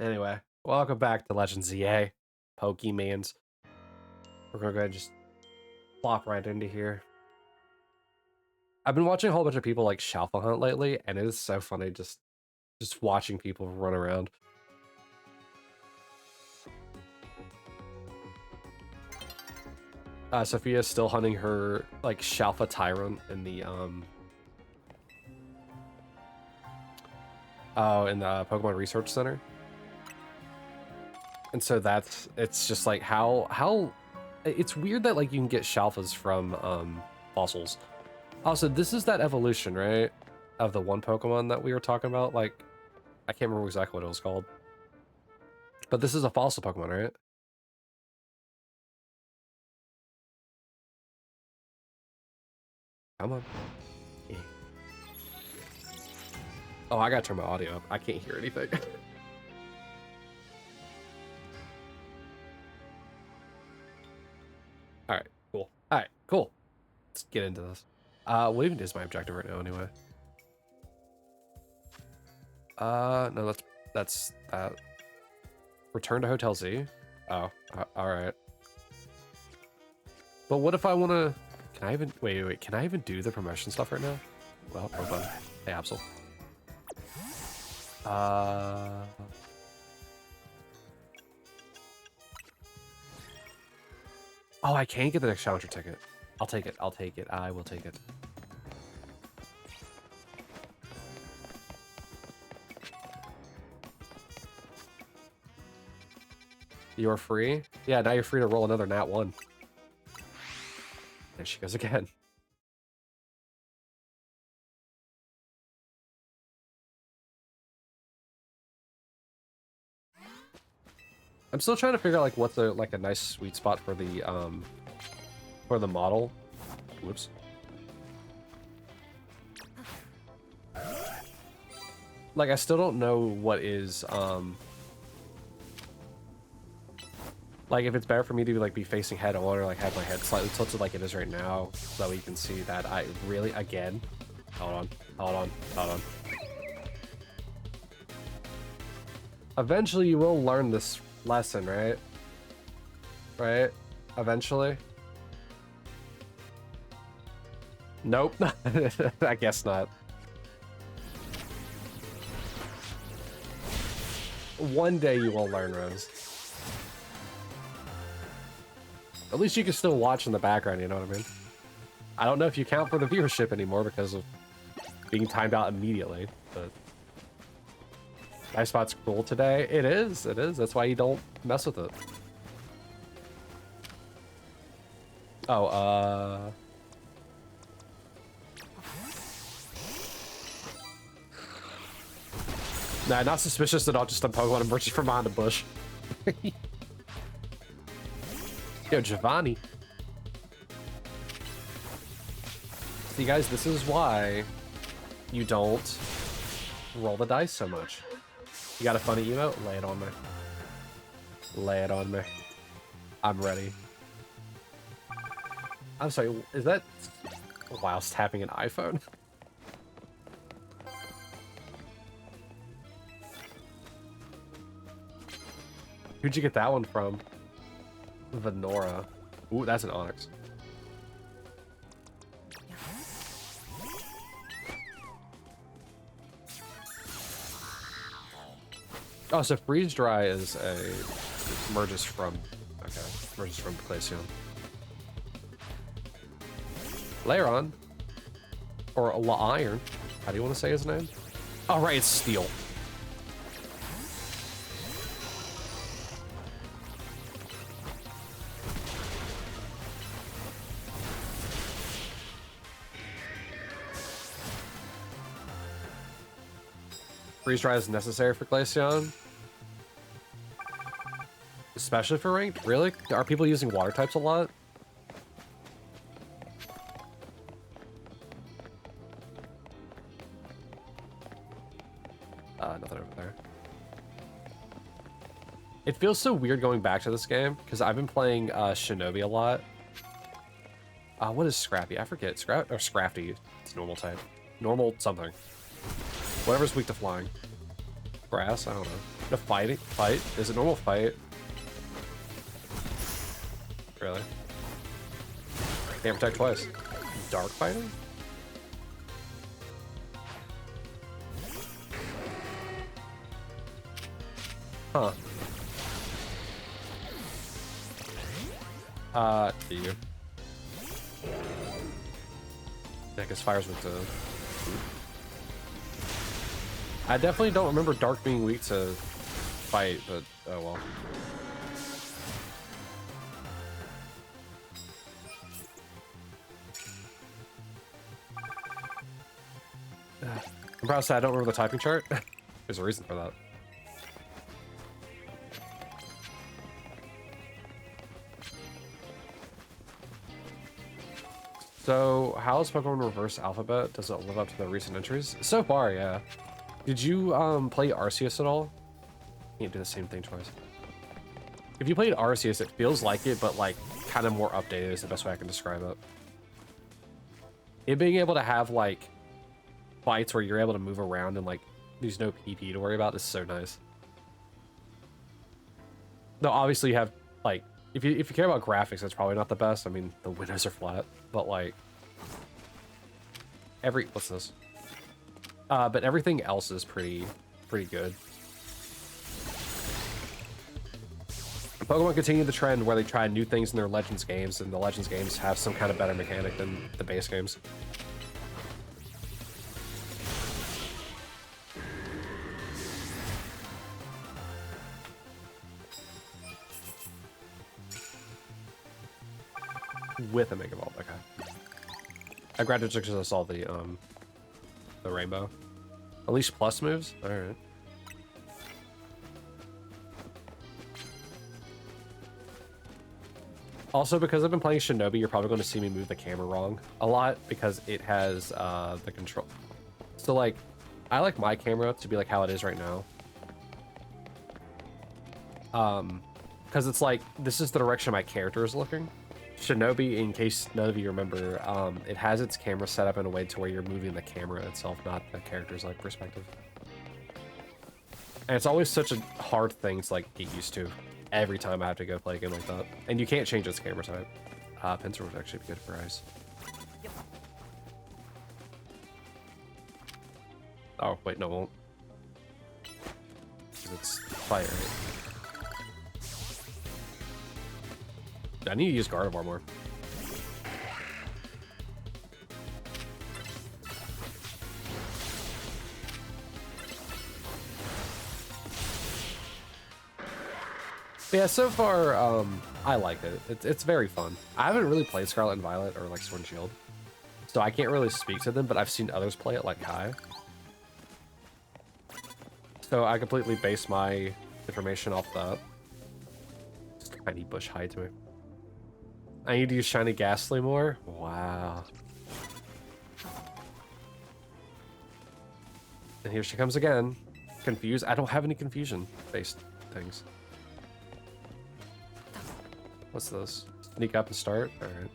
Anyway, welcome back to Legend Z-A Pokemans. We're gonna go ahead and just plop right into here. I've been watching a whole bunch of people like Shalfa hunt lately, and it is so funny just watching people run around. Sophia's still hunting her like Shalfa Tyrant in the Pokemon Research Center. And so it's just like how it's weird that like you can get Shalfas from fossils. Also, this is that evolution, right? Of the one Pokemon that we were talking about. Like, I can't remember exactly what it was called. But this is a fossil Pokemon, right? Come on. Yeah. Oh, I gotta turn my audio up. I can't hear anything. Alright, cool. Alright, cool. Let's get into this. What even is my objective right now anyway? No, that's return to Hotel Z. Oh, alright. But what if I wanna... Can I even... Wait. Can I even do the promotion stuff right now? Well, hold on. Hey, Absol. Oh, I can't get the next challenger ticket. I'll take it. I'll take it. I will take it. You're free? Yeah, now you're free to roll another Nat 1. There she goes again. I'm still trying to figure out like what's a nice sweet spot for the model. Whoops. Like I still don't know what is like if it's better for me to like be facing head on or like have my head slightly tilted like it is right now, so that we can see that I really again. Hold on. Eventually you will learn this lesson, right? Right? Eventually. Nope. I guess not. One day you will learn, Rose. At least you can still watch in the background, you know what I mean? I don't know if you count for the viewership anymore because of being timed out immediately, but... Dice spot's cool today. It is. That's why you don't mess with it. Oh, Nah, not suspicious at all, just a Pokemon emerging from behind a bush. Yo, Giovanni. See, guys, this is why you don't roll the dice so much. You got a funny emote? Lay it on me. Lay it on me. I'm ready. I'm sorry, is that whilst tapping an iPhone? Who'd you get that one from? Venora. Ooh, that's an Onyx. Oh, so freeze dry is merges from Glaceon. Lairon, or La Iron. How do you want to say his name? Oh, right, it's Steel. Freeze dry is necessary for Glaceon. Especially for ranked? Really? Are people using water types a lot? Nothing over there. It feels so weird going back to this game, because I've been playing Shinobi a lot. What is Scrappy? I forget. Scrafty. It's normal type. Normal something. Whatever's weak to flying. Grass? I don't know. The fight? Is it normal fight? Really? Can't protect twice. Dark fighting? Huh. Do you? I guess fire's weak to... I definitely don't remember Dark being weak to fight, but oh well. I'm proud to say I don't remember the typing chart. There's a reason for that. So, how's Pokemon Reverse Alphabet? Does it live up to the recent entries? So far, yeah. Did you play Arceus at all? Can't do the same thing twice. If you played Arceus, it feels like it, but like kind of more updated is the best way I can describe it. It being able to have like fights where you're able to move around and like there's no PP to worry about is so nice. Though obviously you have like if you care about graphics, that's probably not the best. I mean, the windows are flat, but like what's this? But everything else is pretty good. Pokemon continue the trend where they try new things in their Legends games, and the Legends games have some kind of better mechanic than the base games. With a Mega Evolve, okay. I graduated because I saw the rainbow. Unleash plus moves? Alright. Also, because I've been playing Shinobi, you're probably going to see me move the camera wrong a lot because it has the control. So like, I like my camera to be like how it is right now. Because it's like, this is the direction my character is looking. Shinobi, in case none of you remember, it has its camera set up in a way to where you're moving the camera itself, not the character's like perspective. And it's always such a hard thing to like get used to every time I have to go play a game like that. And you can't change its camera type. Pincer would actually be good for ice. Yep. Oh, wait, no, it won't. 'Cause it's fire, right? I need to use Gardevoir more. But yeah, so far, I like it. It's very fun. I haven't really played Scarlet and Violet or like Sword and Shield, so I can't really speak to them, but I've seen others play it like Kai. So I completely base my information off that. Just tiny bush hides me. I need to use Shiny Ghastly more? Wow. And here she comes again. Confused? I don't have any confusion-based things. What's this? Sneak up and start? Alright.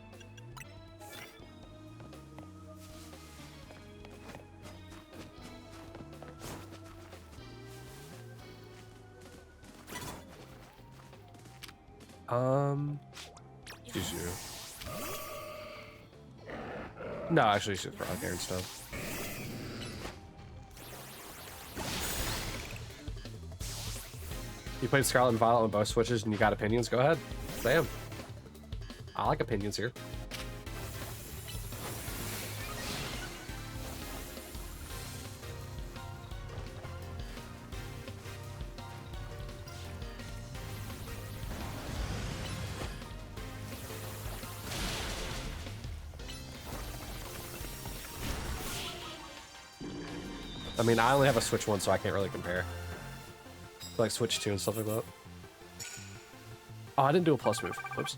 Use you. No, actually, shoot for out there and stuff. You played Scarlet and Violet on both switches and you got opinions? Go ahead. Damn. I like opinions here. I mean, I only have a Switch 1, so I can't really compare. Like Switch 2 and stuff like that. Oh, I didn't do a plus move. Oops.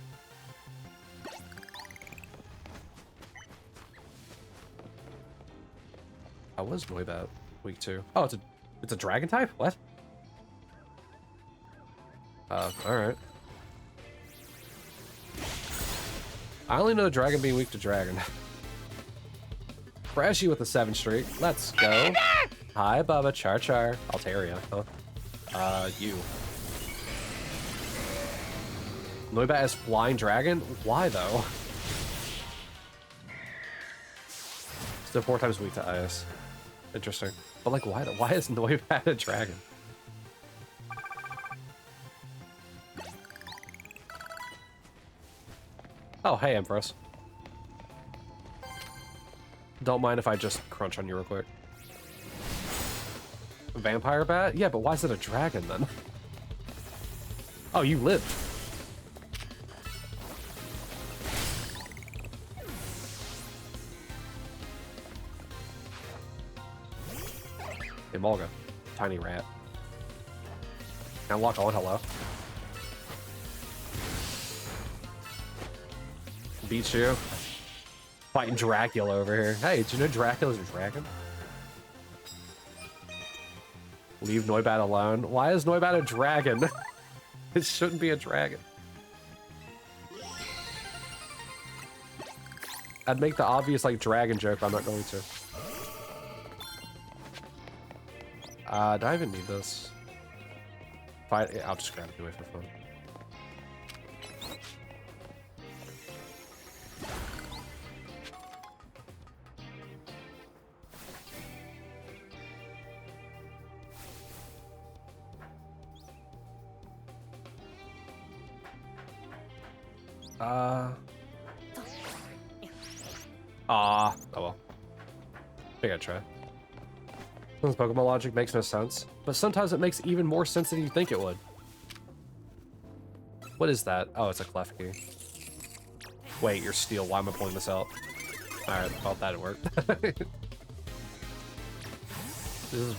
I was way bad week 2. Oh, it's a dragon type? What? Alright. I only know dragon being weak to dragon. Freshy with a 7 streak. Let's go. Hi, Bubba Char Char. Altaria, huh? You. Noibat is Flying Dragon? Why, though? Still 4 times weak to ice. Interesting. But, like, why is Noibat a dragon? Oh, hey, Empress. Don't mind if I just crunch on you real quick. Vampire bat? Yeah, but why is it a dragon, then? Oh, you lived. Hey, Mulga. Tiny rat. Now lock on, hello. Beat you. Fighting Dracula over here. Hey, did you know Dracula's a dragon? Leave Noibat alone. Why is Noibat a dragon? It shouldn't be a dragon. I'd make the obvious, like, dragon joke, but I'm not going to. Do I even need this? Yeah, I'll just grab it away for fun. Oh well. I gotta try. Sometimes Pokemon logic makes no sense, but sometimes it makes even more sense than you think it would. What is that? Oh, it's a Klefki. Wait, you're steel. Why am I pulling this out? Alright, well, that worked. This is...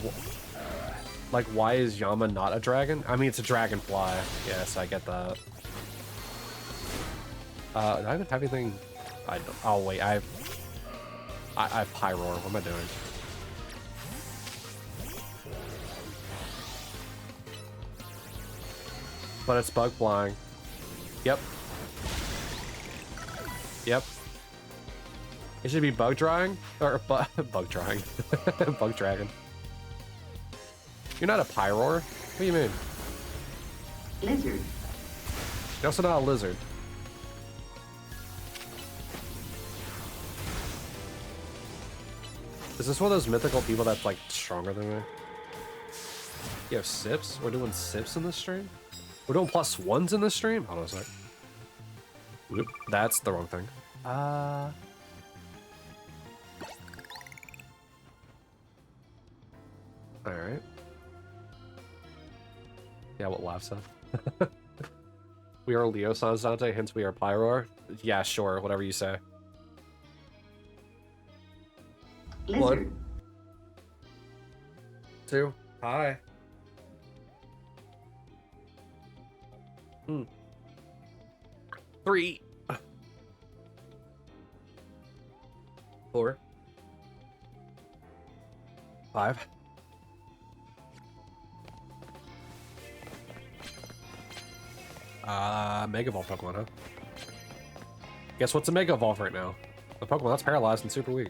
like, why is Yama not a dragon? I mean, it's a dragonfly. Yes, I get that. Do I even have anything? I don't... Oh, wait, I have Pyroar. What am I doing? But it's bug flying. Yep. Yep. It should be bug drying? Or bug drying. Bug dragon. You're not a Pyroar? What do you mean? Lizard. You're also not a lizard. Is this one of those mythical people that's like stronger than me? You have sips? We're doing sips in this stream? We're doing +1s in this stream? Hold on a sec. Whoop, that's the wrong thing. Alright. Yeah, what laughs at? We are Leo Sans Dante, hence we are Pyroar. Yeah, sure, whatever you say. Lizard. 1, 2, hi. 3, 4, 5. Mega Evolve Pokemon, huh? Guess what's a Mega Evolve right now? A Pokemon that's paralyzed and super weak.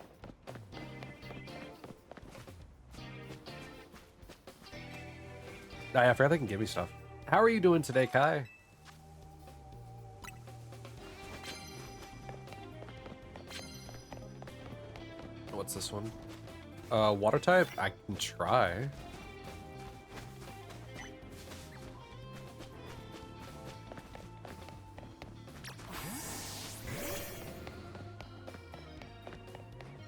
I forgot they can give me stuff. How are you doing today, Kai? What's this one? Water type? I can try.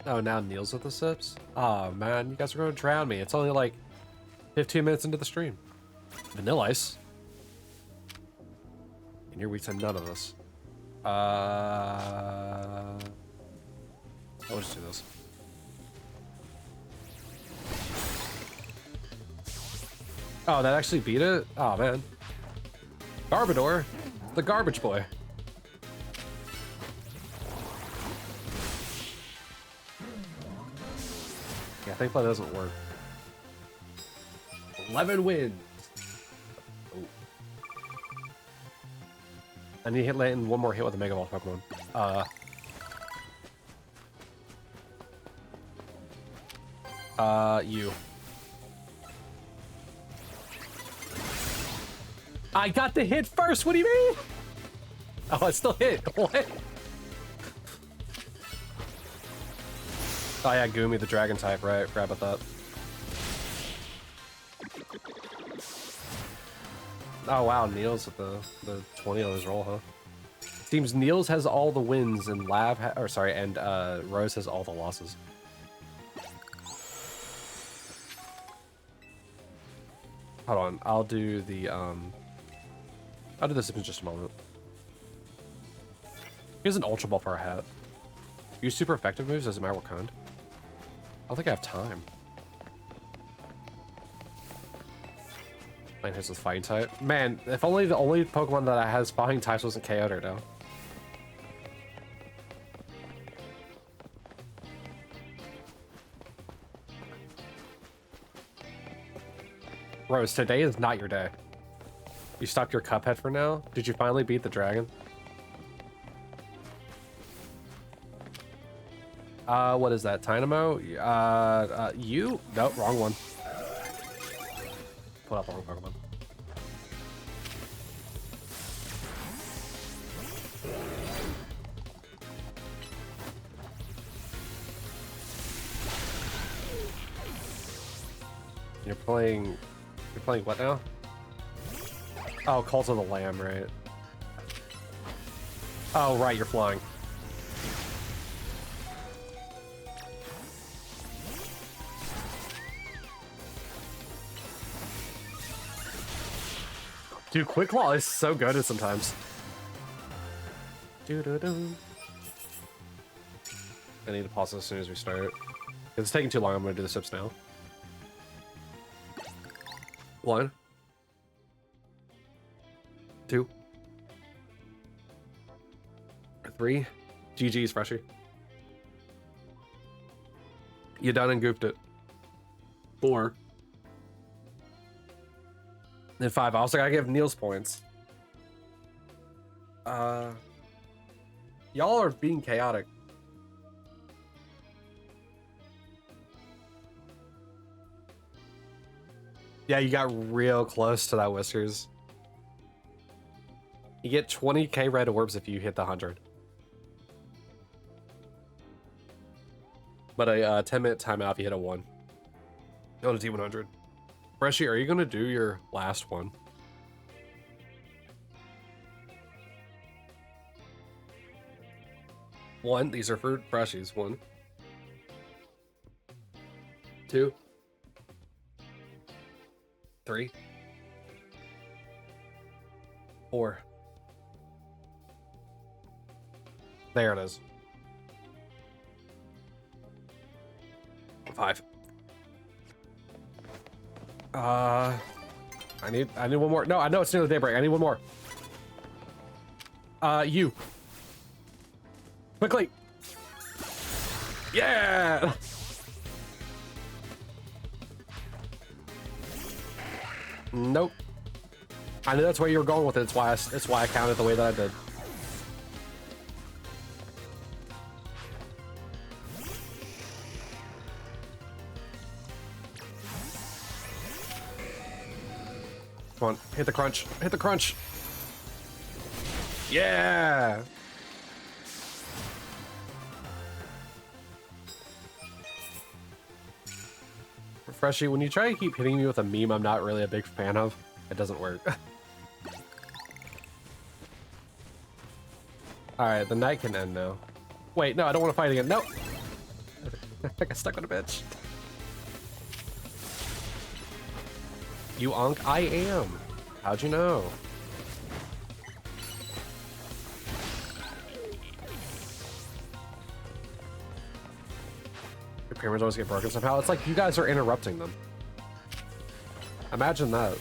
Oh, now Neil's with the sips? Oh man, you guys are gonna drown me. It's only like 15 minutes into the stream. Vanilla Ice. And you're weak to none of this. I'll just do this. Oh, that actually beat it? Oh man. Garbodor, the garbage boy. Yeah, I think that doesn't work. 11 wins. Oh. I need to land one more hit with a Mega Evolve Pokemon. You. I got the hit first. What do you mean? Oh, I still hit. What? Oh yeah, Goomy, the dragon type, right? Forgot about that. Oh wow, Niels with the 20 on his roll, huh? Seems Niels has all the wins and and Rose has all the losses. Hold on, I'll do this in just a moment. Here's an Ultra Ball for our hat. Use super effective moves, doesn't matter what kind. I don't think I have time. Mine hits with fighting type. Man, if only the only Pokemon that has fighting types wasn't KO'd right now. Rose, today is not your day. You stopped your Cuphead for now? Did you finally beat the dragon? What is that? Dynamo? You? Nope, wrong one. Put up wrong Pokemon. You're playing what now? Oh, Cult of the Lamb, right? Oh, right, you're flying. Dude, Quick Claw is so good at sometimes. Doo-doo-doo. I need to pause as soon as we start. If it's taking too long, I'm gonna do the sips now. 1, 2, 3. GG's, Freshie. You done and goofed it. 4. Then 5. I also gotta give Niels points. Y'all are being chaotic. Yeah, you got real close to that Whiskers. You get 20k red orbs if you hit the 100. But a 10-minute timeout if you hit a 1. On a T100. Freshie, are you gonna do your last one? One, these are for Freshies. 1, 2, 3, 4. There it is. 5. I need one more. No, I know it's nearly daybreak. I need one more. You. Quickly. Yeah. Nope. I knew that's where you were going with it. It's why I counted the way that I did. Come on, hit the crunch. Hit the crunch. Yeah. Freshie, when you try to keep hitting me with a meme I'm not really a big fan of, it doesn't work. Alright, the night can end now. Wait, no, I don't want to fight again. No! I got stuck on a bitch. You unk? I am. How'd you know? Your pyramids always get broken somehow. It's like you guys are interrupting them. Imagine that.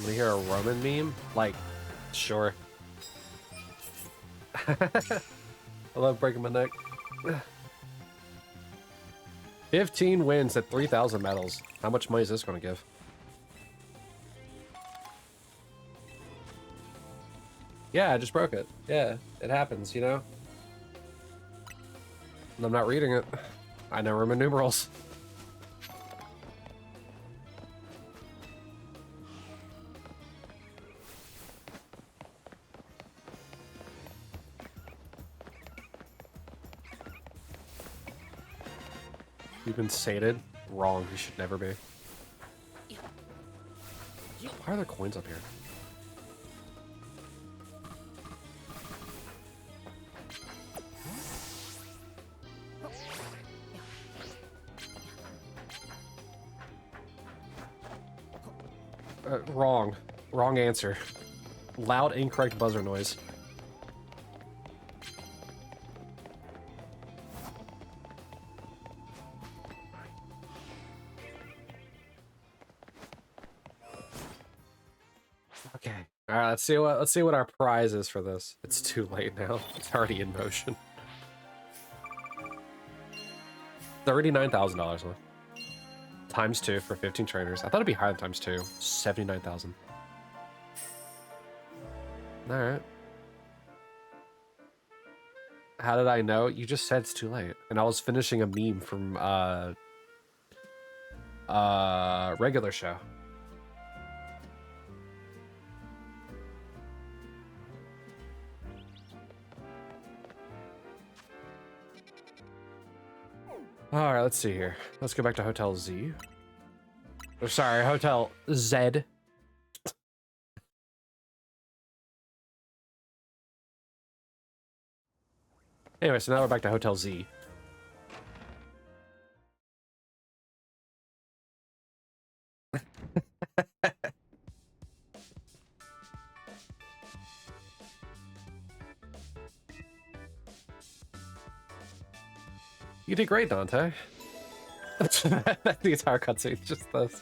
We hear a Roman meme? Like, sure. I love breaking my neck. 15 wins at 3,000 medals. How much money is this going to give? Yeah, I just broke it. Yeah, it happens, you know? And I'm not reading it. I know Roman numerals. You've been sated? Wrong, you should never be. Why are there coins up here? Wrong. Wrong answer. Loud, incorrect buzzer noise. Okay. All right. Let's see what our prize is for this. It's too late now. It's already in motion. $39,000 worth. Times 2 for 15 trainers. I thought it'd be higher than times 2. 79,000. All right. How did I know? You just said it's too late, and I was finishing a meme from regular show. All right, let's see here. Let's go back to Hotel Z. Or sorry, Hotel Z. Anyway, so now we're back to Hotel Z. You did great, Dante. The entire cutscene, just this.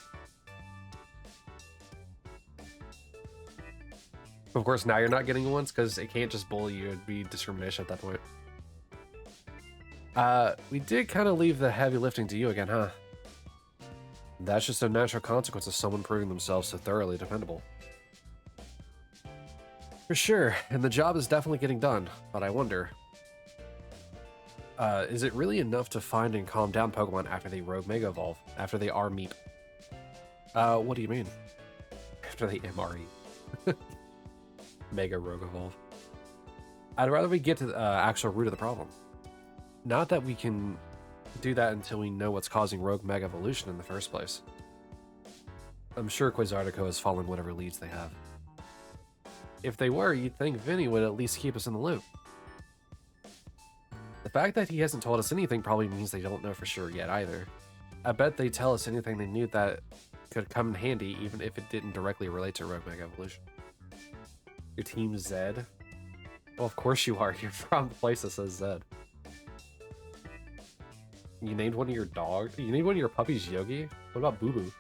Of course, now you're not getting ones because it can't just bully you. It'd be discrimination at that point. We did kind of leave the heavy lifting to you again, huh? That's just a natural consequence of someone proving themselves so thoroughly dependable. For sure, and the job is definitely getting done, but I wonder... is it really enough to find and calm down Pokemon after they Rogue Mega Evolve? After they are Meep? What do you mean? After they MRE. Mega Rogue Evolve. I'd rather we get to the actual root of the problem. Not that we can do that until we know what's causing Rogue Mega Evolution in the first place. I'm sure Quasartico is following whatever leads they have. If they were, you'd think Vinny would at least keep us in the loop. The fact that he hasn't told us anything probably means they don't know for sure yet either. I bet they'd tell us anything they knew that could come in handy, even if it didn't directly relate to Rogue Mega Evolution. Your team Zed? Well, of course you are. You're from the place that says Zed. You named one of your dogs? You named one of your puppies Yogi? What about Boo Boo?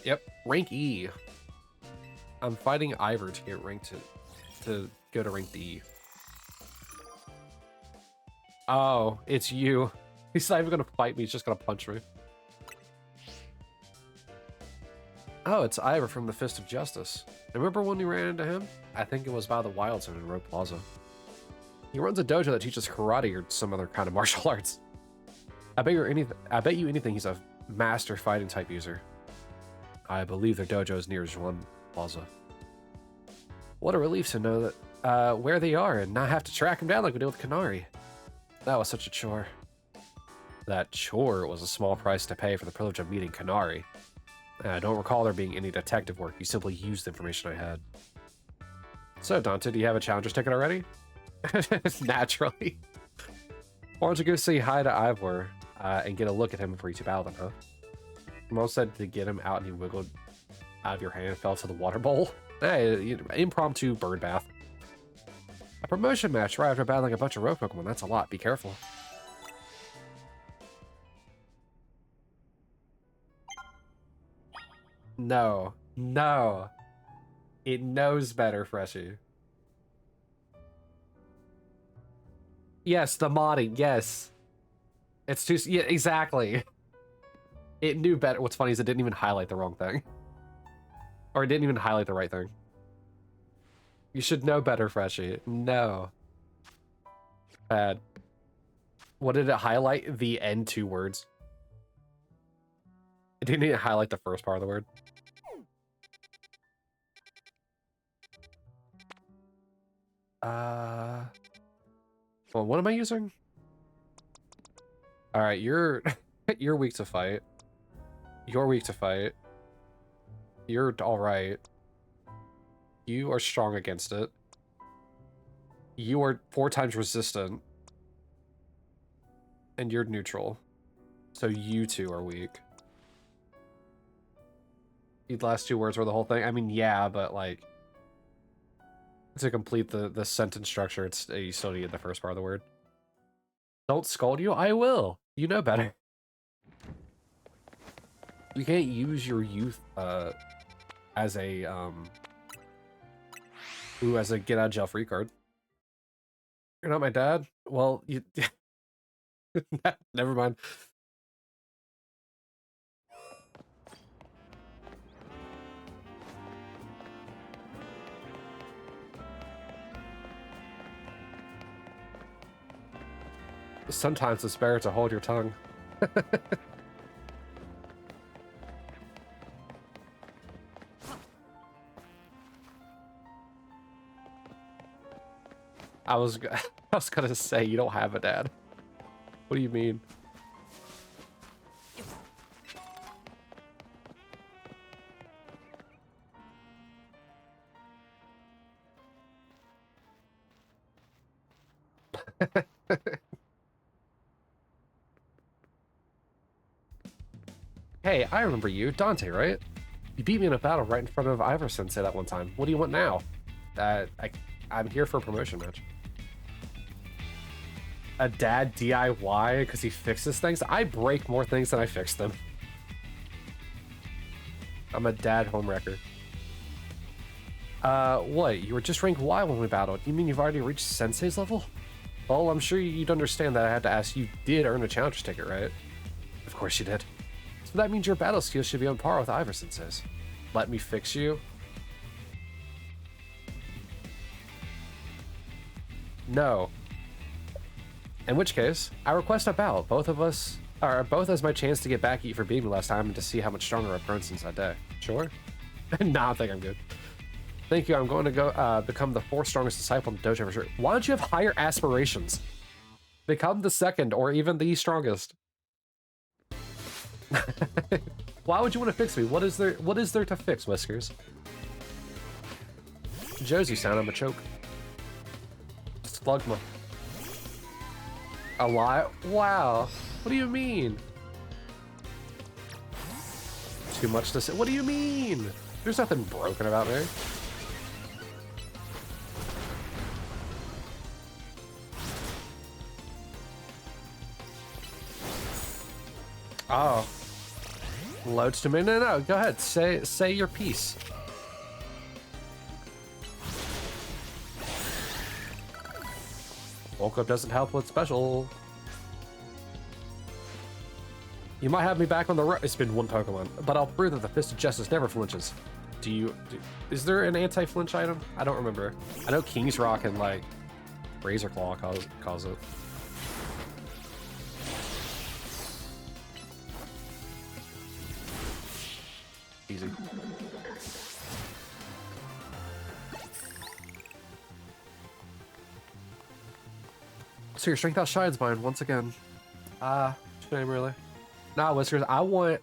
Yep, rank E. I'm fighting Ivor to get ranked to go to rank D. Oh, it's you. He's not even gonna fight me, he's just gonna punch me. Oh, it's Ivor from the Fist of Justice. Remember when we ran into him? I think it was by the Wild Zone in Rogue Plaza. He runs a dojo that teaches karate or some other kind of martial arts. I bet you anything he's a master fighting type user. I believe their dojo is near Zhuan Plaza. What a relief to know that where they are and not have to track him down like we did with Kanari. That was such a chore. That chore was a small price to pay for the privilege of meeting Kanari. I don't recall there being any detective work. You simply used the information I had. So, Dante, do you have a Challenger's ticket already? Naturally. Why don't you go say hi to Ivor and get a look at him before you battle him, huh? Mo said to get him out and he wiggled out of your hand and fell to the water bowl. Hey, impromptu bird bath. A promotion match right after battling a bunch of rogue Pokemon. That's a lot. Be careful. No. No. It knows better, Freshie. Yes, the modding. Yes. It's too... Yeah, exactly. It knew better. What's funny is it didn't even highlight the wrong thing. Or it didn't even highlight the right thing. You should know better, Freshy. No. Bad. What did it highlight? The end 2 words. It didn't even highlight the first part of the word. Well, what am I using? All right, you're you're weak to fight. You're weak to fight. You're all right. You are strong against it. You are 4 times resistant. And you're neutral. So you 2 are weak. These last 2 words were the whole thing. I mean, yeah, but like to complete the sentence structure, it's you still need the first part of the word. Don't scold you? I will. You know better. You can't use your youth as a as a get out of jail free card. You're not my dad? Well, you never mind. Sometimes it's better to hold your tongue. I was gonna say you don't have a dad. What do you mean? Hey, I remember you, Dante, right? You beat me in a battle right in front of Ivor Sensei that one time. What do you want now? I'm here for a promotion match. A dad DIY because he fixes things? I break more things than I fix them. I'm a dad homewrecker. What? You were just ranked Y when we battled. You mean you've already reached Sensei's level? Well, I'm sure you'd understand that I had to ask. You did earn a challenger's ticket, right? Of course you did. So that means your battle skills should be on par with Ivor Sensei's. Let me fix you? No. In which case, I request a bout. Both as my chance to get back at you for beating me last time and to see how much stronger I've grown since that day. Sure? Nah, I think I'm good. Thank you. I'm going to go become the 4th strongest disciple in the dojo for sure. Why don't you have higher aspirations? Become the 2nd or even the strongest. Why would you want to fix me? What is there to fix, Whiskers? Josie sound, I'm a choke. Slugma. A lie? Wow. What do you mean? Too much to say. What do you mean? There's nothing broken about me. Oh. Loads to me. No, go ahead. Say your piece. Woke up doesn't help with special. You might have me back on the road. It's been one Pokemon, but I'll prove that the Fist of Justice never flinches. Is there an anti-flinch item? I don't remember. I know King's Rock and like Razor Claw cause it. Easy. So your strength outshines mine once again. Shame really. Nah, Whiskers, I want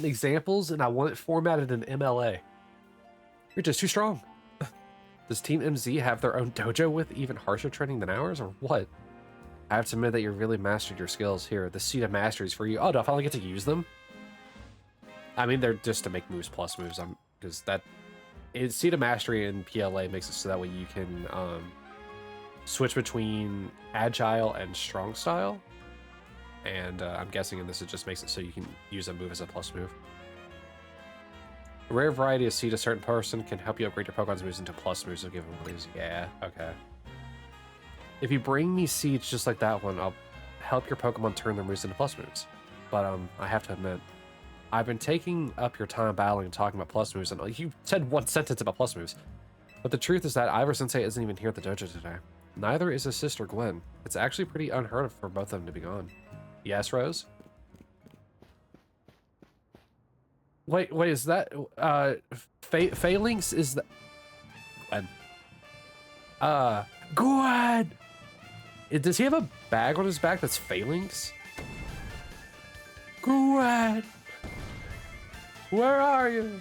examples and I want it formatted in MLA. You're just too strong. Does Team MZ have their own dojo with even harsher training than ours, or what? I have to admit that you really mastered your skills here. The Seed of Mastery is for you. Oh, do I finally get to use them? I mean, they're just to make moves plus moves. Because Seed of Mastery in PLA makes it so that way you can switch between agile and strong style. And I'm guessing in this it just makes it so you can use a move as a plus move. A rare variety of seed a certain person can help you upgrade your Pokemon's moves into plus moves of given ways. Yeah, okay. If you bring me seeds just like that one, I'll help your Pokemon turn their moves into plus moves. But I have to admit, I've been taking up your time battling and talking about plus moves, and you said one sentence about plus moves. But the truth is that Ivor Sensei isn't even here at the dojo today. Neither is his sister Gwen. It's actually pretty unheard of for both of them to be gone. Yes, Rose? Wait, is that, Phalanx is that... Gwen. Gwen! Does he have a bag on his back that's Phalanx? Gwen! Where are you?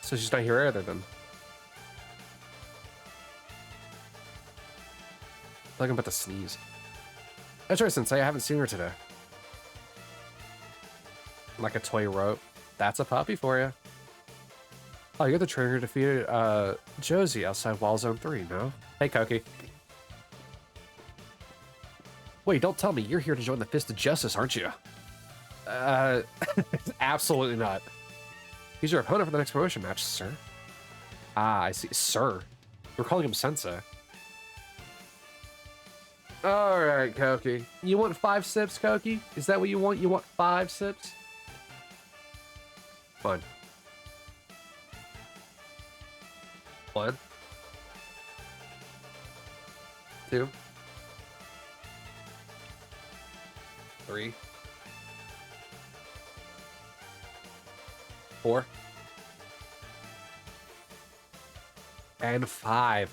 So she's not here either then. Like I'm about to sneeze. That's right, Sensei. I haven't seen her today. Like a toy rope. That's a puppy for you. Oh, you're the trainer who defeated Josie outside Wall Zone 3, no? Hey, Koki. Wait, don't tell me you're here to join the Fist of Justice, aren't you? Absolutely not. He's your opponent for the next promotion match, sir. Ah, I see. Sir. We're calling him Sensei. Alright, Koki. You want 5 sips, Koki? Is that what you want? You want 5 sips? Fine. 1. 2. 3. 4. And 5.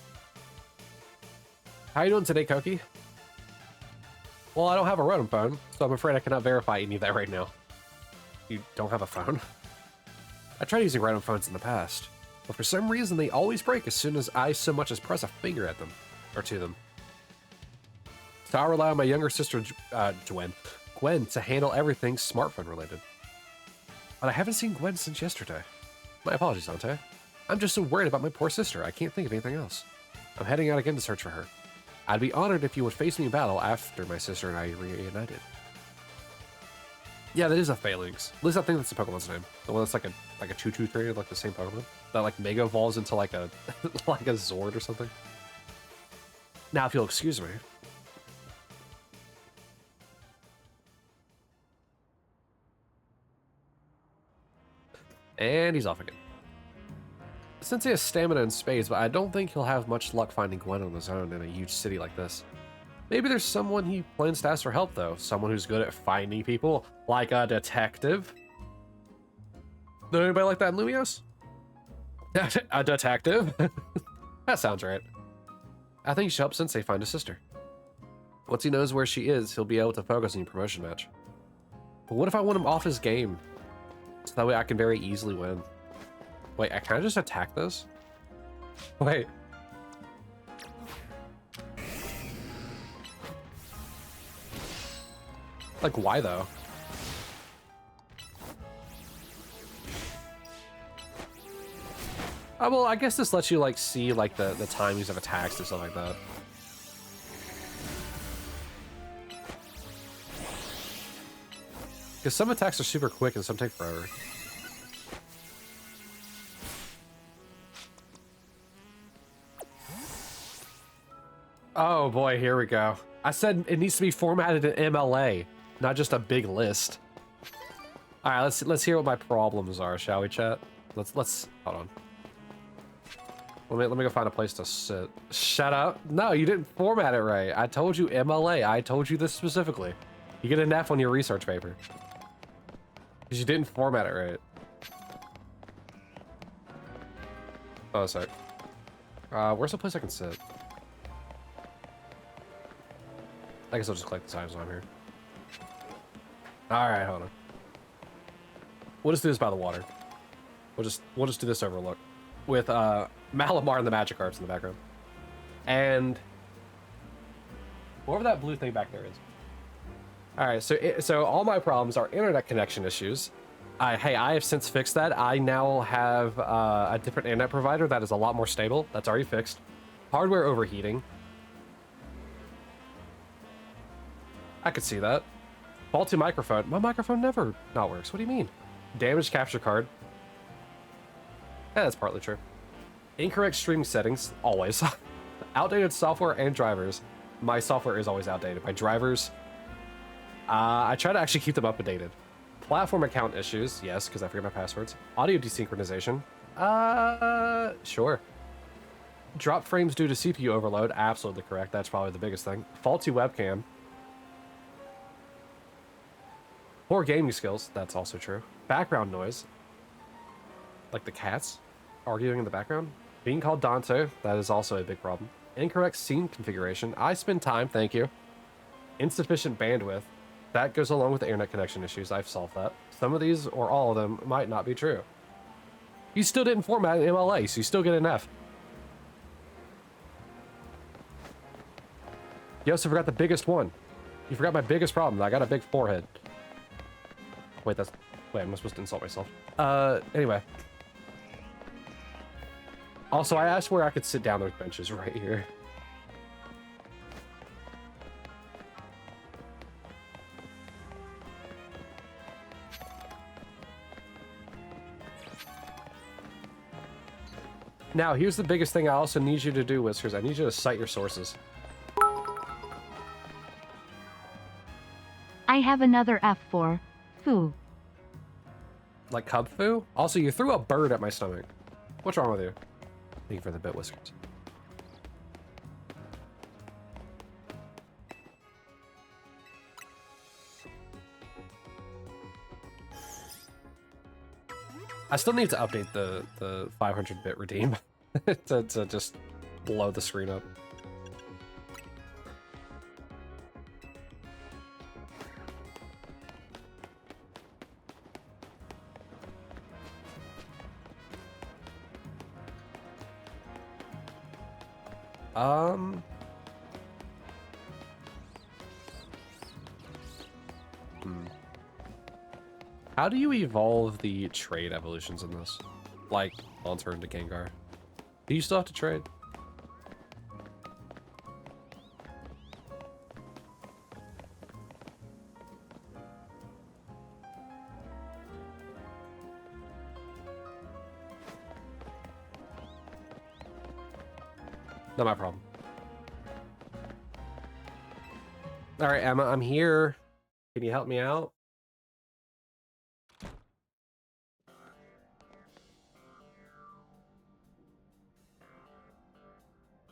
How you doing today, Koki? Well, I don't have a Rotom phone, so I'm afraid I cannot verify any of that right now. You don't have a phone? I tried using Rotom phones in the past, but for some reason they always break as soon as I so much as press a finger at them, or to them. So I rely on my younger sister, Gwen, to handle everything smartphone related. But I haven't seen Gwen since yesterday. My apologies, Dante. I'm just so worried about my poor sister, I can't think of anything else. I'm heading out again to search for her. I'd be honored if you would face me in battle after my sister and I reunited. Yeah, that is a Phalanx. At least I think that's the Pokemon's name. The one that's like a 2-2-3, like the same Pokemon. That like Mega Evolves into like a like a Zord or something. Now if you'll excuse me. And he's off again. Since he has stamina and spades, but I don't think he'll have much luck finding Gwen on his own in a huge city like this. Maybe there's someone he plans to ask for help, though. Someone who's good at finding people, like a detective. Know anybody like that in Lumiose? A detective? That sounds right. I think you should help Sensei find his sister. Once he knows where she is, he'll be able to focus on your promotion match. But what if I want him off his game? So that way I can very easily win. Wait, I can I just attack this? Wait. Like, why though? Oh, well, I guess this lets you like see like the timings of attacks and stuff like that. Because some attacks are super quick and some take forever. Oh boy, here we go. I said it needs to be formatted in MLA, not just a big list. All right, let's hear what my problems are, shall we, chat? Let's hold on. Let me go find a place to sit. Shut up! No, you didn't format it right. I told you MLA. I told you this specifically. You get an F on your research paper because you didn't format it right. Oh, sorry. Where's the place I can sit? I guess I'll just collect the items on here. Alright, hold on. We'll just do this by the water. We'll just do this overlook. With Malamar and the Magikarps in the background. And whatever that blue thing back there is. Alright, so all my problems are internet connection issues. Hey, I have since fixed that. I now have a different internet provider that is a lot more stable. That's already fixed. Hardware overheating. I could see that. Faulty microphone. My microphone never not works. What do you mean? Damaged capture card. Yeah, that's partly true. Incorrect streaming settings, always. Outdated software and drivers. My software is always outdated. My drivers, I try to actually keep them updated. Platform account issues, yes, because I forget my passwords. Audio desynchronization, sure. Drop frames due to CPU overload, absolutely correct. That's probably the biggest thing. Faulty webcam. Poor gaming skills, that's also true. Background noise, like the cats arguing in the background. Being called Dante, that is also a big problem. Incorrect scene configuration. I spend time, thank you. Insufficient bandwidth. That goes along with the internet connection issues. I've solved that. Some of these, or all of them, might not be true. You still didn't format an MLA, so you still get an F. You also forgot the biggest one. You forgot my biggest problem. I got a big forehead. Wait, wait, I'm supposed to insult myself. Anyway. Also, I asked where I could sit down those benches right here. Now, here's the biggest thing I also need you to do, Whiskers. I need you to cite your sources. I have another F for foo. Like cub foo? Also, you threw a bird at my stomach. What's wrong with you? Thank you for the bit, Whiskers. I still need to update the 500-bit redeem to just blow the screen up. How do you evolve the trade evolutions in this? Like, I'll turn to Gengar. Do you still have to trade? Not my problem. All right, Emma, I'm here. Can you help me out?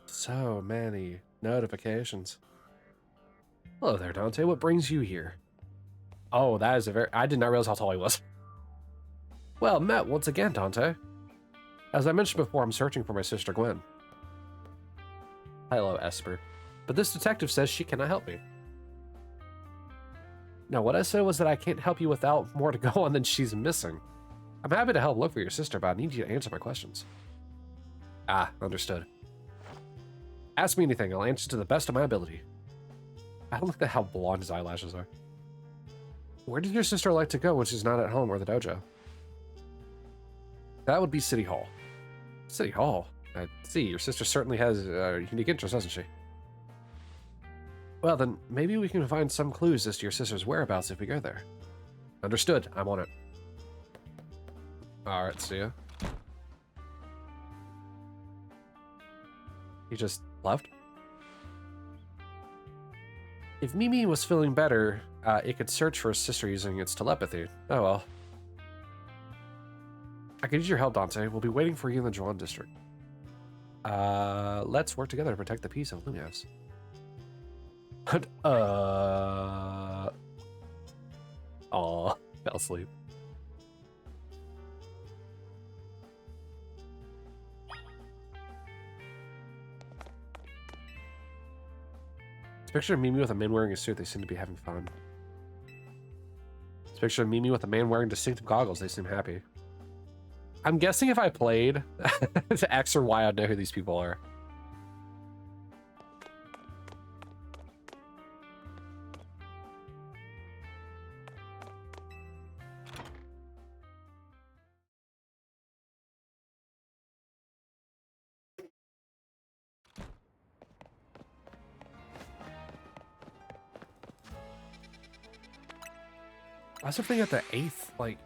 So many notifications. Hello there, Dante. What brings you here? Oh, that is a very... I did not realize how tall he was. Well, met once again, Dante. As I mentioned before, I'm searching for my sister Gwen. Hello, Esper. But this detective says she cannot help me. Now, what I said was that I can't help you without more to go on than she's missing. I'm happy to help look for your sister, but I need you to answer my questions. Ah, understood. Ask me anything, I'll answer to the best of my ability. I don't look at how blonde his eyelashes are. Where did your sister like to go when she's not at home or the dojo? That would be City Hall. City Hall? I see, your sister certainly has unique interests, doesn't she? Well then, maybe we can find some clues as to your sister's whereabouts if we go there. Understood, I'm on it. Alright, see ya. He just left? If Mimi was feeling better, it could search for his sister using its telepathy. Oh well. I could use your help, Dante. We'll be waiting for you in the Juan district. Let's work together to protect the peace of Lumiose. Aw, fell asleep. It's a picture of Mimi with a man wearing a suit. They seem to be having fun. It's a picture of Mimi with a man wearing distinctive goggles. They seem happy. I'm guessing if I played to X or Y, I'd know who these people are. I was thinking at the 8th, like...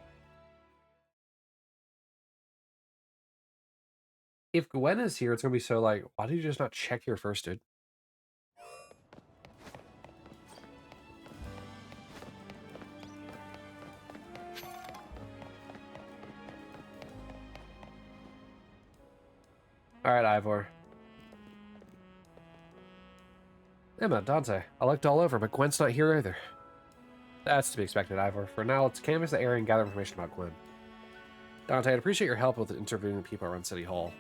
If Gwen is here, it's gonna be so like, why did you just not check here first, dude? All right, Ivor. Emma, Dante, I looked all over, but Gwen's not here either. That's to be expected, Ivor. For now, let's canvass the area and gather information about Gwen. Dante, I'd appreciate your help with interviewing people around City Hall.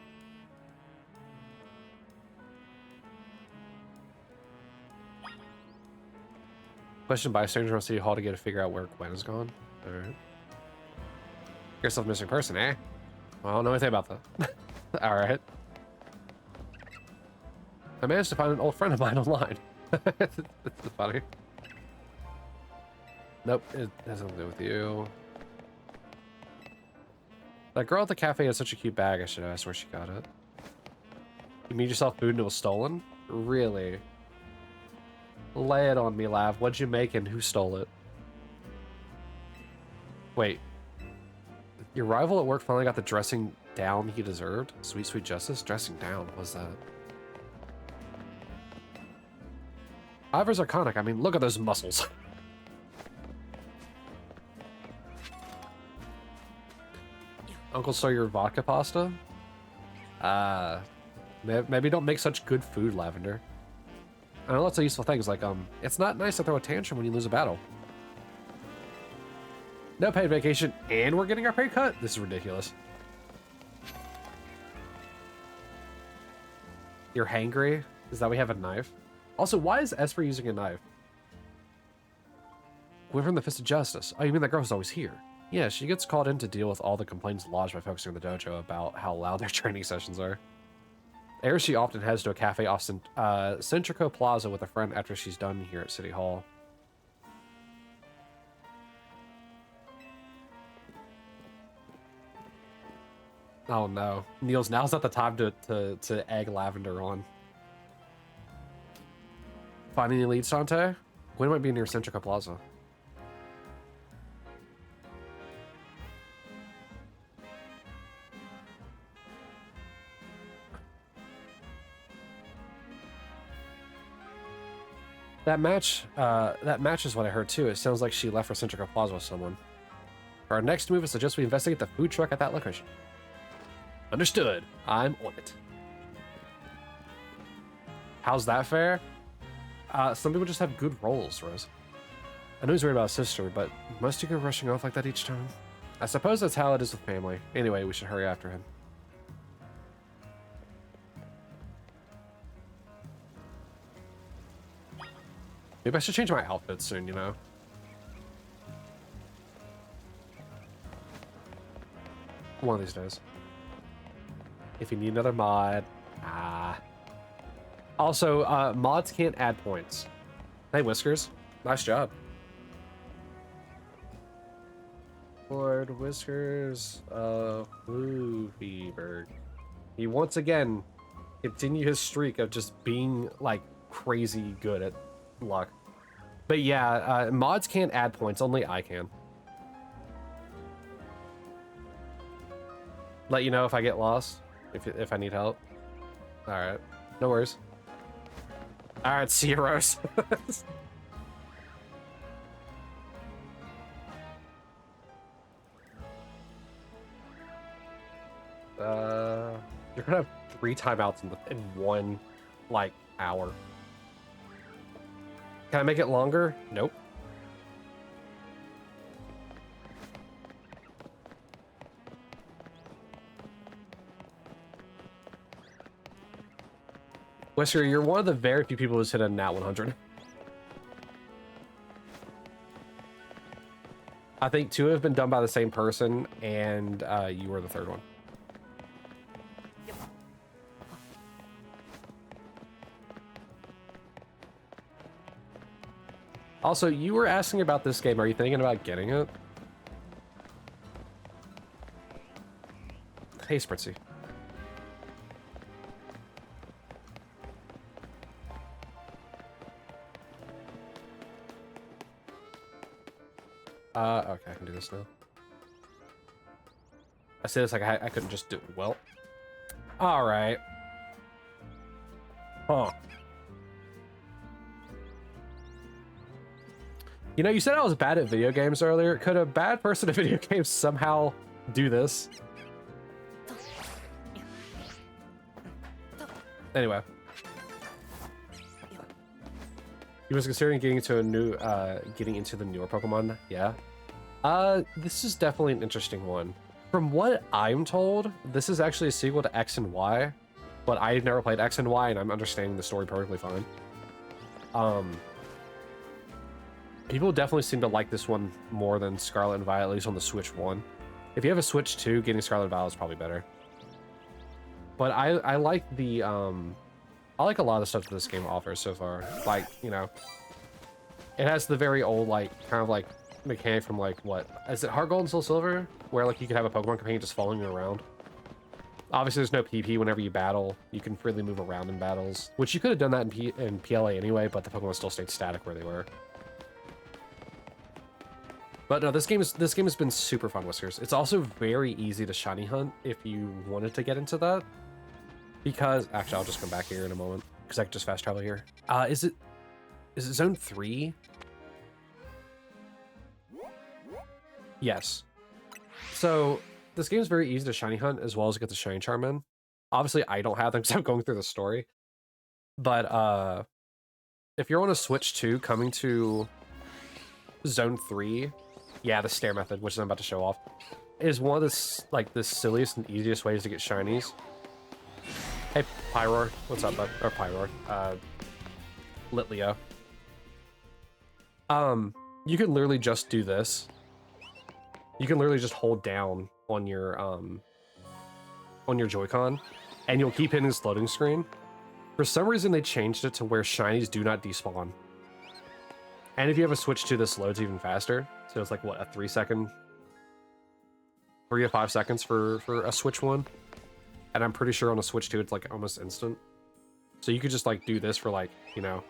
Question by a stranger around City Hall to get to figure out where Gwen is gone. Alright. Yourself a missing person, eh? Well, I don't know anything about that. Alright. I managed to find an old friend of mine online. That's funny. Nope, it has nothing to do with you. That girl at the cafe has such a cute bag. I should have asked where she got it. You made yourself food and it was stolen? Really? Lay it on me, Lav. What'd you make and who stole it? Wait. Your rival at work finally got the dressing down he deserved? Sweet, sweet justice? Dressing down? What's that? Ivor's iconic. I mean, look at those muscles. Uncle stole your vodka pasta? Maybe don't make such good food, Lavender. I know lots of useful things, like, it's not nice to throw a tantrum when you lose a battle. No paid vacation, and we're getting our pay cut? This is ridiculous. You're hangry? Is that we have a knife? Also, why is Esper using a knife? We're from the Fist of Justice. Oh, you mean that girl was always here? Yeah, she gets called in to deal with all the complaints lodged by folks in the dojo about how loud their training sessions are. She often heads to a cafe off Centrico Plaza with a friend after she's done here at City Hall. Oh no. Niels, now's not the time to egg Lavender on. Finding any leads, Dante? Gwen might be near Centrico Plaza. That matches what I heard too. It sounds like she left for Centrico Plaza with someone. For our next move, I suggest we investigate the food truck at that location. Understood. I'm on it. How's that fair? Some people just have good rolls, Rose. I know he's worried about his sister, but must you go rushing off like that each time? I suppose that's how it is with family. Anyway, we should hurry after him. Maybe I should change my outfit soon, you know? One of these days. If you need another mod. Also, mods can't add points. Hey, Whiskers. Nice job. Lord Whiskers of Bluebeard. He once again continued his streak of just being, like, crazy good at luck. But yeah, mods can't add points, only I can. Let you know if I get lost, if I need help. Alright, no worries. Alright, see you, Rose. You're gonna have 3 timeouts in one, like, hour. Can I make it longer? Nope. Whisker, you're one of the very few people who's hit a nat 100. I think 2 have been done by the same person, and you were the 3rd one. Also, you were asking about this game. Are you thinking about getting it? Hey, Spritzy. Okay, I can do this now. I say this like I couldn't just do it. Well. Alright. Huh. You know, you said I was bad at video games earlier. Could a bad person at video games somehow do this? Anyway. He was considering getting into getting into the newer Pokemon. Yeah. This is definitely an interesting one. From what I'm told, this is actually a sequel to X and Y, but I've never played X and Y, and I'm understanding the story perfectly fine. People definitely seem to like this one more than Scarlet and Violet, at least on the Switch 1. If you have a Switch 2, getting Scarlet and Violet is probably better. But I like the I like a lot of the stuff that this game offers so far. Like, you know, it has the very old, like, kind of like mechanic from, like, what is it, Heart Gold and Soul Silver, where like you could have a Pokemon companion just following you around. Obviously there's no PP whenever you battle. You can freely move around in battles, which you could have done that in PLA anyway, but the Pokemon still stayed static where they were. But no, this game has been super fun, Whiskers. It's also very easy to shiny hunt if you wanted to get into that. Because actually, I'll just come back here in a moment because I can just fast travel here. Is it Zone 3? Yes. So this game is very easy to shiny hunt as well as get the shiny charm in. Obviously, I don't have them because I'm going through the story. But if you're on a Switch 2 coming to Zone 3, yeah, the stair method, which I'm about to show off, is one of the silliest and easiest ways to get shinies. Hey, Pyroar. What's up, bud? Or Pyroar. Litleo. You can literally just do this. You can literally just hold down on your Joy-Con, and you'll keep hitting this loading screen. For some reason, they changed it to where shinies do not despawn. And if you have a Switch 2, this loads even faster. So it's like, what, a 3 to 5 seconds for a Switch 1? And I'm pretty sure on a Switch 2, it's like almost instant. So you could just like do this for like, you know,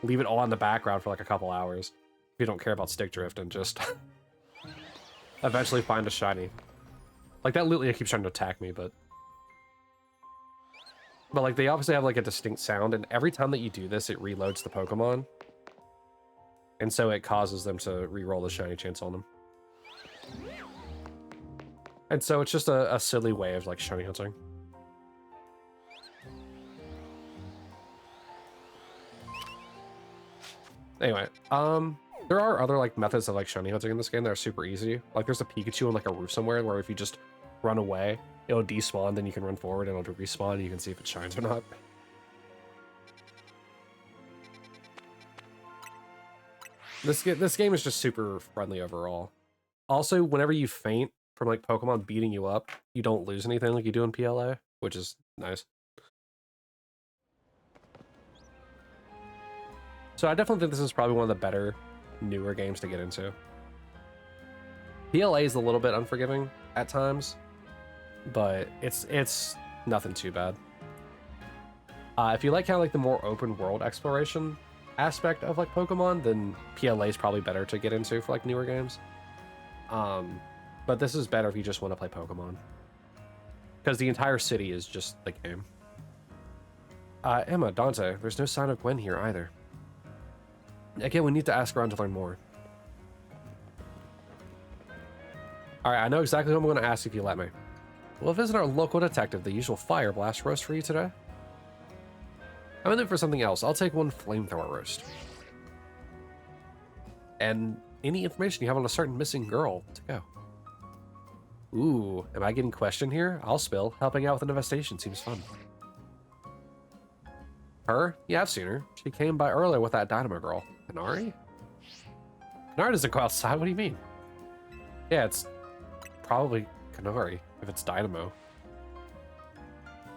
leave it all in the background for like a couple hours. If you don't care about stick drift and just eventually find a shiny. Like that Litleo keeps trying to attack me, but like they obviously have like a distinct sound, and every time that you do this, it reloads the Pokemon. And so it causes them to re-roll the shiny chance on them. And so it's just a silly way of like shiny hunting. Anyway, there are other like methods of like shiny hunting in this game that are super easy. Like there's a Pikachu on like a roof somewhere where if you just run away, it'll despawn, then you can run forward and it'll respawn and you can see if it shines or not. This game is just super friendly overall. Also, whenever you faint from like Pokemon beating you up, you don't lose anything like you do in PLA, which is nice. So I definitely think this is probably one of the better, newer games to get into. PLA is a little bit unforgiving at times, but it's nothing too bad. If you like kind of like the more open world exploration aspect of like Pokemon, then PLA is probably better to get into for like newer games. But this is better if you just want to play Pokemon, because the entire city is just the game. Emma, Dante, there's no sign of Gwen here either. Again, we need to ask around to learn more. Alright, I know exactly who I'm going to ask if you let me. We'll visit our local detective, the usual fire blast roast for you today. I'm in there for something else. I'll take one flamethrower roast. And any information you have on a certain missing girl to go. Ooh, am I getting questioned here? I'll spill. Helping out with an investigation seems fun. Her? Yeah, I've seen her. She came by earlier with that Dynamo girl. Kanari? Kanari doesn't go outside, what do you mean? Yeah, it's probably Kanari, if it's Dynamo.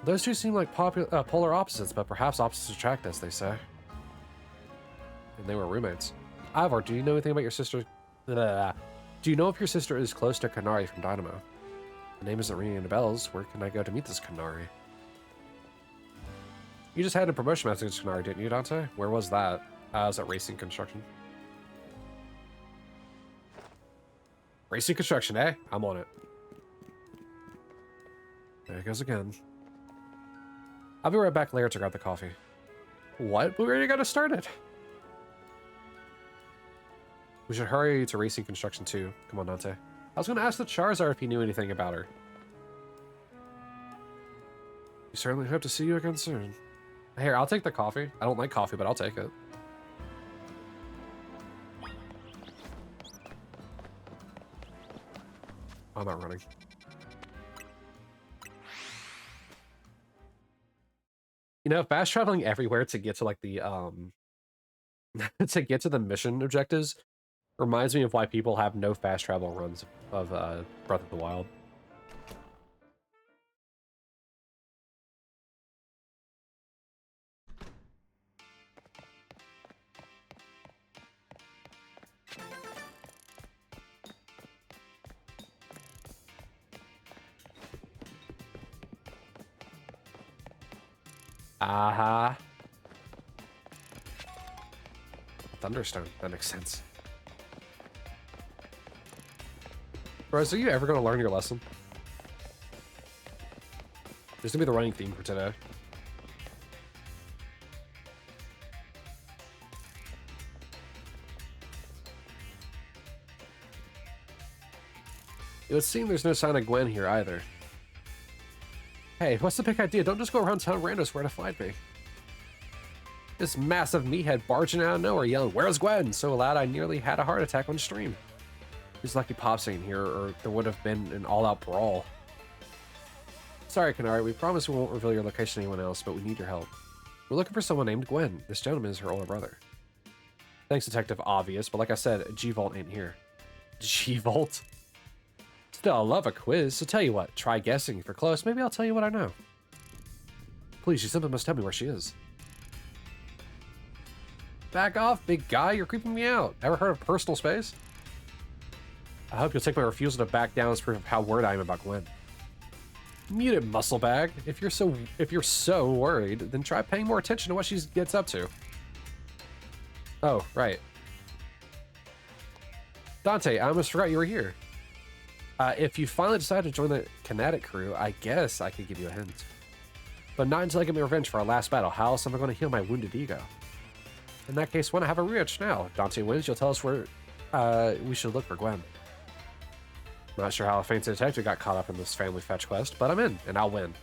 Those two seem like polar opposites, but perhaps opposites attract, as they say. And they were roommates. Ivor, do you know anything about your sister? Do you know if your sister is close to Kanari from Dynamo? The name isn't ringing any bells. Where can I go to meet this Kanari? You just had a promotion message to Kanari, didn't you, Dante? Where was that? I was at Racing Construction. Racing Construction, eh? I'm on it. There it goes again. I'll be right back later to grab the coffee. What? We already got it started. We should hurry to Racing Construction too. Come on, Dante. I was going to ask the Charizard if he knew anything about her. We certainly hope to see you again soon. Here, I'll take the coffee. I don't like coffee, but I'll take it. I'm not running. You know, fast traveling everywhere to get to like the to get to the mission objectives reminds me of why people have no fast travel runs of Breath of the Wild. Aha. Thunderstone. That makes sense. Bros, are you ever going to learn your lesson? There's going to be the running theme for today. It would seem there's no sign of Gwen here either. Hey, what's the big idea? Don't just go around telling randos where to find me. This massive meathead barging out of nowhere yelling, "Where's Gwen?" so loud I nearly had a heart attack on stream. He's lucky Pops ain't here, or there would have been an all-out brawl. Sorry, Canary, we promise we won't reveal your location to anyone else, but we need your help. We're looking for someone named Gwen. This gentleman is her older brother. Thanks, Detective Obvious, but like I said, G-Vault ain't here. G-Vault? Still, I love a quiz, so tell you what, try guessing. If you're close, maybe I'll tell you what I know. Please, you simply must tell me where she is. Back off, big guy, you're creeping me out. Ever heard of personal space? I hope you'll take my refusal to back down as proof of how worried I am about Gwen. Mute it, muscle bag. If you're so worried, then try paying more attention to what she gets up to. Oh, right. Dante, I almost forgot you were here. If you finally decide to join the Kinetic crew, I guess I could give you a hint. But not until I get my revenge for our last battle. How else am I going to heal my wounded ego? In that case, when I have a rematch now, Dante wins, you'll tell us where we should look for Gwen. Not sure how a faint detective got caught up in this family fetch quest, but I'm in, and I'll win.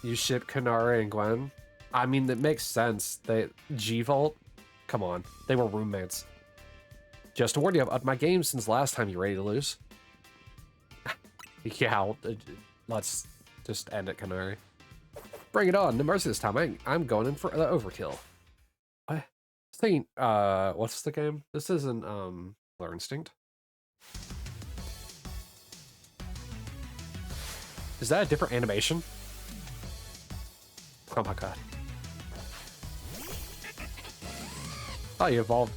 You ship Kanare and Gwen? I mean, that makes sense. G-Vault? Come on, they were roommates. Just to warn you, I've upped my game since last time you ready to lose. Yeah, let's just end it, Canary. Bring it on, no mercy this time. I'm going in for the overkill. What? This ain't, what's the game? This isn't, Killer Instinct. Is that a different animation? Oh my god. Oh, you evolved.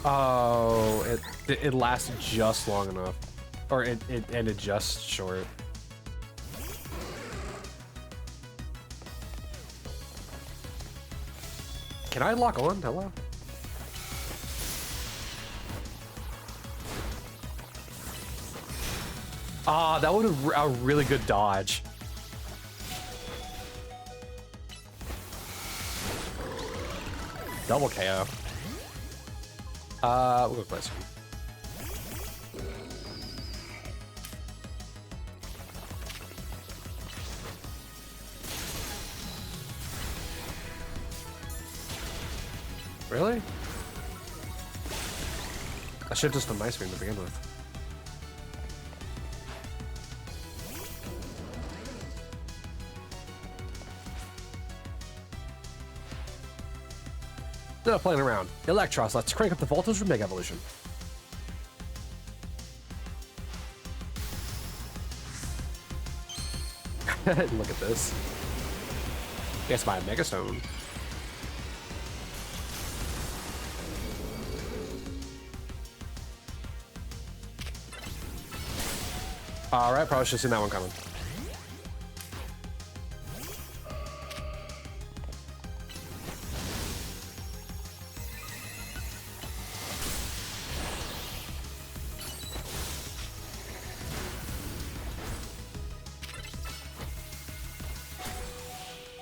Oh, it lasted just long enough. Or it ended just short. Can I lock on? Hello? Ah, that would have a really good dodge. Double KO. We'll go play some. Really? I should have just done nice beam to begin with. No playing around. Electros, let's crank up the voltage for Mega Evolution. Look at this. Guess my Mega Stone. Alright, probably should have seen that one coming.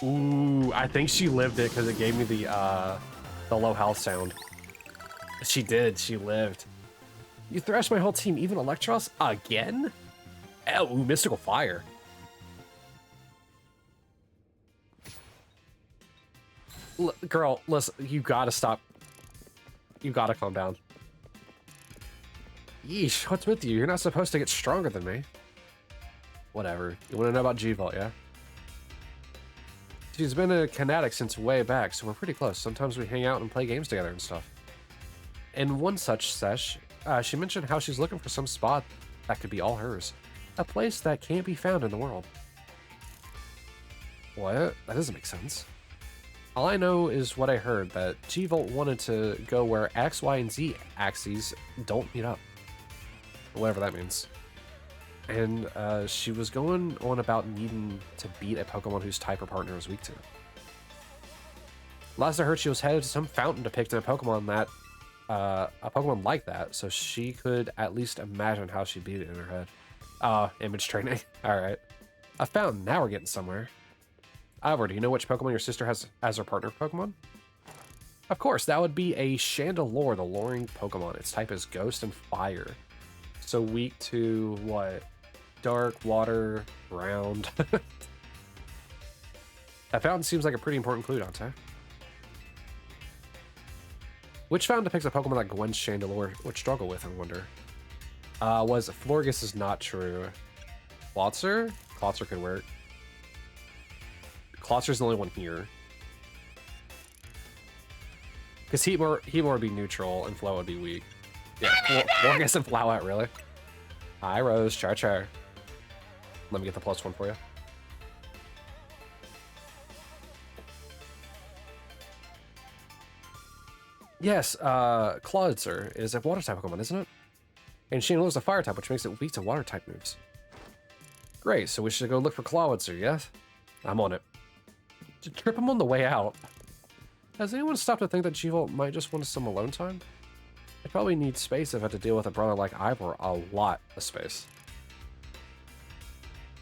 Ooh, I think she lived it because it gave me the low health sound. She did, she lived. You thrashed my whole team, even Electros? Again? Oh, Mystical Fire. Girl, listen, you gotta stop. You gotta calm down. Yeesh, what's with you? You're not supposed to get stronger than me. Whatever. You wanna know about G-Vault, yeah? She's been a Kinetic since way back, so we're pretty close. Sometimes we hang out and play games together and stuff. In one such sesh, she mentioned how she's looking for some spot that could be all hers. A place that can't be found in the world. What? That doesn't make sense. All I know is what I heard, that G-Vault wanted to go where X, Y, and Z axes don't meet up. Whatever that means. And she was going on about needing to beat a Pokemon whose type her partner is weak to. Last I heard, she was headed to some fountain depicting a Pokemon like that, so she could at least imagine how she beat it in her head. Image training. Alright. A fountain, now we're getting somewhere. Ivor, do you know which Pokemon your sister has as her partner Pokemon? Of course, that would be a Chandelure, the luring Pokemon. Its type is Ghost and Fire. So weak to, what? Dark, water, ground. That fountain seems like a pretty important clue, Dante. Which fountain depicts a Pokemon that Gwen's Chandelure would struggle with, I wonder? Was Florges is not true. Klotzer? Klotzer could work. Klotzer's the only one here. Because Heatmore would be neutral and Flow would be weak. Yeah, Florges and Flowette, really? Hi, Rose. Char. Let me get the +1 for you. Yes, Klotzer is a water type Pokemon, isn't it? And Chandelure is a fire type, which makes it weak to water type moves. Great, so we should go look for Klotzer, yes? I'm on it. To trip him on the way out. Has anyone stopped to think that G-Vault might just want some alone time? I probably need space if I had to deal with a brother like Ivor. A lot of space.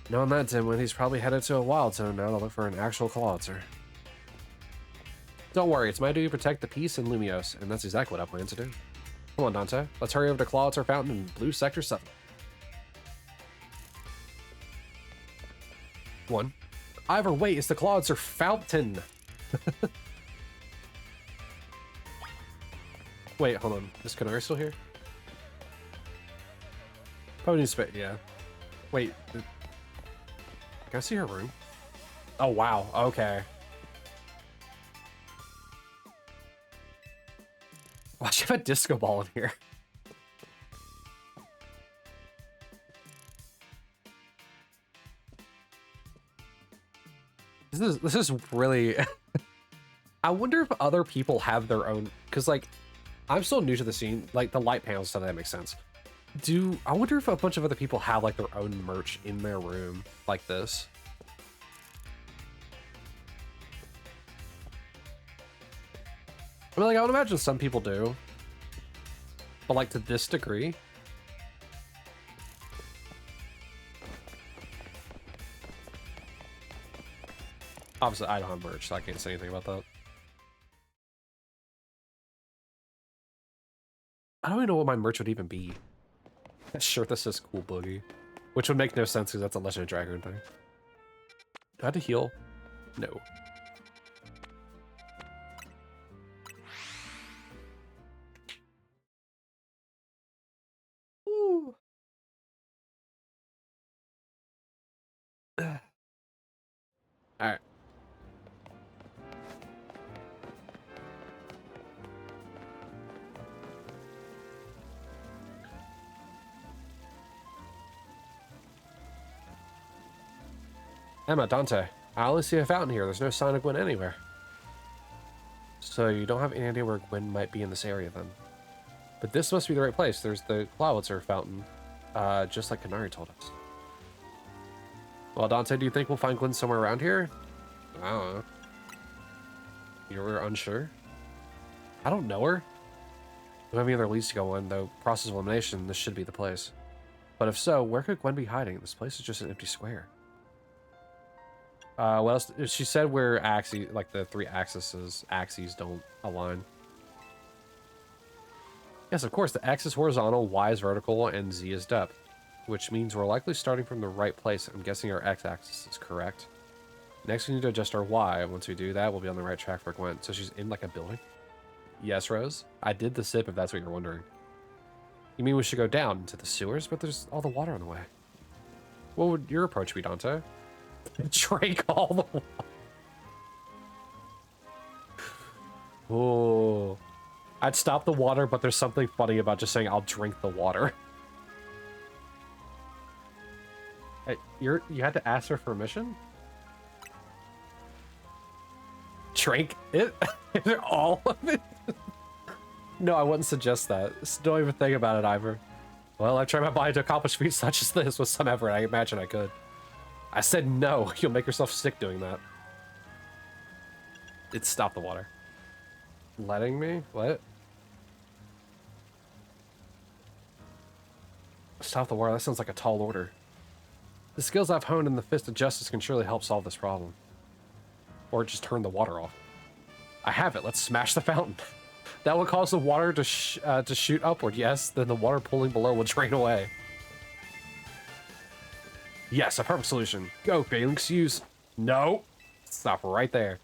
Knowing that, Dimwit, he's probably headed to a wild zone now to look for an actual Klotzer. Don't worry, it's my duty to protect the peace in Lumiose, and that's exactly what I plan to do. Come on, Dante. Let's hurry over to Klotzer Fountain in Blue Sector 7. 1. Ivor, wait, it's the Klotzer Fountain! Wait, hold on. Is Canary still here? Probably needs space, yeah. Wait. Can I see her room? Oh, wow. Okay. Why should I have a disco ball in here? This is really... I wonder if other people have their own... Because, like, I'm still new to the scene. Like, the light panels stuff, that makes sense. I wonder if a bunch of other people have, like, their own merch in their room like this. I mean, like, I would imagine some people do. But, like, to this degree... Obviously, I don't have merch, so I can't say anything about that. I don't even know what my merch would even be. That shirt that says Cool Boogie. Which would make no sense because that's a Legend of Dragon thing. Do I have to heal? No. Ooh. Alright. Emma, Dante, I only see a fountain here. There's no sign of Gwen anywhere. So you don't have any idea where Gwen might be in this area then. But this must be the right place. There's the Klotzer fountain, just like Canary told us. Well, Dante, do you think we'll find Gwen somewhere around here? I don't know. You're unsure? I don't know her. We have any other leads to go on, though. Process of elimination, this should be the place. But if so, where could Gwen be hiding? This place is just an empty square. What else? She said where axes, like the 3 axes don't align. Yes, of course, the X is horizontal, Y is vertical, and Z is depth. Which means we're likely starting from the right place. I'm guessing our X-axis is correct. Next, we need to adjust our Y. Once we do that, we'll be on the right track for Gwen. So she's in, like, a building? Yes, Rose. I did the sip, if that's what you're wondering. You mean we should go down into the sewers? But there's all the water in the way. What would your approach be, Dante? Drink all the water. Oh. I'd stop the water, but there's something funny about just saying, I'll drink the water. Hey, you had to ask her permission? Drink it? All of it? No, I wouldn't suggest that. Just don't even think about it, Ivor. Well, I've tried my body to accomplish feats such as this with some effort. I imagine I could. I said no. You'll make yourself sick doing that. It stopped the water. Letting me? What? Stop the water? That sounds like a tall order. The skills I've honed in the Fist of Justice can surely help solve this problem. Or just turn the water off. I have it. Let's smash the fountain. That will cause the water to shoot upward. Yes, then the water pooling below will drain away. Yes, a perfect solution. Go, Phalanx, use. No. Stop right there.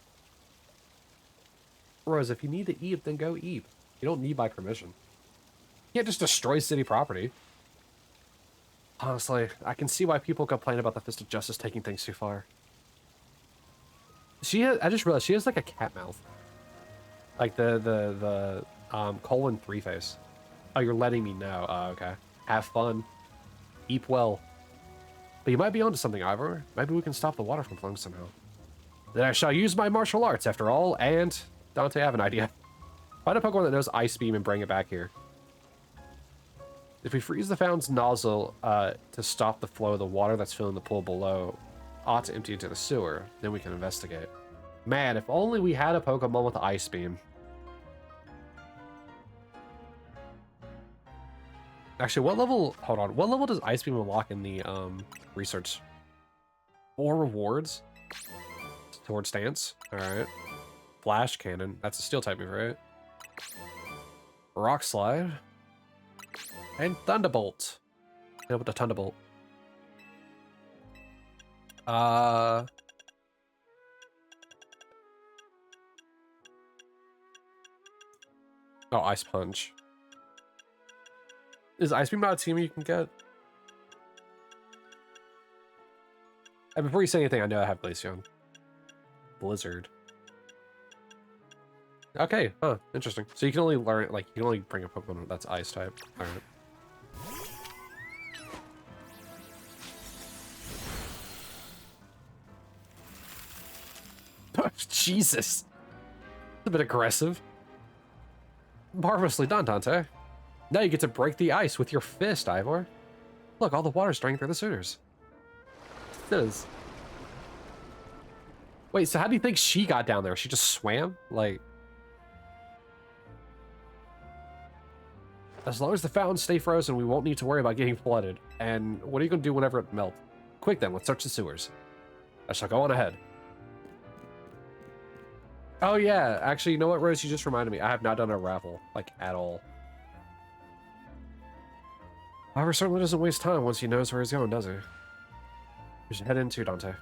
Rose, if you need to eat, then go eat. You don't need my permission. You can't just destroy city property. Honestly, I can see why people complain about the Fist of Justice taking things too far. I just realized she has like a cat mouth. Like the colon 3 face. Oh, you're letting me know. Oh, okay. Have fun. Eat well. But you might be onto something, Ivor. Maybe we can stop the water from flowing somehow. Then I shall use my martial arts after all, and Dante, I have an idea. Find a Pokemon that knows Ice Beam and bring it back here. If we freeze the fountain's nozzle to stop the flow of the water that's filling the pool below, ought to empty into the sewer, then we can investigate. Man, if only we had a Pokemon with Ice Beam. Actually, what level... Hold on. What level does Ice Beam unlock in the research? 4 rewards? Sword Stance. Alright. Flash Cannon. That's a Steel type move, right? Rock Slide. And Thunderbolt. Yeah, with the Thunderbolt. Oh, Ice Punch. Is Ice Beam not a team you can get? And before you say anything, I know I have Glaceon. Blizzard. Okay, huh, interesting. So you can only learn, like, you can only bring a Pokemon that's Ice type. Alright. Jesus. That's a bit aggressive. Marvelously done, Dante. Now you get to break the ice with your fist, Ivor. Look, all the water's draining through the sewers. It is. Wait, so how do you think she got down there? She just swam? Like... As long as the fountains stay frozen, we won't need to worry about getting flooded. And what are you going to do whenever it melts? Quick then, let's search the sewers. I shall go on ahead. Oh yeah, actually, you know what, Rose? You just reminded me. I have not done a raffle, like, at all. However, certainly doesn't waste time once he knows where he's going, does he? We should head in too, Dante.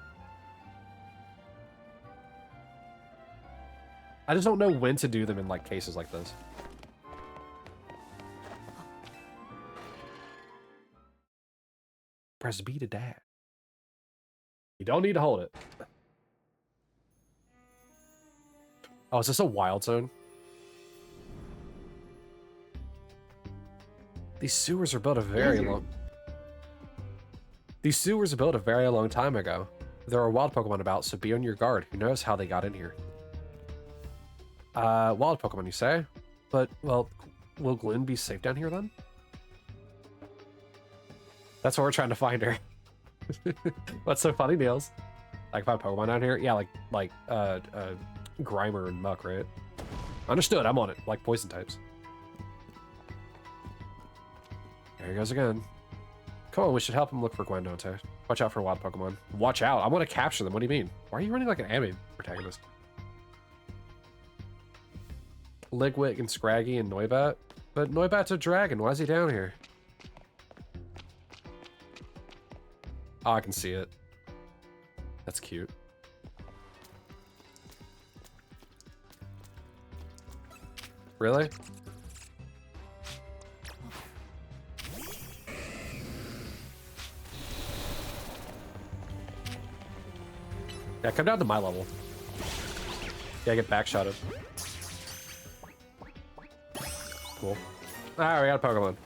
I just don't know when to do them in, like, cases like this. Press B to dash. You don't need to hold it. Oh, is this a wild zone? These sewers are built a very long... These sewers were built a very long time ago. There are wild Pokemon about, so be on your guard. Who knows how they got in here? Wild Pokemon, you say? But, well, will Glenn be safe down here, then? That's why we're trying to find her. What's so funny, Niels? Like, find Pokemon down here? Yeah, like, Grimer and Muck, right? Understood, I'm on it. Like poison types. There he goes again. Come on, we should help him look for Gwen, Dante. Watch out for wild Pokemon. Watch out, I want to capture them. What do you mean? Why are you running like an anime protagonist? Ligwick and Scraggy and Noibat? But Noibat's a dragon. Why is he down here? Oh, I can see it. That's cute. Really? Yeah, come down to my level. Yeah, get backshotted. Cool. Alright, we got a Pokemon.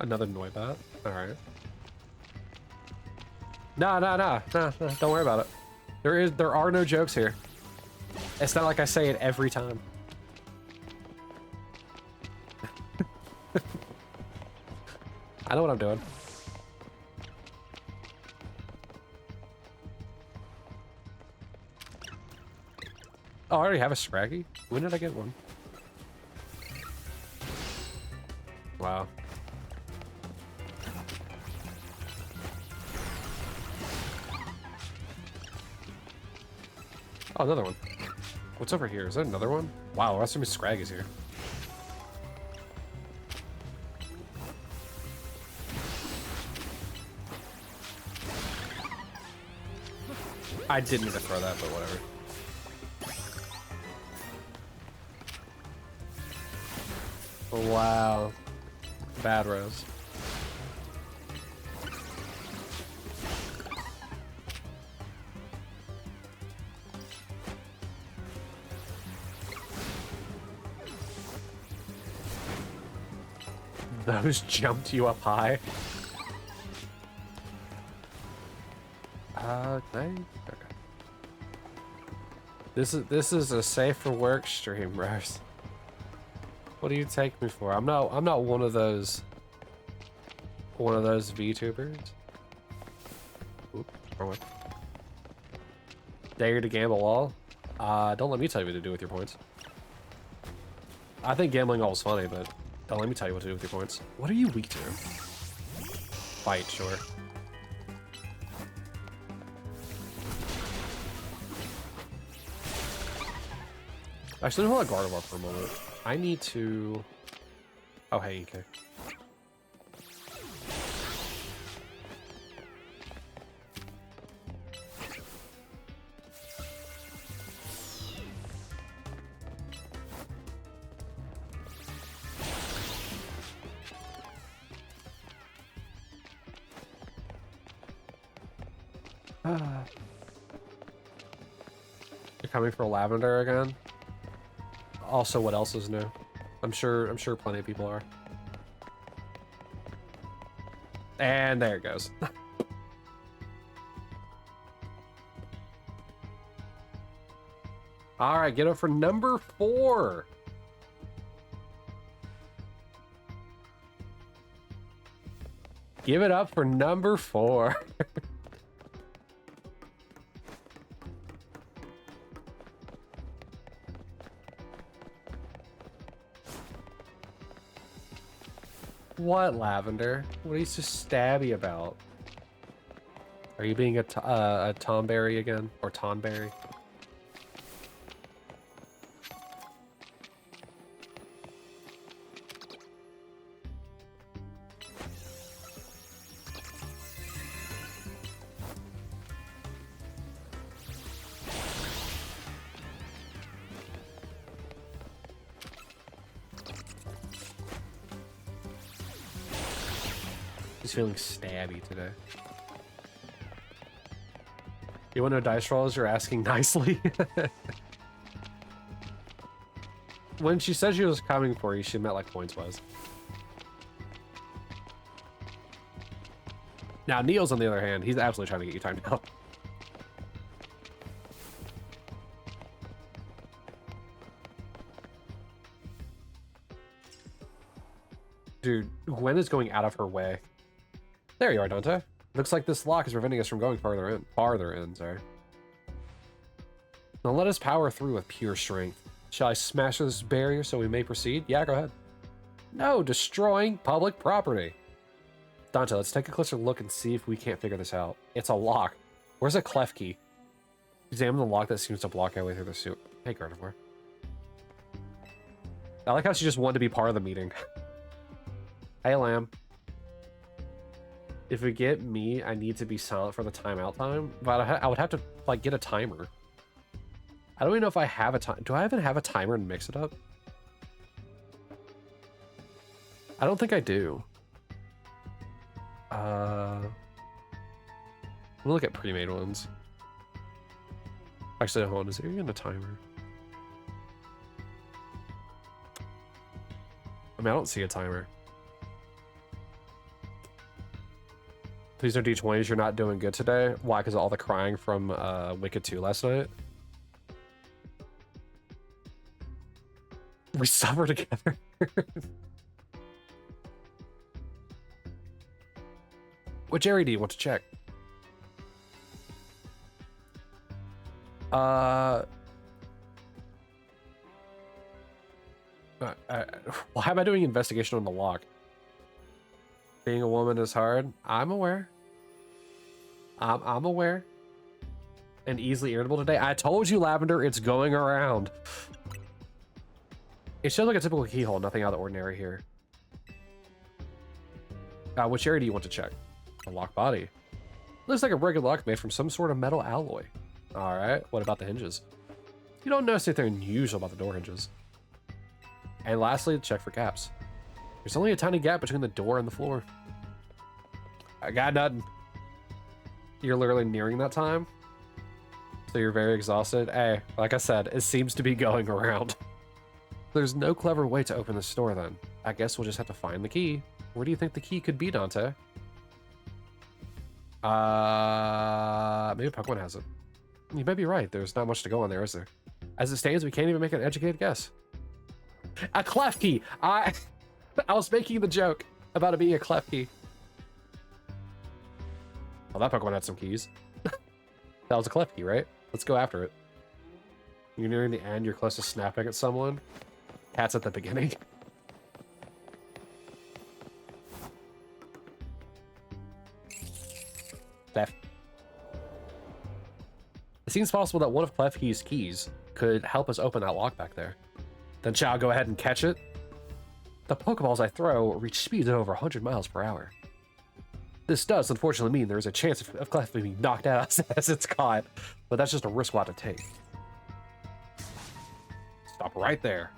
Another Noibat. Alright. Nah, don't worry about it. There are no jokes here. It's not like I say it every time. I know what I'm doing. Oh, I already have a Scraggy? When did I get one? Wow. Oh, another one. What's over here? Is that another one? Wow, that's so many Scraggies here. I didn't mean to throw that, but whatever. Wow. Bad Rose. Those jumped you up high. Okay. This is a safe for work stream, bros. What do you take me for? I'm not one of those VTubers. Oop, wrong one. Dare to gamble all? Don't let me tell you what to do with your points. I think gambling all is funny, but don't let me tell you what to do with your points. What are you weak to? Fight, sure. Actually, hold on Gardevoir for a moment. I need to... Oh, hey, okay. You're coming for Lavender again? Also, what else is new? I'm sure plenty of people are. And there it goes. All right, get up for number 4. Give it up for number 4. What, Lavender? What are you so stabby about? Are you being a Tomberry again? Or Tonberry? He's feeling stabby today. You want no dice rolls? You're asking nicely. When she said she was coming for you, she meant like points-wise. Now, Neil's on the other hand, he's absolutely trying to get you timed out. Dude, Gwen is going out of her way. There you are, Dante. Looks like this lock is preventing us from going farther in, sorry. Now let us power through with pure strength. Shall I smash this barrier so we may proceed? Yeah, go ahead. No, destroying public property. Dante, let's take a closer look and see if we can't figure this out. It's a lock. Where's a clef key? Examine the lock that seems to block our way through the suit. Hey, carnivore. I like how she just wanted to be part of the meeting. Hey, lamb. If we get me, I need to be silent for the timeout time. But I would have to, like, get a timer. I don't even know if I have a time. Do I even have a timer and mix it up? I don't think I do. We'll look at pre-made ones. Actually, hold on. Is there even a timer? I mean, I don't see a timer. Please no D20s. You're not doing good today. Why? Because of all the crying from Wicked 2 last night? We suffer together. Which area do you want to check? Well, how am I doing investigation on the lock? Being a woman is hard. I'm aware. I'm aware. And easily irritable today. I told you, Lavender, it's going around. It shows like a typical keyhole. Nothing out of the ordinary here. Which area do you want to check? A lock body. Looks like a regular lock made from some sort of metal alloy. All right. What about the hinges? You don't notice anything unusual about the door hinges. And lastly, check for gaps. There's only a tiny gap between the door and the floor. I got nothing. You're literally nearing that time. So you're very exhausted. Hey, like I said, it seems to be going around. There's no clever way to open this door then. I guess we'll just have to find the key. Where do you think the key could be, Dante? Maybe Pokemon has it. You might be right. There's not much to go on there, is there? As it stands, we can't even make an educated guess. A clef key! I was making the joke about it being a clef key. Well, that Pokemon had some keys. That was a clef key, right? Let's go after it. You're nearing the end. You're close to snapping at someone. Cat's at the beginning. Clef. It seems possible that one of Clef Key's keys could help us open that lock back there. Then shall I go ahead and catch it? The Pokeballs I throw reach speeds of over 100 miles per hour. This does unfortunately mean there is a chance of Clef being knocked out as it's caught, but that's just a risk we'll have to take. Stop right there.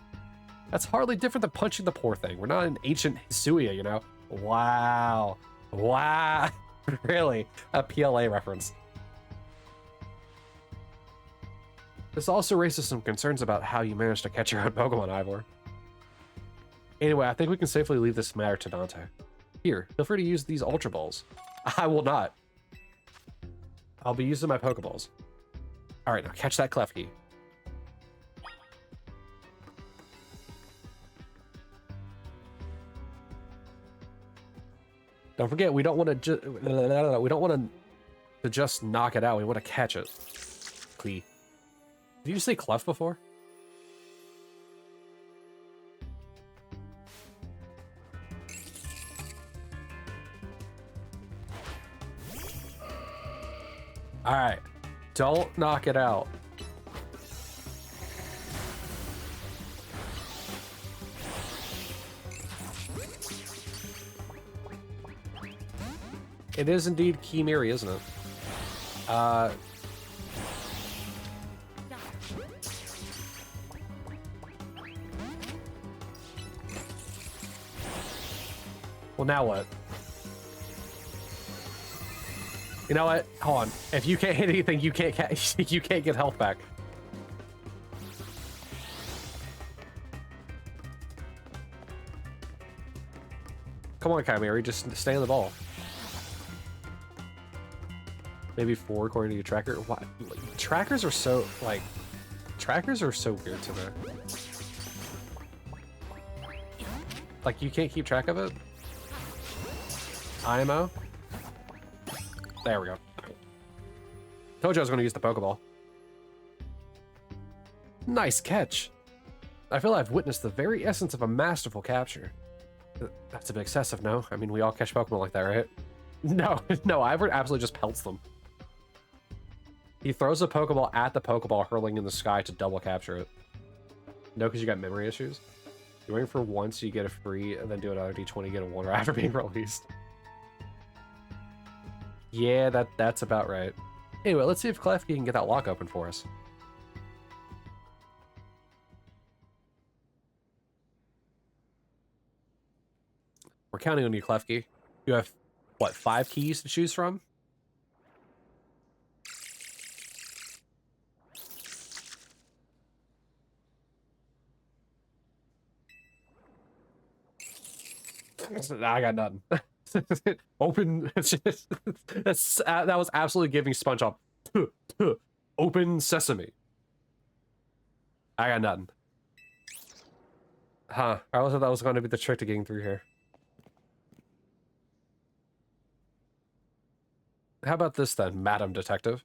That's hardly different than punching the poor thing. We're not in ancient Hisuiya, you know? Wow. Wow. Really? A PLA reference. This also raises some concerns about how you managed to catch your own Pokemon, Ivor. Anyway, I think we can safely leave this matter to Dante. Here, feel free to use these Ultra Balls. I will not. I'll be using my Pokeballs. Alright, now catch that Clef Key. Don't forget, we don't want to just knock it out. We want to catch it. Clee. Did you say Clef before? All right, don't knock it out. It is indeed Kimiri, isn't it? Well, now what? You know what? Hold on. If you can't hit anything, you can't get health back. Come on, Chimera, just stay on the ball. Maybe 4 according to your tracker. Why? Trackers are so weird to me. Like, you can't keep track of it? IMO? There we go. Told you I was going to use the Pokeball. Nice catch. I feel I've witnessed the very essence of a masterful capture. That's a bit excessive, no? I mean, we all catch Pokemon like that, right? No, no, Ivor absolutely just pelts them. He throws a Pokeball at the Pokeball hurling in the sky to double capture it. No, because you got memory issues. You're waiting for once, you get a free, and then do another D20, get a 1 after being released. Yeah, that's about right. Anyway, let's see if Klefki can get that lock open for us. We're counting on you, Klefki. You have, what, 5 keys to choose from? I got nothing. Open. That was absolutely giving SpongeBob. Open sesame. I got nothing. Huh. I thought that was going to be the trick to getting through here. How about this then, Madam Detective?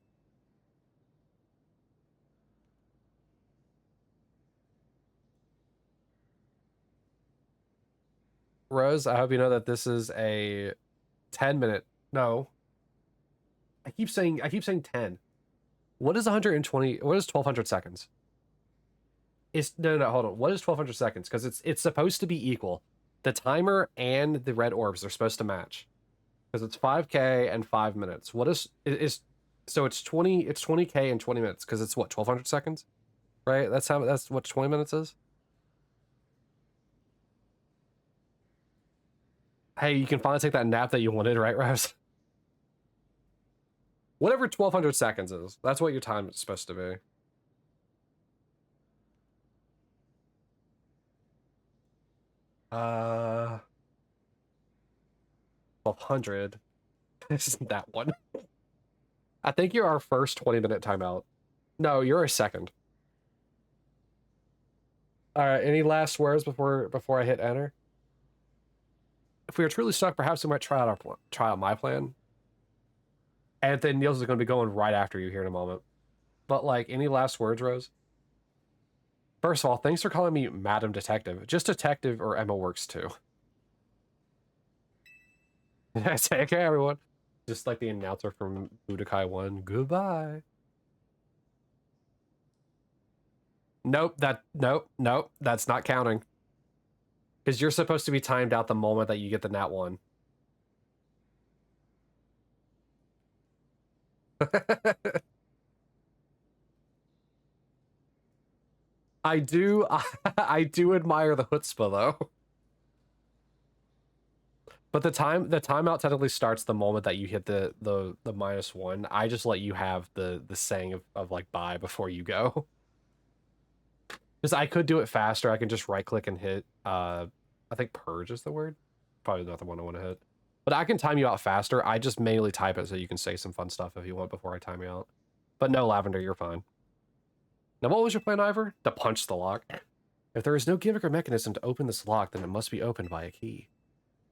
Rose, I hope you know that this is a 10-minute. No. I keep saying 10. What is 120? What is 1200 seconds? No, hold on. What is 1200 seconds? Because it's supposed to be equal. The timer and the red orbs are supposed to match. Because it's 5K and 5 minutes. What is so it's 20K and 20 minutes because it's what, 1200 seconds? Right? That's what 20 minutes is? Hey, you can finally take that nap that you wanted, right, Rose? Whatever 1200 seconds is, that's what your time is supposed to be. Uh, 1200. This isn't that one. I think you're our first 20-minute timeout. No, you're a second. All right, any last words before I hit enter? If we are truly stuck, perhaps we might try out my plan. And then Niels is going to be going right after you here in a moment. But, like, any last words, Rose? First of all, thanks for calling me Madam Detective. Just Detective or Emma works too. Take care, everyone. Just like the announcer from Budokai 1. Goodbye. Nope, that's not counting. Because you're supposed to be timed out the moment that you get the nat 1. I do admire the chutzpah though. But the timeout technically starts the moment that you hit the -1. I just let you have the saying of like bye before you go. Because I could do it faster. I can just right click and hit I think purge is the word. Probably not the one I want to hit. But I can time you out faster. I just manually type it so you can say some fun stuff if you want before I time you out. But no, Lavender, you're fine. Now, what was your plan, Ivor? To punch the lock. If there is no gimmick or mechanism to open this lock, then it must be opened by a key.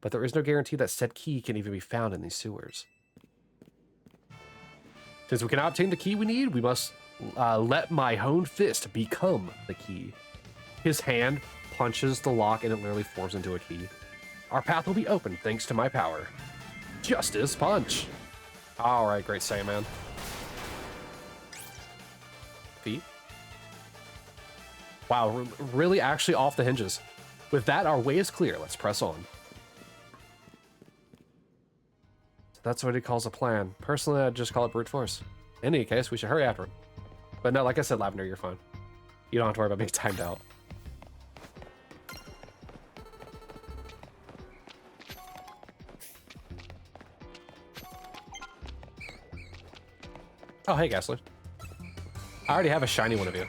But there is no guarantee that said key can even be found in these sewers. Since we cannot obtain the key we need, we must let my honed fist become the key. His hand punches the lock and it literally forms into a key. Our path will be open thanks to my power. Justice Punch! Alright, great say, man. Feet. Wow, really actually off the hinges. With that, our way is clear. Let's press on. So that's what he calls a plan. Personally, I'd just call it brute force. In any case, we should hurry after him. But no, like I said, Lavender, you're fine. You don't have to worry about being timed out. Oh, hey, Gessler. I already have a shiny one of you.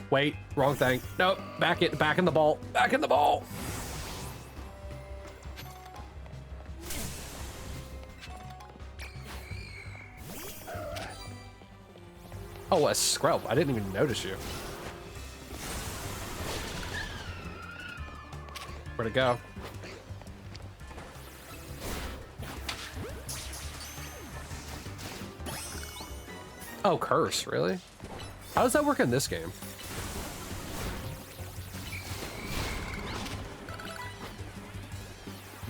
Wait, wrong thing. Nope, back in the ball. Back in the ball. Oh, a Scrub. I didn't even notice you. Where'd it go? Oh, curse, really? How does that work in this game?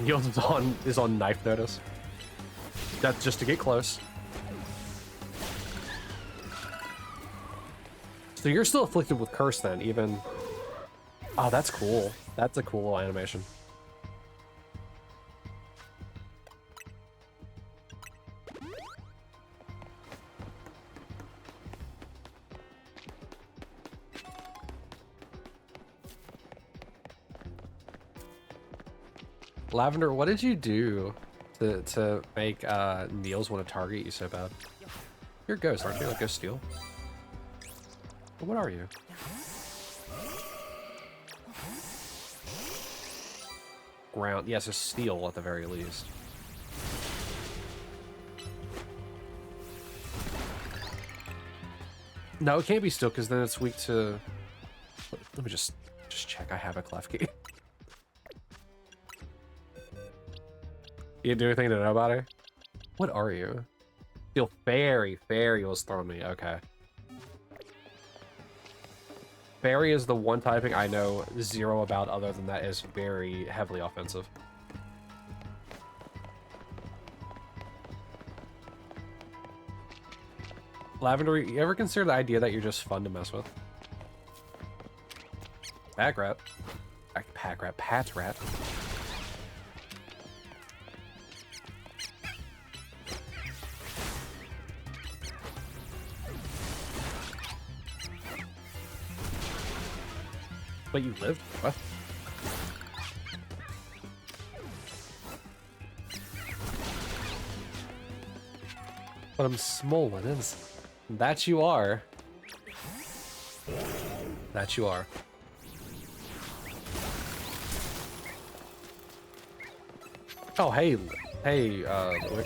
Niels is on knife notice. That's just to get close. So you're still afflicted with curse then, even. Oh, that's cool. That's a cool little animation. Lavender, what did you do to make Niels want to target you so bad? You're a ghost, aren't you? Like Ghost Steel? But what are you? Ground. Yes, a steel at the very least. No, it can't be steel because then it's weak to. Let me just check. I have a clef key. You didn't do anything to know about her? What are you? Steel fairy. Fairy was throwing me. Okay. Fairy is the one typing I know zero about other than that is very heavily offensive. Lavender, you ever consider the idea that you're just fun to mess with? Pack rat. Pack rat. Pat rat. But you lived? What? But I'm small, it is. That you are. That you are. Oh, hey. Hey, wait.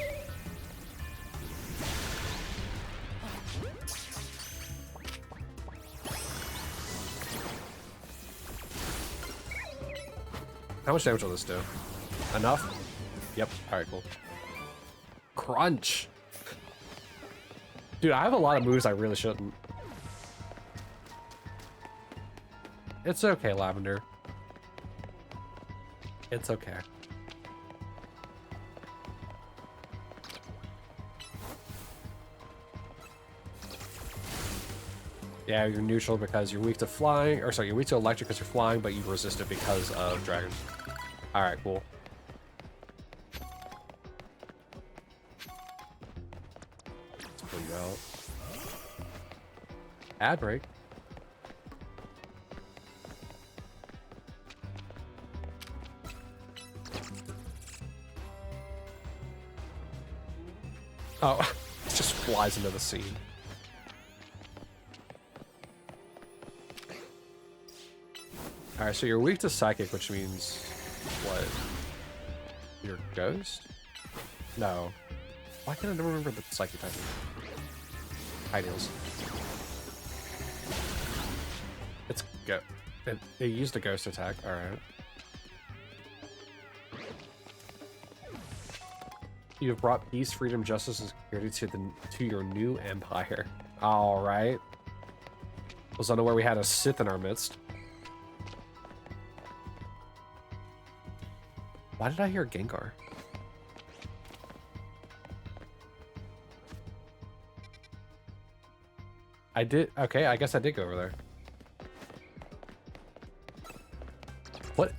How much damage will this do? Enough? Yep. Alright, cool. Crunch! Dude, I have a lot of moves I really shouldn't. It's okay, Lavender. It's okay. Yeah, you're neutral because you're weak to flying, or sorry, you're weak to electric because you're flying, but you resist it because of dragon. Alright, cool. Let's pull you out. Ad break. Oh, it just flies into the scene. Alright, so you're weak to psychic, which means what? You're a ghost? No. Why can't I never remember the psychic typing? Ideals. It's go. It used a ghost attack. Alright. You have brought peace, freedom, justice, and security to your new empire. Alright. Was unaware we had a Sith in our midst. Why did I hear Gengar? I did. Okay, I guess I did go over there. What?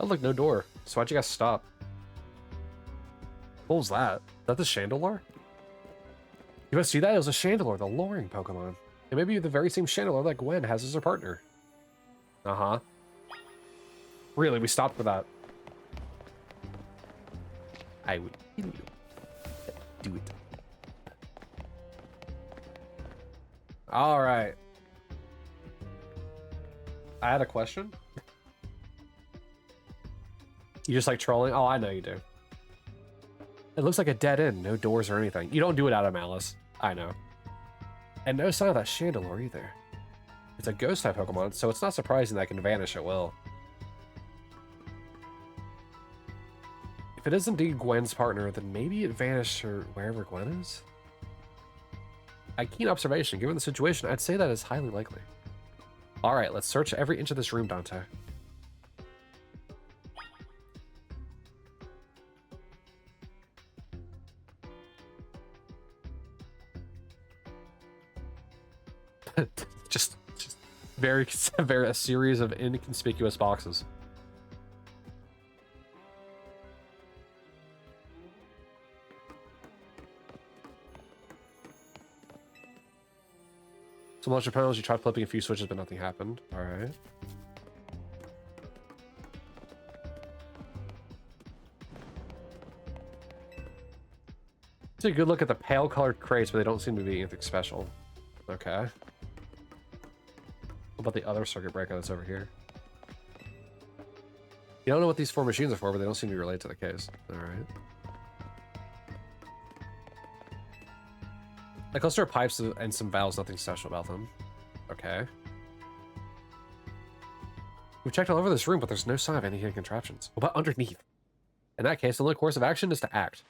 Oh, look, no door. So why'd you guys stop? What was that? Is that the Chandelure? You guys see that? It was a Chandelure, the luring Pokemon. It may be the very same Chandelure that Gwen has as her partner. Uh-huh. Really, we stopped for that. I would kill you. Do it. Alright. I had a question. You just like trolling? Oh, I know you do. It looks like a dead end. No doors or anything. You don't do it out of malice. I know. And no sign of that Chandelure either. It's a ghost type Pokemon, so it's not surprising that it can vanish at will. If it is indeed Gwen's partner, then maybe it vanished or wherever Gwen is? A keen observation. Given the situation, I'd say that is highly likely. All right, let's search every inch of this room, Dante. just very a series of inconspicuous boxes. Some launcher panels, you tried flipping a few switches, but nothing happened. All right. Take a good look at the pale colored crates, but they don't seem to be anything special. Okay. What about the other circuit breaker that's over here? You don't know what these 4 machines are for, but they don't seem to be related to the case. All right. The cluster of pipes and some valves, nothing special about them. Okay. We've checked all over this room, but there's no sign of any hidden contraptions. What about underneath? In that case, the only course of action is to act.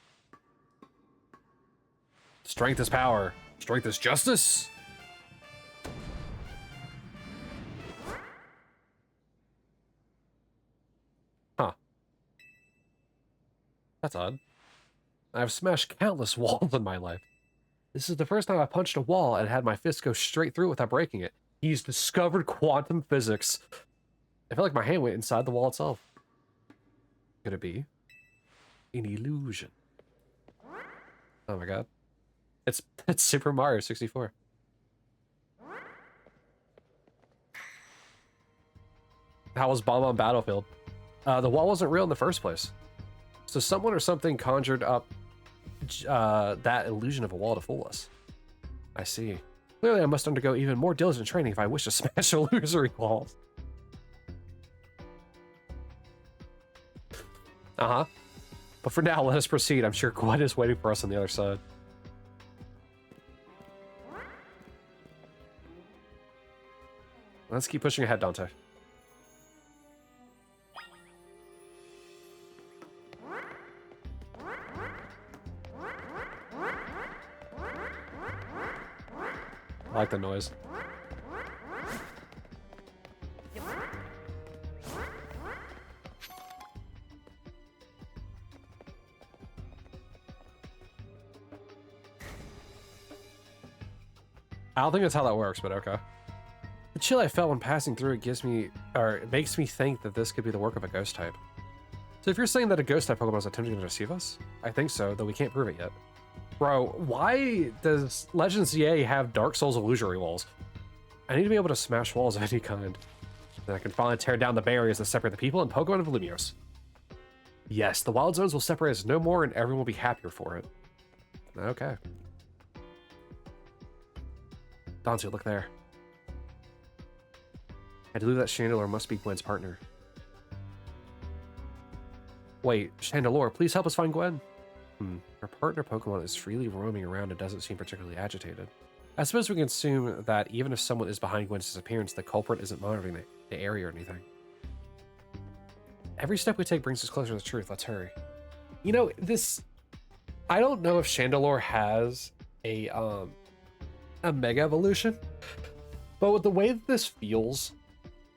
Strength is power. Strength is justice. Huh. That's odd. I've smashed countless walls in my life. This is the first time I punched a wall and had my fist go straight through without breaking it. He's discovered quantum physics. I felt like my hand went inside the wall itself. Could it be an illusion? Oh my god. It's Super Mario 64. How was Bomb on Battlefield? The wall wasn't real in the first place. So someone or something conjured up that illusion of a wall to fool us. I see. Clearly I must undergo even more diligent training if I wish to smash illusory walls. Uh-huh. But for now, let us proceed. I'm sure Gwen is waiting for us on the other side. Let's keep pushing ahead, Dante. I like the noise. I don't think that's how that works, but okay. The chill I felt when passing through it it makes me think that this could be the work of a ghost type. So if you're saying that a ghost type Pokemon is attempting to deceive us, I think so, though we can't prove it yet. Bro, why does Legend Z-A have Dark Souls illusory walls? I need to be able to smash walls of any kind. Then I can finally tear down the barriers that separate the people and Pokemon of Lumiose. Yes, the wild zones will separate us no more and everyone will be happier for it. Okay. Dante, look there. I believe that Chandelure must be Gwen's partner. Wait, Chandelure, please help us find Gwen. Her partner Pokemon is freely roaming around and doesn't seem particularly agitated. I suppose we can assume that even if someone is behind Gwen's disappearance, the culprit isn't monitoring the area or anything. Every step we take brings us closer to the truth. Let's hurry. You know, I don't know if Chandelure has a Mega Evolution, but with the way that this feels,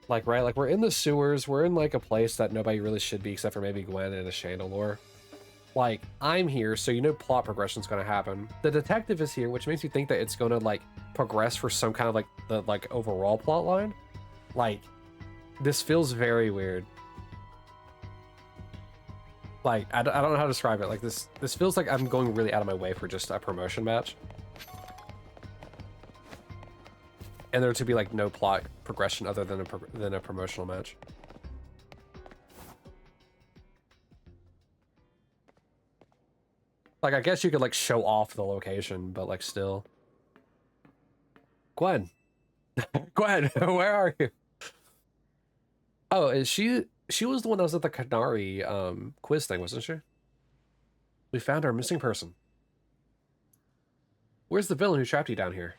like, right, like we're in the sewers, we're in like a place that nobody really should be except for maybe Gwen and a Chandelure. Like, I'm here, so you know plot progression's gonna happen. The detective is here, which makes you think that it's gonna, like, progress for some kind of, like, the, like, overall plot line. Like, this feels very weird. Like, I don't know how to describe it. Like, this feels like I'm going really out of my way for just a promotion match. And there to be, like, no plot progression other than a promotional match. Like, I guess you could, like, show off the location, but, like, still. Gwen. Gwen, where are you? Oh, is she was the one that was at the Canary quiz thing, wasn't she? We found our missing person. Where's the villain who trapped you down here?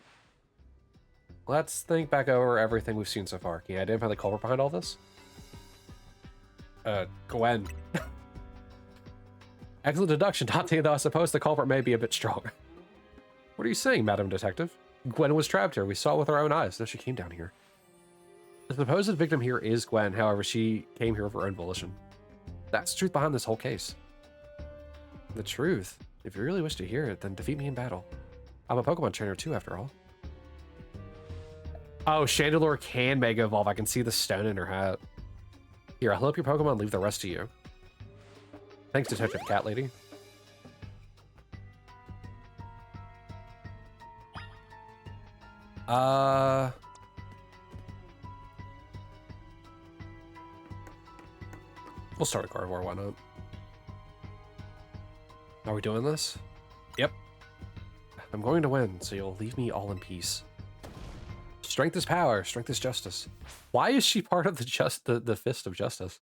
Let's think back over everything we've seen so far. Can you identify the culprit behind all this? Gwen. Excellent deduction, Dante, though I suppose the culprit may be a bit strong. What are you saying, Madam Detective? Gwen was trapped here. We saw it with our own eyes. No, she came down here. The supposed victim here is Gwen. However, she came here of her own volition. That's the truth behind this whole case. The truth? If you really wish to hear it, then defeat me in battle. I'm a Pokemon trainer too, after all. Oh, Chandelure can Mega Evolve. I can see the stone in her hat. Here, I'll help your Pokemon leave the rest to you. Thanks, Detective Cat Lady. We'll start a Gardevoir, why not? Are we doing this? Yep. I'm going to win, so you'll leave me all in peace. Strength is power, strength is justice. Why is she part of the Fist of Justice?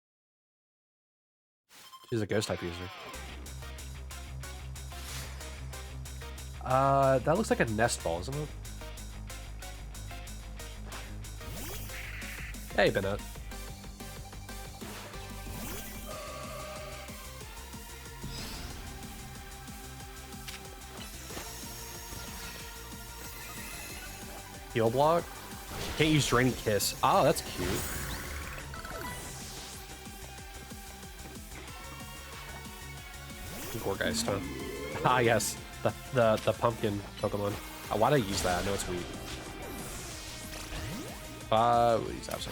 She's a ghost type user. That looks like a nest ball, isn't it? Hey, Bennett. Heal block? Can't use Draining Kiss. Oh, that's cute. Gourgeist, huh? Ah, yes. The pumpkin Pokemon. Why'd I use that? I know it's weak. We'll use Absol.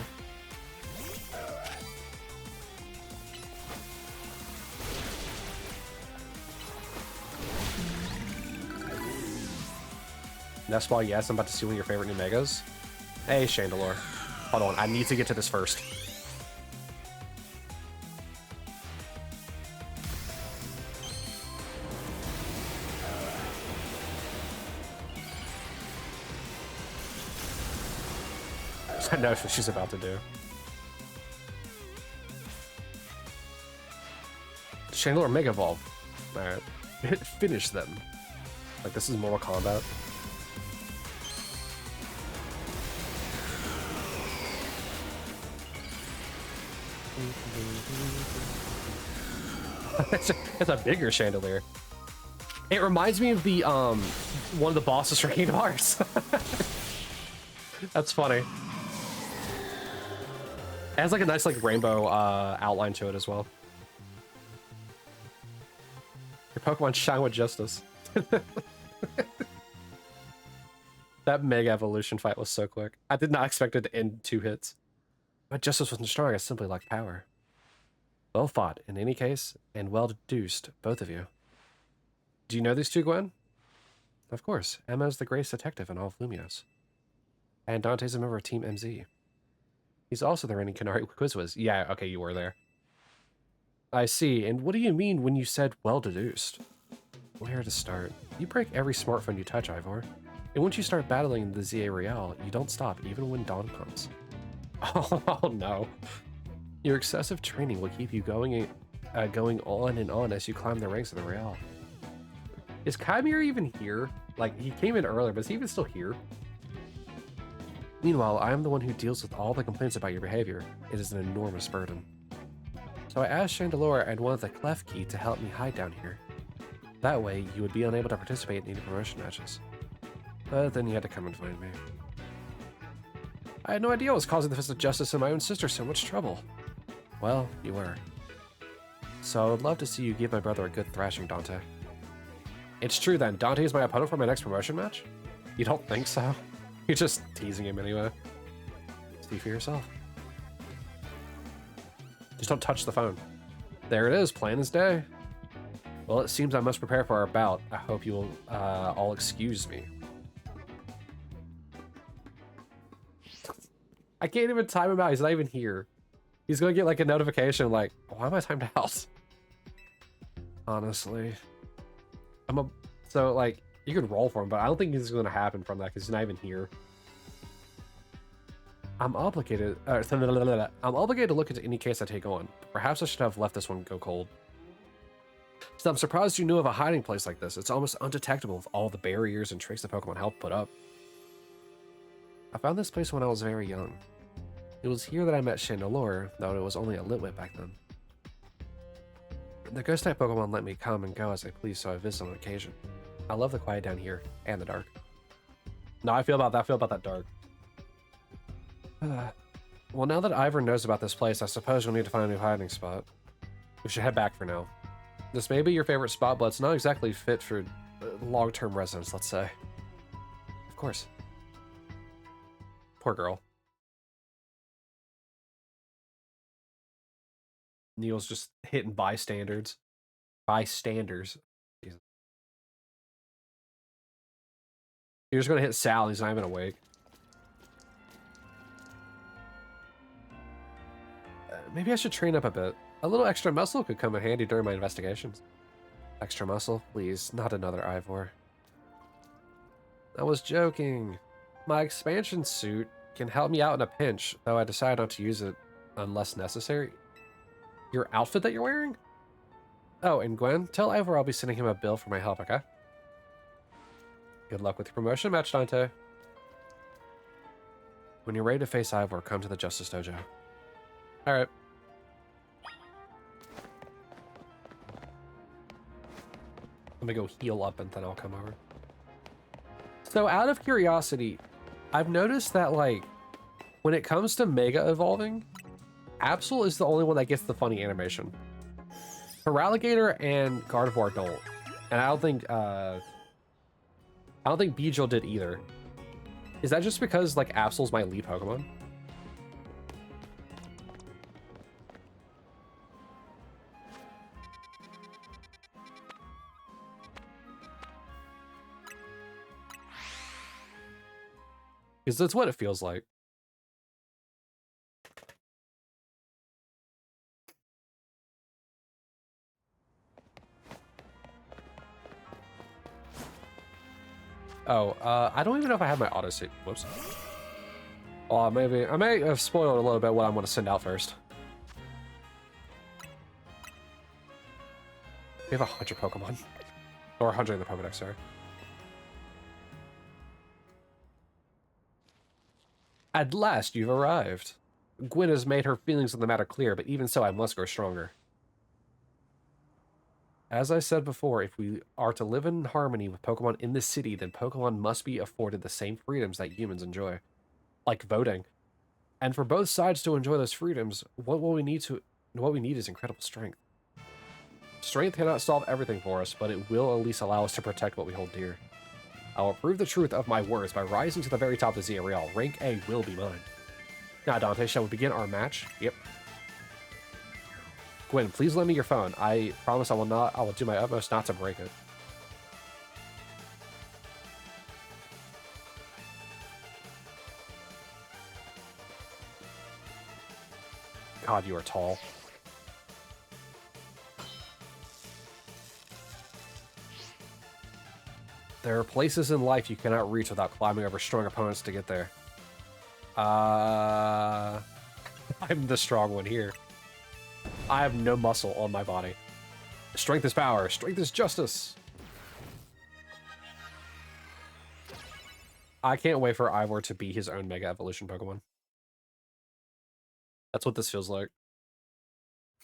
Nest Ball, yes. I'm about to see one of your favorite new Megas. Hey, Chandelure. Hold on, I need to get to this first. I know what she's about to do. Chandelure Mega Evolve. Alright. Finish them. Like, this is Mortal Kombat. It's a bigger Chandelier. It reminds me of the one of the bosses from Kingdom Hearts. That's funny. It has like a nice like rainbow outline to it as well. Your Pokemon shine with justice. That Mega Evolution fight was so quick. I did not expect it to end 2 hits. My justice wasn't strong, I simply lacked power. Well fought, in any case, and well deduced, both of you. Do you know these two, Gwen? Of course. Emma is the greatest detective in all of Lumiose. And Dante's a member of Team MZ. He's also the reigning Canary Quizwiz. Yeah, okay, you were there. I see, and what do you mean when you said well deduced? Where to start? You break every smartphone you touch, Ivor. And once you start battling the Z-A Royale, you don't stop, even when dawn comes. Oh no. Your excessive training will keep you going on and on as you climb the ranks of the Royale. Is Chimera even here? Like, he came in earlier, but is he even still here? Meanwhile, I am the one who deals with all the complaints about your behavior. It is an enormous burden. So I asked Chandelure and one of the Clef Key to help me hide down here. That way, you would be unable to participate in any promotion matches. But then you had to come and find me. I had no idea I was causing the Fist of Justice and my own sister so much trouble. Well, you were. So I would love to see you give my brother a good thrashing, Dante. It's true then, Dante is my opponent for my next promotion match? You don't think so? You're just teasing him anyway. See for yourself. Just don't touch the phone. There it is, plain as day. Well, it seems I must prepare for our bout. I hope you will all excuse me. I can't even time him out. He's not even here. He's gonna get like a notification like, why am I timed out? Honestly. So like, you could roll for him, but I don't think this is gonna happen from that because he's not even here. I'm obligated to look into any case I take on. Perhaps I should have left this one go cold. So I'm surprised you knew of a hiding place like this. It's almost undetectable with all the barriers and tricks the Pokemon helped put up. I found this place when I was very young. It was here that I met Chandelure, though it was only a Litwit back then. The ghost type Pokemon let me come and go as I pleased, so I visited on occasion. I love the quiet down here and the dark. No, I feel about that dark. Well, now that Ivor knows about this place, I suppose we'll need to find a new hiding spot. We should head back for now. This may be your favorite spot, but it's not exactly fit for long-term residence, let's say. Of course. Poor girl. Neil's just hitting bystanders. Bystanders. Jesus. You're just gonna hit Sal, he's not even awake. Maybe I should train up a bit. A little extra muscle could come in handy during my investigations. Extra muscle? Please, not another Ivor. I was joking. My expansion suit can help me out in a pinch, though I decide not to use it unless necessary. Your outfit that you're wearing? Oh, and Gwen, tell Ivor I'll be sending him a bill for my help, okay? Good luck with your promotion, Match Dante. When you're ready to face Ivor, come to the Justice Dojo. Alright. Let me go heal up and then I'll come over. So out of curiosity, I've noticed that like when it comes to Mega Evolving, Absol is the only one that gets the funny animation. Paraligator and Gardevoir don't. And I don't think Beedrill did either. Is that just because like Absol's my lead Pokemon? Because that's what it feels like. Oh, I don't even know if I have my auto save. Whoops. Oh, maybe I may have spoiled a little bit what I'm going to send out first. We have 100 Pokemon. Or 100 in the Pokedex, sorry. At last, you've arrived. Gwen has made her feelings on the matter clear, but even so, I must grow stronger. As I said before, if we are to live in harmony with Pokemon in the city, then Pokemon must be afforded the same freedoms that humans enjoy. Like voting. And for both sides to enjoy those freedoms, what we need is incredible strength. Strength cannot solve everything for us, but it will at least allow us to protect what we hold dear. I will prove the truth of my words by rising to the very top of Z-A Royale. Rank A will be mine. Now, Dante, shall we begin our match? Yep. Gwen, please lend me your phone. I promise I will do my utmost not to break it. God, you are tall. There are places in life you cannot reach without climbing over strong opponents to get there. I'm the strong one here. I have no muscle on my body. Strength is power. Strength is justice. I can't wait for Ivor to be his own Mega Evolution Pokemon. That's what this feels like.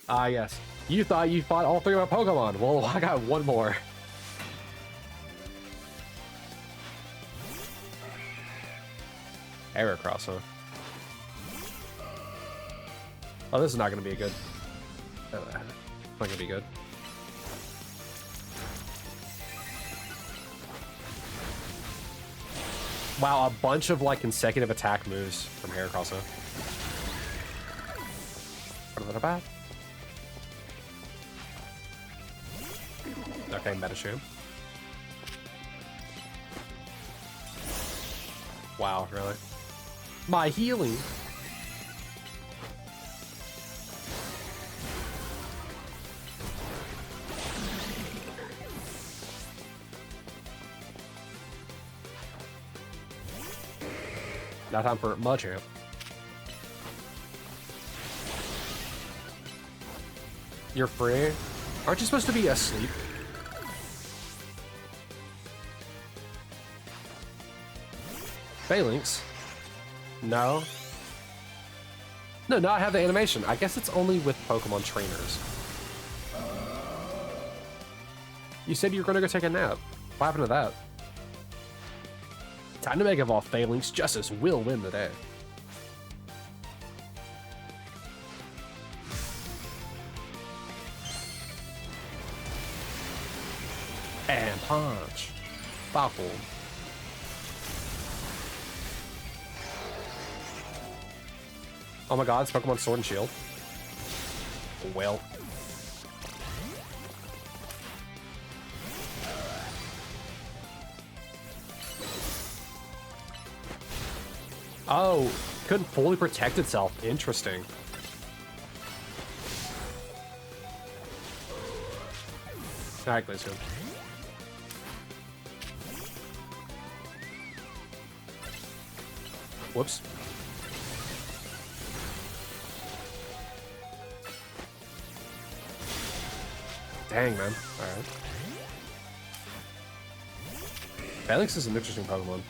Ah, yes. You thought you fought all three of my Pokemon. Well, I got one more. Error cross, huh? Oh, this is not going to be good. Not going to be good. Wow, a bunch of like consecutive attack moves from Heracross, huh? Okay, Metasham. Wow, really? My healing. Now time for Mudchamp. You're free? Aren't you supposed to be asleep? Phalanx? No. No, I have the animation. I guess it's only with Pokemon trainers. You said you were gonna go take a nap. What happened to that? Time to make evolve Phalanx. Justice will win the day. And punch. Falcon. Oh my god, it's Pokemon Sword and Shield. Well. Oh, couldn't fully protect itself. Interesting. Alright, Glaceon. Whoops. Dang, man. Alright. Phalanx is an interesting Pokemon.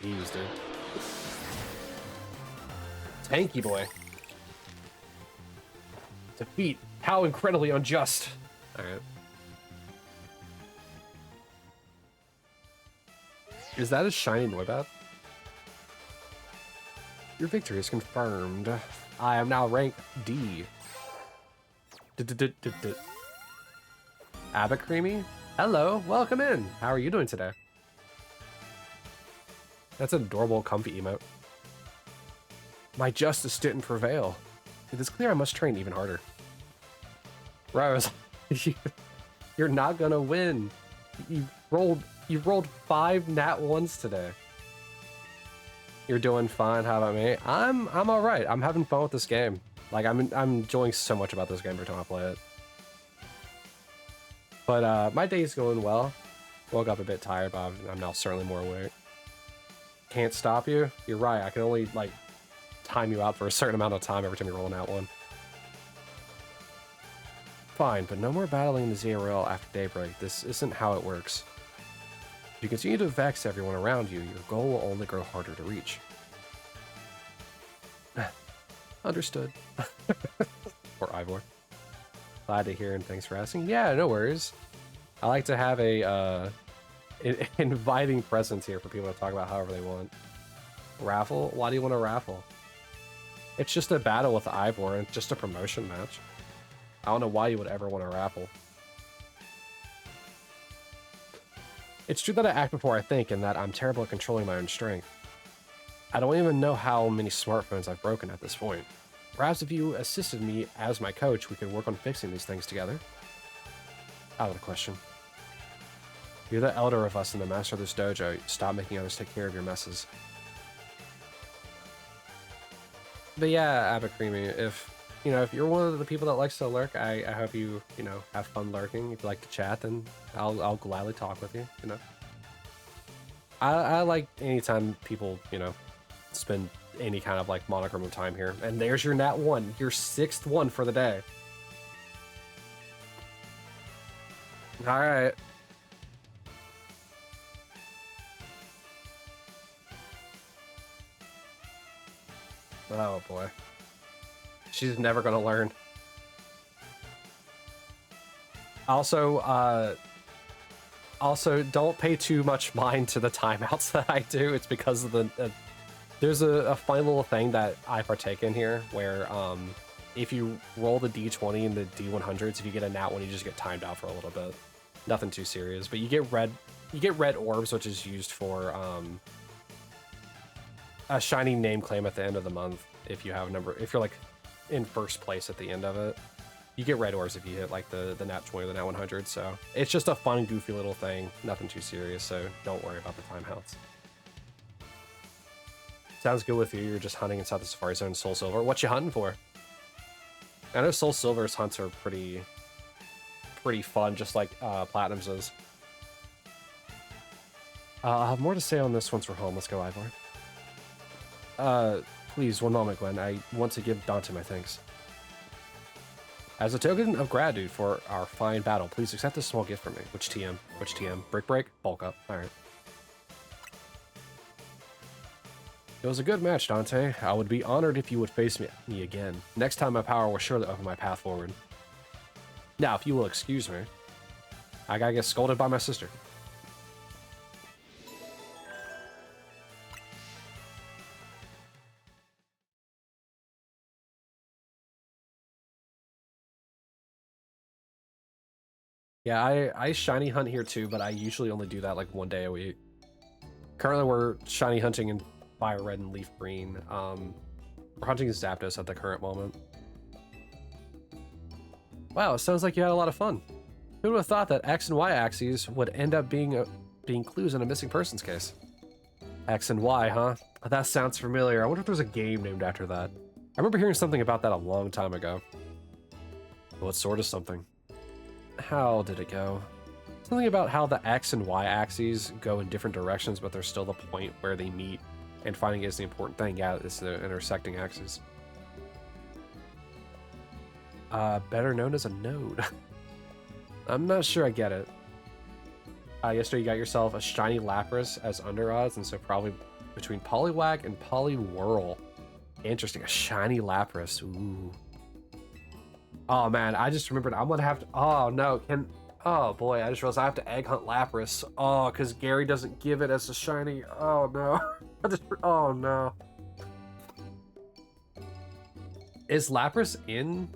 Jeez, dude. Tanky boy. Defeat. How incredibly unjust. Alright. Is that a shiny Noibat? Your victory is confirmed. I am now rank D. Abacreamy? Hello, welcome in. How are you doing today? That's an adorable, comfy emote. My justice didn't prevail. It is clear I must train even harder. Rose, you're not gonna win. You rolled 5 nat 1s today. You're doing fine. How about me? I'm all right. I'm having fun with this game. Like I'm enjoying so much about this game every time I play it. But my day's going well. Woke up a bit tired, but I'm now certainly more awake. Can't stop you? You're right. I can only like time you out for a certain amount of time every time you're rolling out one. Fine, but no more battling the Z-A Royale after daybreak. This isn't how it works. If you continue to vex everyone around you, your goal will only grow harder to reach. Understood. Poor Ivor. Glad to hear and thanks for asking. Yeah, no worries. I like to have a inviting presence here for people to talk about however they want. Raffle? Why do you want a raffle? It's just a battle with Ivor and just a promotion match. I don't know why you would ever want a raffle. It's true that I act before I think and that I'm terrible at controlling my own strength. I don't even know how many smartphones I've broken at this point. Perhaps if you assisted me as my coach, we could work on fixing these things together. Out of the question. You're the elder of us and the master of this dojo. Stop making others take care of your messes. But yeah, Abacreamy, if you're one of the people that likes to lurk, I hope you, have fun lurking. If you like to chat, then I'll gladly talk with you, I like anytime people, spend any kind of like monochrome of time here. And there's your nat 1, your 6th one for the day. All right. Oh boy. She's never gonna learn. Also, don't pay too much mind to the timeouts that I do. It's because of the there's a fun little thing that I partake in here where if you roll the D20 and the D100s, if you get a nat 1, you just get timed out for a little bit. Nothing too serious, but you get red orbs, which is used for a shiny name claim at the end of the month. If you have a number, if you're like in first place at the end of it, you get red orbs if you hit like the nat 20 or the nat 100. So it's just a fun, goofy little thing. Nothing too serious. So don't worry about the timeouts. Sounds good with you. You're just hunting inside the Safari Zone, Soul Silver. What you hunting for? I know Soul Silver's hunts are pretty fun, just like Platinum's is. I'll have more to say on this once we're home. Let's go, Ivor. Please, one moment, Gwen. I want to give Dante my thanks. As a token of gratitude for our fine battle, please accept this small gift from me. Which TM? Which TM? Brick Break? Bulk Up. Alright. It was a good match, Dante. I would be honored if you would face me again. Next time my power will surely open my path forward. Now, if you will excuse me, I gotta get scolded by my sister. Yeah, I shiny hunt here too, but I usually only do that like 1 day a week. Currently, we're shiny hunting in fire red and leaf green. We're hunting Zapdos at the current moment. Wow, it sounds like you had a lot of fun. Who would have thought that X and Y axes would end up being clues in a missing persons case? X and Y, huh? That sounds familiar. I wonder if there's a game named after that. I remember hearing something about that a long time ago. What sort of something? How did it go? Something about how the X and Y axes go in different directions, but there's still the point where they meet, and finding is the important thing. Yeah, it's the intersecting axes. Better known as a node. I'm not sure I get it. Yesterday you got yourself a shiny Lapras as under odds, and so probably between Poliwag and Poliwhirl. Interesting, a shiny Lapras. Ooh. Oh man, I just remembered I'm gonna have to. Oh no, oh boy, I just realized I have to egg hunt Lapras. Oh, because Gary doesn't give it as a shiny. Oh no. Oh no. Is Lapras in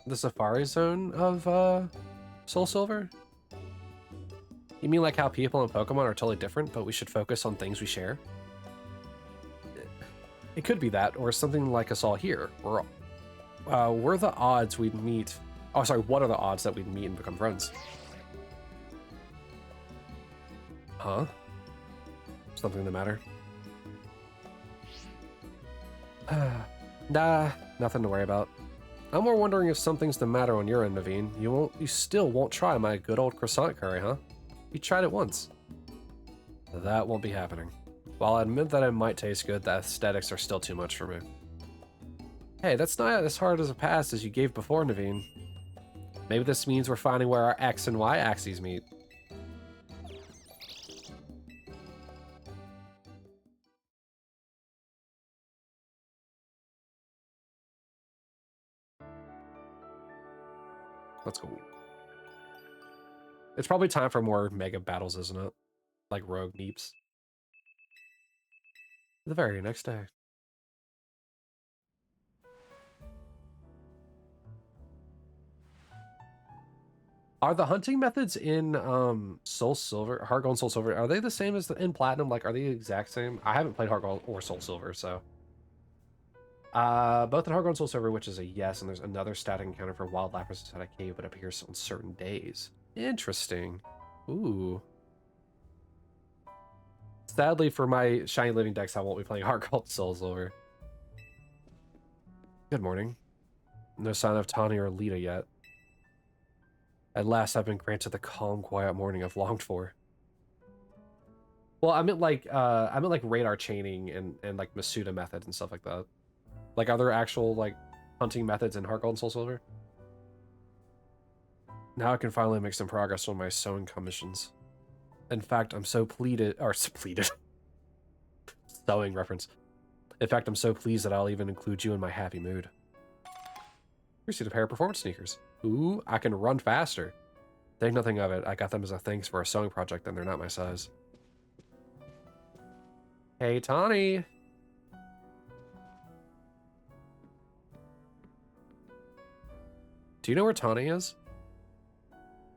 the Safari Zone of Soul Silver? You mean like how people and Pokemon are totally different, but we should focus on things we share? It could be that, or something like us all here. We're the odds we'd meet. Oh, sorry, what are the odds that we'd meet and become friends? Huh? Something the matter? Nah, nothing to worry about. I'm more wondering if something's the matter on your end, Naveen. You still won't try my good old croissant curry, huh? You tried it once. That won't be happening. While I admit that it might taste good, the aesthetics are still too much for me. Hey, that's not as hard as a pass as you gave before, Naveen. Maybe this means we're finding where our X and Y axes meet. Let's go. It's probably time for more mega battles, isn't it? Like Rogue Neeps. The very next day. Are the hunting methods in Soul Silver, Heart Gold and Soul Silver, are they the same as in Platinum? Like, are they the exact same? I haven't played Heart Gold or Soul Silver, so. Both in Heart Gold and Soul Silver, which is a yes, and there's another static encounter for Wild Lapras inside a cave, but appears on certain days. Interesting. Ooh. Sadly, for my Shiny Living Dex, I won't be playing Heart Gold and Soul Silver. Good morning. No sign of Tawny or Lita yet. At last, I've been granted the calm, quiet morning I've longed for. Well, I meant like radar chaining and like Masuda methods and stuff like that. Like, are there actual like hunting methods in Heart Gold and Soul Silver? Now I can finally make some progress on my sewing commissions. In fact, I'm so pleaded. Sewing reference. In fact, I'm so pleased that I'll even include you in my happy mood. Received a pair of performance sneakers. Ooh, I can run faster. Think nothing of it. I got them as a thanks for a sewing project, and they're not my size. Hey, Tawny. Do you know where Tawny is?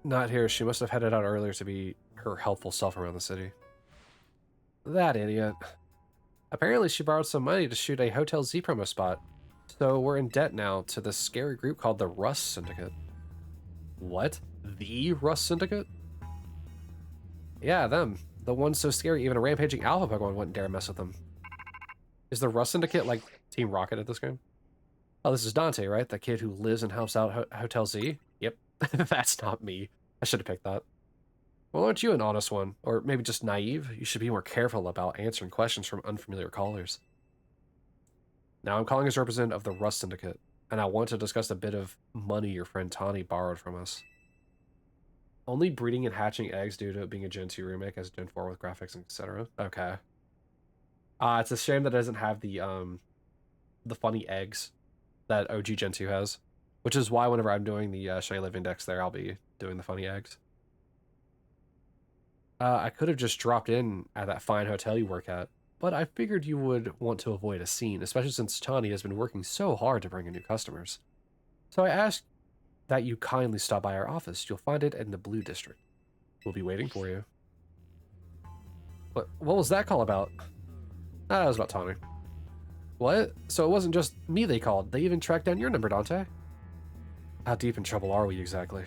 Not here. She must have headed out earlier to be her helpful self around the city. That idiot. Apparently, she borrowed some money to shoot a Hotel Z promo spot. So we're in debt now to this scary group called the Rust Syndicate. What? The Rust Syndicate? Yeah, them. The ones so scary even a rampaging alpha Pokemon wouldn't dare mess with them. Is the Rust Syndicate like Team Rocket at this game? Oh, this is Dante, right? The kid who lives and helps out Hotel Z? Yep. That's not me. I should have picked that. Well, aren't you an honest one? Or maybe just naive? You should be more careful about answering questions from unfamiliar callers. Now, I'm calling as representative of the Rust Syndicate, and I want to discuss a bit of money your friend Tawny borrowed from us. Only breeding and hatching eggs due to it being a Gen 2 remake as a Gen 4 with graphics, etc. Okay. It's a shame that it doesn't have the funny eggs that OG Gen 2 has, which is why whenever I'm doing the Shiny Live Index there, I'll be doing the funny eggs. I could have just dropped in at that fine hotel you work at, but I figured you would want to avoid a scene, especially since Tawny has been working so hard to bring in new customers. So I asked that you kindly stop by our office. You'll find it in the Blue District. We'll be waiting for you. What was that call about? Ah, that was about Tawny. What? So it wasn't just me they called. They even tracked down your number, Dante. How deep in trouble are we exactly?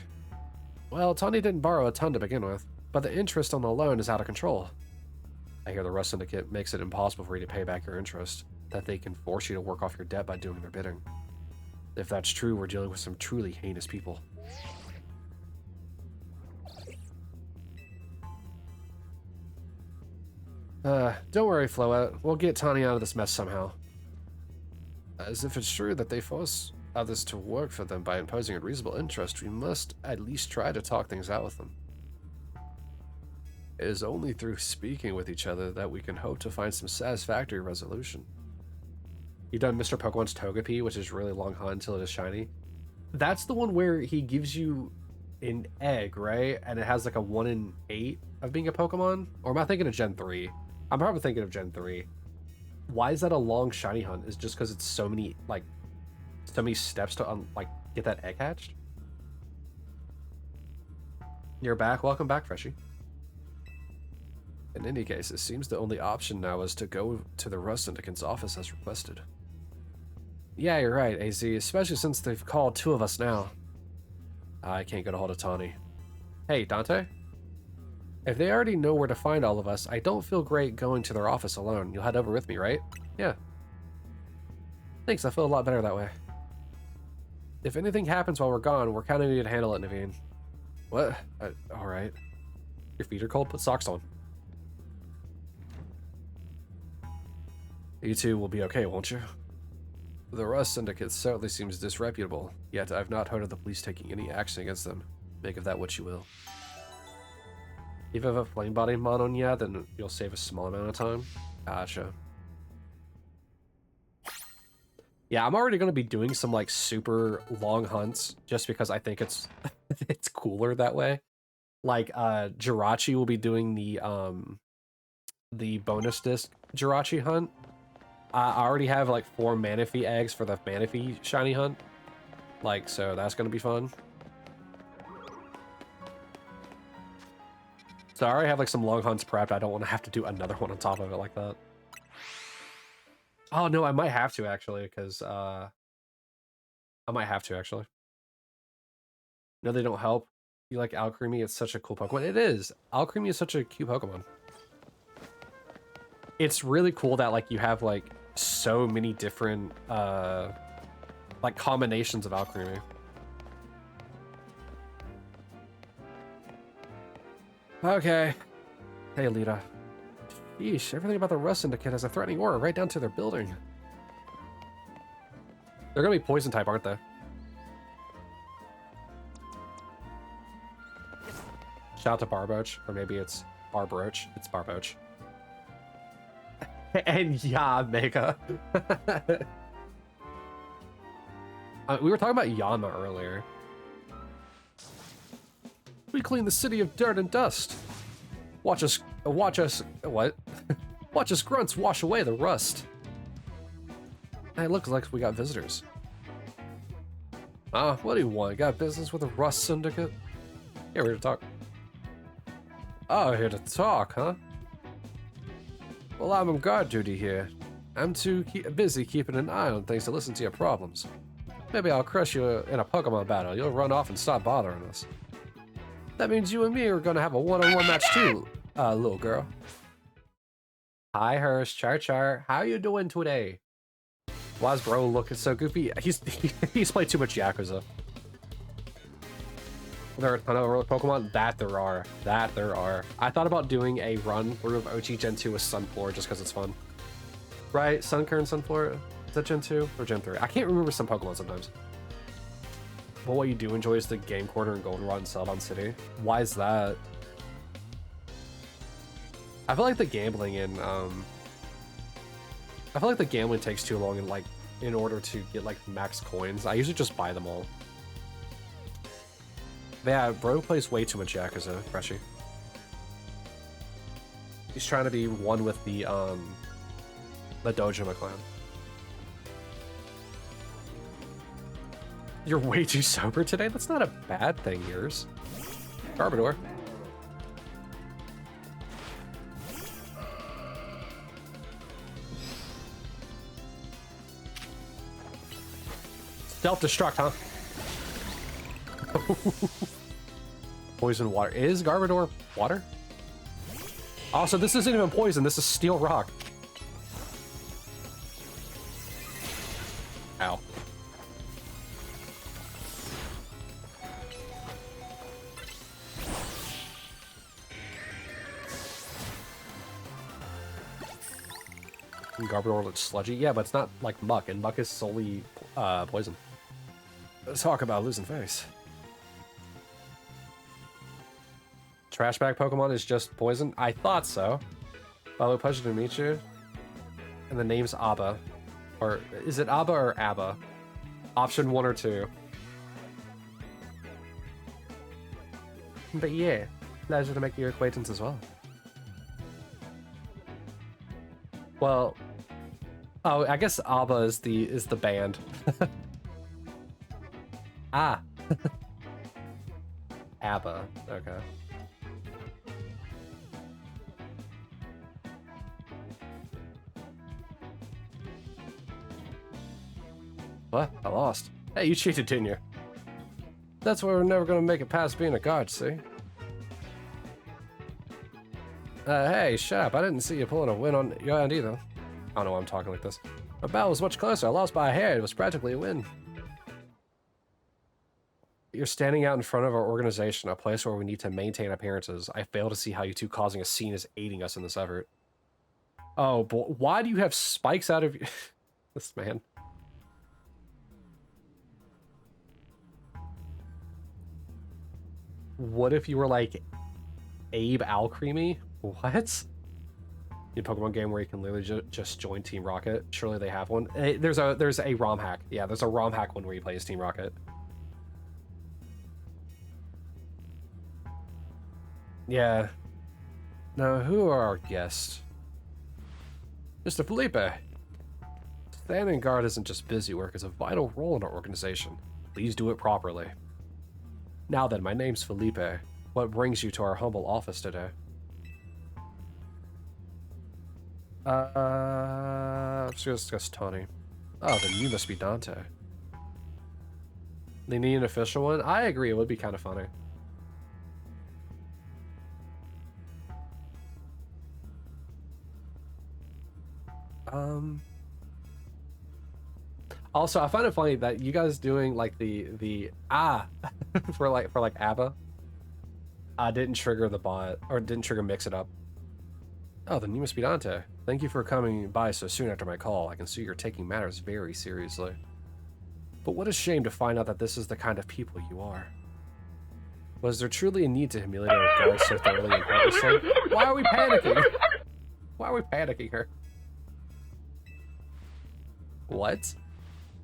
Well, Tawny didn't borrow a ton to begin with, but the interest on the loan is out of control. I hear the Rust Syndicate makes it impossible for you to pay back your interest, that they can force you to work off your debt by doing their bidding. If that's true, we're dealing with some truly heinous people. Don't worry, Floette. We'll get Tawny out of this mess somehow. As if it's true that they force others to work for them by imposing a reasonable interest, we must at least try to talk things out with them. It is only through speaking with each other that we can hope to find some satisfactory resolution. You've done Mr. Pokemon's Togepi, which is really long hunt until it is shiny. That's the one where he gives you an egg, right? And it has like a 1 in 8 of being a Pokemon? Or am I thinking of Gen 3? I'm probably thinking of Gen 3. Why is that a long shiny hunt? Is just because it's so many steps to get that egg hatched? You're back. Welcome back, Freshie. In any case, it seems the only option now is to go to the Rust Syndicate's office as requested. Yeah, you're right, AZ, especially since they've called 2 of us now. I can't get a hold of Tawny. Hey, Dante? If they already know where to find all of us, I don't feel great going to their office alone. You'll head over with me, right? Yeah. Thanks, I feel a lot better that way. If anything happens while we're gone, we're kind of need to handle it, Naveen. What? Alright. Your feet are cold? Put socks on. You two will be okay, won't you? The Rust Syndicate certainly seems disreputable, yet I've not heard of the police taking any action against them. Make of that what you will. If you have a flame body mod on, yeah, then you'll save a small amount of time. Gotcha. Yeah, I'm already going to be doing some like super long hunts just because I think it's it's cooler that way. Like Jirachi will be doing the bonus disc Jirachi hunt. I already have like 4 Manaphy eggs for the Manaphy shiny hunt. Like, so that's going to be fun. So I already have like some long hunts prepped. I don't want to have to do another one on top of it like that. Oh no, I might have to actually, because I might have to actually. No, they don't help. You like Alcremie? It's such a cool Pokemon. It is. Alcremie is such a cute Pokemon. It's really cool that like you have like so many different like combinations of Alcremie. Okay. Hey, Lita. Yeesh, everything about the Rust Syndicate has a threatening aura right down to their building. They're gonna be poison type, aren't they? Shout out to Barboach, or maybe it's Barbroach. It's Barboach. And yeah, Mega. We were talking about Yanma earlier. We clean the city of dirt and dust. Watch us, what? Watch us grunts wash away the rust. Hey, looks like we got visitors. What do you want? Got business with the Rust Syndicate? Yeah, we're here to talk. Oh, here to talk, huh? Well, I'm on guard duty here. I'm too busy keeping an eye on things to listen to your problems. Maybe I'll crush you in a Pokemon battle. You'll run off and stop bothering us. That means you and me are gonna have a one-on-one match too, little girl. Hi, Hirsch, Char. How you doing today? Why's bro looking so goofy? He's played too much Yakuza. There are a ton of Pokemon? That there are. I thought about doing a run through of OG Gen 2 with Sunflora just because it's fun. Right? Sunkern, Sunflora? Is that Gen 2 or Gen 3? I can't remember some Pokemon sometimes. But what you do enjoy is the Game Corner and Goldenrod and Celadon City. Why is that? I feel like the gambling in I feel like the gambling takes too long, and like in order to get like max coins, I usually just buy them all. But yeah, bro plays way too much Yakuza, Freshie. He's trying to be one with the Dojima clan. You're way too sober today? That's not a bad thing, yours. Garbador. Self-destruct, huh? Poison water. Is Garbador water? Also, this isn't even poison. This is steel rock. Ow. Garbodor looks sludgy. Yeah, but it's not like muck, and muck is solely poison. Let's talk about losing face. Trash bag Pokemon is just poison? I thought so. By the way, pleasure to meet you. And the name's Abba. Or is it Abba or Abba? Option 1 or 2. But yeah, pleasure to make your acquaintance as well. Well, oh, I guess ABBA is the band. Ah. ABBA. Okay. What? I lost. Hey, you cheated, didn't you? That's why we're never gonna make it past being a god, see? Hey, shut up. I didn't see you pulling a win on your end either. I don't know why I'm talking like this. My battle was much closer. I lost by a hair. It was practically a win. You're standing out in front of our organization, a place where we need to maintain appearances. I fail to see how you two causing a scene is aiding us in this effort. Oh, boy. Why do you have spikes out of you? This man. What if you were like Abe Alcreamy? What? A Pokemon game where you can literally just join Team Rocket. Surely they have one. There's a ROM hack. Yeah, there's a ROM hack one where you play as Team Rocket. Yeah. Now, who are our guests? Mr. Felipe. Standing guard isn't just busy work, it's a vital role in our organization. Please do it properly. Now then, my name's Felipe. What brings you to our humble office today? Let's discuss Tawny. Oh, then you must be Dante. They need an official one? I agree, it would be kind of funny. Also, I find it funny that you guys doing like the for like ABBA didn't trigger the bot, or didn't trigger Mix It Up. Oh, then you must be Dante. Thank you for coming by so soon after my call. I can see you're taking matters very seriously. But what a shame to find out that this is the kind of people you are. Was there truly a need to humiliate our guard so thoroughly and heartlessly? Why are we panicking? Why are we panicking her? What?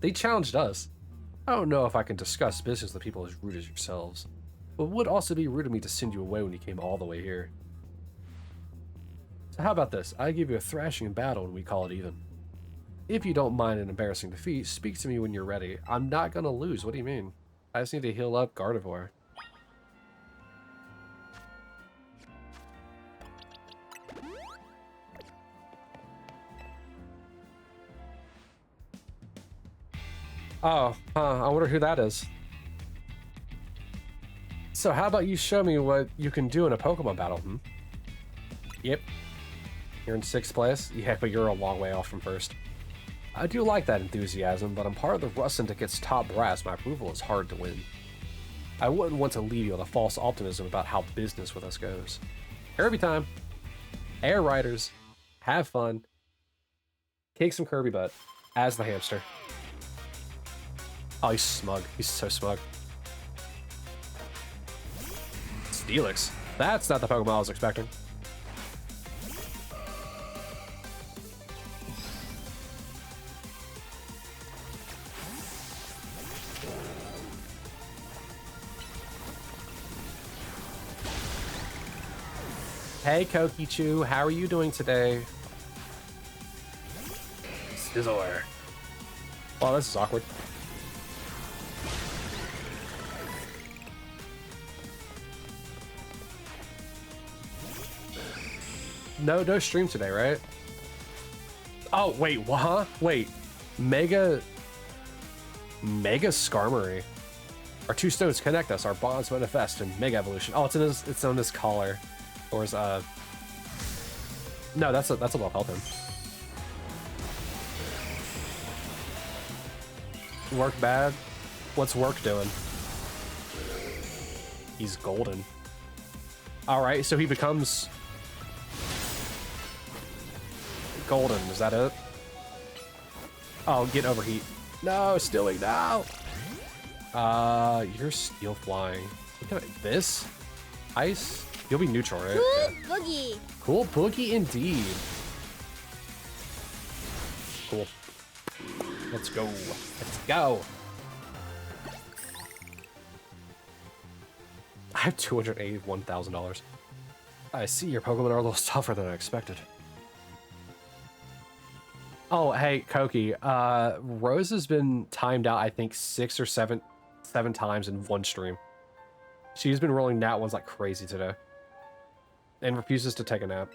They challenged us. I don't know if I can discuss business with people as rude as yourselves, but it would also be rude of me to send you away when you came all the way here. So how about this? I give you a thrashing in battle and we call it even. If you don't mind an embarrassing defeat, speak to me when you're ready. I'm not gonna lose. What do you mean? I just need to heal up Gardevoir. Oh, I wonder who that is. So how about you show me what you can do in a Pokemon battle, hmm? Yep. You're in 6th place? Yeah, but you're a long way off from 1st. I do like that enthusiasm, but I'm part of the Russ Syndicate's top brass. My approval is hard to win. I wouldn't want to leave you with a false optimism about how business with us goes. Kirby time! Air Riders. Have fun. Kick some Kirby butt. As the hamster. Oh, he's smug. He's so smug. Steelix. That's not the Pokemon I was expecting. Hey, Kokichu, how are you doing today? Scizor. Oh, this is awkward. No stream today, right? Oh, wait, what? Huh? Wait, Mega Skarmory. Our two stones connect us. Our bonds manifest in Mega Evolution. Oh, it's on his collar, or his No, that's a little help him. Work bad. What's work doing? He's golden. All right, so he becomes golden. Is that it? Oh, get overheat. No, Stewie, no. You're steel flying. Look at this. Ice. You'll be neutral, right? Cool boogie. Cool boogie indeed. Cool. Let's go. Let's go. I have $281,000. I see your Pokemon are a little tougher than I expected. Oh, hey, Koki. Rose has been timed out, I think, 6 or 7 times in one stream. She's been rolling nat ones like crazy today. And refuses to take a nap.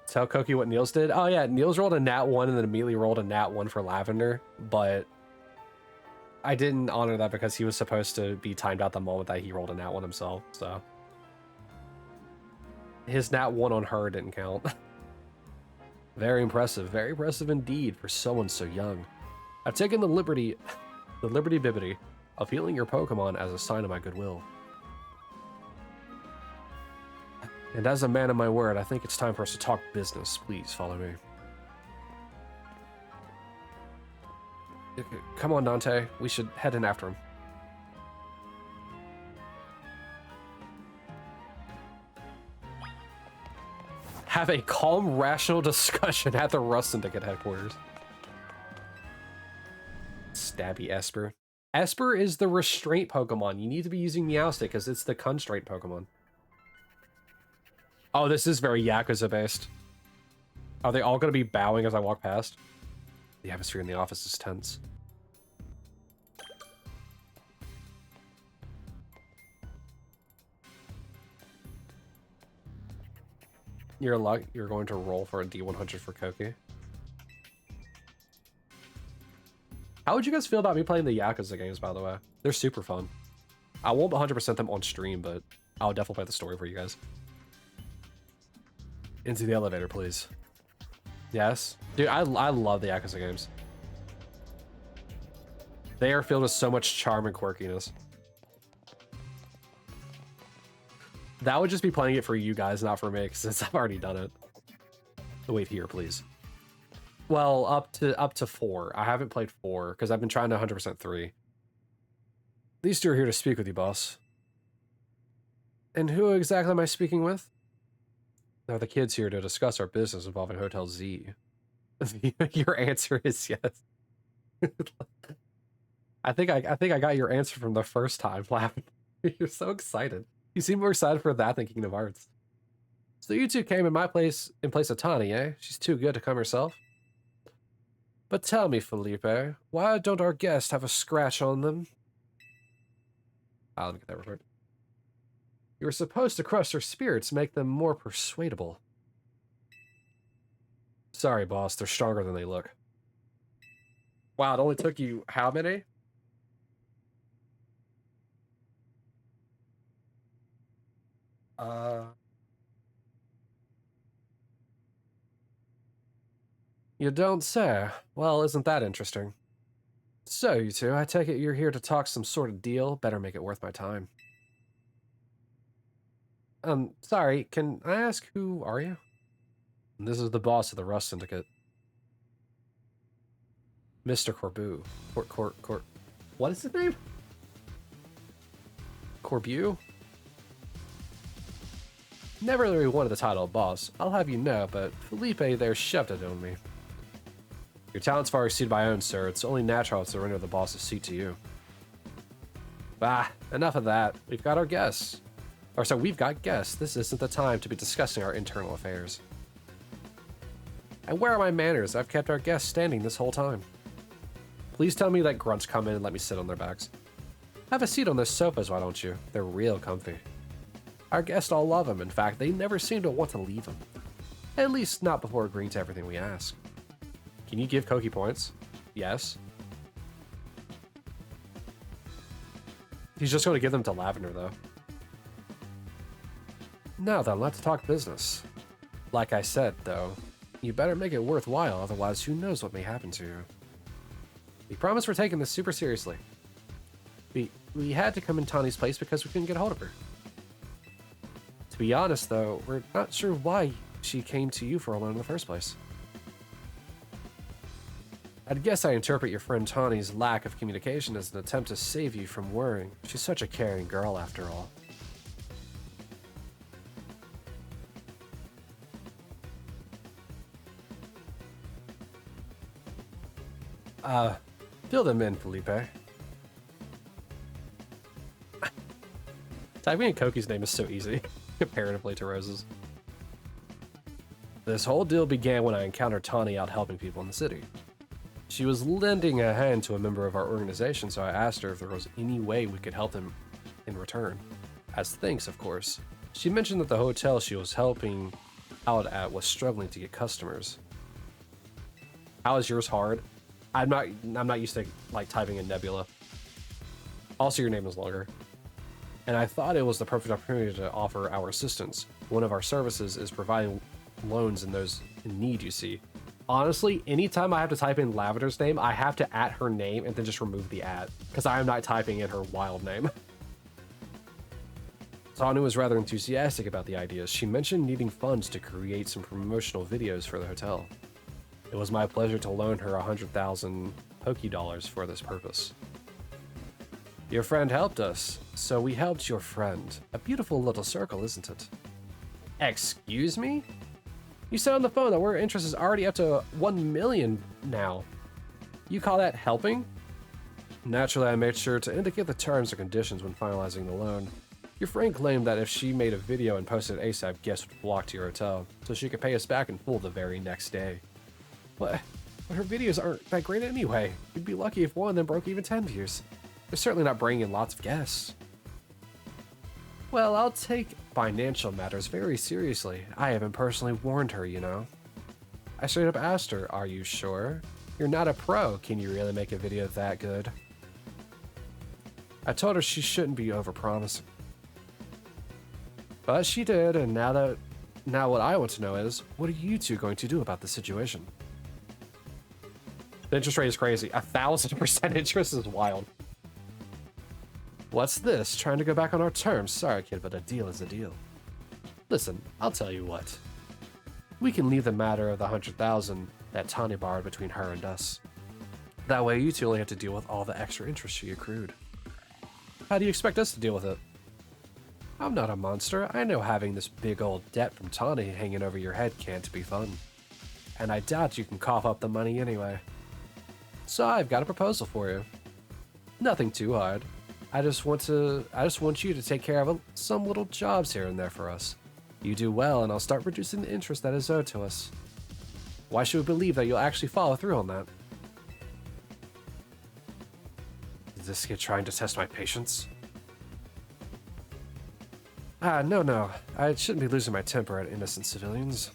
Tell Koki what Niels did. Oh yeah, Niels rolled a nat 1 and then immediately rolled a nat 1 for Lavender, but I didn't honor that because he was supposed to be timed out the moment that he rolled a nat 1 himself, so. His nat 1 on her didn't count. Very impressive indeed for someone so young. I've taken the liberty bibbity of healing your Pokemon as a sign of my goodwill. And as a man of my word, I think it's time for us to talk business. Please follow me. Come on, Dante. We should head in after him. Have a calm, rational discussion at the Rust Syndicate headquarters. Stabby Esper. Esper is the restraint Pokemon. You need to be using Meowstic because it's the constraint Pokemon. Oh, this is very Yakuza based. Are they all going to be bowing as I walk past? The atmosphere in the office is tense. You're going to roll for a D100 for Koki. How would you guys feel about me playing the Yakuza games, by the way? They're super fun. I won't 100% them on stream, but I'll definitely play the story for you guys. Into the elevator, please. Yes? Dude, I love the Yakuza games. They are filled with so much charm and quirkiness. That would just be playing it for you guys, not for me, since I've already done it. Wait here, please. Well, up to 4. I haven't played 4, because I've been trying to 100% 3. These two are here to speak with you, boss. And who exactly am I speaking with? They're the kids here to discuss our business involving Hotel Z. Your answer is yes. I think I got your answer from the first time. Laughing. You're so excited. You seem more excited for that than Kingdom Hearts. So you two came in my place in place of Tani, eh? She's too good to come herself. But tell me, Felipe, why don't our guests have a scratch on them? Let me get that report. You were supposed to crush their spirits, make them more persuadable. Sorry, boss, they're stronger than they look. Wow, it only took you how many? You don't say. Well, isn't that interesting? So, you two, I take it you're here to talk some sort of deal. Better make it worth my time. Sorry, can I ask who are you? This is the boss of the Rust Syndicate. Mr. Corbu. What is his name? Corbu? Never really wanted the title of boss, I'll have you know, but Felipe there shoved it on me. Your talents far exceed my own, sir. It's only natural to surrender the boss's seat to you. Ah, enough of that. We've got our guests. Or so we've got guests. This isn't the time to be discussing our internal affairs. And where are my manners? I've kept our guests standing this whole time. Please tell me that grunts come in and let me sit on their backs. Have a seat on those sofas, why don't you? They're real comfy. Our guests all love them. In fact, they never seem to want to leave them. At least not before agreeing to everything we ask. Can you give Koki points? Yes. He's just going to give them to Lavender, though. Now then, let's talk business. Like I said, though, you better make it worthwhile, otherwise who knows what may happen to you. We promise we're taking this super seriously. We had to come in Tani's place because we couldn't get a hold of her. To be honest, though, we're not sure why she came to you for a loan in the first place. I'd guess I interpret your friend Tani's lack of communication as an attempt to save you from worrying. She's such a caring girl, after all. Fill them in, Felipe. Typing in Koki's name is so easy, comparatively to Rose's. This whole deal began when I encountered Tani out helping people in the city. She was lending a hand to a member of our organization, so I asked her if there was any way we could help them in return. As thanks, of course. She mentioned that the hotel she was helping out at was struggling to get customers. How is yours hard? I'm not used to like typing in Nebula. Also, your name is longer. And I thought it was the perfect opportunity to offer our assistance. One of our services is providing loans in those in need, you see. Honestly, anytime I have to type in Lavender's name, I have to @ her name and then just remove the @ because I am not typing in her wild name. Tanu was rather enthusiastic about the ideas. She mentioned needing funds to create some promotional videos for the hotel. It was my pleasure to loan her 100,000 Poké dollars for this purpose. Your friend helped us, so we helped your friend. A beautiful little circle, isn't it? Excuse me? You said on the phone that our interest is already up to 1 million now. You call that helping? Naturally, I made sure to indicate the terms and conditions when finalizing the loan. Your friend claimed that if she made a video and posted it ASAP, guests would flock to your hotel, so she could pay us back in full the very next day. But her videos aren't that great anyway. You'd be lucky if one of them broke even 10 views. They're certainly not bringing in lots of guests. Well, I'll take financial matters very seriously. I haven't personally warned her, you know. I straight up asked her, are you sure? You're not a pro. Can you really make a video that good? I told her she shouldn't be overpromising. But she did, and now what I want to know is, what are you two going to do about the situation? The interest rate is crazy. 1,000% interest is wild. What's this? Trying to go back on our terms? Sorry, kid, but a deal is a deal. Listen, I'll tell you what. We can leave the matter of the 100,000 that Tani borrowed between her and us. That way, you two only have to deal with all the extra interest she accrued. How do you expect us to deal with it? I'm not a monster. I know having this big old debt from Tani hanging over your head can't be fun. And I doubt you can cough up the money anyway. So I've got a proposal for you. Nothing too hard. I just want you to take care of some little jobs here and there for us. You do well, and I'll start reducing the interest that is owed to us. Why should we believe that you'll actually follow through on that? Is this kid trying to test my patience? No. I shouldn't be losing my temper at innocent civilians.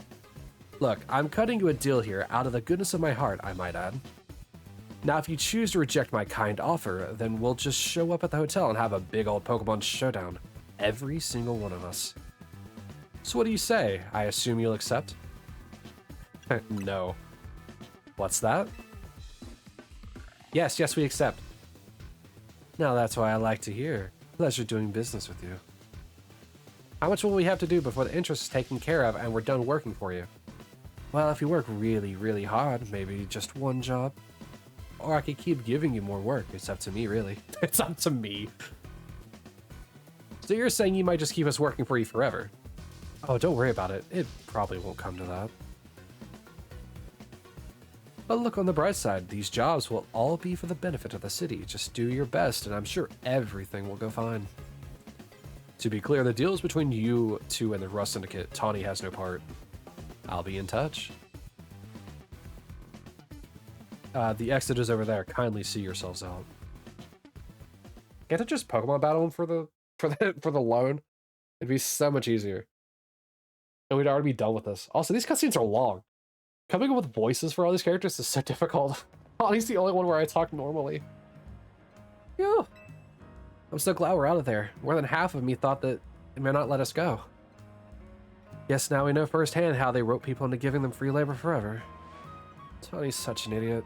Look, I'm cutting you a deal here out of the goodness of my heart, I might add. Now, if you choose to reject my kind offer, then we'll just show up at the hotel and have a big old Pokemon showdown. Every single one of us. So what do you say? I assume you'll accept? No. What's that? Yes, we accept. Now that's what I like to hear. Pleasure doing business with you. How much will we have to do before the interest is taken care of and we're done working for you? Well, if you work really, really hard, maybe just one job. Or I could keep giving you more work. It's up to me, really. It's up to me. So you're saying you might just keep us working for you forever? Oh, don't worry about it. It probably won't come to that. But look on the bright side, these jobs will all be for the benefit of the city. Just do your best, and I'm sure everything will go fine. To be clear, the deal is between you two and the Rust Syndicate. Tawny has no part. I'll be in touch. The exit is over there. Kindly see yourselves out. Can't I just Pokemon battle him for the loan? It'd be so much easier. And we'd already be done with this. Also, these cutscenes are long. Coming up with voices for all these characters is so difficult. Tawny's the only one where I talk normally. Phew. I'm so glad we're out of there. More than half of me thought that it may not let us go. Yes, now we know firsthand how they rope people into giving them free labor forever. Tawny's such an idiot.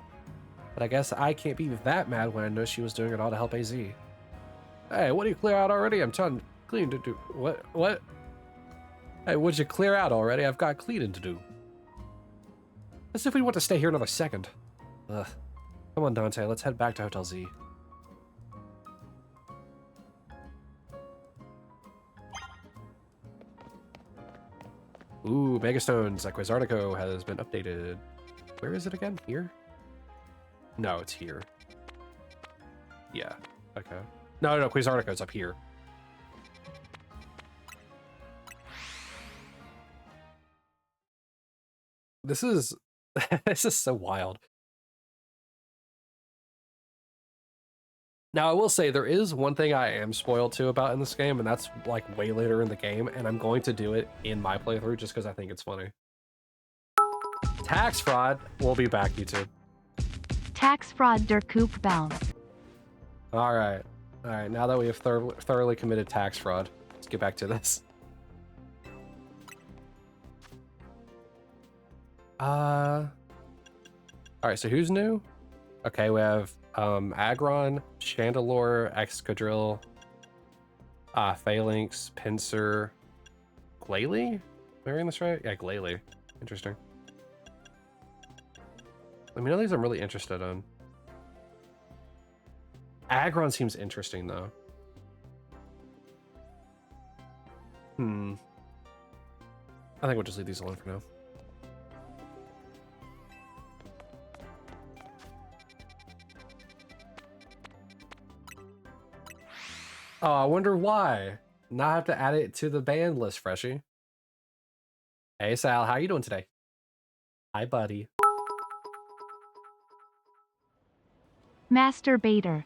But I guess I can't be that mad when I know she was doing it all to help AZ. Hey, what do you clear out already? I'm trying clean to do. What? Hey, would you clear out already? I've got cleaning to do. As if we want to stay here another second. Ugh. Come on, Dante, let's head back to Hotel Z. Ooh, Megastones. Quasartico has been updated. Where is it again? Here? No, it's here. Yeah. Okay. No, Quasartico's up here. This is this is so wild. Now, I will say there is one thing I am spoiled to about in this game, and that's like way later in the game, and I'm going to do it in my playthrough just because I think it's funny. Tax fraud. We'll be back, YouTube. Tax fraud der Coup bound. All right. Now that we have thoroughly committed tax fraud, let's get back to this. All right, so who's new? Okay, we have Agron, Chandelure, Excadrill, Phalanx, Pinsir, Glalie? Am I reading this right? Yeah, Glalie. Interesting. I mean, all these I'm really interested in. Agron seems interesting, though. I think we'll just leave these alone for now. Oh, I wonder why. Now I have to add it to the banned list, Freshie. Hey, Sal, how you doing today? Hi, buddy. Masturbator.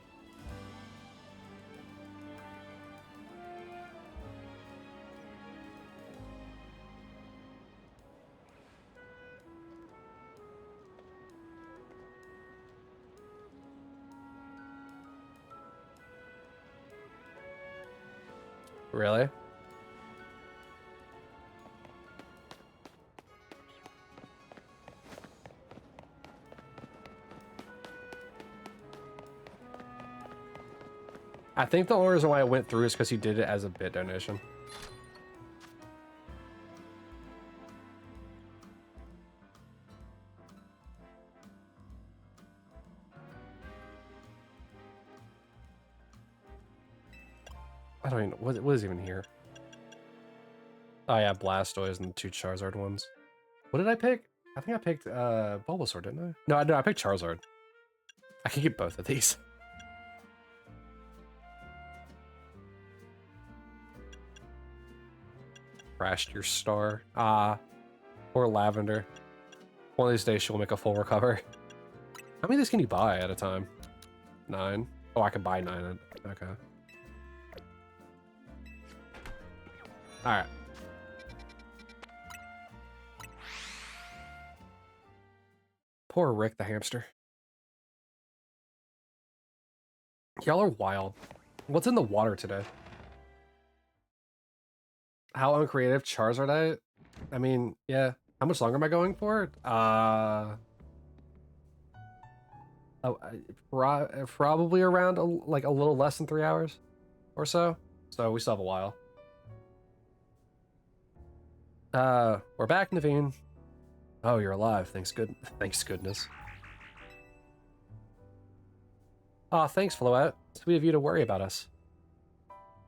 Really? I think the only reason why I went through is because he did it as a bit donation. I don't even know. What is even here? Oh yeah, Blastoise and the 2 Charizard ones. What did I pick? I think I picked Bulbasaur, didn't I? No, I picked Charizard. I can get both of these. Crashed your star. Or Lavender. One of these days she'll make a full recover. How many of these can you buy at a time? 9. Oh, I can buy 9. Okay. Alright. Poor Rick the hamster. Y'all are wild. What's in the water today? How uncreative Charizard I mean, yeah. How much longer am I going for? Probably around like a little less than 3 hours or so. So we still have a while. We're back, Naveen. Oh, you're alive. Thanks goodness. Aw, thanks, Floette. Sweet of you to worry about us.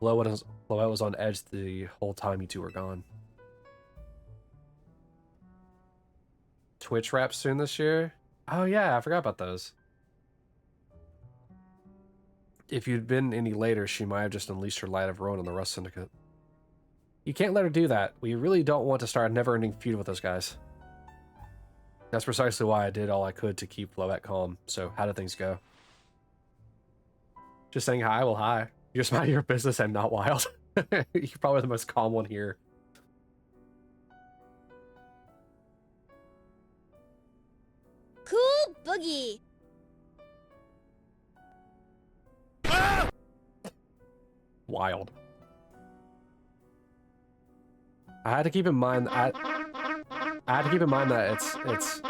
Floette was on edge the whole time you two were gone. Twitch wrap soon this year? Oh yeah, I forgot about those. If you'd been any later, she might have just unleashed her light of ruin on the Rust Syndicate. You can't let her do that. We really don't want to start a never-ending feud with those guys. That's precisely why I did all I could to keep Floette calm. So, how did things go? Just saying hi? Well, hi. You're just minding your business and not wild. You're probably the most calm one here. Cool boogie. Wild. I had to keep in mind that I had to keep in mind that it's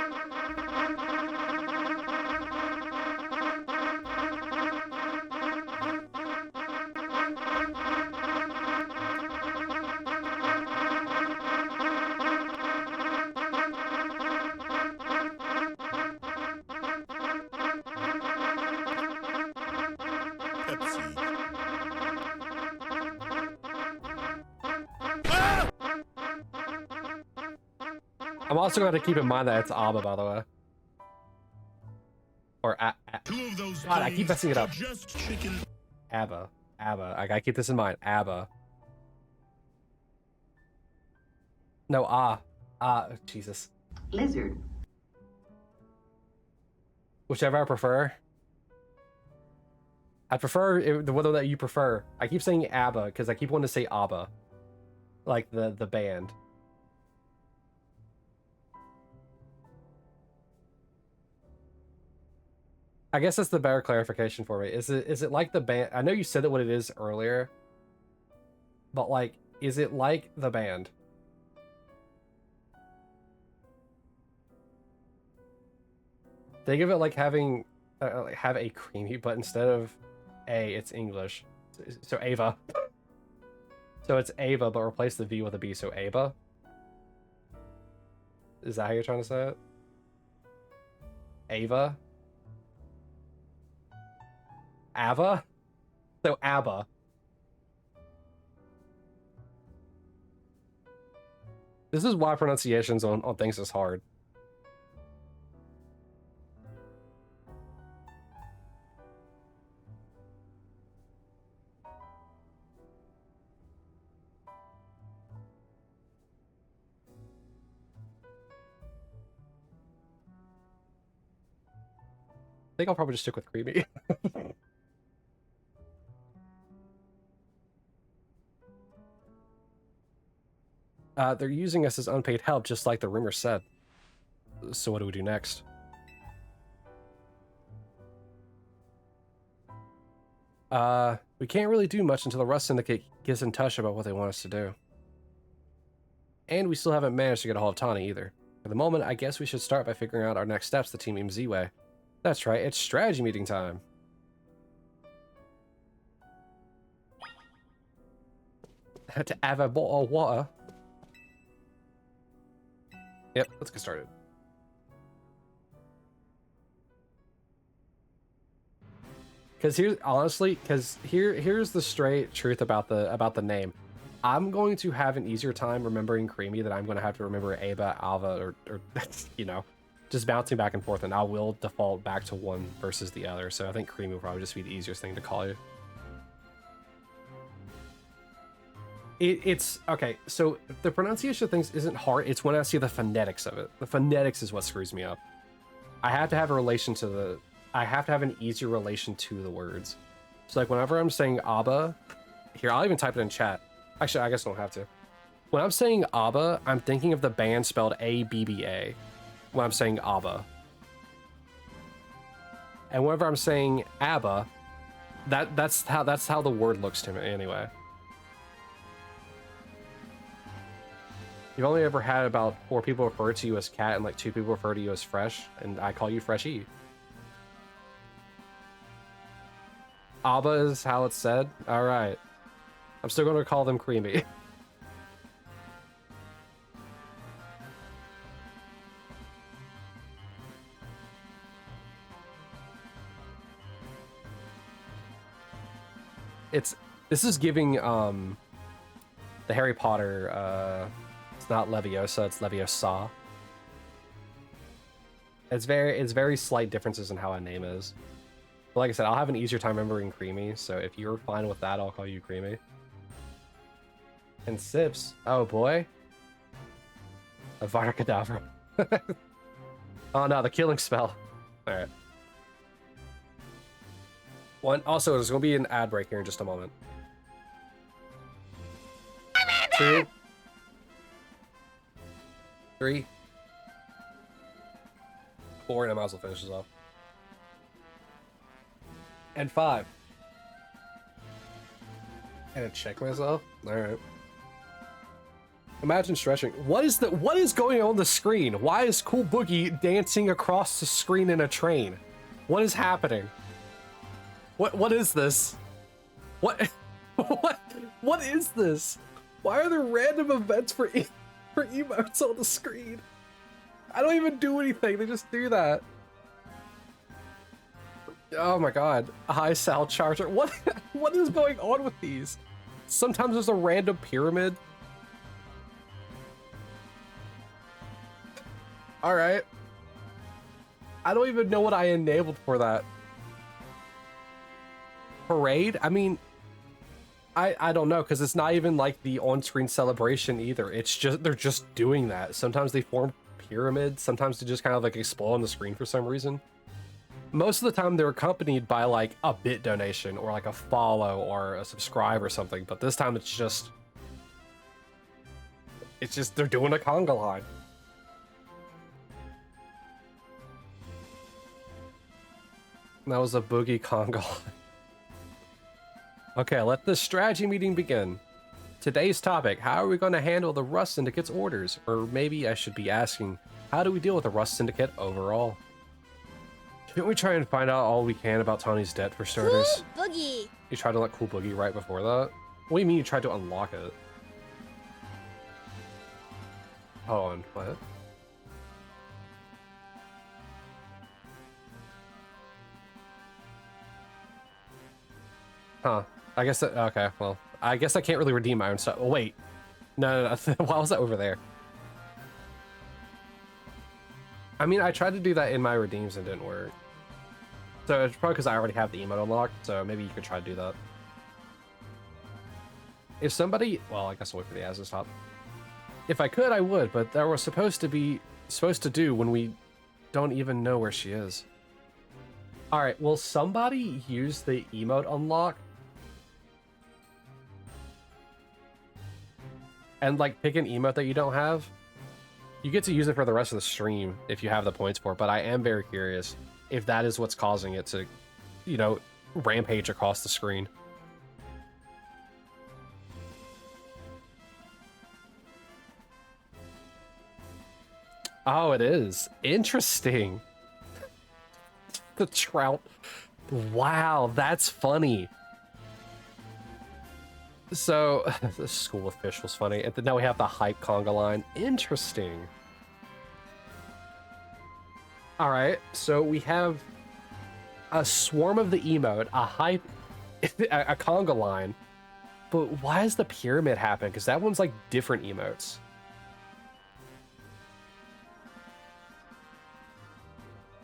I'm also going to keep in mind that it's Abba, by the way. Or God, I keep messing it up. Abba. Abba. I gotta keep this in mind. Abba. No, Jesus. Lizard. Whichever I prefer. I prefer the one that you prefer. I keep saying ABBA because I keep wanting to say ABBA. Like the band. I guess that's the better clarification for me. Is it like the band? I know you said what it is earlier. But like, is it like the band? Think of it like having have a creamy, but instead of A, it's English. So Ava. So it's Ava, but replace the V with a B, so Ava. Is that how you're trying to say it? Ava? Ava? So ABBA. This is why pronunciations on things is hard. I think I'll probably just stick with creamy. They're using us as unpaid help, just like the rumor said. So what do we do next? We can't really do much until the Rust Syndicate gets in touch about what they want us to do. And we still haven't managed to get a hold of Tani either. For the moment, I guess we should start by figuring out our next steps the Team Z way. That's right, it's strategy meeting time. Had to have a bottle of water. Yep, let's get started. Because here's the straight truth about the name. I'm going to have an easier time remembering Creamy than I'm going to have to remember Aba, Alva, or you know, just bouncing back and forth, and I will default back to one versus the other. So I think Creamy will probably just be the easiest thing to call you. It's okay. So the pronunciation of things isn't hard. It's when I see the phonetics of it. The phonetics is what screws me up. I have to have a relation to the. I have to have an easier relation to the words. So like whenever I'm saying ABBA, here I'll even type it in chat. Actually, I guess I don't have to. When I'm saying ABBA, I'm thinking of the band spelled A-B-B-A. When I'm saying ABBA, and whenever I'm saying ABBA, that's how the word looks to me anyway. You've only ever had about 4 people refer to you as Cat and like 2 people refer to you as Fresh, and I call you Freshy. ABBA is how it's said? Alright. I'm still going to call them Creamy. This is giving the Harry Potter it's not Leviosa, it's Leviosa. It's very slight differences in how a name is. But like I said, I'll have an easier time remembering Creamy, so if you're fine with that, I'll call you Creamy. And Sips, oh boy. Avada Kedavra. Oh no, the killing spell. Alright. Also, there's gonna be an ad break here in just a moment. 2, 3, 4, and I might as well finish this off. And 5. And I check myself. All right. Imagine stretching. What is going on the screen? Why is Cool Boogie dancing across the screen in a train? What is happening? What is this? What is this? Why are there random events for emotes on the screen? I don't even do anything. They just do that. Oh my god. Hi, Sal Charger. What is going on with these? Sometimes there's a random pyramid. Alright. I don't even know what I enabled for that. Parade? I mean, I don't know, because it's not even like the on-screen celebration either. It's just, they're just doing that. Sometimes they form pyramids. Sometimes they just kind of like explode on the screen for some reason. Most of the time they're accompanied by like a bit donation or like a follow or a subscribe or something, but this time it's just they're doing a conga line. That was a boogie conga line. Okay, let the strategy meeting begin. Today's topic, how are we going to handle the Rust Syndicate's orders? Or maybe I should be asking, how do we deal with the Rust Syndicate overall? Shouldn't we try and find out all we can about Tawny's debt for starters? Cool Boogie! You tried to let Cool Boogie right before that? What do you mean you tried to unlock it? Hold on, what? Huh. I guess that, okay, well, I guess I can't really redeem my own stuff. Oh, wait. No. Why was that over there? I mean, I tried to do that in my redeems and it didn't work. So it's probably because I already have the emote unlocked, so maybe you could try to do that. If somebody, well, I guess I'll wait for the ads to stop. If I could, I would, but that was supposed to do when we don't even know where she is. All right, will somebody use the emote unlock? And like pick an emote that you don't have? You get to use it for the rest of the stream if you have the points for it, but I am very curious if that is what's causing it to, you know, rampage across the screen. Oh, it is. Interesting. The trout. Wow, that's funny. So, the School of Fish was funny. And now we have the hype conga line. Interesting. Alright, so we have a swarm of the emote, a hype, a conga line. But why is the pyramid happen? Because that one's like different emotes.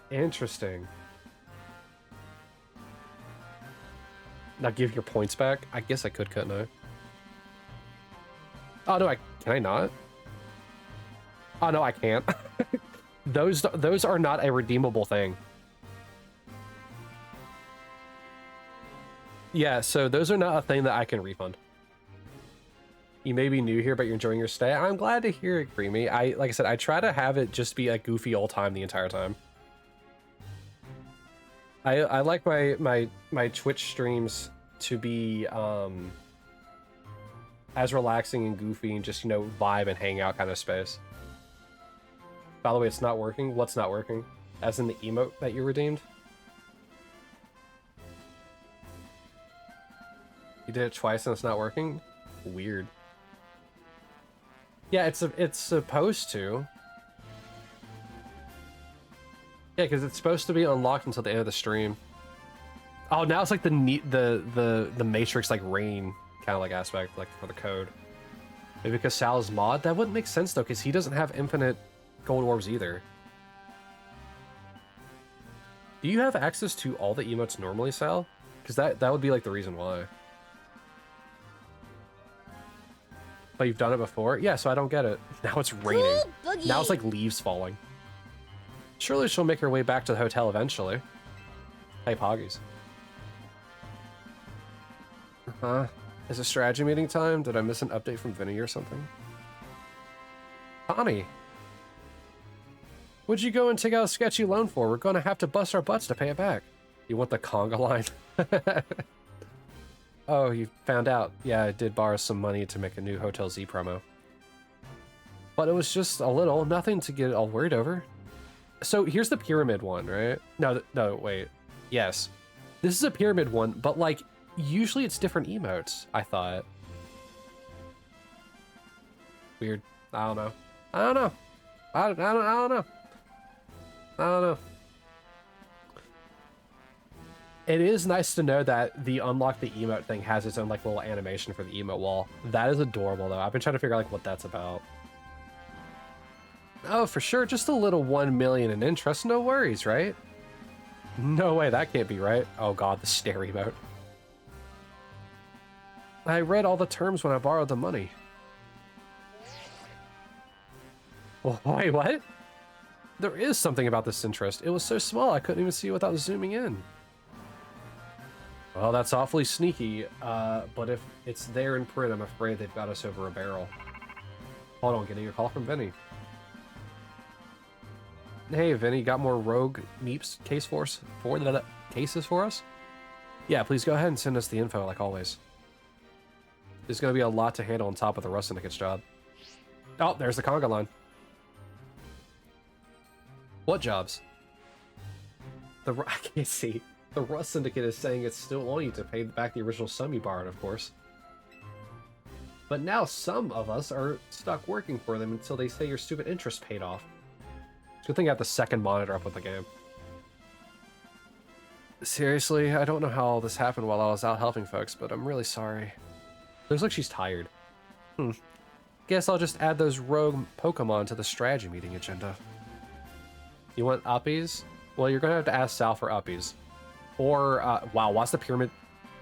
Interesting. Now give your points back? I guess I could, couldn't I? Oh, no, can I not? Oh, no, I can't. Those are not a redeemable thing. Yeah, so those are not a thing that I can refund. You may be new here, but you're enjoying your stay. I'm glad to hear it, Creamy. Like I said, I try to have it just be a goofy old time the entire time. I like my Twitch streams to be as relaxing and goofy and just, you know, vibe and hang out kind of space. By the way, it's not working. What's not working? As in the emote that you redeemed? You did it twice and it's not working? Weird. Yeah, it's supposed to. Yeah, because it's supposed to be unlocked until the end of the stream. Oh, now it's like the Matrix like rain kind of like aspect like for the code. Maybe because Sal is mod? That wouldn't make sense though, because he doesn't have infinite gold orbs either. Do you have access to all the emotes normally, Sal? Because that would be like the reason why. But you've done it before? Yeah, so I don't get it. Now it's raining. Now it's like leaves falling. Surely she'll make her way back to the hotel eventually. Hey, Poggies. Huh? Is it strategy meeting time? Did I miss an update from Vinny or something? Tommy! What'd you go and take out a sketchy loan for? We're gonna have to bust our butts to pay it back. You want the conga line? Oh, you found out. Yeah, I did borrow some money to make a new Hotel Z promo. But it was just a little, nothing to get all worried over. So here's the pyramid one, right? No, wait. Yes. This is a pyramid one, but like, usually it's different emotes, I thought. Weird. I don't know. I don't know. I don't know. I don't know. It is nice to know that the unlock the emote thing has its own like little animation for the emote wall. That is adorable though. I've been trying to figure out like what that's about. Oh, for sure. Just a little 1 million in interest. No worries, right? No way. That can't be right. Oh god, the stare emote. I read all the terms when I borrowed the money. Wait, what? There is something about this interest. It was so small I couldn't even see it without zooming in. Well, that's awfully sneaky, but if it's there in print, I'm afraid they've got us over a barrel. Hold on, getting a call from Vinny. Hey, Vinny, got more rogue Meeps cases for us? Yeah, please go ahead and send us the info, like always. There's going to be a lot to handle on top of the Rust Syndicate's job. Oh, there's the conga line. What jobs? I can't see. The Rust Syndicate is saying it's still on you to pay back the original sum you borrowed, of course. But now some of us are stuck working for them until they say your stupid interest paid off. Good thing I have the second monitor up with the game. Seriously, I don't know how all this happened while I was out helping folks, but I'm really sorry. Looks like she's tired. Guess I'll just add those rogue Pokemon to the strategy meeting agenda. You want uppies? Well, you're gonna have to ask Sal for uppies. Or, wow, what's the pyramid?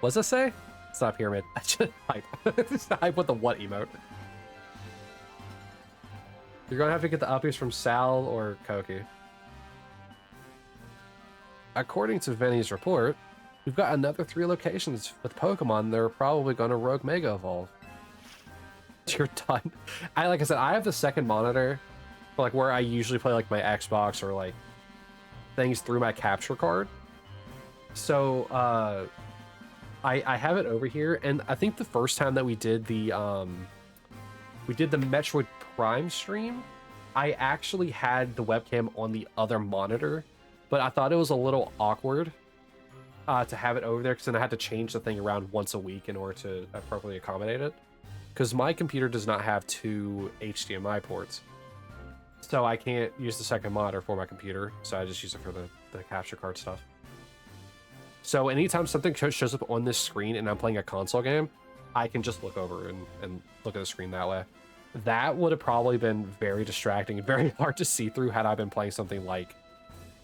What does that say? It's not a pyramid. I just hype. It's not hype with the what emote. You're gonna have to get the uppies from Sal or Koki. According to Vinny's report, we've got another 3 locations with Pokemon that are probably gonna rogue Mega Evolve. You're done. Like I said, I have the second monitor, like where I usually play like my Xbox or like things through my capture card. So I have it over here, and I think the first time that we did the Metroid Prime stream, I actually had the webcam on the other monitor, but I thought it was a little awkward to have it over there because then I had to change the thing around once a week in order to appropriately accommodate it. Because my computer does not have 2 HDMI ports, so I can't use the second monitor for my computer, so I just use it for the capture card stuff. So anytime something shows up on this screen and I'm playing a console game, I can just look over and look at the screen that way. That would have probably been very distracting and very hard to see through had I been playing something like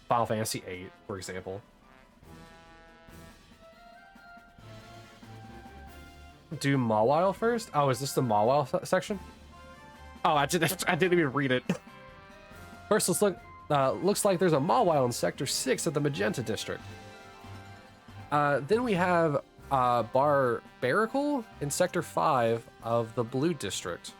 Final Fantasy VIII, for example. Do Mawile first? Oh, is this the Mawile section? Oh, I didn't even read it. First, let's look. Looks like there's a Mawile in Sector 6 of the Magenta District. Then we have Barbarical in Sector 5 of the Blue District.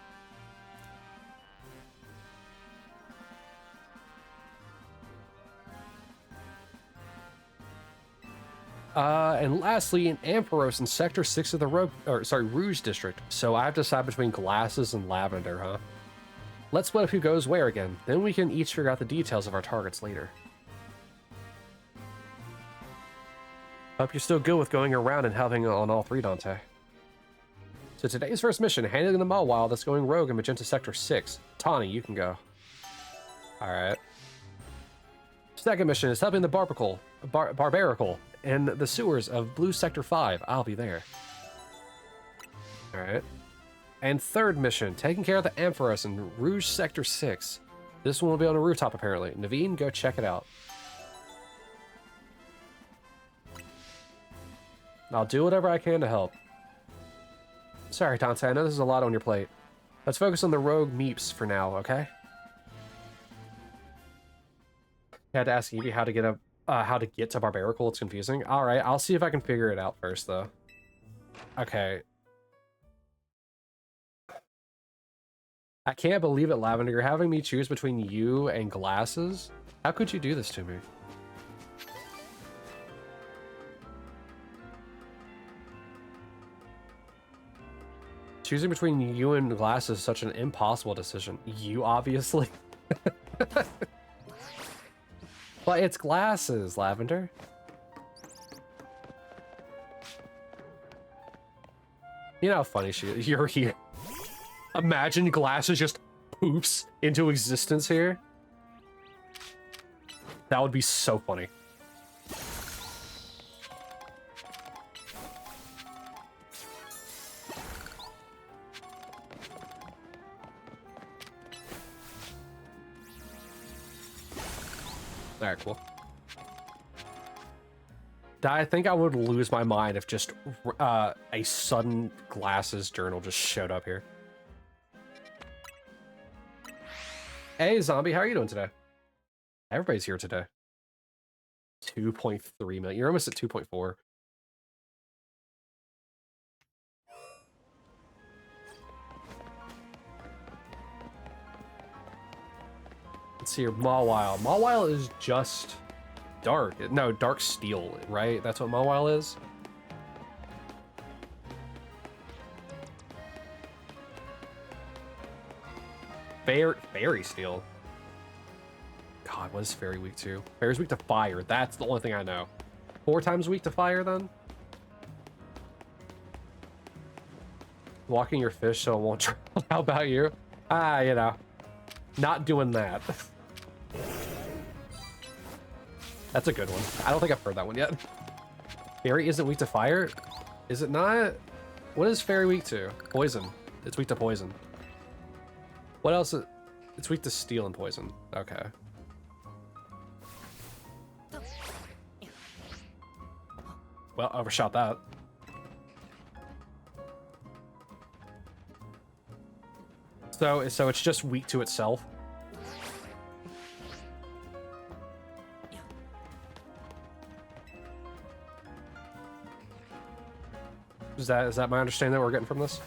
And lastly, in Ampharos in Sector 6 of the Rouge District. So I have to decide between glasses and lavender, huh? Let's split up who goes where again. Then we can each figure out the details of our targets later. Hope you're still good with going around and helping on all 3, Dante. So today's first mission, handling the Mawile that's going rogue in Magenta Sector 6. Tawny, you can go. Alright. Second mission is helping the Barbarical in the sewers of Blue Sector 5. I'll be there. Alright. And third mission, taking care of the Ampharos in Rouge Sector 6. This one will be on a rooftop, apparently. Naveen, go check it out. I'll do whatever I can to help. Sorry, Dante, I know this is a lot on your plate. Let's focus on the rogue meeps for now, okay? I had to ask Evie how to get to Barbarical. It's confusing. All right, I'll see if I can figure it out first, though. Okay. I can't believe it, Lavender. You're having me choose between you and glasses? How could you do this to me? Choosing between you and glasses is such an impossible decision. You, obviously. But it's glasses, Lavender. You know how funny she is. You're here. Imagine glasses just poofs into existence here. That would be so funny. Alright, cool. I think I would lose my mind if just a sudden glasses journal just showed up here. Hey, Zombie, how are you doing today? Everybody's here today. 2.3 million. You're almost at 2.4. Let's see here. Mawile. Mawile is just dark. No, dark steel, right? That's what Mawile is? Fairy steel. God, what is fairy weak to? Fairy's weak to fire. That's the only thing I know. 4 times weak to fire, then? Walking your fish so it won't drown. How about you? Ah, you know. Not doing that. That's a good one. I don't think I've heard that one yet. Fairy isn't weak to fire? Is it not? What is fairy weak to? Poison. It's weak to poison. What else? It's weak to steel and poison. Okay. Well, overshot that. So it's just weak to itself. Is that my understanding that we're getting from this?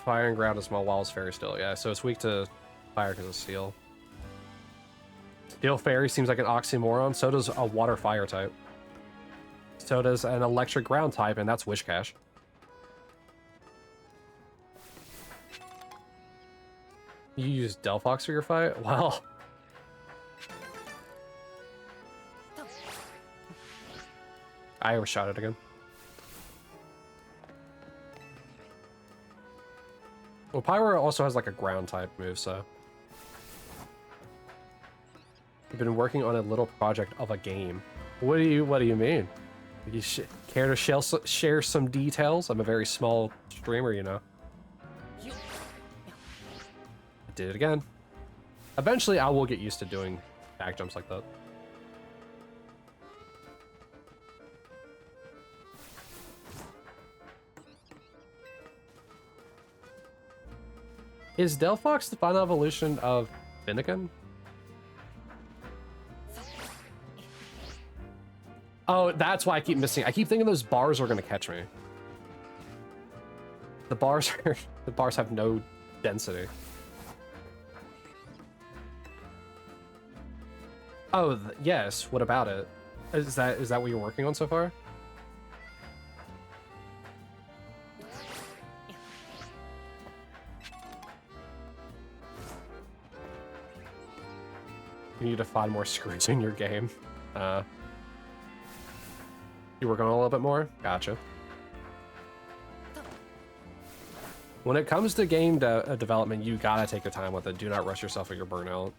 Fire and ground is small walls, fairy steel. Yeah, so it's weak to fire because of steel. Steel fairy seems like an oxymoron. So does a water fire type. So does an electric ground type, and that's Wishcash. You use Delphox for your fight? Well. I overshot it again. Well, Pyro also has like a ground type move, so. You've been working on a little project of a game. What do you mean? You care to share some details? I'm a very small streamer, you know. I did it again. Eventually, I will get used to doing back jumps like that. Is Delphox the final evolution of Finnegan? Oh, that's why I keep missing. I keep thinking those bars are gonna catch me. The bars have no density. Oh, yes. What about it? Is that what you're working on so far? You need to find more screws in your game. You work on it a little bit more? Gotcha. When it comes to game development, you gotta take your time with it. Do not rush yourself or you're burnout.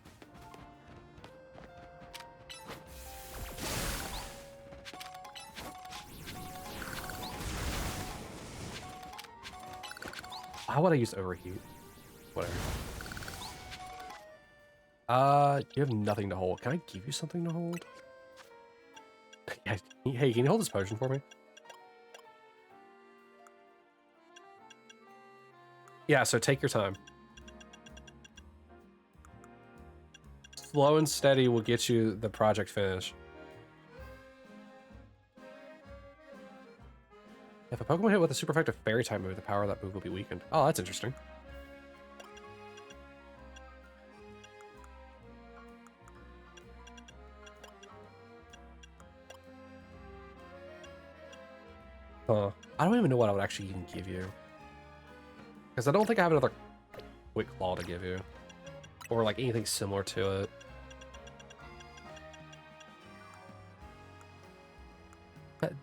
Why would I use overheat? Whatever. You have nothing to hold. Can I give you something to hold? Yeah, hey, can you hold this potion for me? Yeah, so take your time. Slow and steady will get you the project finished. If a Pokemon hit with a super effective fairy type move, the power of that move will be weakened. Oh, that's interesting. Huh. I don't even know what I would actually even give you. Because I don't think I have another Quick Claw to give you. Or like anything similar to it.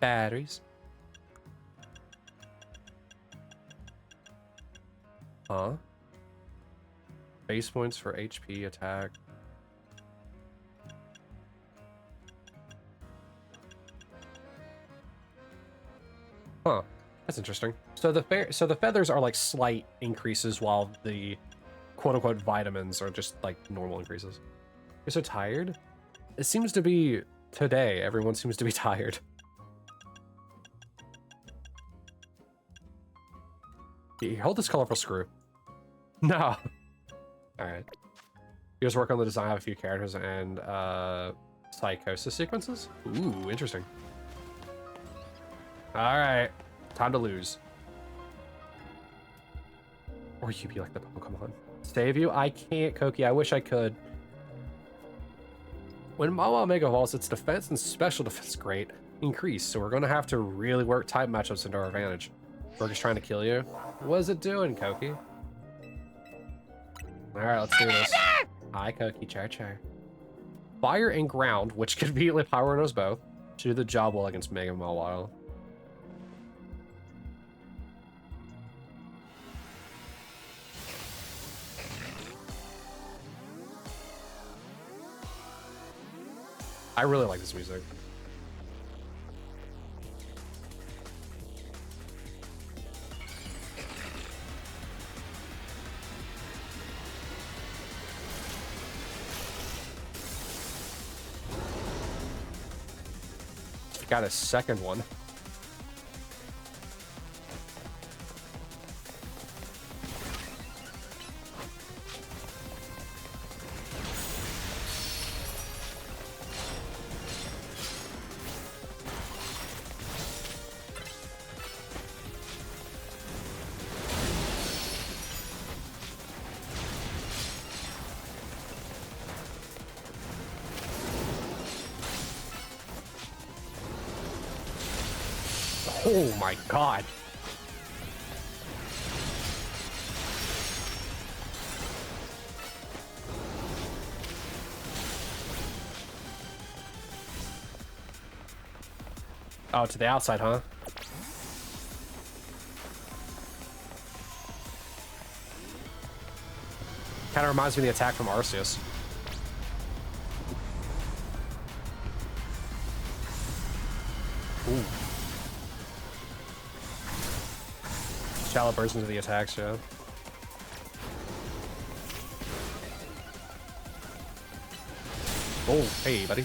Batteries. Huh? Base points for HP, attack. Huh. That's interesting. So the feathers are like slight increases, while the quote-unquote vitamins are just like normal increases. You're so tired? It seems to be today. Everyone seems to be tired. Here, hold this colorful screw. No. Alright. You guys work on the design of a few characters and psychosis sequences? Ooh, interesting. Alright. Time to lose. Or you be like the Pokemon. Save you? I can't, Koki. I wish I could. When Mawa Mega Evolves, its defense and special defense rate increase, so we're going to have to really work type matchups into our advantage. We're just trying to kill you. What is it doing, Koki? Alright, let's do this. Hi, Koki. Char. Fire and ground, which conveniently power us both, should do the job well against Mega Mawile. I really like this music. Got a second one. Oh my god. Oh, to the outside, huh? Kind of reminds me of the attack from Arceus. Ooh. Shallow burst into the attacks, yeah. Oh, hey, buddy.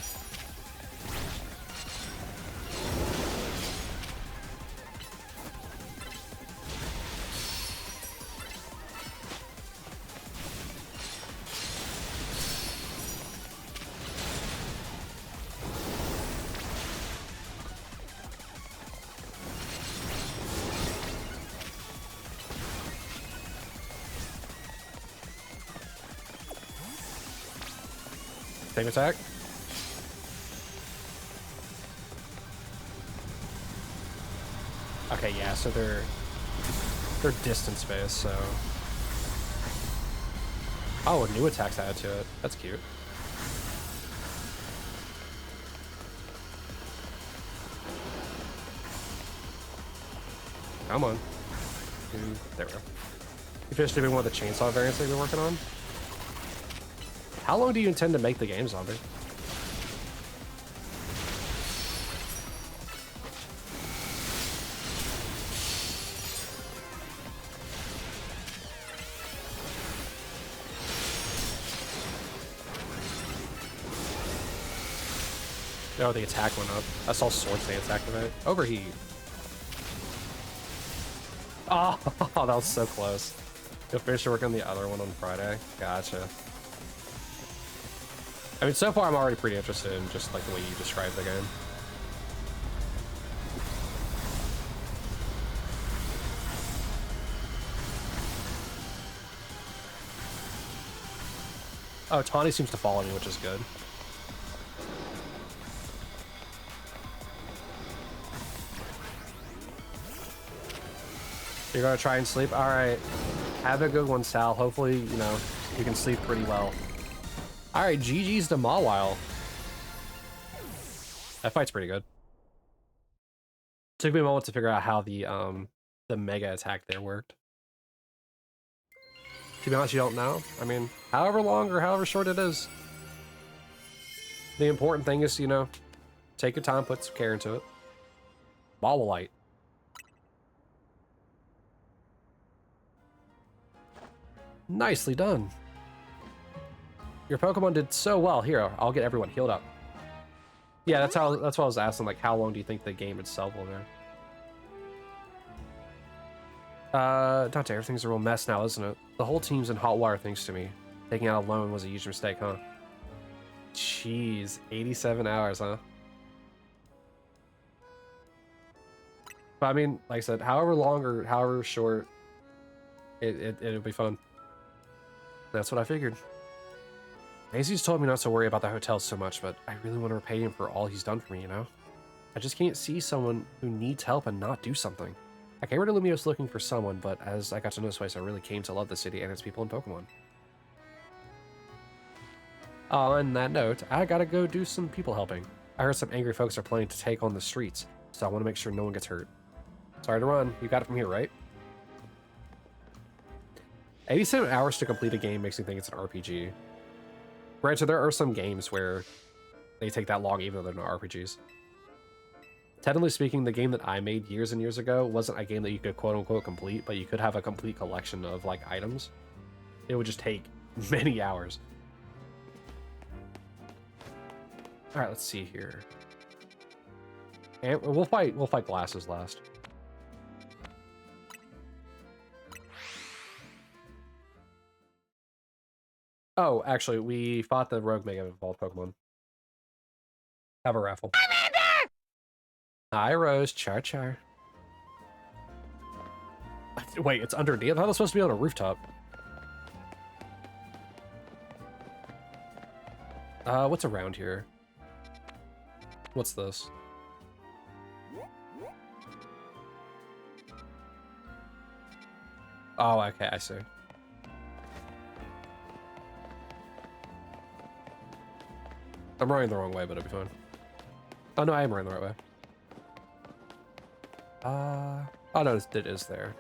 Same attack. Okay, yeah, so they're distance based, so. Oh, new attacks added to it. That's cute. Come on. There we go. You finished doing one of the chainsaw variants that you've been working on? How long do you intend to make the game, Zombie? Oh, the attack went up. I saw Sword Stance activate. Overheat. Oh, that was so close. You'll finish your work on the other one on Friday. Gotcha. I mean, so far I'm already pretty interested in just like the way you describe the game. Oh, Tawny seems to follow me, which is good. You're gonna try and sleep? Alright. Have a good one, Sal. Hopefully, you know, you can sleep pretty well. Alright, GG's to Mawile. That fight's pretty good. Took me a moment to figure out how the mega attack there worked. To be honest, you don't know. I mean, however long or however short it is. The important thing is, you know, take your time, put some care into it. Mawilite. Nicely done. Your Pokemon did so well. Here, I'll get everyone healed up. Yeah, that's what I was asking, like, how long do you think the game itself will go? Dante, everything's a real mess now, isn't it? The whole team's in hot water thanks to me. Taking out a loan was a huge mistake, huh? Jeez, 87 hours, huh? But I mean, like I said, however long or however short, it'll be fun. That's what I figured. Maisie's told me not to worry about the hotel so much, but I really want to repay him for all he's done for me, you know? I just can't see someone who needs help and not do something. I came here to Lumiose looking for someone, but as I got to know this place, I really came to love the city and its people and Pokemon. On that note, I gotta go do some people helping. I heard some angry folks are planning to take on the streets, so I want to make sure no one gets hurt. Sorry to run. You got it from here, right? 87 hours to complete a game makes me think it's an RPG. Granted, there are some games where they take that long even though they're not RPGs. Technically speaking, the game that I made years and years ago wasn't a game that you could quote-unquote complete, but you could have a complete collection of, like, items. It would just take many hours. Alright, let's see here. And we'll fight Glasses last. Oh, actually, we fought the Rogue Mega Evolved Pokemon. Have a raffle. Hi, Rose. Char. Wait, it's underneath? I thought it was supposed to be on a rooftop. What's around here? What's this? Oh, okay, I see. I'm running the wrong way, but it'll be fine. Oh, no, I am running the right way. Oh, no, it is there.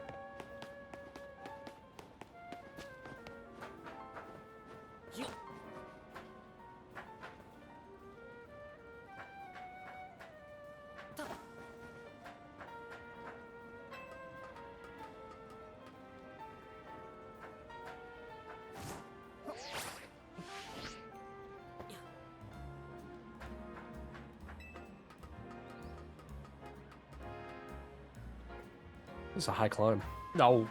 This is a high climb. No,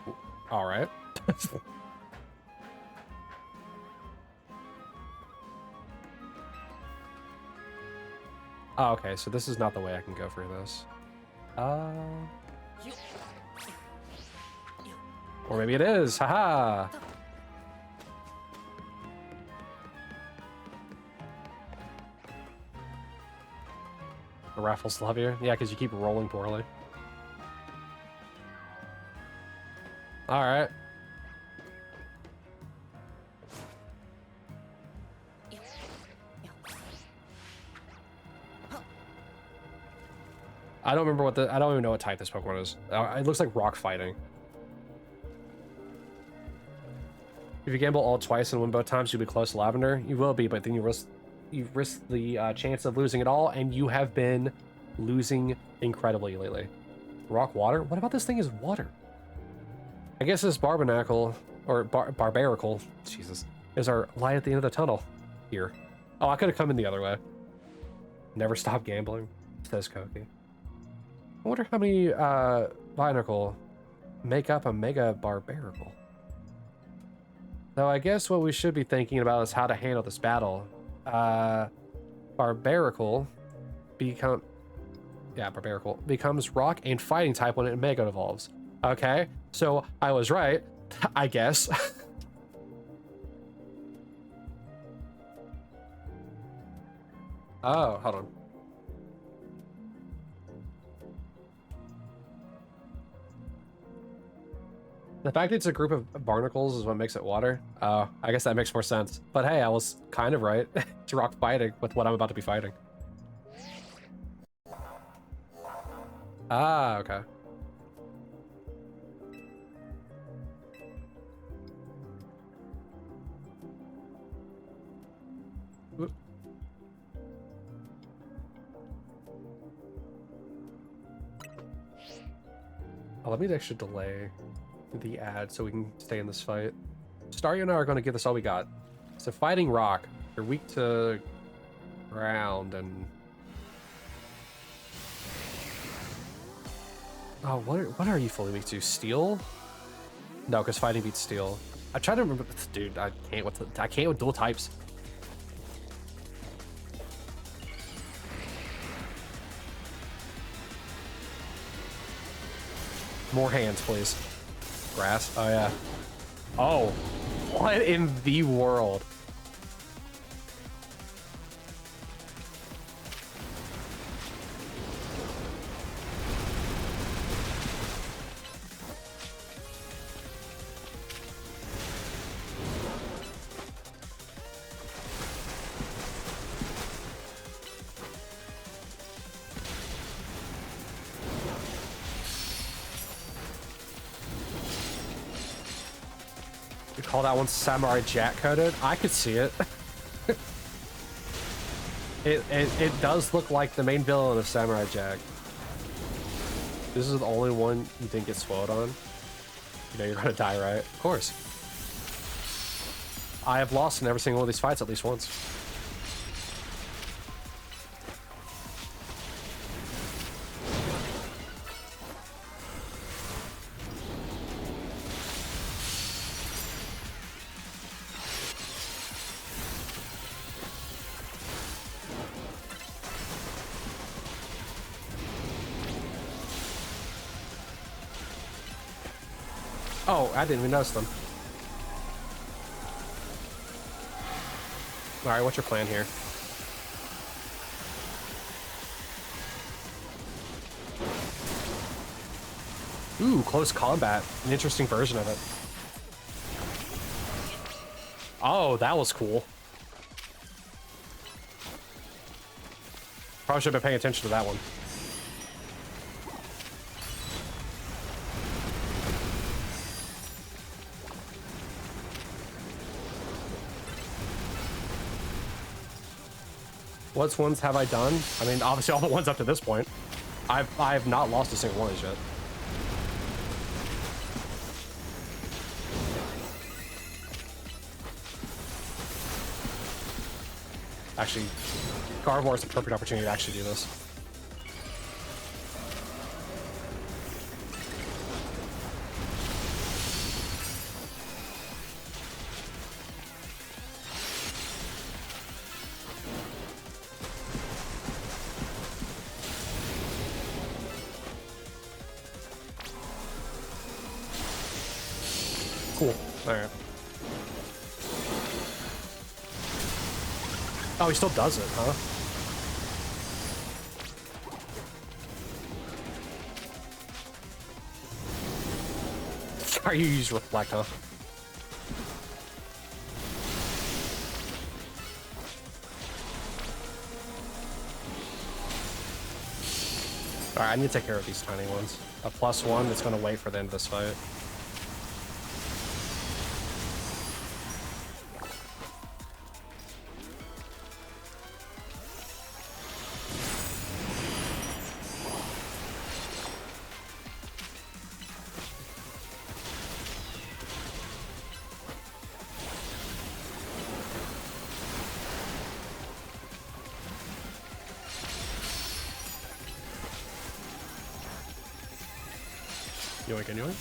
all right. Oh, okay, so this is not the way I can go for this. Or maybe it is. Haha. The raffles love you. Yeah, because you keep rolling poorly. All right. I don't remember what I don't even know what type this Pokemon is. It looks like rock fighting. If you gamble all twice and win both times, you'll be close to Lavender. You will be, but then you risk the chance of losing it all, and you have been losing incredibly lately. Rock water? What about this thing is water? I guess this Barbarnacle, or Barbaracle, Jesus, is our light at the end of the tunnel here. Oh, I could have come in the other way. Never stop gambling, says Koki. I wonder how many Binacle make up a mega barbarical. So I guess what we should be thinking about is how to handle this battle. Barbarical becomes rock and fighting type when it mega evolves. Okay, so I was right, I guess. Oh, hold on. The fact it's a group of barnacles is what makes it water. I guess that makes more sense. But hey, I was kind of right. It's rock fighting with what I'm about to be fighting. Ah, okay. Oop. Oh, let me actually delay the ad so we can stay in this fight. Starry and I are going to give this all we got. So fighting rock, you're weak to ground and... Oh, what are you fully weak to? Steel? No, because fighting beats steel. I try to remember, dude. I can't with dual types. More hands, please. Grass. Oh yeah. Oh, what in the world? Call that one Samurai Jack coded. I could see it. It does look like the main villain of Samurai Jack. This is the only one you think gets spoiled on. You know you're gonna die, right? Of course. I have lost in every single one of these fights at least once. Oh, I didn't even notice them. Alright, what's your plan here? Ooh, close combat. An interesting version of it. Oh, that was cool. Probably should have been paying attention to that one. What ones have I done? I mean, obviously all the ones up to this point. I have not lost a single one of these yet. Actually, Garvor is the perfect opportunity to actually do this. Cool. All right. Oh, he still does it, huh? Are you use reflect, huh? Alright, I need to take care of these tiny ones. A +1 that's gonna wait for the end of this fight. Yoink, yoink.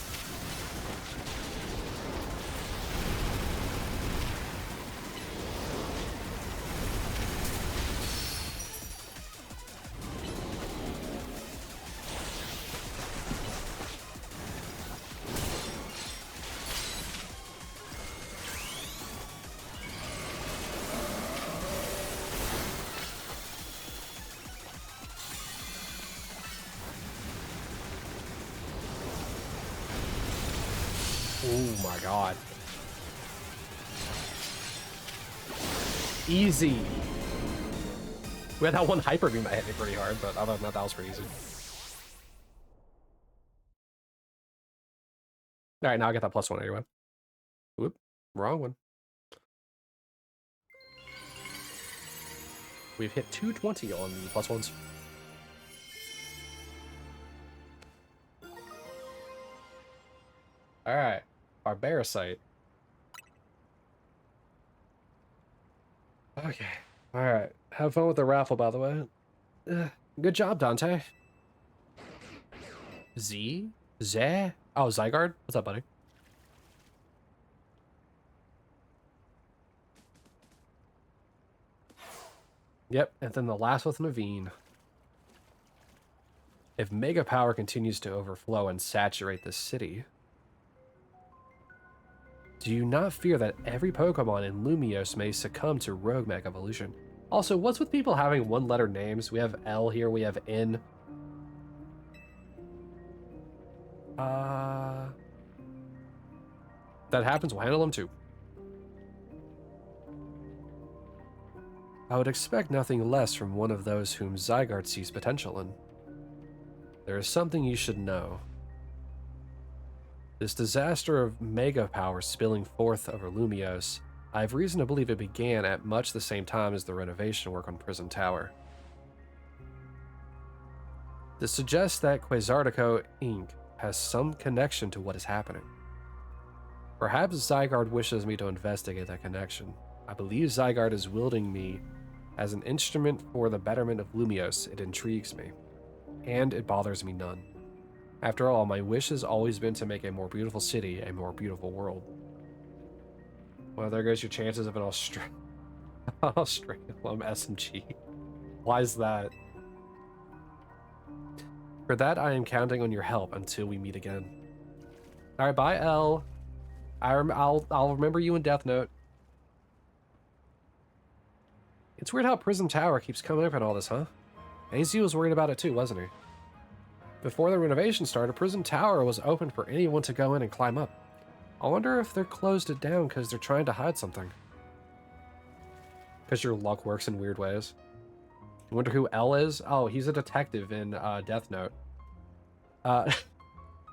Oh my god. Easy. We had that one hyper beam that hit me pretty hard, but other than that, that was pretty easy. Alright, now I get that +1 anyway. Whoop, wrong one. We've hit 220 on the +1s. Alright, Barbaricite. Okay, alright. Have fun with the raffle, by the way. Good job, Dante. Z? Z? Oh, Zygarde? What's up, buddy? Yep, and then the last with Naveen. If Mega Power continues to overflow and saturate the city, do you not fear that every Pokemon in Lumiose may succumb to Rogue Mega Evolution? Also, what's with people having one-letter names? We have L here, we have N. That happens, we'll handle them too. I would expect nothing less from one of those whom Zygarde sees potential in. There is something you should know. This disaster of Mega Power spilling forth over Lumiose, I have reason to believe it began at much the same time as the renovation work on Prison Tower. This suggests that Quasartico Inc. has some connection to what is happening. Perhaps Zygarde wishes me to investigate that connection. I believe Zygarde is wielding me as an instrument for the betterment of Lumiose. It intrigues me, and it bothers me none. After all, my wish has always been to make a more beautiful city, a more beautiful world. Well, there goes your chances of an Australian SMG. Why is that? For that, I am counting on your help until we meet again. All right, bye, L. I'll remember you in Death Note. It's weird how Prison Tower keeps coming up in all this, huh? AZ was worried about it too, wasn't he? Before the renovation started, Prison Tower was open for anyone to go in and climb up. I wonder if they're closed it down because they're trying to hide something. Because your luck works in weird ways. I wonder who L is? Oh, he's a detective in Death Note.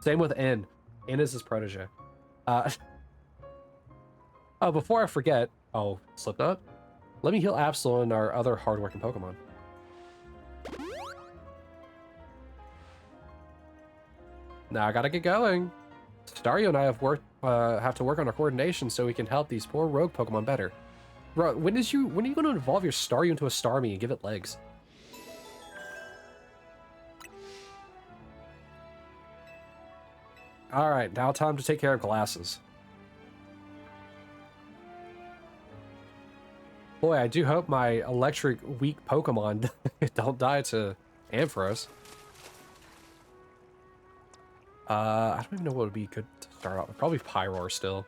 Same with N. N is his protege. Oh, before I forget, Slipknot. Let me heal Absol and our other hardworking Pokemon. Now I gotta get going. Stario and I have to work on our coordination so we can help these poor rogue Pokemon better. Bro, when are you going to evolve your Staryu into a Starmie and give it legs? Alright, now time to take care of Glasses. Boy, I do hope my electric weak Pokemon don't die to Ampharos. I don't even know what would be good to start out with. Probably Pyroar still.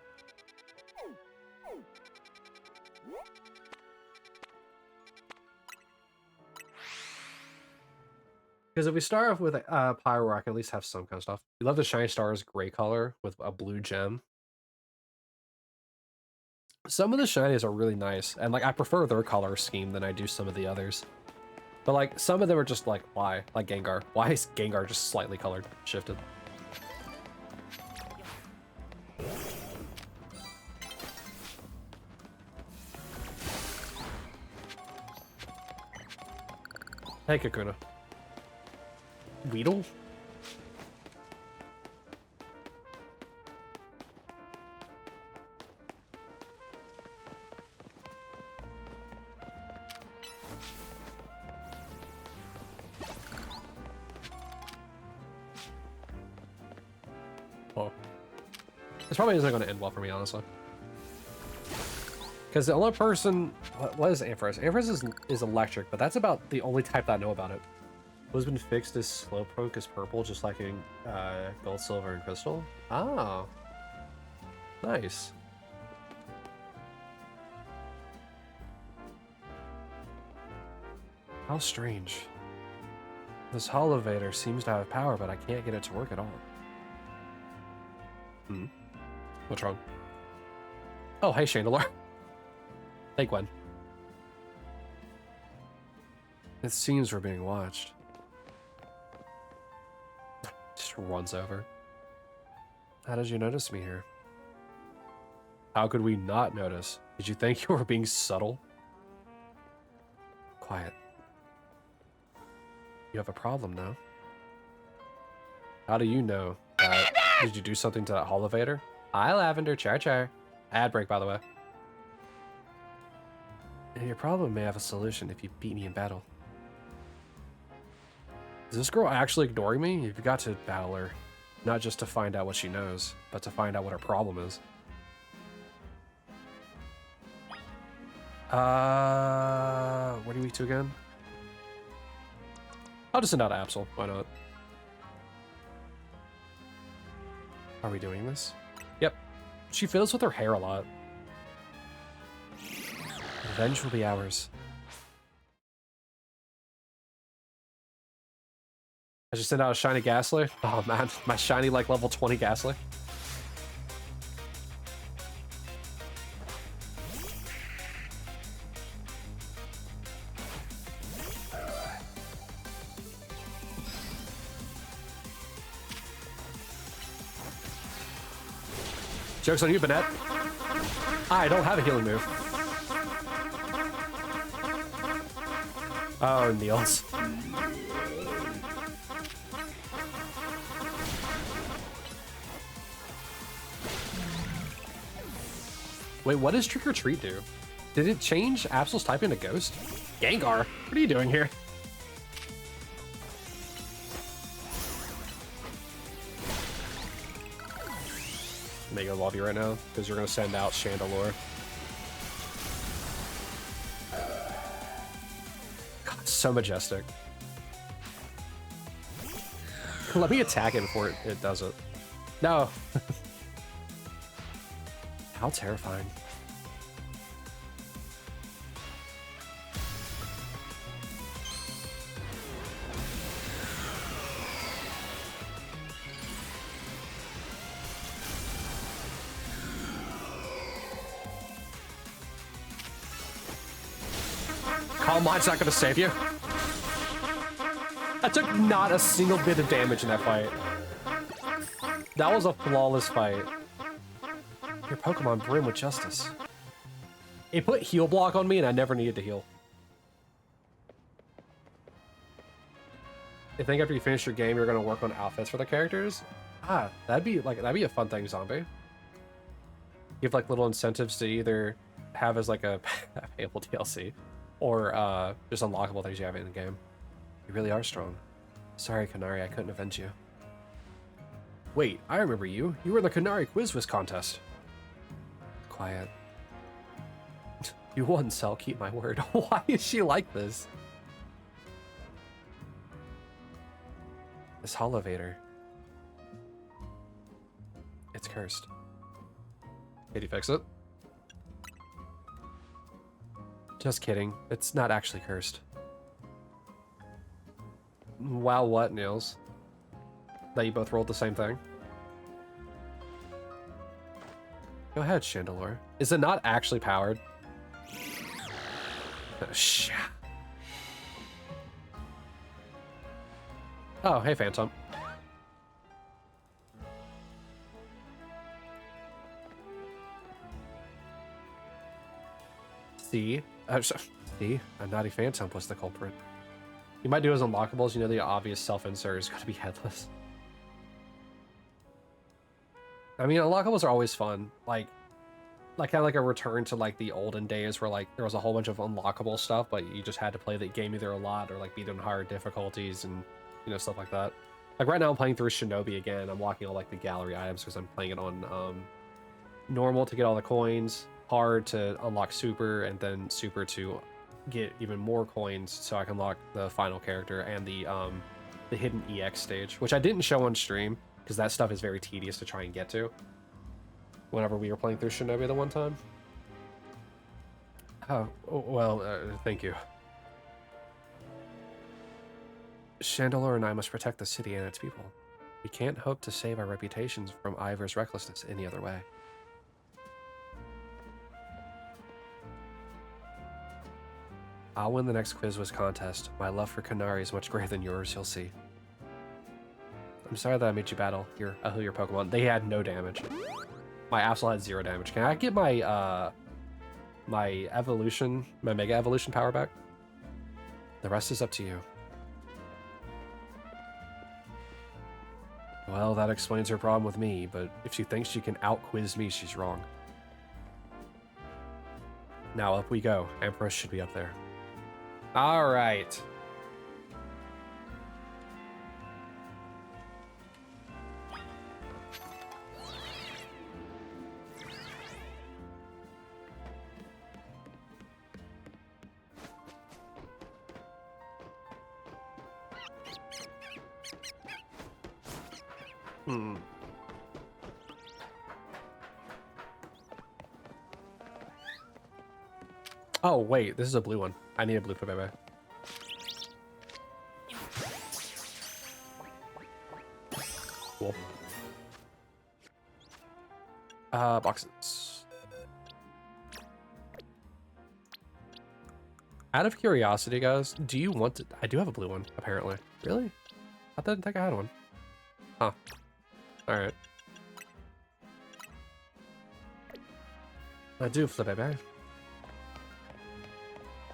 Because if we start off with Pyroar, I can at least have some kind of stuff. We love the Shiny Star's gray color with a blue gem. Some of the shinies are really nice, and like I prefer their color scheme than I do some of the others. But like some of them are just like, why? Like Gengar. Why is Gengar just slightly colored shifted? Hey, Kakuna. Weedle? This probably isn't going to end well for me, honestly. Because the only person... What is Ampharos? Ampharos is electric, but that's about the only type that I know about it. What's been fixed is Slowpoke is purple, just like in gold, silver, and crystal. Oh. Nice. How strange. This Holovator seems to have power, but I can't get it to work at all. Hmm. What's wrong? Oh, hey, Chandelure. Hey, Gwen. It seems we're being watched. Just runs over. How did you notice me here? How could we not notice? Did you think you were being subtle? Quiet. You have a problem now. How do you know that? Did you do something to that Holovator? Hi, Lavender. Char. Ad break, by the way. And your problem may have a solution if you beat me in battle. Is this girl actually ignoring me? You've got to battle her. Not just to find out what she knows, but to find out what her problem is. What are you weak to again? I'll just send out Absol. Why not? Are we doing this? Yep. She fiddles with her hair a lot. Revenge will be ours. I just sent out a shiny Ghastly. Oh man, my shiny like level 20 Ghastly. Joke's on you, Banette. I don't have a healing move. Oh, Niels. Wait, what does Trick or Treat do? Did it change Absol's typing to Ghost? Gengar, what are you doing here? Mega love you right now, because you're going to send out Chandelure. God, it's so majestic. Let me attack it before it does it. No. How terrifying. Calm Mind's not gonna save you. I took not a single bit of damage in that fight. That was a flawless fight. Your Pokemon brim with justice. It put heal block on me and I never needed to heal. I think after you finish your game, you're gonna work on outfits for the characters. Ah, that'd be a fun thing, Zombie. Give like little incentives to either have as like a payable DLC or just unlockable things you have in the game. You really are strong. Sorry, Canary, I couldn't avenge you. Wait, I remember you. You were in the Canary Quiz contest. Quiet. You won, so I'll keep my word. Why is she like this? This Holovator. It's cursed. Did you fix it? Just kidding. It's not actually cursed. Wow, what, Niels? That you both rolled the same thing? Go ahead, Chandelure. Is it not actually powered? Oh, hey, Phantom. See? See? A naughty Phantom was the culprit. You might do as unlockables, you know the obvious self-insert is going to be headless. I mean, unlockables are always fun. Like kind of like a return to like the olden days where like there was a whole bunch of unlockable stuff, but you just had to play the game either a lot or like beat it on higher difficulties and, you know, stuff like that. Like right now I'm playing through Shinobi again. I'm locking all like the gallery items because I'm playing it on normal to get all the coins, hard to unlock super, and then super to get even more coins so I can unlock the final character and the hidden EX stage, which I didn't show on stream because that stuff is very tedious to try and get to. Whenever we were playing through Shinobi the one time. Oh, well, thank you. Chandelure and I must protect the city and its people. We can't hope to save our reputations from Ivor's recklessness any other way. I'll win the next Quiz contest. My love for Kanari is much greater than yours, you'll see. I'm sorry that I made you battle your Pokemon. They had no damage. My Absol had 0 damage. Can I get my my evolution, my Mega Evolution power back? The rest is up to you. Well, that explains her problem with me, but if she thinks she can out-quiz me, she's wrong. Now up we go. Empress should be up there. All right. Oh, wait, this is a blue one. I need a blue Pipebe. Cool. Boxes. Out of curiosity, guys, do you want to... I do have a blue one, apparently. Really? I didn't think I had one. Huh. Alright. I do flip it back.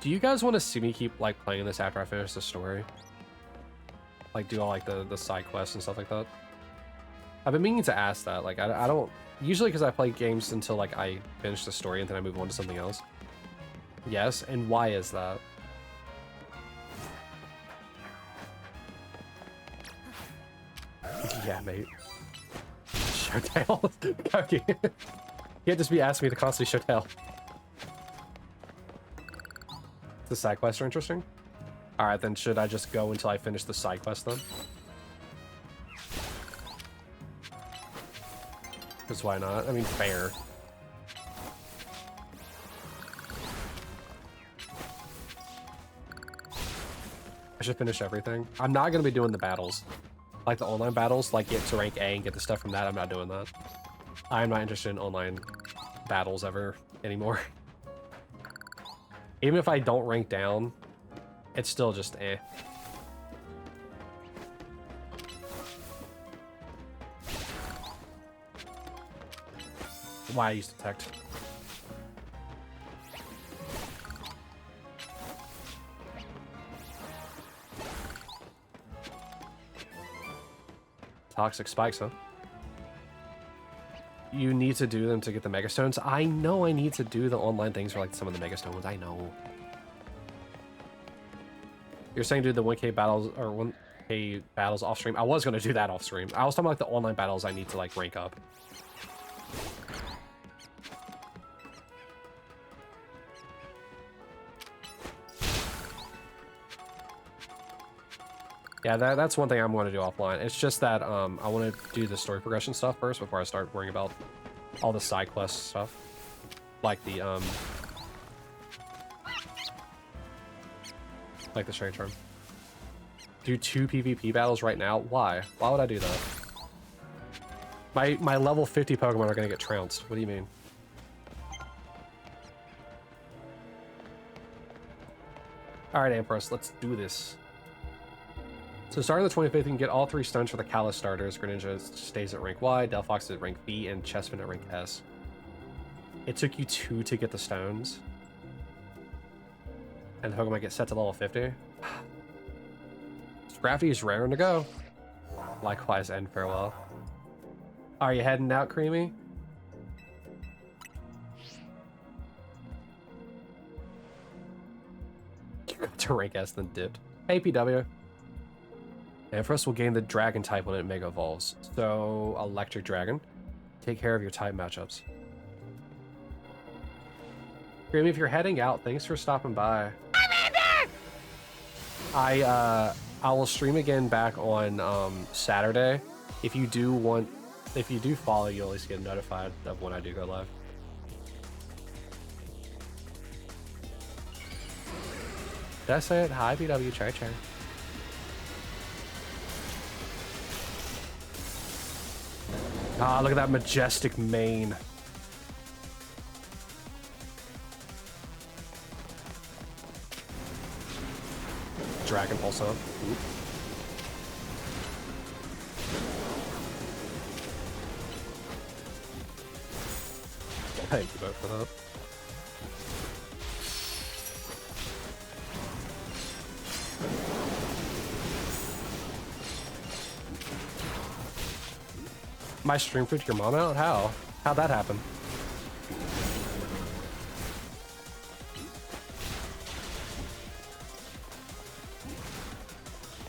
Do you guys want to see me keep, like, playing this after I finish the story? Like, do all, like, the side quests and stuff like that? I've been meaning to ask that. Like, I don't... Usually because I play games until, like, I finish the story and then I move on to something else. Yes, and why is that? Yeah, mate. Showtail. Okay. You can't just be asking me to constantly showtail. The side quests are interesting. All right, then should I just go until I finish the side quest then? Because why not? I mean, fair. I should finish everything. I'm not going to be doing the battles. Like the online battles, like get to rank A and get the stuff from that. I'm not doing that. I'm not interested in online battles ever anymore. Even if I don't rank down, it's still just eh. Why I use detect. Toxic spikes, huh? You need to do them to get the Mega Stones. I know I need to do the online things for like some of the Mega Stone ones. I know. You're saying do the 1K battles or 1K battles off stream? I was gonna do that off stream. I was talking about like the online battles I need to like rank up. Yeah, that's one thing I'm going to do offline. It's just that I want to do the story progression stuff first before I start worrying about all the side quest stuff. Like the Strange Charm. Do 2 PvP battles right now? Why? Why would I do that? My level 50 Pokemon are going to get trounced. What do you mean? Alright, Empress, let's do this. So starting the 25th, you can get all 3 stones for the Kalos starters. Greninja stays at rank Y, Delphox at rank B, and Chespin at rank S. It took you 2 to get the stones. And the Pokemon get set to level 50. Scrafty is raring to go. Likewise, and farewell. Are you heading out, Creamy? You got to rank S, then dipped. Hey, PW. Ampharos will gain the Dragon type when it Mega Evolves. So, Electric Dragon. Take care of your type matchups. Grammy, if you're heading out, thanks for stopping by. I will stream again back on Saturday. If you do follow, you'll at least get notified of when I do go live. Did I say it? Hi, BW Cherry Cherry. Ah, look at that majestic mane. Dragon Pulse on. Thank you both for that. My stream put your mom out? How? How'd that happen?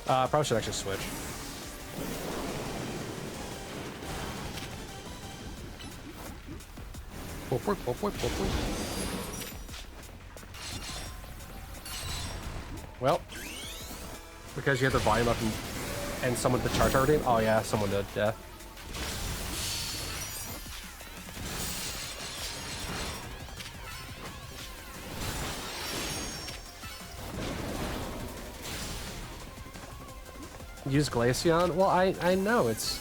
I probably should actually switch. Well, because you had the volume up and someone did charge already? Oh yeah, someone did, yeah. Use Glaceon? Well, I know it's...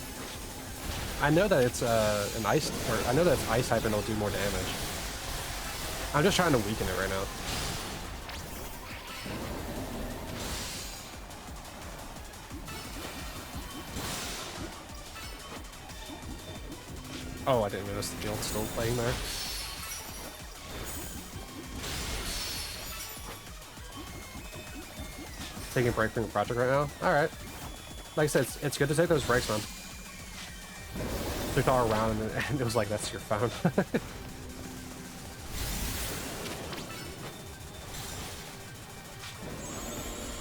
I know that it's an ice... Or I know that it's ice type and it'll do more damage. I'm just trying to weaken it right now. Oh, I didn't notice the field's still playing there. Taking a break from the project right now? Alright. Like I said, it's good to take those breaks, man. Looked all around and it was like, that's your phone.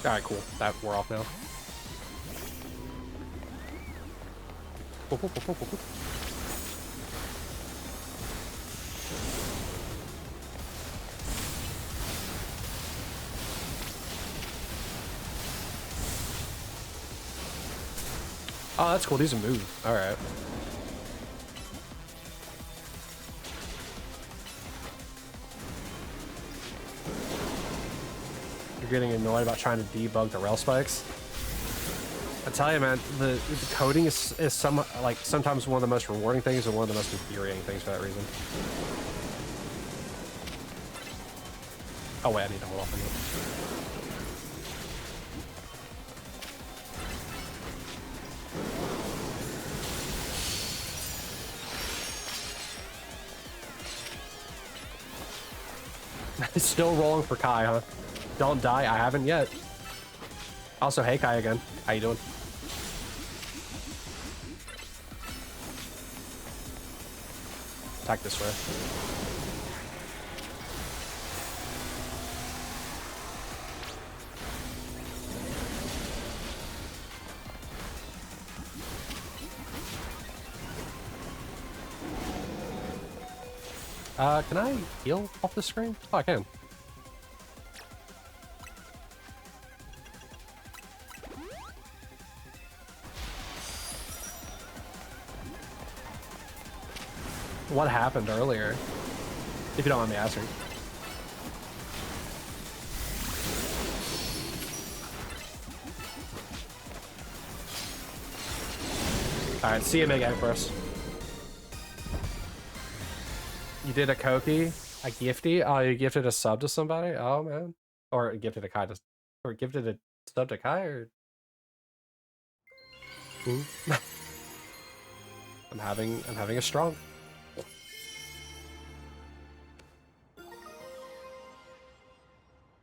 Alright, cool. We're off now. Oh, that's cool. These are move. All right. You're getting annoyed about trying to debug the rail spikes. I tell you, man, the coding is sometimes one of the most rewarding things and one of the most infuriating things for that reason. Oh wait, I need to hold off on it. Still rolling for Kai, huh? Don't die. I haven't yet. Also, hey Kai again. How you doing? Attack this way. Can I heal off the screen? Oh, I can. What happened earlier? If you don't mind me asking. Alright, see you, Meg Empress. You did a Koki, a gifty? Oh, you gifted a sub to somebody? Oh man. Or gifted a Kai to, or gifted a sub to Kai, or ooh. I'm having a strong.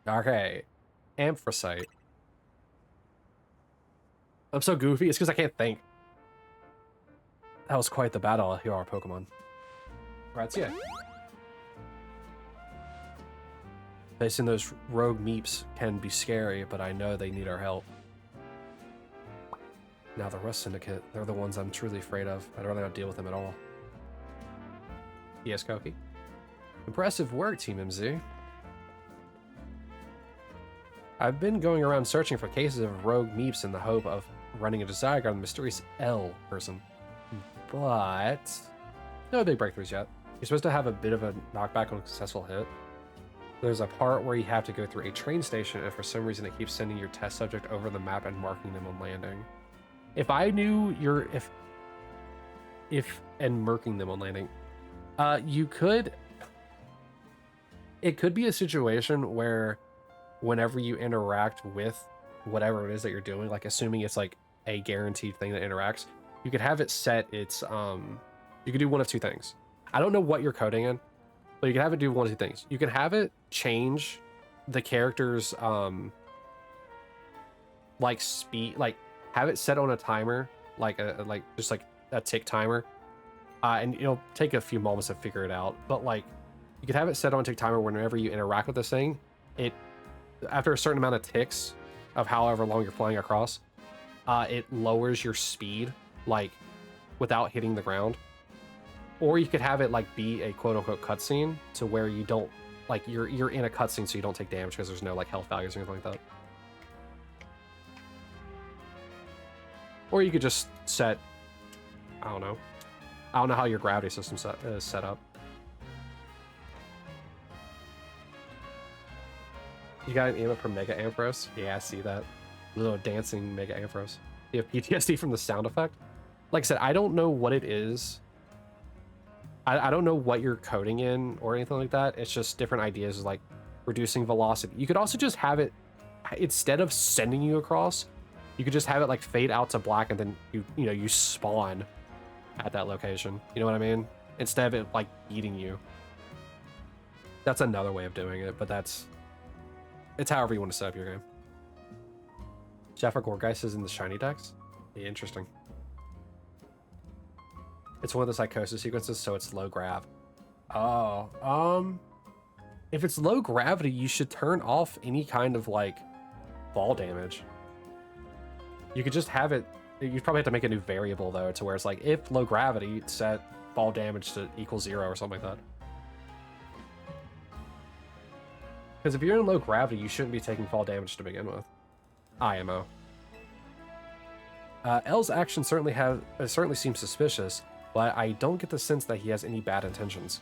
Okay. Anthracite. I'm so goofy, it's because I can't think. That was quite the battle, here are Pokemon. Right, so yeah. Facing those rogue meeps can be scary, but I know they need our help. Now the Rust Syndicate, they're the ones I'm truly afraid of. I'd rather not deal with them at all. Yes, Koki? Impressive work, Team MZ. I've been going around searching for cases of rogue meeps in the hope of running a desire on the mysterious L person. But no big breakthroughs yet. You're supposed to have a bit of a knockback on a successful hit. There's a part where you have to go through a train station, and for some reason it keeps sending your test subject over the map and marking them on landing. If I knew your and marking them on landing, you could. It could be a situation where whenever you interact with whatever it is that you're doing, like assuming it's like a guaranteed thing that interacts, you could have it set its you could do one of two things. I don't know what you're coding in, but you can have it do one of two things. You can have it change the character's like speed, like have it set on a timer, like just like a tick timer, and it'll take a few moments to figure it out, but like you could have it set on a tick timer whenever you interact with this thing. It after a certain amount of ticks of however long you're flying across, it lowers your speed, like without hitting the ground. Or you could have it like be a quote-unquote cutscene to where you don't like you're in a cutscene, so you don't take damage because there's no like health values or anything like that. Or you could just set, I don't know how your gravity system is set up. You got an emote from Mega Ampharos? Yeah, I see that. Little dancing Mega Ampharos. You have PTSD from the sound effect? Like I said, I don't know what it is. I don't know what you're coding in or anything like that. It's just different ideas like reducing velocity. You could also just have it, instead of sending you across, you could just have it like fade out to black and then you spawn at that location. You know what I mean? Instead of it like beating you. That's another way of doing it, but it's however you want to set up your game. Jaffa Gorgeist is in the shiny decks? Yeah, interesting. It's one of the psychosis sequences, so it's low grav. Oh, if it's low gravity, you should turn off any kind of like fall damage. You could just have it. You'd probably have to make a new variable though, to where it's like if low gravity, set fall damage to equal 0 or something like that. Because if you're in low gravity, you shouldn't be taking fall damage to begin with. IMO. L's action certainly seems suspicious, but I don't get the sense that he has any bad intentions.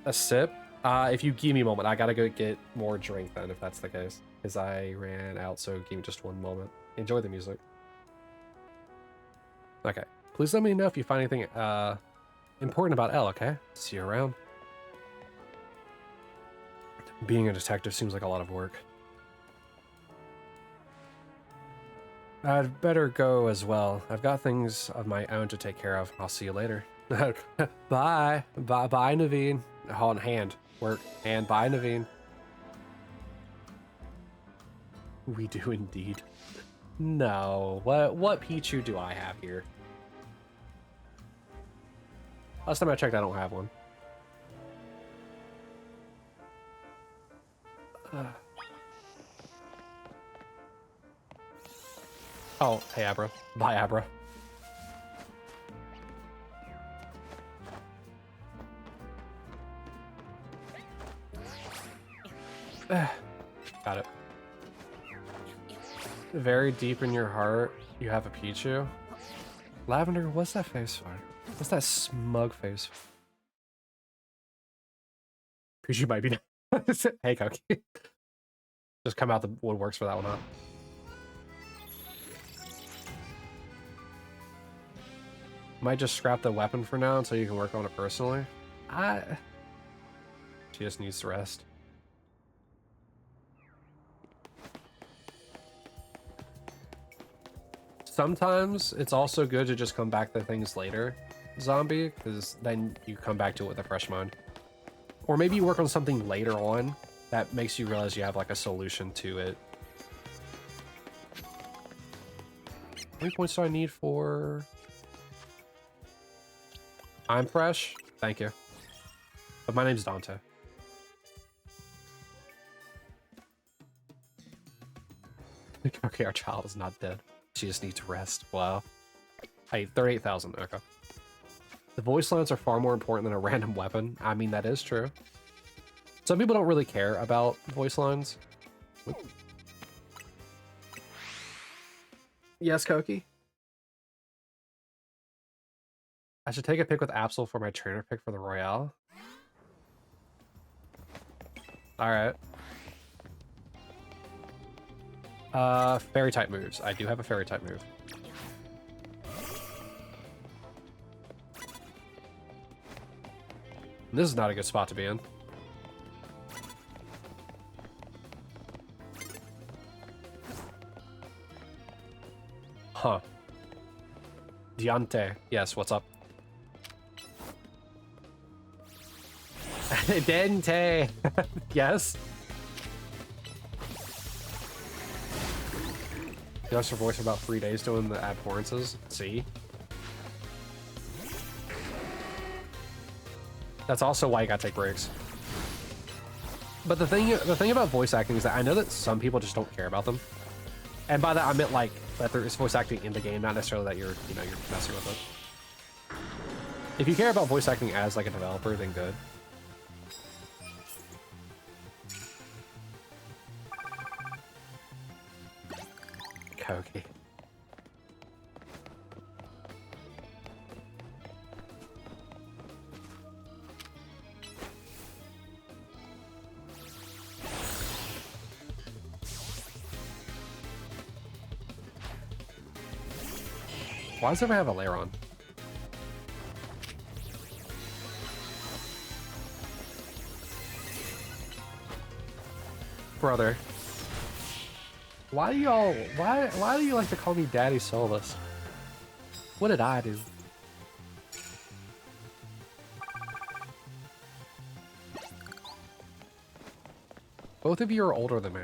A sip? If you give me a moment, I gotta go get more drink then, if that's the case. Because I ran out, so give me just one moment. Enjoy the music. Okay. Please let me know if you find anything important about L, okay? See you around. Being a detective seems like a lot of work. I'd better go as well. I've got things of my own to take care of. I'll see you later. Bye. Bye, Naveen. On hand. Work. And bye, Naveen. We do indeed. No. What Pichu do I have here? Last time I checked, I don't have one. Oh, hey, Abra. Bye, Abra. Got it. Very deep in your heart, you have a Pichu. Lavender, what's that face for? What's that smug face for? Pichu might be... Hey, Koki. Just come out the woodworks for that one, huh? Might just scrap the weapon for now until you can work on it personally. She just needs to rest. Sometimes it's also good to just come back to things later, zombie, because then you come back to it with a fresh mind. Or maybe you work on something later on that makes you realize you have like a solution to it. How many points do I need for... I'm fresh? Thank you. But my name's Dante. Okay, our child is not dead. She just needs to rest. Wow. Hey, 38,000. Okay. The voice lines are far more important than a random weapon. I mean, that is true. Some people don't really care about voice lines. Oop. Yes, Koki? I should take a pick with Absol for my trainer pick for the Royale. Alright. Fairy type moves. I do have a fairy type move. This is not a good spot to be in. Huh. Diante. Yes, what's up? Dente. Yes. You lost your voice for about 3 days doing the abhorrences. See? That's also why you gotta take breaks. But the thing about voice acting is that I know that some people just don't care about them. And by that I meant like that there is voice acting in the game, not necessarily that you're messing with it. If you care about voice acting as like a developer, then good. Okay. Why does everyone have a layer on? Brother. Why do y'all why do you like to call me Daddy Solus? What did I do? Both of you are older than me.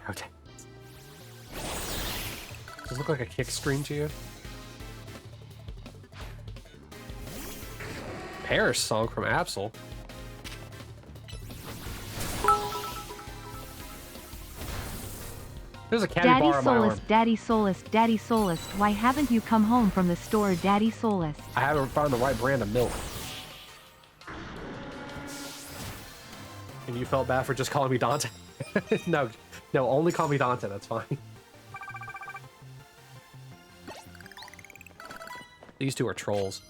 Okay. Does it look like a kick screen to you? Paris song from Absol. There's a candy bar on my arm. Daddy Solus, Daddy Solus, why haven't you come home from the store, Daddy Solus? I haven't found the right brand of milk. And you felt bad for just calling me Dante? No, only call me Dante, that's fine. These two are trolls.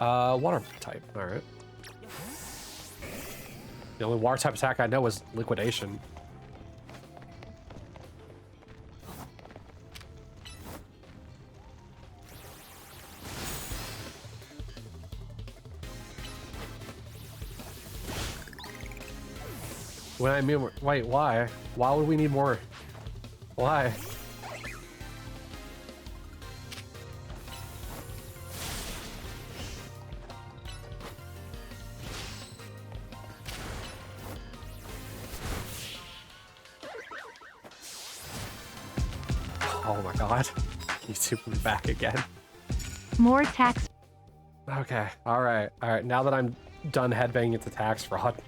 Water type, alright. The only water type attack I know is liquidation. When I mean, wait, why? Why would we need more? Why? Oh my god. You two me back again. More tax. Okay, alright. Alright, now that I'm done headbanging at the tax fraud.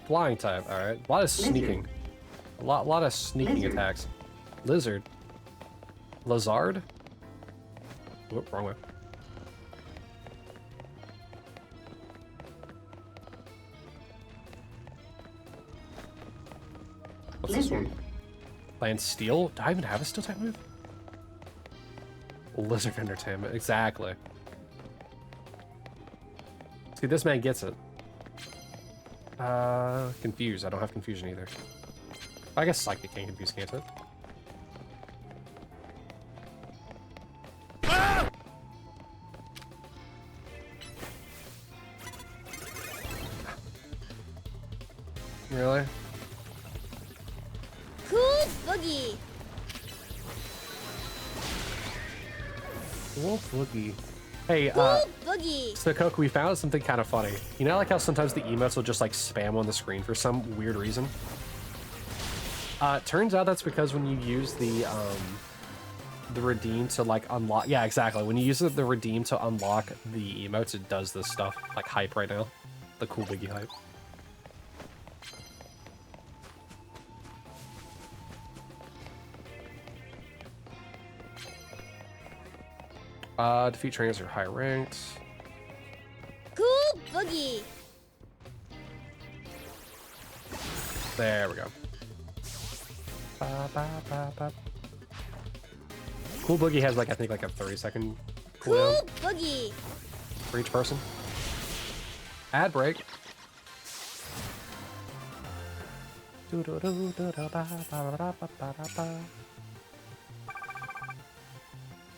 Flying type, alright. A lot of sneaking. A lot of sneaking attacks. Lizard. Lizard? Whoop, wrong way. What's this one? Land steel? Do I even have a steel type move? Lizard entertainment, exactly. See, this man gets it. Confused. I don't have confusion either. I guess psychic can confuse, can't it? Ah! Really? Cool boogie. Cool boogie. Hey, Cool boogie. so Coke, we found something kind of funny. You know, like how sometimes the emotes will just like spam on the screen for some weird reason? Turns out that's because when you use the redeem to like unlock, yeah, exactly. When you use the redeem to unlock the emotes, it does this stuff, like hype right now. the cool biggie hype. Defeat trainers are high ranked. Cool Boogie. There we go. Ba, ba, ba, ba. Cool Boogie has like I think like a 30-second cooldown Cool Boogie. for each person. Ad break.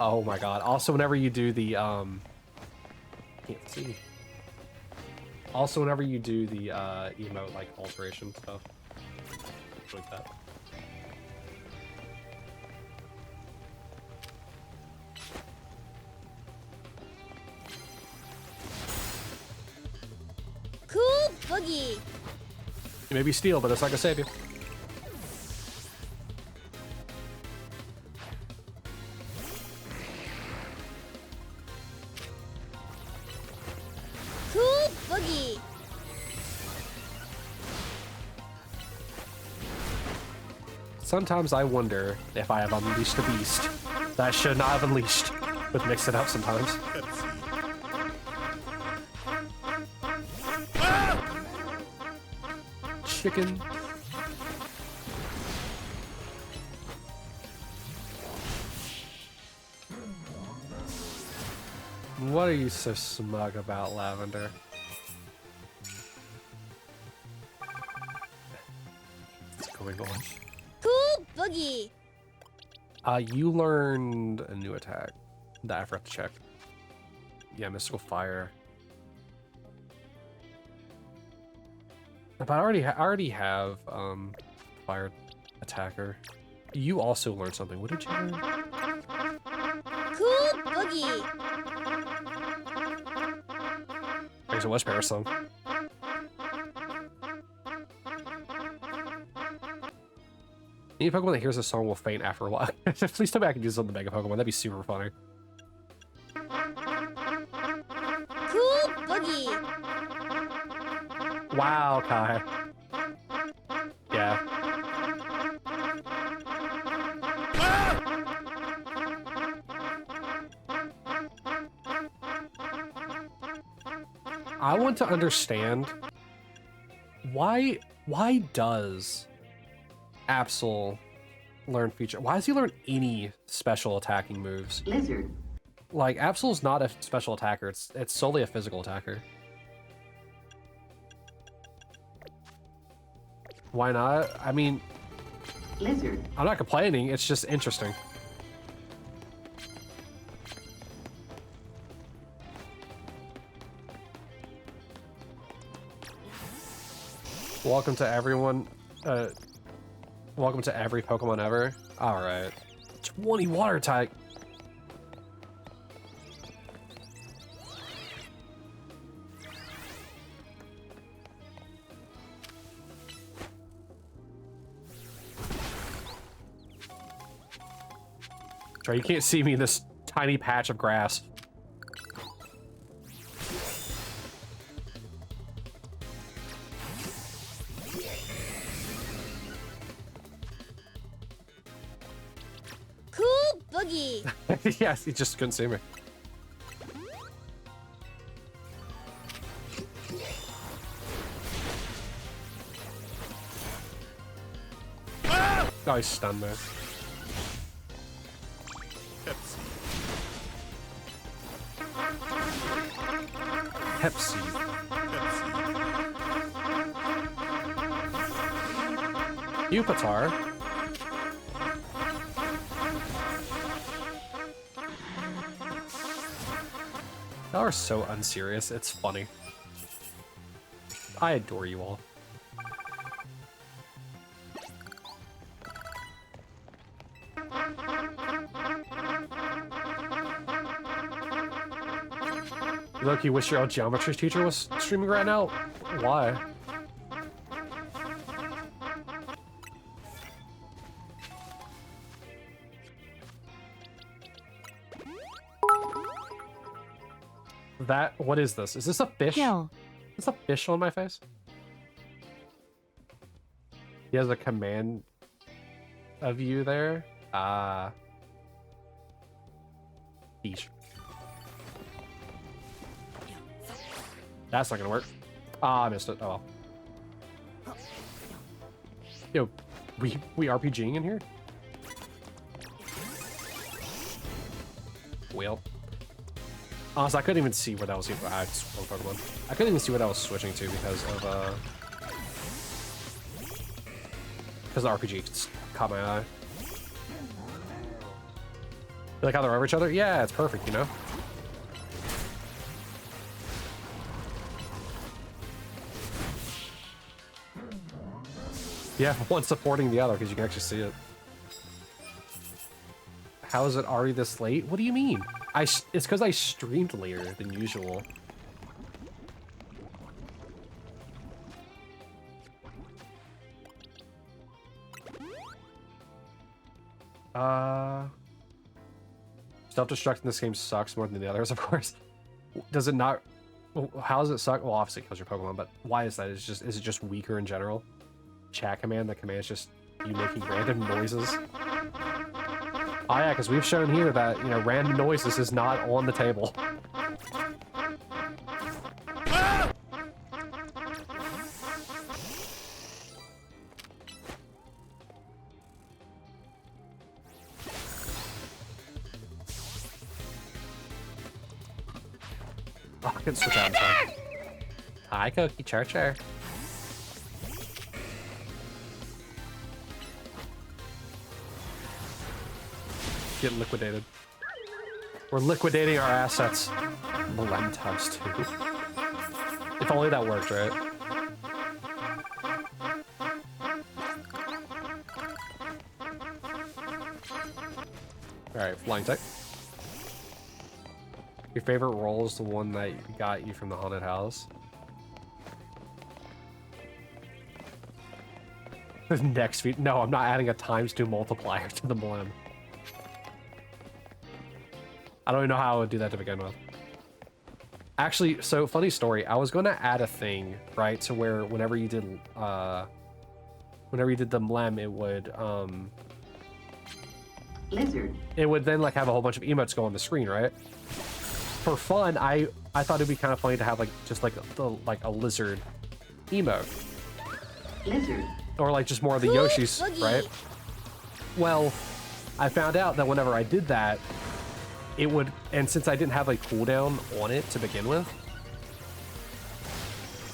Oh my god. Also whenever you do the can't see. Also whenever you do the emote like alteration stuff. Like that. Cool Boogie. You may be steel, but it's not gonna save you. Cool Boogie. Sometimes I wonder if I have unleashed a beast that I should not have unleashed, but mix it up sometimes. Chicken. What are you so smug about, Lavender? What's going on? Cool Boogie. You learned a new attack that I forgot to check. Yeah, Mystical Fire. But I already have Fire Attacker. You also learned something. What did you learn? Cool Boogie. There's a West Bear song. Any Pokemon that hears this song will faint after a while. Please tell me I can use this on the Mega Pokemon. That'd be super funny. Cool Boogie. Wow, Kai. Yeah. I want to understand why does Absol learn feature? Why does he learn any special attacking moves? Lizard. Like Absol's not a special attacker, it's solely a physical attacker. Why not? I mean, Lizard. I'm not complaining, it's just interesting. Welcome to everyone. Welcome to every Pokemon ever. Alright. 20 water type. Sorry, you can't see me in this tiny patch of grass. Cool Boogie. Yes, he just couldn't see me. Oh, he's stunned there. Pepsi. Upatar. Y'all are so unserious, it's funny. I adore you all. Look, you wish your old geometry teacher was streaming right now? Why? What is this? Is this a fish? Kill. Is a fish on my face? He has a command of you there. Fish. That's not gonna work. Ah, I missed it. Oh well. Yo, we RPGing in here? Well. Honestly, I couldn't even see where that was. I couldn't even see what that was switching to because of the RPG caught my eye. You like how they're over each other? Yeah, it's perfect, you know? Yeah, one supporting the other because you can actually see it. How is it already this late? What do you mean? It's because I streamed later than usual. Self-destruct in this game sucks more than the others, of course. Does it not? How does it suck? Well, obviously it kills your Pokemon, but why is that? Is it just weaker in general? Chat command, the command is just you making random noises. Oh yeah, because we've shown here that, you know, random noises is not on the table. Oh, I can switch out in time. Hi, Cookie Churcher. Get liquidated. We're liquidating our assets. Blend times 2. If only that worked, right? Alright, flying type. Your favorite role is the one that got you from the haunted house. Next feat. No, I'm not adding a ×2 multiplier to the blem. I don't even know how I would do that to begin with. Actually, so funny story. I was going to add a thing, right? So where whenever you did the mlem, it would Lizard. It would then like have a whole bunch of emotes go on the screen, right? For fun, I thought it'd be kind of funny to have like just like a lizard emote. Lizard. Or like just more of the Yoshis, right? Well, I found out that whenever I did that, it would, and since I didn't have a cooldown on it to begin with,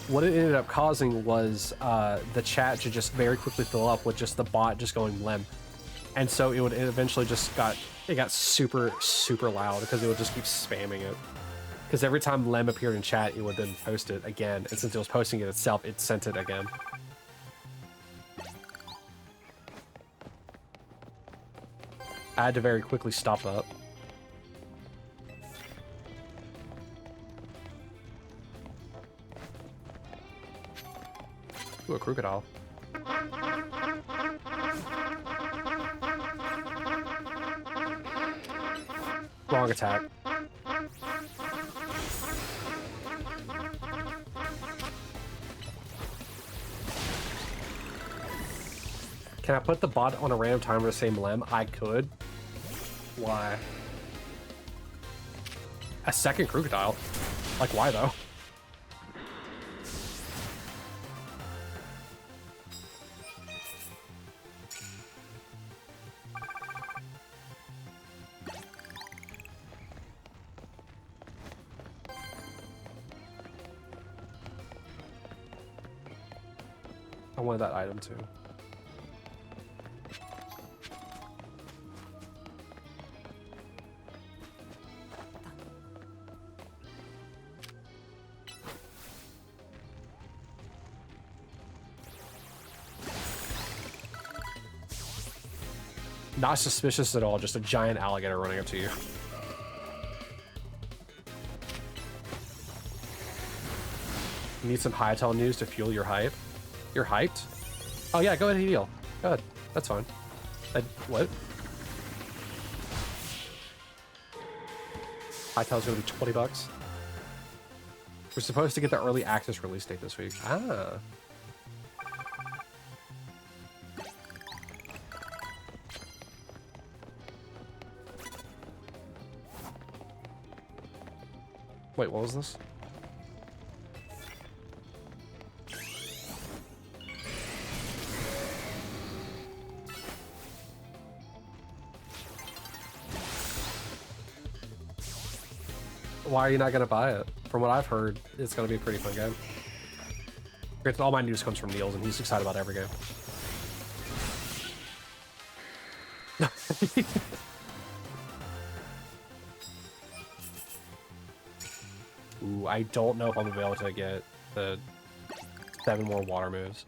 what it ended up causing was the chat to just very quickly fill up with just the bot just going lem. And so it eventually just got super, super loud because it would just keep spamming it. Because every time lem appeared in chat, it would then post it again. And since it was posting it itself, it sent it again. I had to very quickly stop that. Ooh, a crocodile. Wrong attack. Can I put the bot on a random timer to say lem? I could. Why? A second crocodile? Like, why though? I wanted that item too. Not suspicious at all, just a giant alligator running up to you. You need some Hytale news to fuel your hype? You're hyped? Oh yeah, go ahead and heal. Go ahead. That's fine. What? Hytale's gonna be $20. We're supposed to get the early access release date this week. Ah. Wait, what was this? Why are you not gonna buy it? From what I've heard, it's gonna be a pretty fun game. Granted, all my news comes from Niels, and he's excited about every game. Ooh, I don't know if I'm gonna be able to get the 7 more water moves.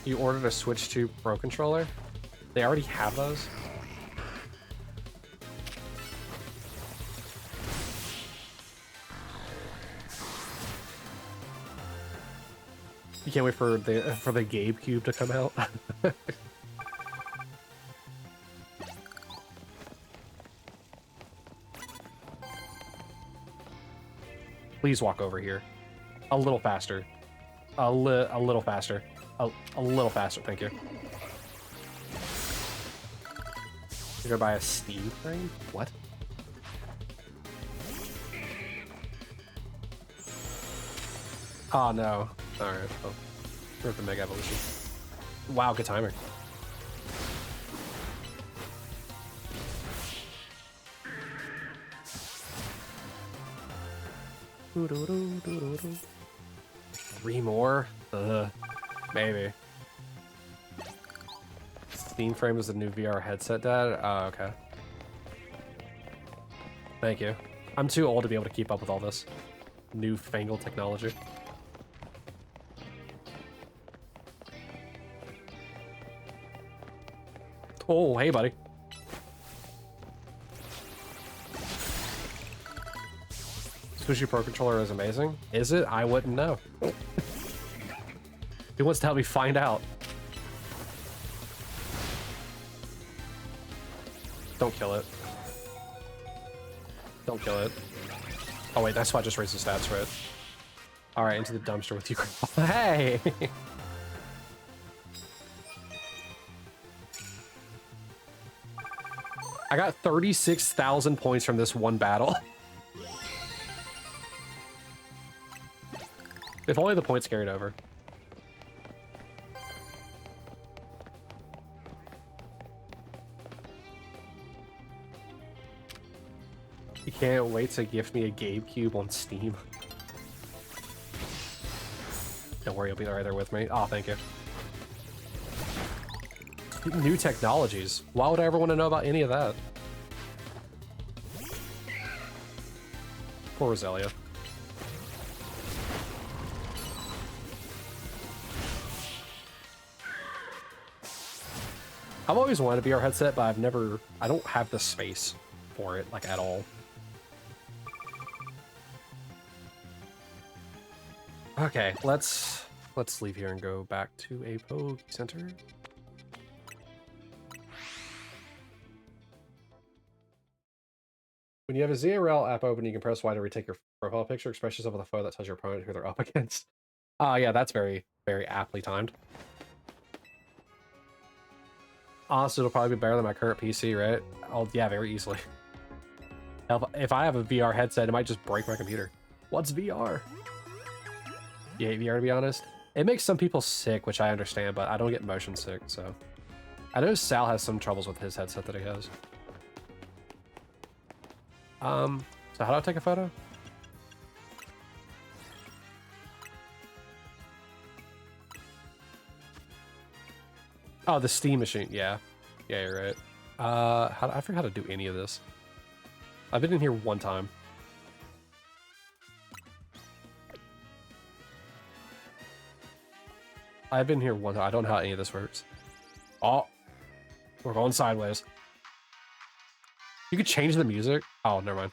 You ordered a Switch 2 Pro controller? They already have those? You can't wait for the Gabe Cube to come out? Please walk over here. A little faster. A little faster. A little faster, thank you. You're gonna buy a Steam frame? What? Oh no. Alright, well, we're at the Mega Evolution. Wow, good timer. Three more? Maybe. Steam frame is the new VR headset, Dad? Oh, okay. Thank you. I'm too old to be able to keep up with all this newfangled technology. Oh, hey, buddy. Sushi Pro Controller is amazing. Is it? I wouldn't know. Who wants to help me find out? Don't kill it. Don't kill it. Oh wait, that's why I just raised the stats, right? Alright, into the dumpster with you. Hey! I got 36,000 points from this one battle. If only the points carried over. You can't wait to gift me a GameCube on Steam. Don't worry, you'll be right there with me. Oh, thank you. New technologies. Why would I ever want to know about any of that? Poor Roselia. I've always wanted a VR headset, but I don't have the space for it, like, at all. Okay, let's leave here and go back to a Poke Center. When you have a Z-A Royale app open, you can press Y to retake your profile picture, express yourself with a photo that tells your opponent who they're up against. Yeah, that's very, very aptly timed. Honestly, it'll probably be better than my current PC, right? Oh, yeah, very easily. If I have a VR headset, it might just break my computer. What's VR? You hate VR, to be honest? It makes some people sick, which I understand, but I don't get motion sick, so... I know Sal has some troubles with his headset that he has. So how do I take a photo? Oh, the Steam machine. Yeah. Yeah, you're right. I forgot how to do any of this. I've been in here one time. I've been here one time. I don't know how any of this works. Oh, we're going sideways. You could change the music. Oh, never mind.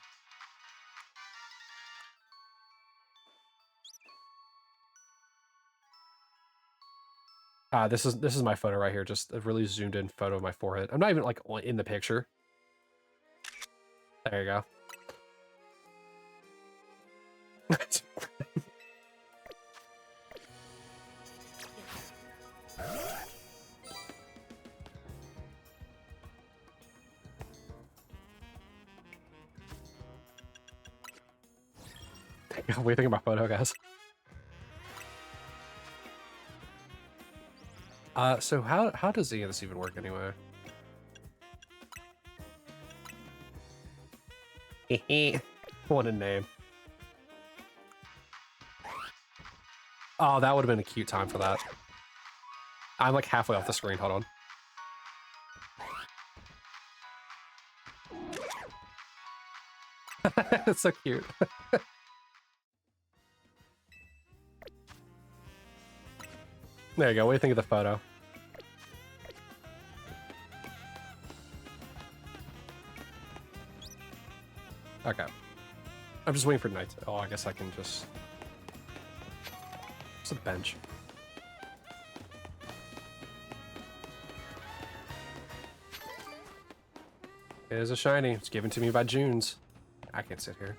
This is my photo right here. Just a really zoomed in photo of my forehead. I'm not even like in the picture. There you go. What do you think about photo, guys? So how does any of this even work anyway? What a name. Oh, that would have been a cute time for that. I'm like halfway off the screen, hold on. It's so cute. There you go. What do you think of the photo? Okay. I'm just waiting for night. Oh, I guess I can just... It's a bench. It is a shiny. It's given to me by Junes. I can't sit here.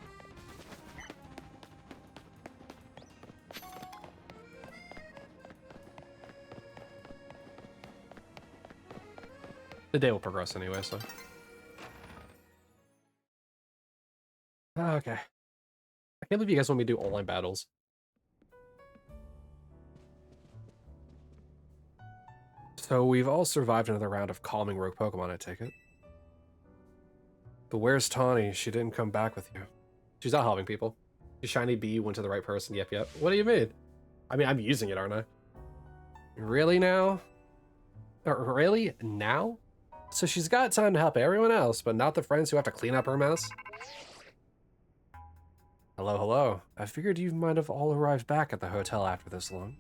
The day will progress anyway, so... Okay. I can't believe you guys want me to do online battles. So we've all survived another round of calming rogue Pokemon, I take it. But where's Tawny? She didn't come back with you. She's not helping people. Your shiny bee went to the right person. Yep, yep. What do you mean? I mean, I'm using it, aren't I? Really now? Really now? So she's got time to help everyone else, but not the friends who have to clean up her mess? Hello, hello. I figured you might have all arrived back at the hotel after this long.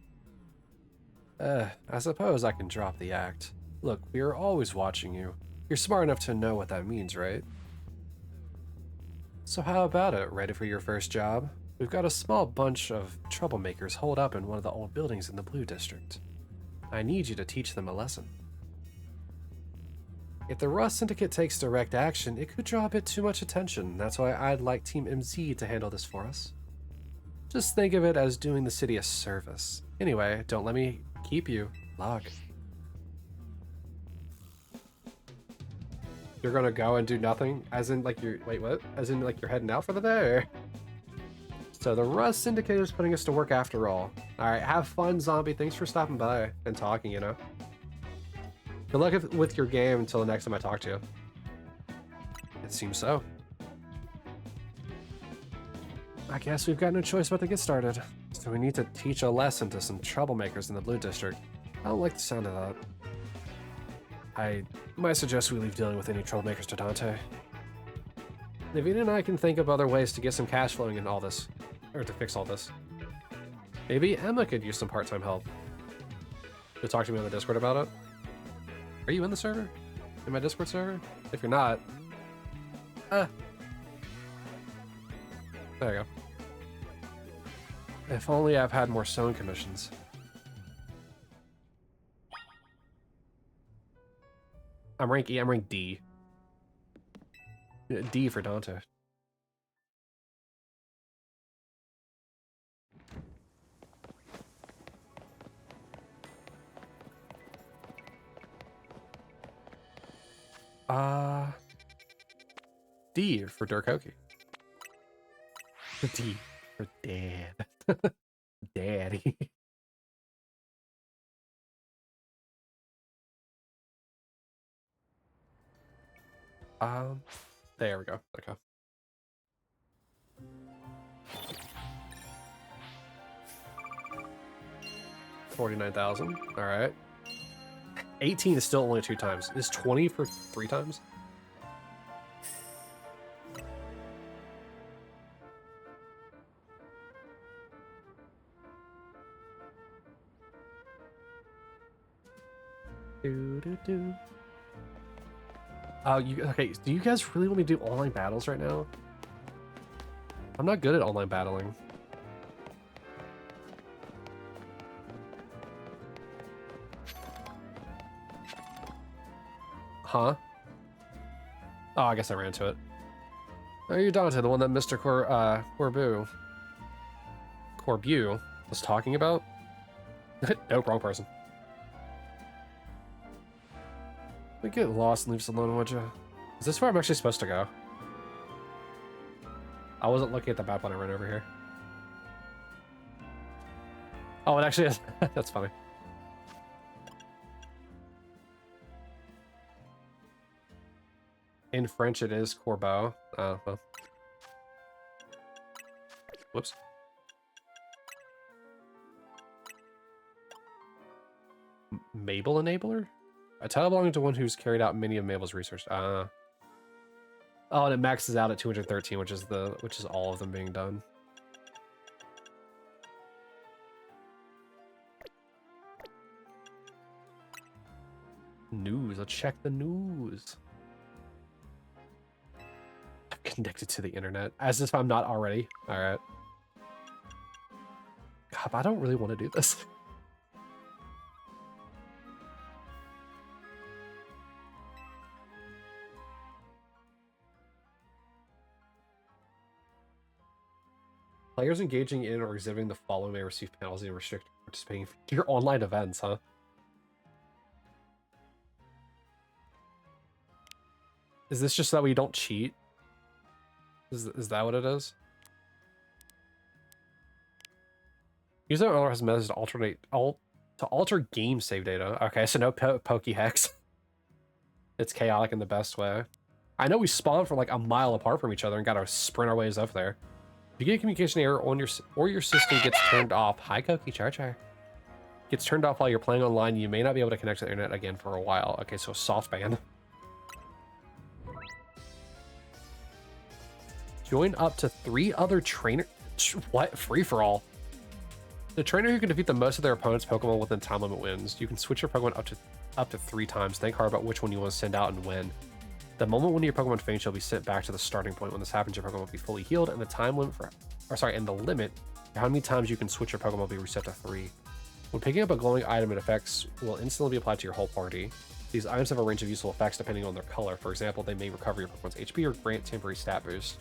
I suppose I can drop the act. Look, we are always watching you. You're smart enough to know what that means, right? So how about it? Ready for your first job? We've got a small bunch of troublemakers holed up in one of the old buildings in the Blue District. I need you to teach them a lesson. If the Rust Syndicate takes direct action, it could draw a bit too much attention. That's why I'd like Team MZ to handle this for us. Just think of it as doing the city a service. Anyway, don't let me keep you. Log. You're gonna go and do nothing? As in, like, you're... Wait, what? As in, like, you're heading out for the day? Or... So the Rust Syndicate is putting us to work after all. Alright, have fun, zombie. Thanks for stopping by and talking, you know? Good luck with your game until the next time I talk to you. It seems so. I guess we've got no choice but to get started. So we need to teach a lesson to some troublemakers in the Blue District. I don't like the sound of that. I might suggest we leave dealing with any troublemakers to Dante. Navina and I can think of other ways to get some cash flowing in all this. Or to fix all this. Maybe Emma could use some part-time help. To talk to me on the Discord about it. Are you in the server? In my Discord server? If you're not... There you go. If only I've had more sewing commissions. I'm rank E, I'm rank D. D for Dante. D for Durkoki. D for Dad. Daddy. There we go. Okay. $49,000. All right. 18 is still only 2 times. Is 20 for 3 times? Okay, do you guys really want me to do online battles right now? I'm not good at online battling. Huh? Oh, I guess I ran to it. Oh, you're Dante, the one that Mr. Corbu was talking about? Nope, wrong person. We get lost and leave us alone, would you? Is this where I'm actually supposed to go? I wasn't looking at the map when I ran over here. Oh, it actually is. That's funny. In French, it is Corbeau. Oh, well. Whoops. Mabel Enabler? A title belonging to one who's carried out many of Mabel's research. Oh, and it maxes out at 213, which is all of them being done. News. Let's check the news. I'm connected to the internet, as if I'm not already. All right. God, I don't really want to do this. Players engaging in or exhibiting the following may receive penalties and restrict participating in your online events, huh? Is this just so that we don't cheat? Is that what it is? User owner has methods to alter game save data. Okay, so no Pokehex. It's chaotic in the best way. I know we spawned from like a mile apart from each other and got to sprint our ways up there. If you get a communication error on your system gets turned off, hi Koki Char. Gets turned off while you're playing online, you may not be able to connect to the internet again for a while. Okay, so soft ban. Join up to 3 other trainer. What? Free for all. The trainer who can defeat the most of their opponent's Pokemon within time limit wins. You can switch your Pokemon up to 3 times. Think hard about which one you want to send out and when. The moment one of your Pokemon faints, you'll be sent back to the starting point. When this happens, your Pokemon will be fully healed, and the limit for how many times you can switch your Pokemon will be reset to 3. When picking up a glowing item, its effects will instantly be applied to your whole party. These items have a range of useful effects depending on their color. For example, they may recover your Pokemon's HP or grant temporary stat boost.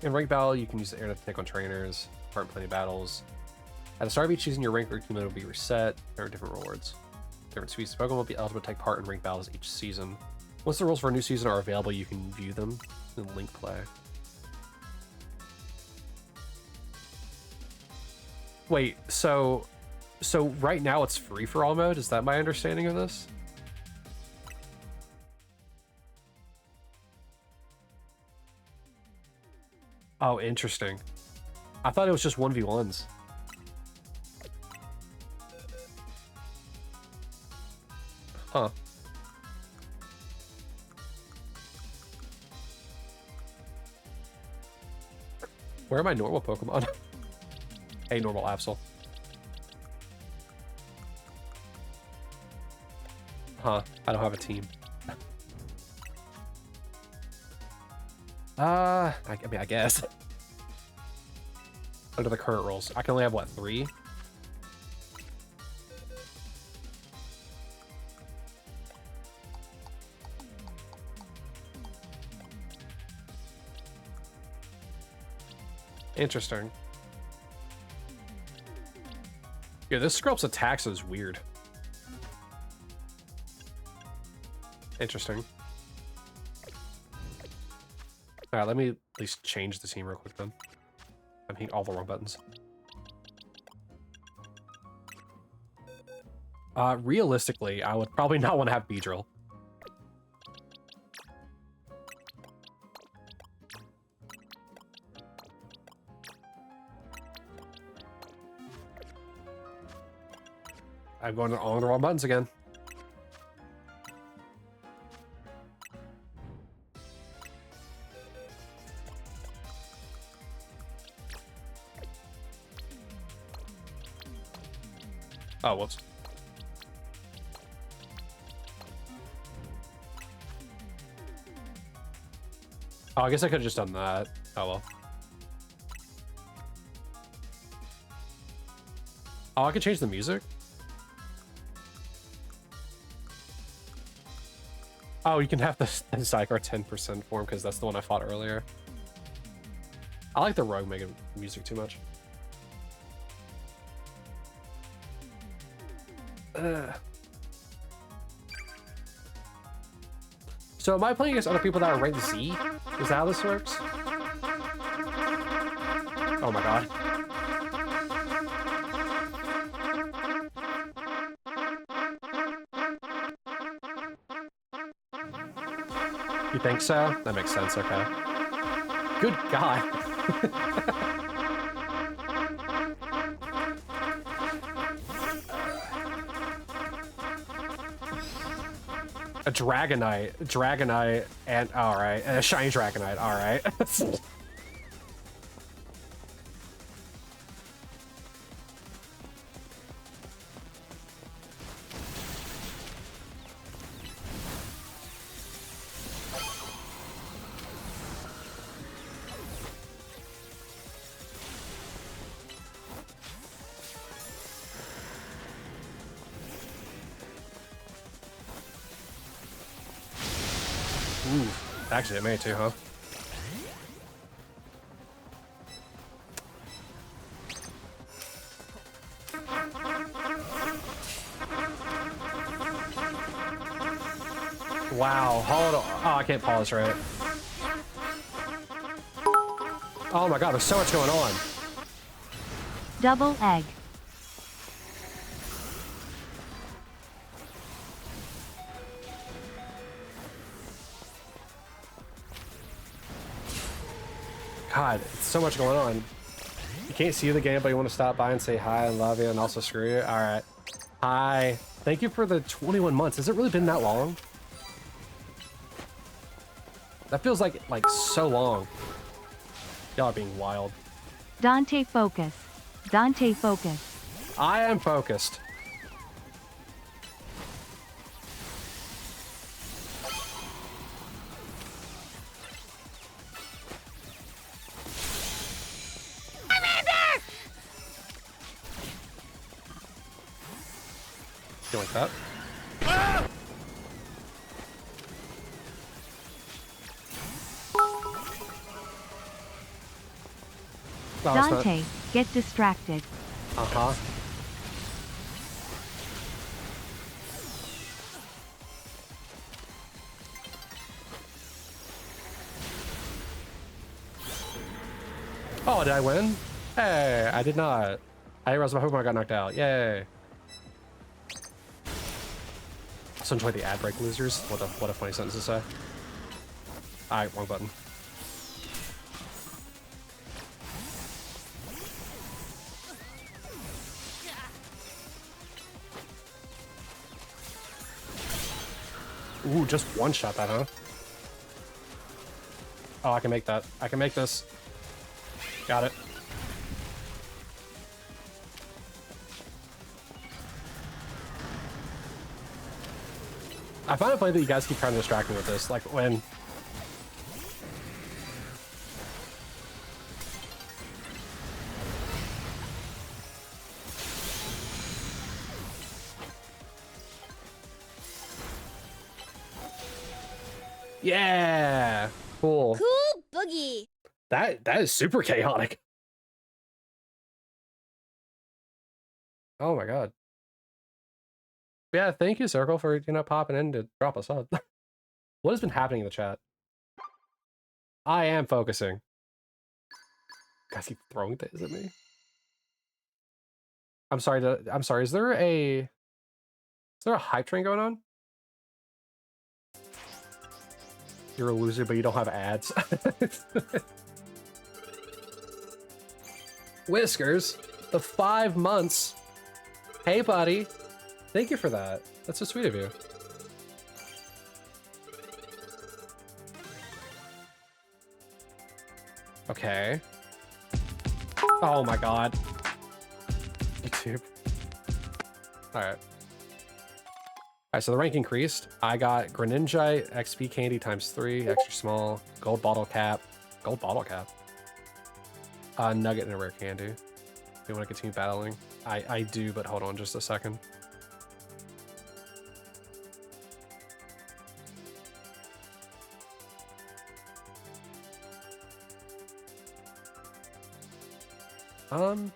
In rank battle, you can use the air to take on trainers, part in plenty of battles. At the start of each season, your rank or team will be reset. There are different rewards. Different species of Pokemon will be eligible to take part in rank battles each season. Once the rules for a new season are available, you can view them in link play. Wait, so right now it's free for all mode? Is that my understanding of this? Oh, interesting. I thought it was just 1v1s. Huh. Where are my normal Pokemon? Hey, normal Absol. Huh. I don't have a team. I mean, I guess. Under the current rules, I can only have, what, 3? Interesting. Yeah, this Skrelp's attacks is weird. Interesting. Alright, let me at least change the team real quick then. I'm hitting all the wrong buttons. Realistically, I would probably not want to have Beedrill. I'm going to all the wrong buttons again. Oh, whoops. Oh, I guess I could have just done that. Oh, well. Oh, I could change the music? Oh, you can have the Zygar 10% form because that's the one I fought earlier. I like the rogue mega music too much. So am I playing against other people that are ranked Z? Is that how this works? Oh my god. You think so? That makes sense, okay. Good god. A Dragonite, and alright, a shiny Dragonite, alright. Ooh, actually, it may too, huh? Wow, hold on. Oh, I can't pause right. Oh my god, there's so much going on. Double egg. God, it's so much going on. You can't see the game, but you want to stop by and say hi and love you and also screw you? Alright. Hi. Thank you for the 21 months. Has it really been that long? That feels like so long. Y'all are being wild. Dante focus. Dante focus. I am focused. You like that? No, Dante, get distracted. Uh-huh. Oh, did I win? Hey, I did not. I didn't realize my Pokemon got knocked out. Yay. Also enjoy the ad break, losers. What a funny sentence to say. Alright, wrong button. Ooh, just one shot that, huh? Oh, I can make that. I can make this. Got it. I find it funny that you guys keep trying to distract me with this. Like when... Yeah! Cool. Cool boogie. That is super chaotic. Oh my god. Yeah, thank you, Circle, for, you know, popping in to drop us up. What has been happening in the chat? I am focusing. Guys keep throwing things at me. I'm sorry, is there a hype train going on? You're a loser, but you don't have ads. Whiskers, the 5 months. Hey, buddy. Thank you for that. That's so sweet of you. Okay. Oh my god. YouTube. Alright. Alright, so the rank increased. I got Greninja XP candy ×3, extra small, gold bottle cap. Gold bottle cap. Nugget and a rare candy. You want to continue battling? I do, but hold on just a second. Um.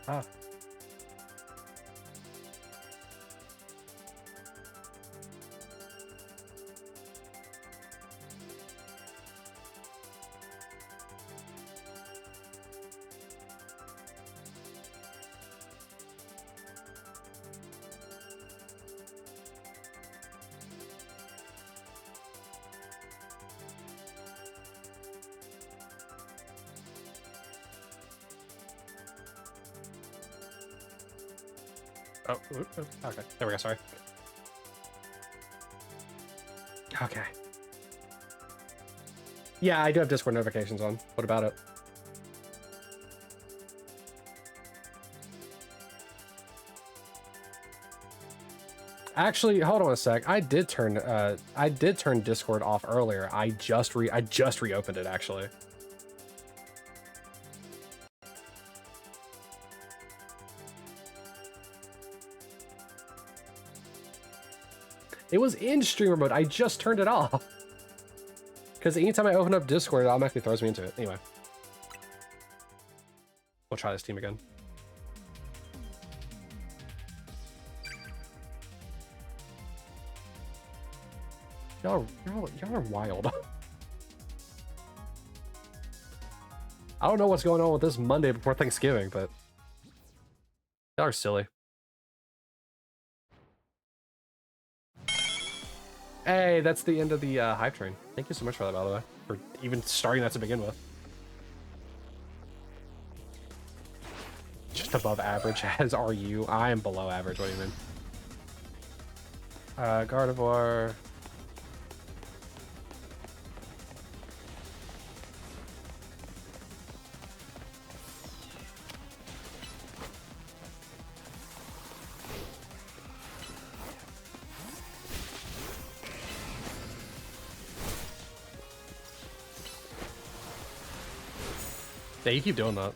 Ah. Oh, okay. There we go. Sorry. Okay. Yeah, I do have Discord notifications on. What about it? Actually, hold on a sec. I did turn Discord off earlier. I just reopened it actually. It was in streamer mode. I just turned it off. Because anytime I open up Discord, it automatically throws me into it. Anyway. We'll try this team again. Y'all are wild. I don't know what's going on with this Monday before Thanksgiving, but y'all are silly. Hey, that's the end of the hype train. Thank you so much for that, by the way, for even starting that to begin with. Just above average, as are you. I am below average. What do you mean? Gardevoir. Yeah, you keep doing that.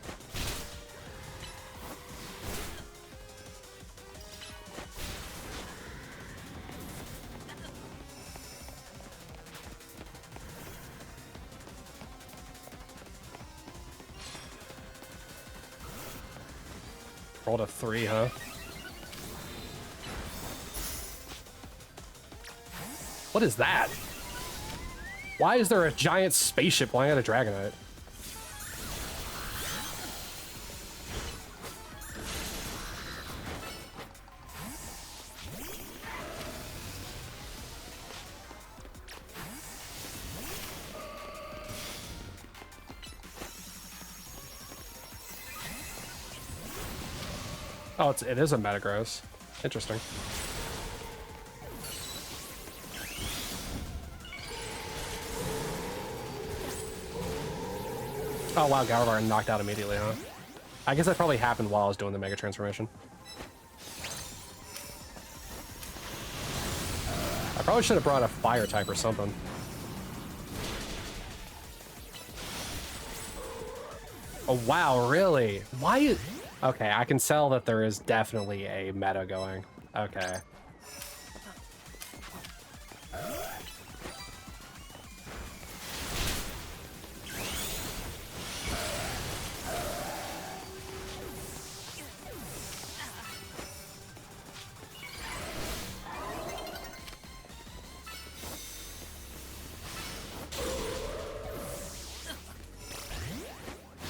Rolled a 3, huh? What is that? Why is there a giant spaceship flying out of Dragonite? Oh, it is a Metagross. Interesting. Oh wow, Gardevoir knocked out immediately, huh? I guess that probably happened while I was doing the Mega Transformation. I probably should have brought a Fire type or something. Oh wow, really? Why? Okay, I can tell that there is definitely a meta going. Okay.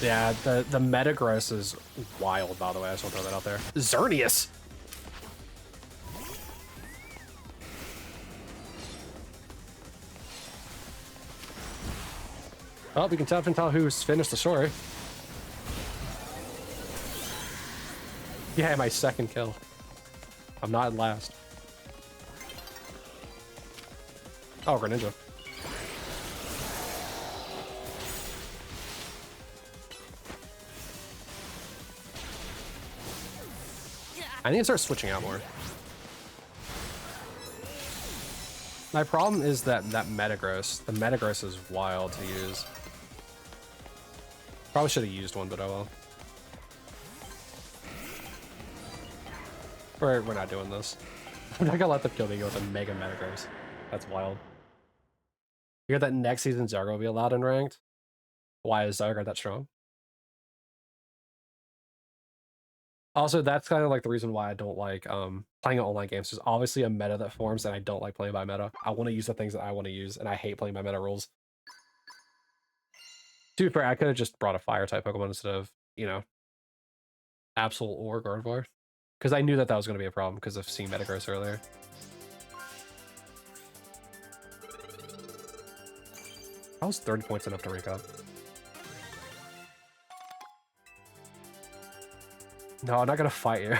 Yeah, the Metagross is wild, by the way. I just want to throw that out there. Xerneas! Well, we can definitely tell who's finished the story. Yeah, my second kill. I'm not in last. Oh, Greninja. I need to start switching out more. My problem is that Metagross. The Metagross is wild to use. Probably should have used one, but oh well. We're not doing this. I'm not gonna let them kill me with a Mega Metagross. That's wild. You hear that next season Zargo will be allowed in ranked? Why is Zargo that strong? Also, that's kind of like the reason why I don't like playing online games. There's obviously a meta that forms, and I don't like playing by meta. I want to use the things that I want to use, and I hate playing by meta rules. To be fair, I could have just brought a fire type Pokemon instead of, you know, Absol or Gardevoir. Because I knew that that was going to be a problem because of seeing Metagross earlier. How was 30 points enough to rank up? No, I'm not going to fight you.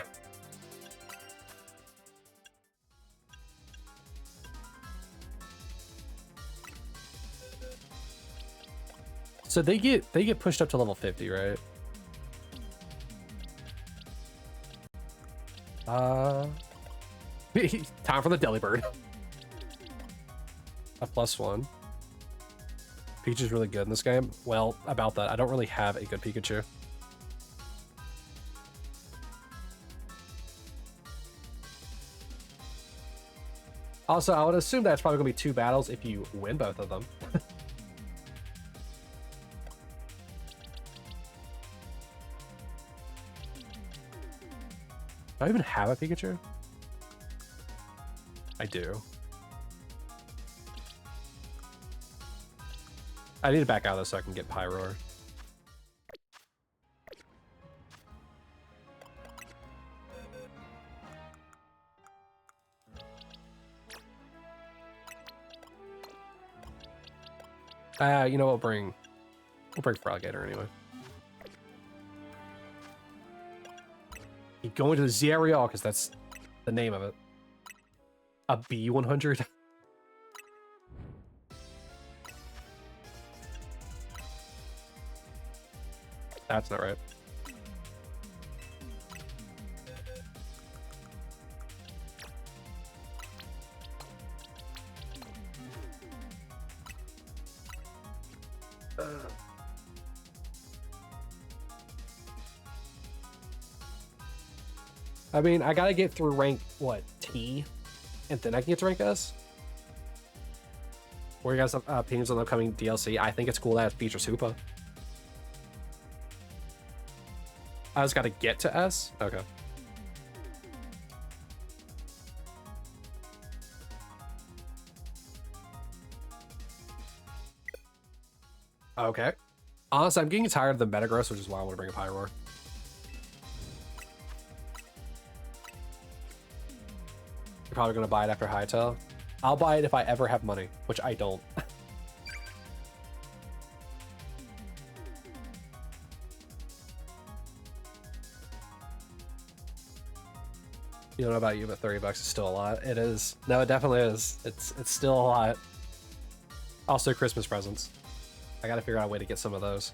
So they get pushed up to level 50, right? Time for the Delibird. A +1. Pikachu's really good in this game. Well, about that, I don't really have a good Pikachu. Also, I would assume that's probably gonna be 2 battles if you win both of them. Do I even have a Pikachu? I do. I need to back out of this so I can get Pyroar. You know, we'll bring Froggator anyway. You go into the Z-A Royale because that's the name of it. A B100. That's not right. I mean, I gotta get through rank, what, T? And then I can get to rank S? What are you guys' opinions on the upcoming DLC? I think it's cool that it features Hoopa. I just gotta get to S? Okay. Okay. Honestly, I'm getting tired of the Metagross, which is why I want to bring a Pyroar. You're probably going to buy it after Hytale. I'll buy it if I ever have money, which I don't. You don't know about you, but 30 bucks is still a lot. It is. No, it definitely is. It's still a lot. Also, Christmas presents. I gotta figure out a way to get some of those.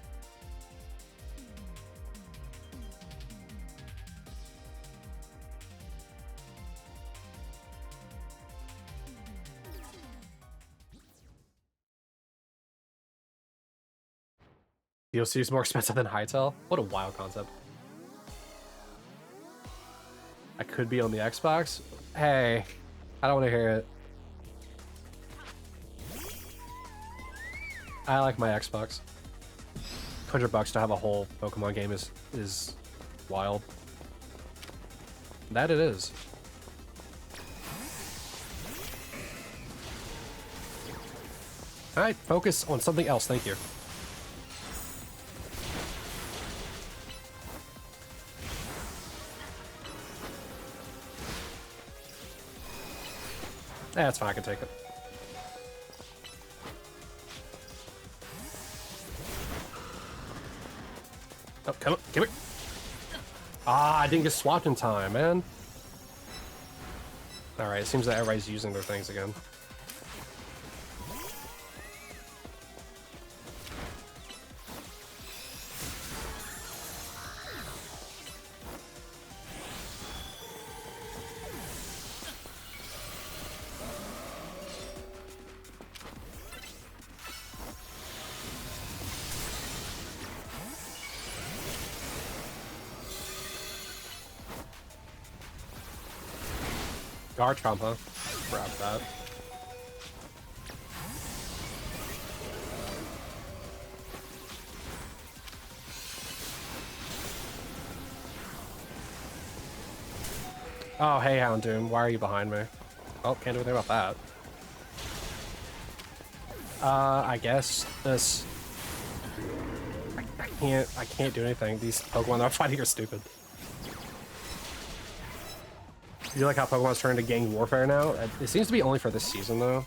DLC is more expensive than Hytale? What a wild concept. I could be on the Xbox? Hey, I don't want to hear it. I like my Xbox. $100 to have a whole Pokemon game is wild. That it is. Alright, focus on something else, thank you. That's fine, I can take it. Oh, come on, give it. Ah, I didn't get swapped in time, man. Alright, it seems that everybody's using their things again. Garchomp, huh? Grab that. Oh, hey, Houndoom, why are you behind me? Oh, can't do anything about that. I guess this... I can't do anything. These Pokemon that I'm fighting are stupid. You like how Pokemon's turned to gang warfare now? It seems to be only for this season, though.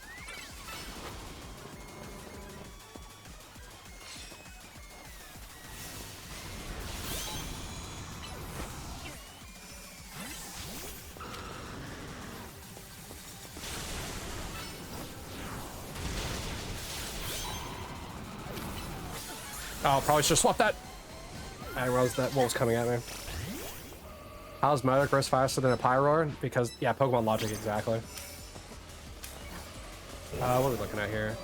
Oh, probably should swap that. I realized that what was coming at me. How's Meta grows faster than a Pyroar? Because, yeah, Pokemon logic, exactly. What are we looking at here?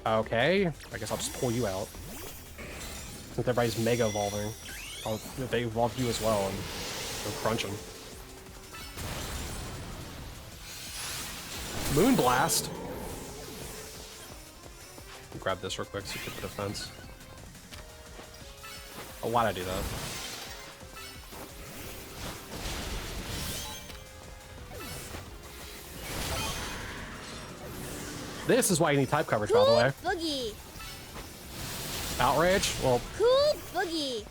Okay, I guess I'll just pull you out. Since everybody's mega evolving. They evolved you as well, and they're crunching. Moonblast! Grab this real quick so you get the defense. Oh, why'd I do that? This is why you need type coverage, by the way. Boogie. Outrage? Well... Cool Boogie.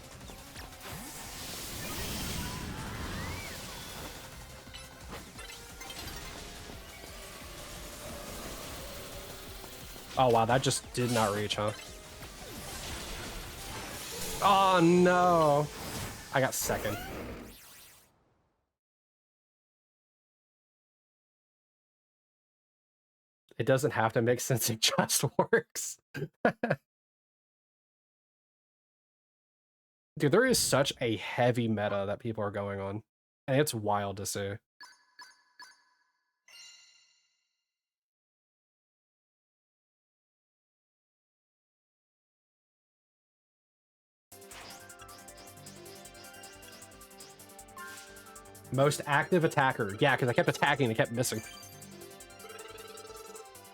Oh, wow, that just did not reach, huh? Oh, no. I got second. It doesn't have to make sense, it just works. Dude, there is such a heavy meta that people are going on. And it's wild to see. Most active attacker. Yeah, because I kept attacking and it kept missing.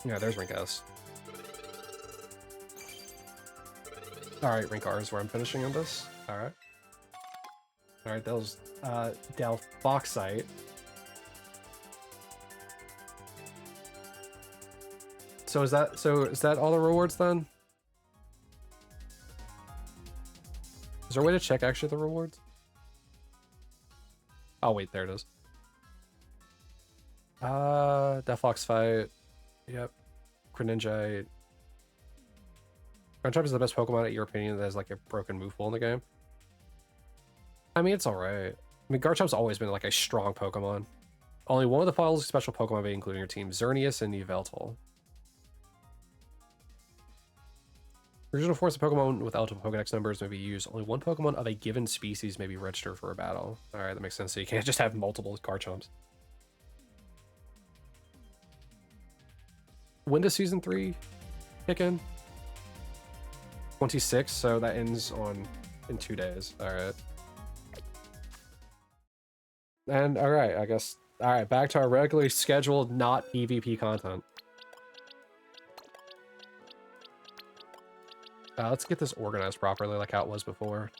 Yeah, there's Rinkos. Alright, Rinkar is where I'm finishing on this. Alright. Alright, that was Delphoxite. So is that all the rewards then? Is there a way to check actually the rewards? Oh wait, there it is. Delphoxite. Yep. Greninja. Garchomp is the best Pokemon, in your opinion, that has like a broken move pool in the game. I mean, it's alright. I mean, Garchomp's always been like a strong Pokemon. Only one of the files special Pokemon may include in your team, Xerneas and Yveltal. Original force of Pokemon with eligible Pokedex numbers may be used. Only one Pokemon of a given species may be registered for a battle. Alright, that makes sense. So you can't just have multiple Garchomps. When does Season 3 kick in? 26, so that ends in 2 days. Alright. And alright, I guess. Alright, back to our regularly scheduled, not PvP content. Let's get this organized properly, like how it was before.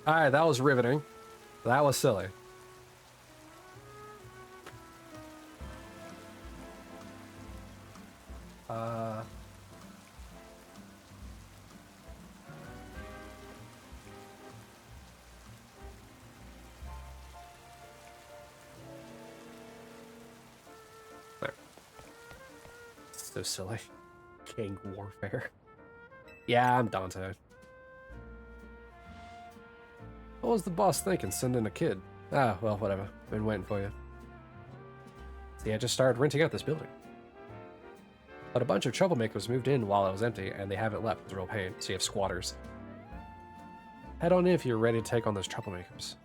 Alright, that was riveting. That was silly. There. So silly. King Warfare. Yeah, I'm Dante. What was the boss thinking, sending a kid? Ah, well, whatever. Been waiting for you. See, I just started renting out this building. But a bunch of troublemakers moved in while it was empty, and they haven't left. It's a real pain, so you have squatters. Head on in if you're ready to take on those troublemakers.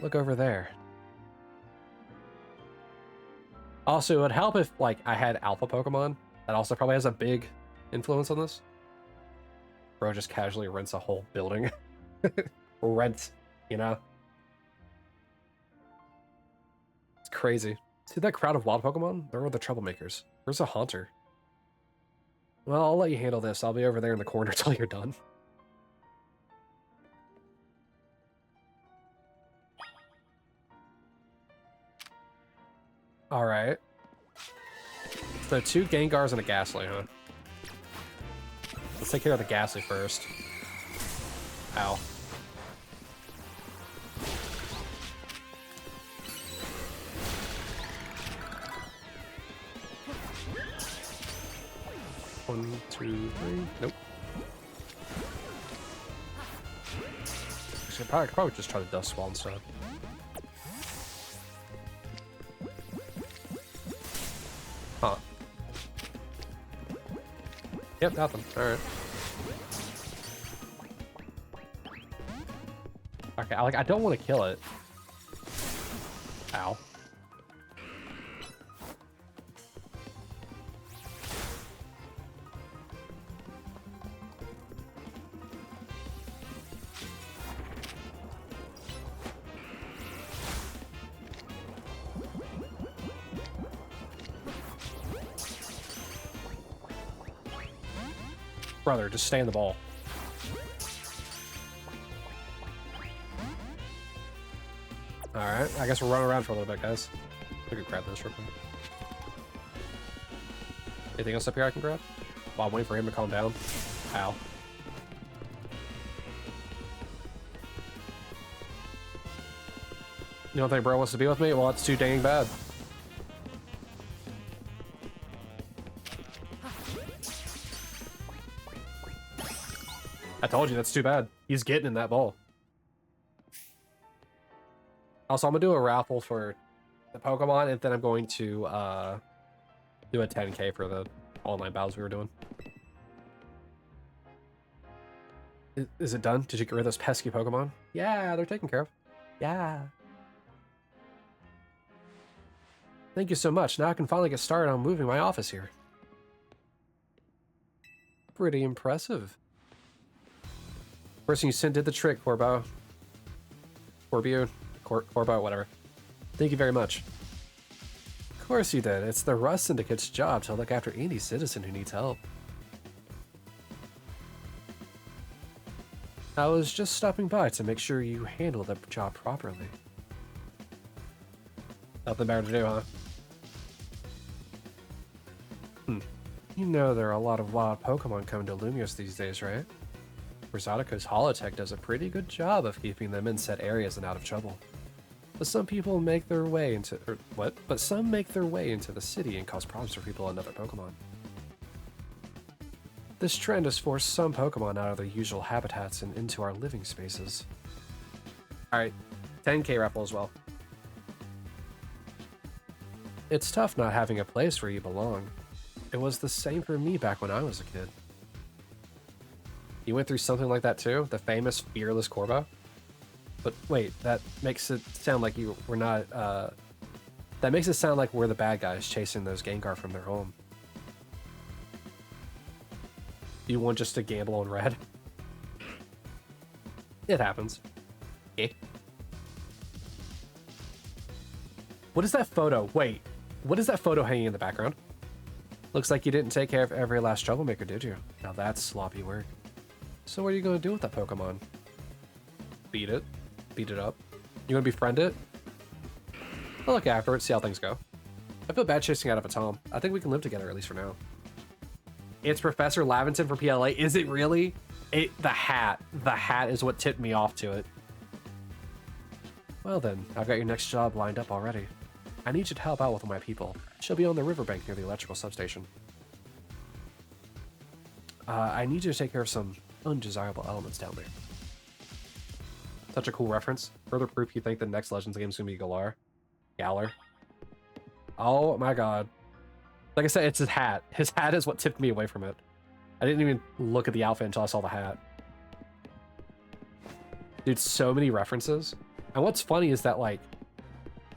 Look over there. Also, it would help if, like, I had alpha Pokemon. That also probably has a big influence on this. Bro just casually rents a whole building. rent, you know? It's crazy. See that crowd of wild Pokemon? They're the troublemakers. Where's a Haunter? Well, I'll let you handle this. I'll be over there in the corner till you're done. Alright. So 2 Gengars and a Ghastly, huh? Let's take care of the Ghastly first. Ow. One, two, three. Nope. I could probably just try to Dust Swell instead. Huh. Yep, nothing. Alright. Okay, I don't want to kill it. Ow. Brother, just stay in the ball. Alright, I guess we're running around for a little bit, guys. We could grab this real quick. Anything else up here I can grab? While I'm waiting for him to calm down. Ow. You don't think bro wants to be with me? Well, it's too dang bad. I told you, that's too bad. He's getting in that ball. Also, I'm gonna do a raffle for the Pokemon, and then I'm going to do a 10K for the online battles we were doing. Is it done? Did you get rid of those pesky Pokemon? Yeah, they're taken care of. Yeah. Thank you so much. Now I can finally get started on moving my office here. Pretty impressive. Person you sent did the trick, Corbo. Corbo, whatever. Thank you very much. Of course you did. It's the Rust Syndicate's job to look after any citizen who needs help. I was just stopping by to make sure you handle the job properly. Nothing better to do, huh? You know there are a lot of wild Pokemon coming to Lumiose these days, right? Rosatica's Holotech does a pretty good job of keeping them in set areas and out of trouble. But some people make their way into But some make their way into the city and cause problems for people and other Pokemon. This trend has forced some Pokemon out of their usual habitats and into our living spaces. Alright, 10K raffle as well. It's tough not having a place where you belong. It was the same for me back when I was a kid. You went through something like that too? The famous fearless Corbo? But wait, that makes it sound like you were not, that makes it sound like we're the bad guys chasing those Gengar from their home. You want just to gamble on red? It happens. Eh? What is that photo? Wait, what is that photo hanging in the background? Looks like you didn't take care of every last troublemaker, did you? Now that's sloppy work. So what are you going to do with that Pokemon? Beat it? Beat it up? You want to befriend it? I'll look after it, see how things go. I feel bad chasing out of a Tom. I think we can live together, at least for now. It's Professor Laventon from PLA. Is it really? The hat. The hat is what tipped me off to it. Well then, I've got your next job lined up already. I need you to help out with my people. She'll be on the riverbank near the electrical substation. I need you to take care of some undesirable elements down there. Such a cool reference. Further proof you think the next Legends game is going to be Galar. Galar. Oh my god. Like I said, it's his hat. His hat is what tipped me away from it. I didn't even look at the outfit until I saw the hat. Dude, so many references. And what's funny is that, like,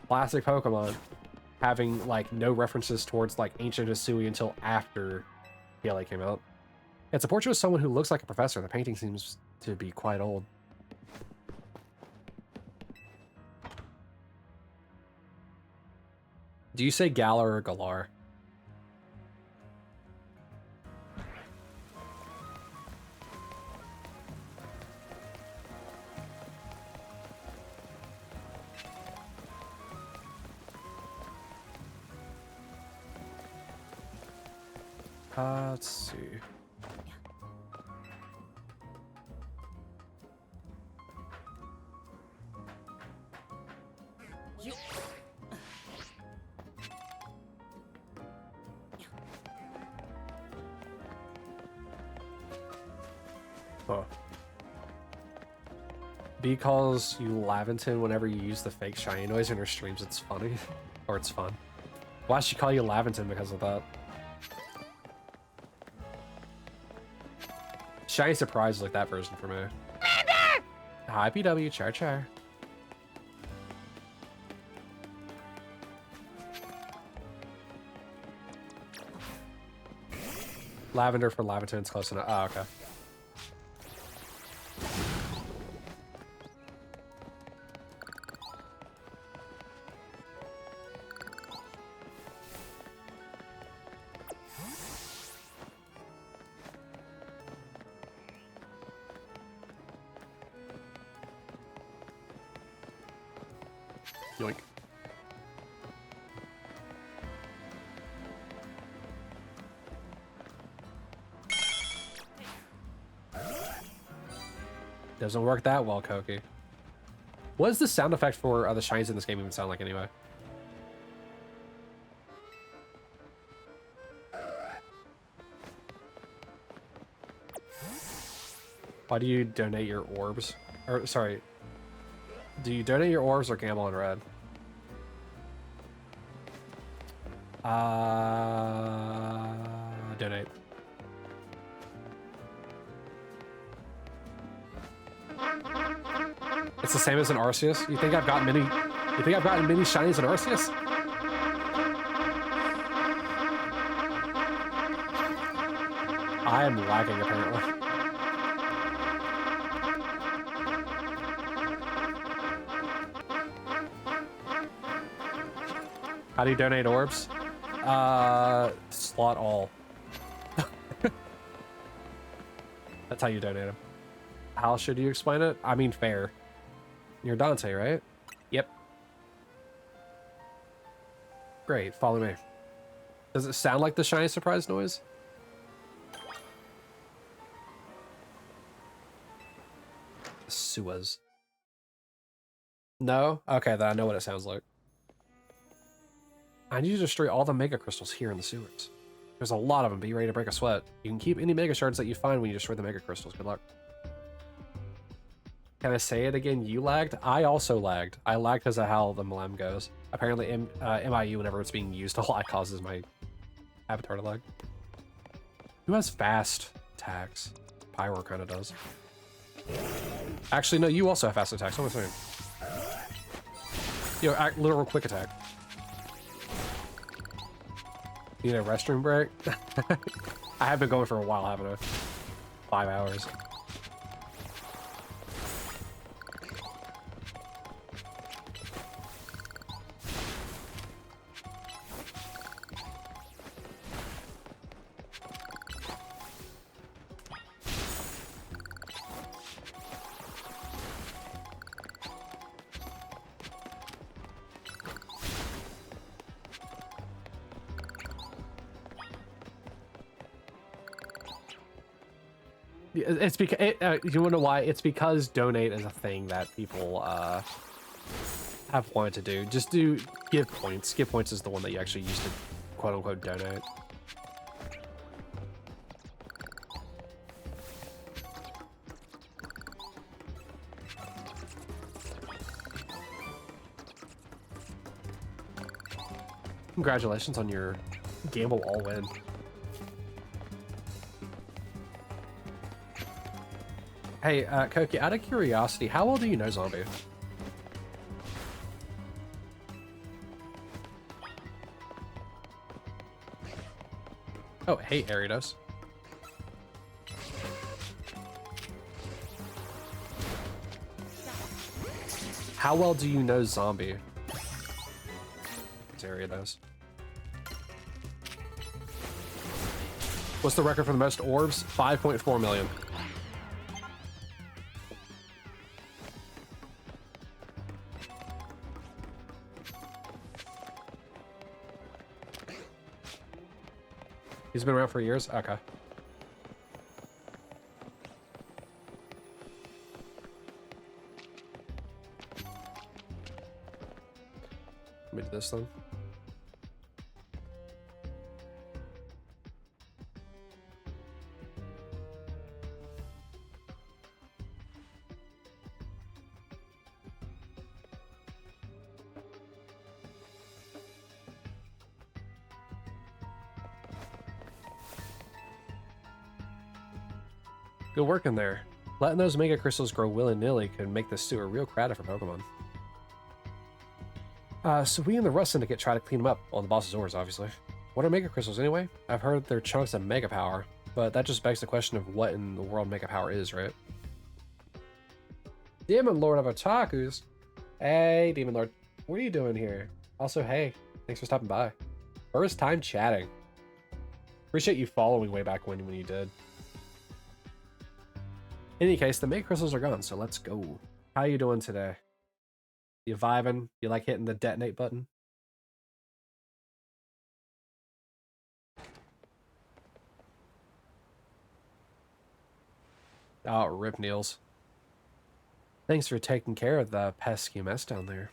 classic Pokemon having, like, no references towards, like, Ancient Hisui until after PLA came out. It's a portrait of someone who looks like a professor. The painting seems to be quite old. Do you say Galar or Galar? Let's see. Oh. B calls you Laventon whenever you use the fake shiny noise in her streams. It's funny. Or it's fun. Why should she call you Laventon because of that? Shiny surprise is like that version for me. Hi PW, char char. Lavender for Laventon's close enough. Oh, okay. Yoink. Doesn't work that well, Koki. What does the sound effect for the shines in this game even sound like anyway? Why do you donate your orbs? Or, sorry. Do you donate your orbs or gamble on red? Donate. It's the same as an Arceus? You think I've gotten many shinies in Arceus? I am lagging apparently. How do you donate orbs? Slot all. That's how you donate them. How should you explain it? I mean, fair. You're Dante, right? Yep. Great, follow me. Does it sound like the shiny surprise noise? Suas. No? Okay, then I know what it sounds like. I need you to destroy all the mega crystals here in the sewers. There's a lot of them. Be ready to break a sweat. You can keep any mega shards that you find when you destroy the mega crystals. Good luck. Can I say it again? You lagged? I also lagged. I lagged because of how the Mlem goes. Apparently, MIU, whenever it's being used a lot, causes my avatar to lag. Who has fast attacks? Pyro kind of does. Actually, no, you also have fast attacks. What am I saying? Yo, literal quick attack. Need a restroom break? I have been going for a while, haven't I? 5 hours. It's because you wanna know why? It's because donate is a thing that people have wanted to do. Just do give points. Give points is the one that you actually use to quote unquote donate. Congratulations on your gamble all win. Hey, Koki, out of curiosity, how well do you know Zombie? Oh, hey, Aridos. How well do you know Zombie? This area does. What's the record for the most orbs? 5.4 million. He's been around for years? Okay. Let me do this then. Good work in there. Letting those mega crystals grow willy-nilly could make this stew a real crowd for Pokemon. So we and the Rust Syndicate try to clean them up on the boss's orders, obviously. What are mega crystals anyway? I've heard they're chunks of mega power, but that just begs the question of what in the world mega power is, right? Demon Lord of Otakus. Hey, Demon Lord. What are you doing here? Also, hey, thanks for stopping by. First time chatting. Appreciate you following way back when you did. In any case, the mega crystals are gone, so let's go. How you doing today? You vibing? You like hitting the detonate button? Oh, rip Niels. Thanks for taking care of the pesky mess down there.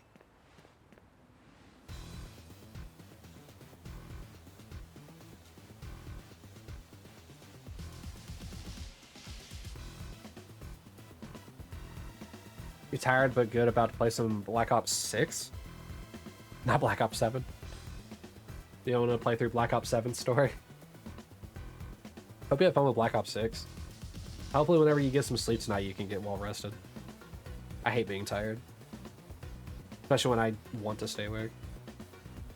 You tired but good about to play some Black Ops 6? Not Black Ops 7. You want to play through Black Ops 7 story? Hope you have fun with Black Ops 6. Hopefully whenever you get some sleep tonight, you can get well rested. I hate being tired. Especially when I want to stay awake.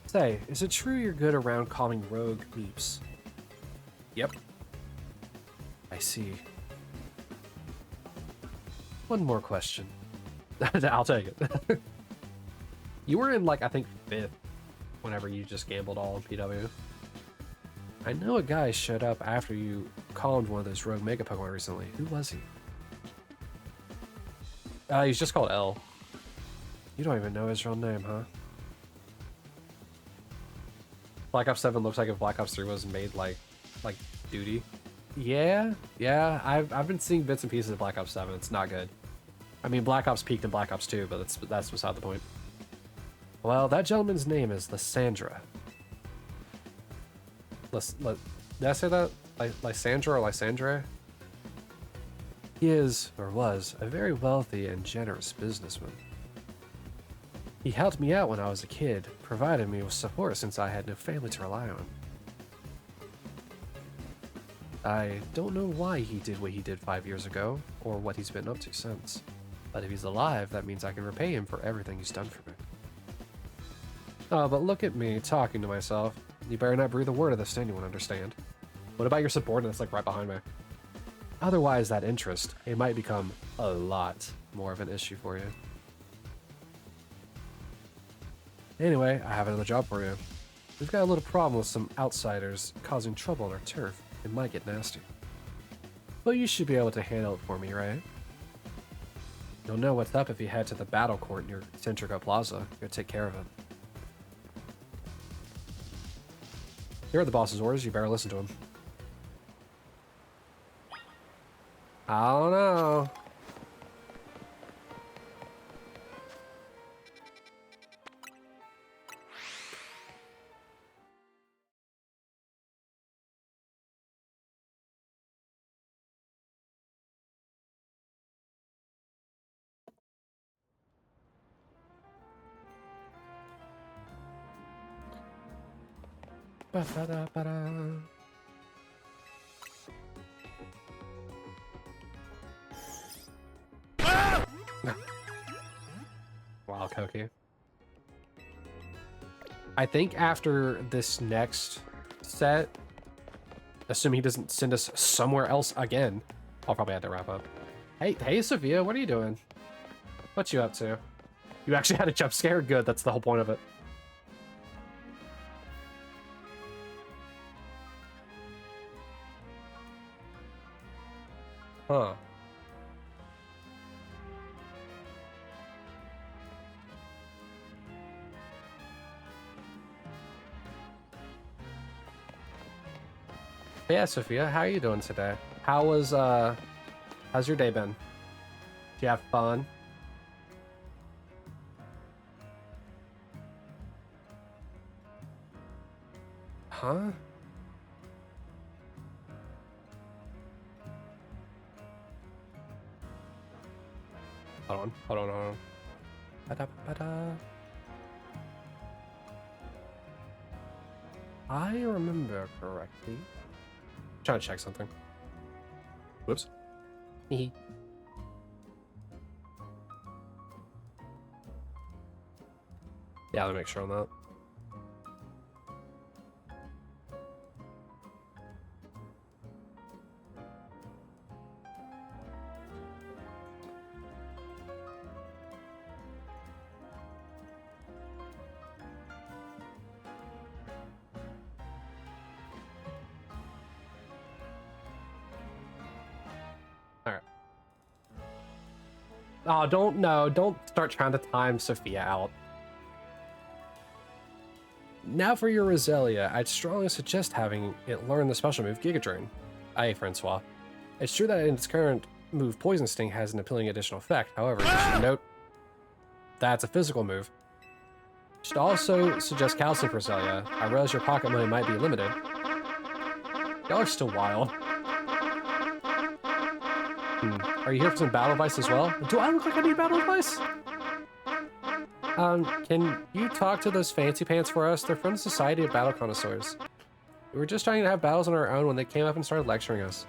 Say, is it true you're good around calming rogue leaps? Yep. I see. One more question. I'll take it. You were in, like, I think 5th whenever you just gambled all in PW. I know a guy showed up after you calmed one of those rogue mega Pokemon recently. Who was he? He's just called L. You don't even know his real name, huh? Black Ops 7 looks like if Black Ops 3 was made like duty. Yeah, I've been seeing bits and pieces of Black Ops 7. It's not good. I mean, Black Ops peaked in Black Ops 2, but that's beside the point. Well, that gentleman's name is Lysandra. Did I say that? Lysandra or Lysandra? He is, or was, a very wealthy and generous businessman. He helped me out when I was a kid, provided me with support since I had no family to rely on. I don't know why he did what he did 5 years ago, or what he's been up to since. But if he's alive, that means I can repay him for everything he's done for me. Oh, but look at me, talking to myself. You better not breathe a word of this to anyone, understand? What about your subordinates, like, right behind me? Otherwise, that interest, it might become a lot more of an issue for you. Anyway, I have another job for you. We've got a little problem with some outsiders causing trouble on our turf. It might get nasty. But you should be able to handle it for me, right? You'll know what's up if you head to the battle court near Centrica Plaza. You'll take care of it. Here are the boss's orders. You better listen to him. I don't know. Ba-da-da-ba-da. Wow, Koki. I think after this next set, assuming he doesn't send us somewhere else again, I'll probably have to wrap up. Hey, Sophia, what are you doing? What you up to? You actually had a jump scare? Good, that's the whole point of it. Huh. Yeah, Sophia, how are you doing today? How's your day been? Did you have fun? Huh? Hold on. Ba-da-ba-da. I remember correctly. Trying to check something. Whoops. Hee. Yeah, let me make sure on that. Oh, don't start trying to time Sophia out. Now for your Roselia, I'd strongly suggest having it learn the special move Giga Drain. Aye, Francois. It's true that in its current move, Poison Sting has an appealing additional effect. However, you should note that's a physical move. Should also suggest Calcium for Roselia. I realize your pocket money might be limited. Y'all are still wild. Are you here for some battle advice as well? Do I look like I need battle advice? Can you talk to those fancy pants for us? They're from the Society of Battle Connoisseurs. We were just trying to have battles on our own when they came up and started lecturing us.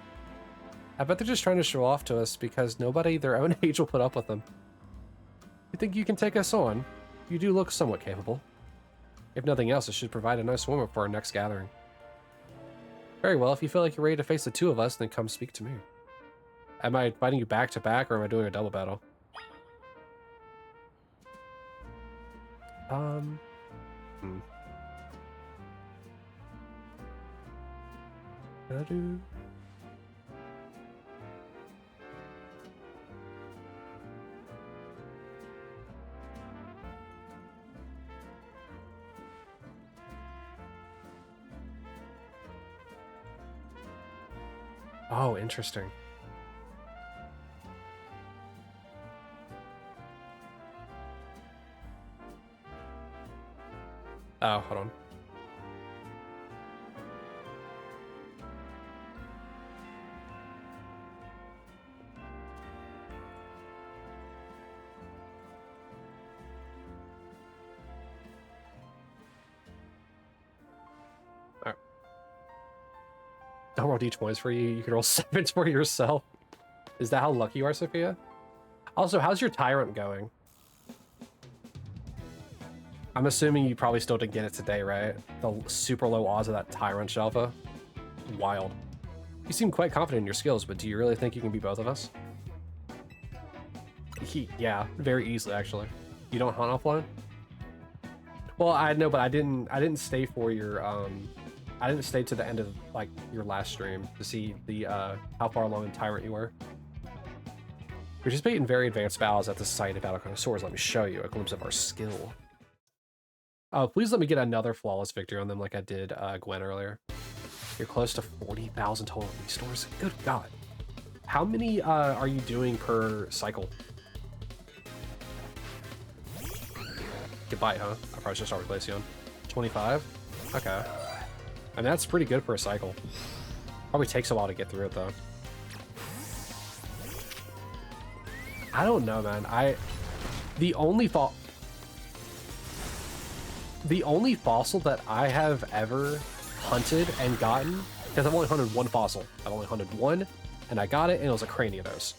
I bet they're just trying to show off to us because nobody their own age will put up with them. You think you can take us on? You do look somewhat capable. If nothing else, it should provide a nice warm-up for our next gathering. Very well, if you feel like you're ready to face the two of us, then come speak to me. Am I fighting you back to back, or am I doing a double battle? Oh, interesting. Oh, hold on. Alright. Don't roll d20s for you. You can roll 7s for yourself. Is that how lucky you are, Sophia? Also, how's your Tyrant going? I'm assuming you probably still didn't get it today, right? The super low odds of that Tyrant Alpha. Wild. You seem quite confident in your skills, but do you really think you can beat both of us? Yeah, very easily, actually. You don't hunt offline? Well, I know, but I didn't stay for your I didn't stay to the end of like your last stream to see the how far along in Tyrant you were. Participate in very advanced battles at the Society of Battle Connoisseurs. Let me show you a glimpse of our skill. Please let me get another flawless victory on them like I did Gwen earlier. You're close to 40,000 total restores. Good God. How many are you doing per cycle? Goodbye, huh? I probably should start with Glaceon. 25? Okay. And that's pretty good for a cycle. Probably takes a while to get through it, though. I don't know, man. The only fossil that I have ever hunted and gotten, because I've only hunted one fossil. I've only hunted one, and I got it, and it was a Craniados.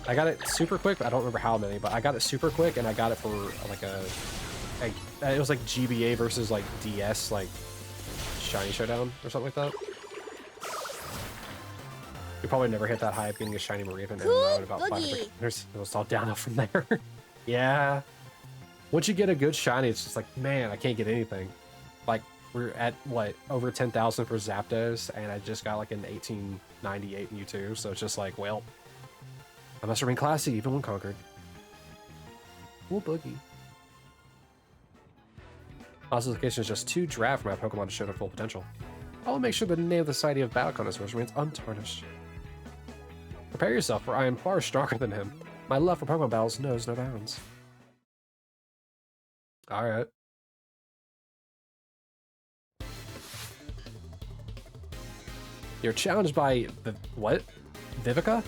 I got it super quick. I don't remember how many, but I got it super quick, and I got it for like it was like GBA versus like DS, like Shiny Showdown or something like that. You probably never hit that high of getting a Shiny Mareep and in about 500 years. It was all downhill from there. Yeah. Once you get a good shiny, it's just like, man, I can't get anything. Like, We're at, what, over 10,000 for Zapdos, and I just got like an 1898 Mewtwo, so it's just like, well, I must remain classy even when conquered. Cool boogie. Also, location is just too draft for my Pokemon to show their full potential. I will make sure the name of the Society of Battle Connoisseurs remains untarnished. Prepare yourself, for I am far stronger than him. My love for Pokemon battles knows no bounds. Alright. You're challenged by the what? Vivica?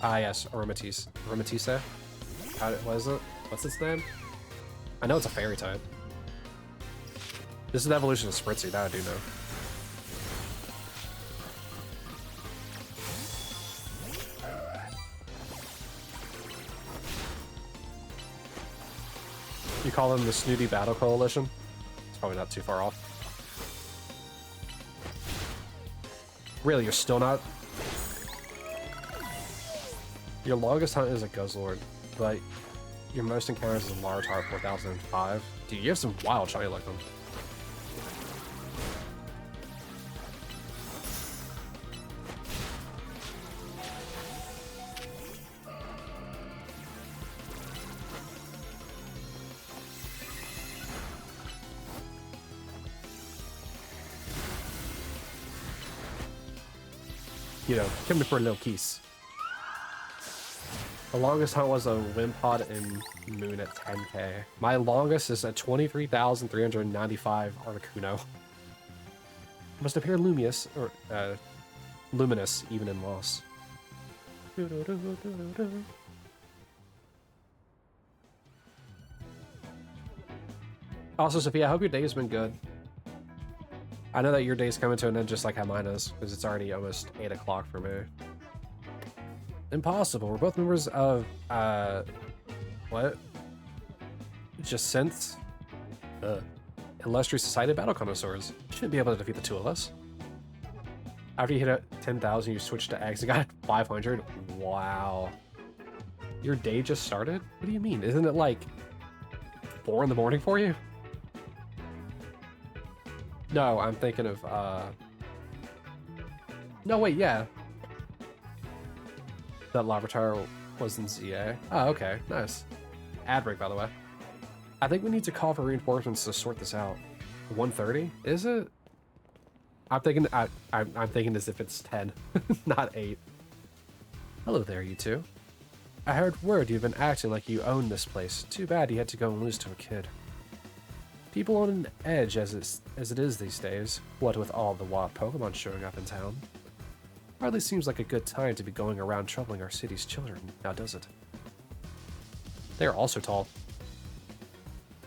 Ah yes, Aromatisse. Aromatisse? What is it? What's its name? I know it's a fairy type. This is an evolution of Spritzy, that I do know. You call them the Snooty Battle Coalition? It's probably not too far off. Really, you're still not? Your longest hunt is a Guzzlord, but your most encounters is a Larvitar 4005. Dude, you have some wild shiny like them. You know, come for a little kiss. The longest hunt was a Wimpod and Moon at 10k. My longest is at 23,395 Articuno. Must appear luminous, or luminous even in loss. Also, Sophia, I hope your day has been good. I know that your day's coming to an end just like how mine is, because it's already almost 8 o'clock for me. Impossible. We're both members of, what? Jacinth's, Illustrious Society of Battle Connoisseurs. You shouldn't be able to defeat the two of us. After you hit 10,000, you switch to eggs and got 500. Wow. Your day just started? What do you mean? Isn't it like 4 in the morning for you? No, I'm thinking of, no, wait, yeah. That Larvitar was in Z-A. Oh, okay, nice. Ad break, by the way. I think we need to call for reinforcements to sort this out. 1:30? Is it? I'm thinking, I'm thinking as if it's 10, not 8. Hello there, you two. I heard word you've been acting like you own this place. Too bad you had to go and lose to a kid. People on an edge as it is these days, what with all the wild Pokemon showing up in town. Hardly seems like a good time to be going around troubling our city's children, now does it? They are also tall.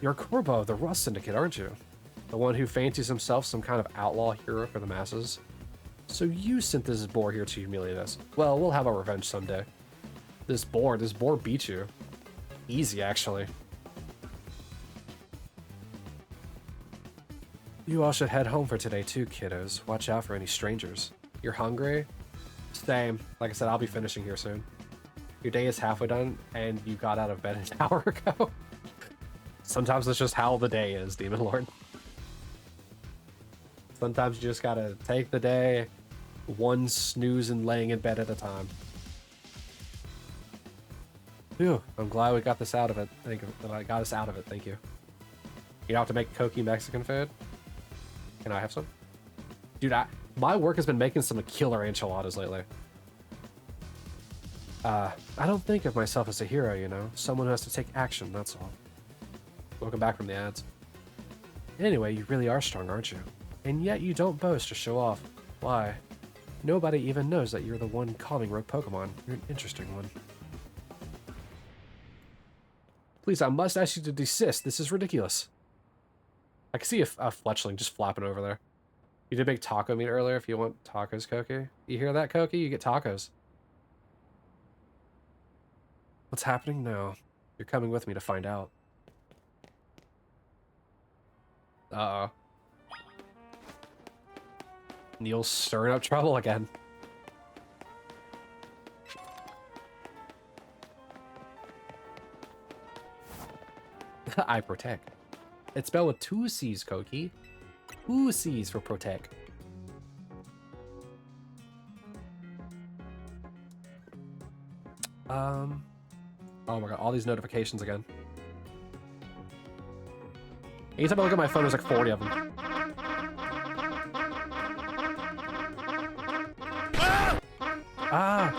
You're Corbo of the Rust Syndicate, aren't you? The one who fancies himself some kind of outlaw hero for the masses? So you sent this boar here to humiliate us. Well, we'll have our revenge someday. This boar beat you. Easy, actually. You all should head home for today too, kiddos. Watch out for any strangers. You're hungry? Same. Like I said, I'll be finishing here soon. Your day is halfway done, and you got out of bed an hour ago. Sometimes that's just how the day is, Demon Lord. Sometimes you just gotta take the day, one snooze and laying in bed at a time. Phew, I'm glad we got this out of it. I got us out of it, thank you. You don't have to make Koki Mexican food? Can I have some? Dude, my work has been making some killer enchiladas lately. I don't think of myself as a hero, you know. Someone who has to take action, that's all. Welcome back from the ads. Anyway, you really are strong, aren't you? And yet you don't boast or show off. Why? Nobody even knows that you're the one calming rogue Pokemon. You're an interesting one. Please, I must ask you to desist. This is ridiculous. I can see a fletchling just flapping over there. You did make taco meat earlier if you want tacos, Koki. You hear that, Koki? You get tacos. What's happening now? You're coming with me to find out. Uh-oh. Neil's stirring up trouble again. I protect. It's spelled with 2 C's, Koki. 2 C's for protect. Oh my god, all these notifications again. Anytime I look at my phone, there's like 40 of them. Ah!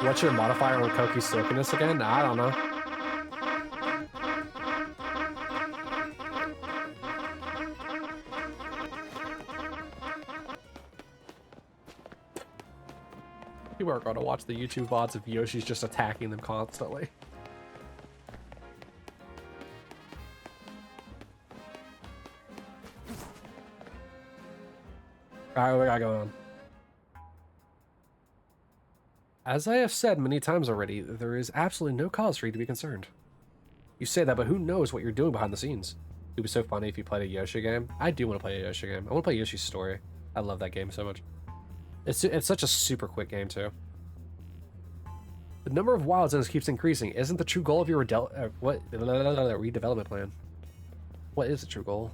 What's your modifier on Koki's silkiness again? I don't know. People are going to watch the YouTube VODs if Yoshi's just attacking them constantly. Alright, what we got going on? As I have said many times already, there is absolutely no cause for you to be concerned. You say that, but who knows what you're doing behind the scenes? It would be so funny if you played a Yoshi game. I do want to play a Yoshi game. I want to play Yoshi's Story. I love that game so much. It's such a super quick game, too. The number of wild zones keeps increasing. Isn't the true goal of your redevelopment plan? What is the true goal?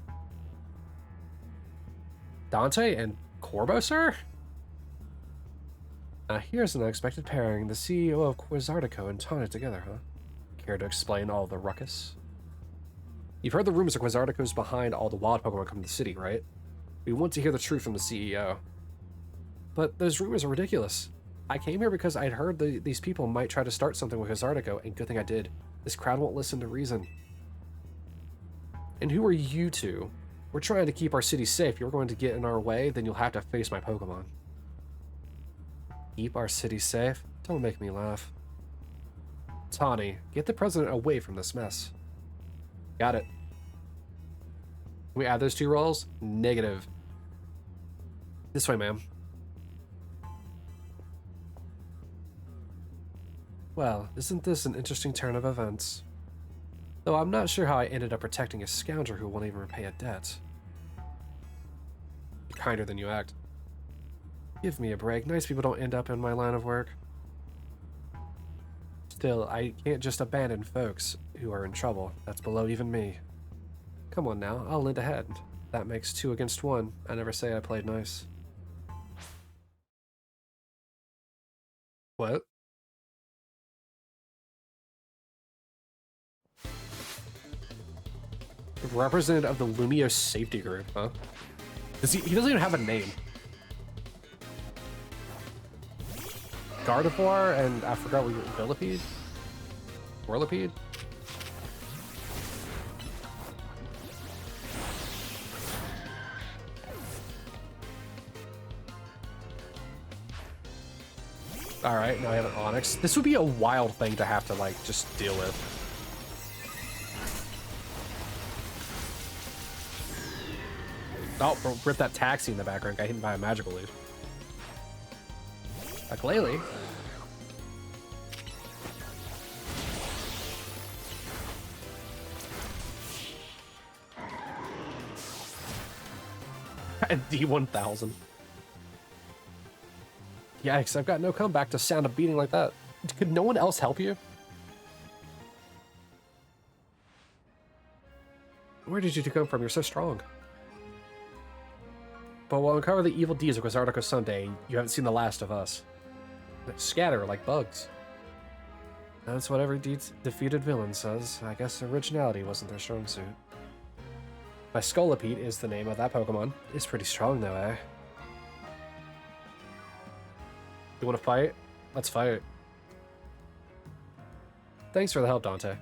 Dante and Corbo, sir? Here's an unexpected pairing. The CEO of Quizartico and Tawny together, huh? Care to explain all the ruckus? You've heard the rumors that Quizartico's behind all the wild Pokemon coming to the city, right? We want to hear the truth from the CEO. But those rumors are ridiculous. I came here because I'd heard these people might try to start something with Quizartico, and good thing I did. This crowd won't listen to reason. And who are you two? We're trying to keep our city safe. You're going to get in our way, then you'll have to face my Pokemon. Keep our city safe? Don't make me laugh. Tawny, get the president away from this mess. Got it. Can we add those 2 roles? Negative. This way, ma'am. Well, isn't this an interesting turn of events? Though I'm not sure how I ended up protecting a scoundrel who won't even repay a debt. You're kinder than you act. Give me a break. Nice people don't end up in my line of work. Still, I can't just abandon folks who are in trouble. That's below even me. Come on now, I'll lend a hand. That makes 2 against 1. I never say I played nice. What? Representative of the Lumiose safety group, huh? He doesn't even have a name. Gardevoir and I forgot what you Millipede? Whirlipede? Alright, now I have an Onix. This would be a wild thing to have to, like, just deal with. Oh, rip that taxi in the background. Got hit by a magical leaf. A Glalie. D1000. Yikes, I've got no comeback to sound a beating like that. Could no one else help you? Where did you two come from? You're so strong. But we'll uncover the evil deeds of Quizartico someday. You haven't seen the last of us. They scatter like bugs. That's what every defeated villain says. I guess originality wasn't their strong suit. My Scolipede is the name of that Pokemon. It's pretty strong though, eh? You want to fight? Let's fight. Thanks for the help, Dante.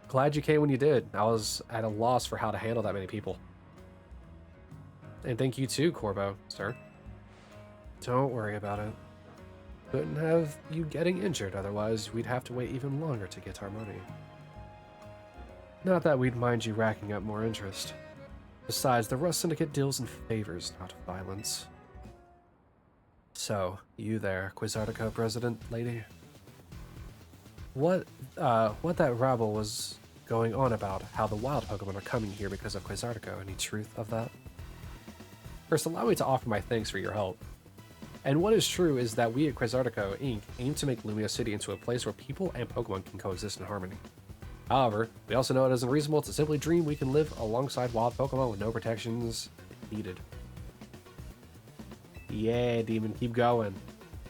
Glad you came when you did. I was at a loss for how to handle that many people. And thank you too, Corbo, sir. Don't worry about it. Couldn't have you getting injured, otherwise we'd have to wait even longer to get our money. Not that we'd mind you racking up more interest. Besides, the Rust Syndicate deals in favors, not violence. So, you there, Quizartico president lady? What that rabble was going on about, how the wild Pokemon are coming here because of Quizartico, any truth of that? First, allow me to offer my thanks for your help. And what is true is that we at Quizartico Inc. aim to make Lumiose City into a place where people and Pokemon can coexist in harmony. However, we also know it isn't reasonable to simply dream we can live alongside wild Pokemon with no protections needed. Yeah, Demon, keep going.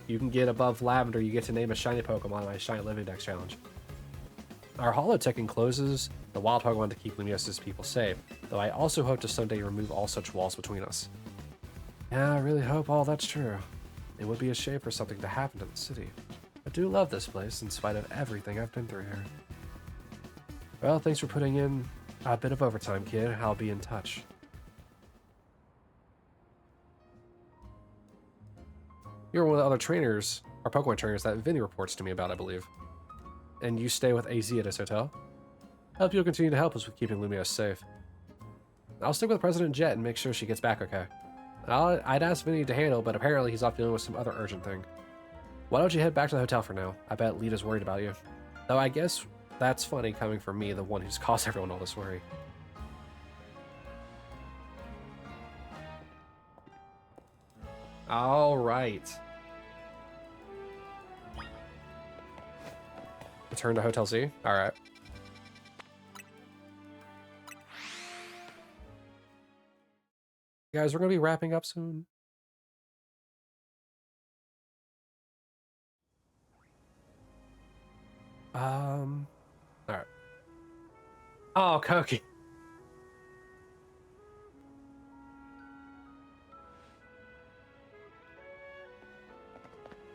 You can get above Lavender, you get to name a shiny Pokemon on my Shiny Living Dex challenge. Our holotech encloses the wild Pokemon to keep Lumiose's people safe, though I also hope to someday remove all such walls between us. Yeah, I really hope all that's true. It would be a shame for something to happen to the city. I do love this place in spite of everything I've been through here. Well, thanks for putting in a bit of overtime, kid. I'll be in touch. You're one of the other trainers, or Pokemon trainers, that Vinny reports to me about, I believe. And you stay with AZ at his hotel? I hope you'll continue to help us with keeping Lumiose safe. I'll stick with President Jet and make sure she gets back okay. I'd ask Vinny to handle, but apparently he's off dealing with some other urgent thing. Why don't you head back to the hotel for now? I bet Lita's worried about you. Though I guess that's funny coming from me, the one who's caused everyone all this worry. All right. Return to Hotel Z? All right. Guys, we're going to be wrapping up soon. All right. Oh, Koki.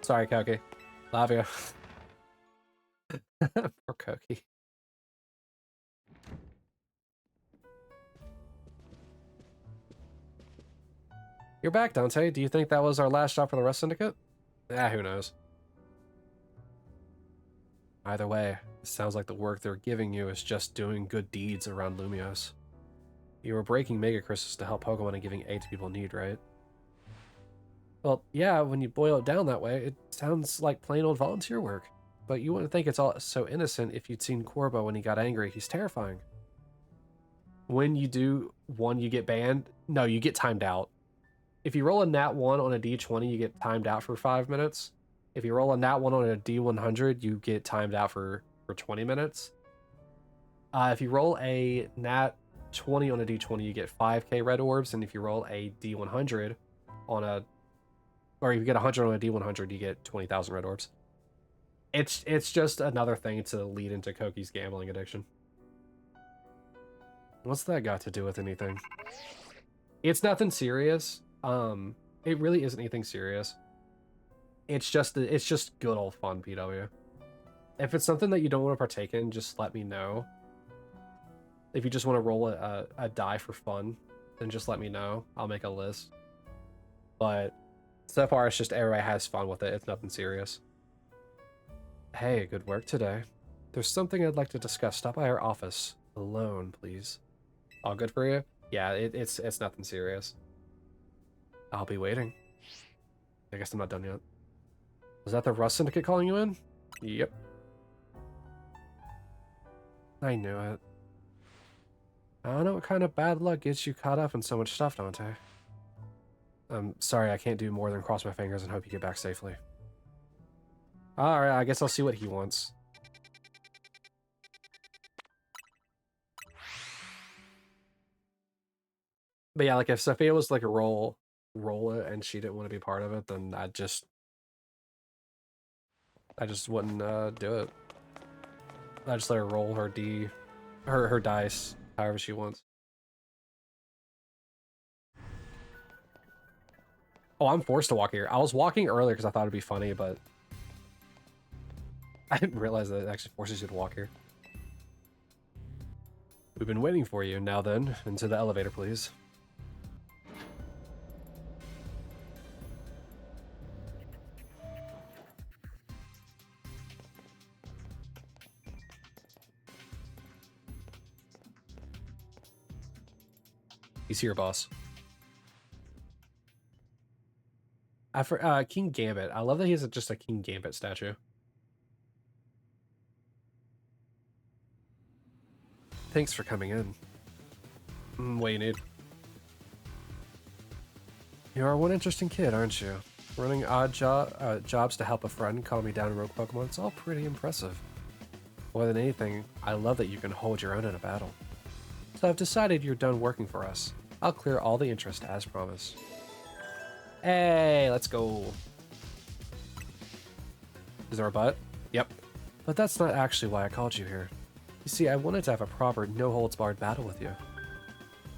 Sorry, Koki. Love you. Poor Koki. You're back, Dante. Do you think that was our last job for the Rust Syndicate? Who knows. Either way, it sounds like the work they're giving you is just doing good deeds around Lumiose. You were breaking Mega Crystals to help Pokemon and giving aid to people in need, right? Well, yeah, when you boil it down that way, it sounds like plain old volunteer work. But you wouldn't think it's all so innocent if you'd seen Corbo when he got angry. He's terrifying. When you do one, you get banned. No, you get timed out. If you roll a nat 1 on a d20, you get timed out for 5 minutes. If you roll a nat 1 on a d100, you get timed out for 20 minutes. If you roll a nat 20 on a d20, you get 5k red orbs. And if you roll a d100 on a... Or if you get 100 on a d100, you get 20,000 red orbs. It's just another thing to lead into Koki's gambling addiction. What's that got to do with anything? It's nothing serious. It really isn't anything serious. It's just good old fun, PW. If it's something that you don't want to partake in, just let me know. If you just want to roll a die for fun, then just let me know. I'll make a list. But so far, it's just everybody has fun with it. It's nothing serious. Hey, good work today. There's something I'd like to discuss. Stop by our office. Alone, please. All good for you? Yeah, it's nothing serious. I'll be waiting. I guess I'm not done yet. Was that the Rust Syndicate calling you in? Yep. I knew it. I don't know what kind of bad luck gets you caught up in so much stuff, Dante. I'm sorry, I can't do more than cross my fingers and hope you get back safely. Alright, I guess I'll see what he wants. But yeah, like if Sophia was like a roll it and she didn't want to be part of it, then I just wouldn't do it. I just let her roll her her dice however she wants. Oh, I'm forced to walk here. I was walking earlier because I thought it'd be funny, but I didn't realize that it actually forces you to walk here. We've been waiting for you. Now then, into the elevator, please. He's here, boss. King Gambit. I love that he has just a King Gambit statue. Thanks for coming in. What do you need? You are one interesting kid, aren't you? Running odd jobs to help a friend, calm me down in rogue Pokemon. It's all pretty impressive. More than anything, I love that you can hold your own in a battle. So I've decided you're done working for us. I'll clear all the interest as promised. Hey, let's go. Is there a butt? Yep. But that's not actually why I called you here. You see, I wanted to have a proper, no-holds-barred battle with you.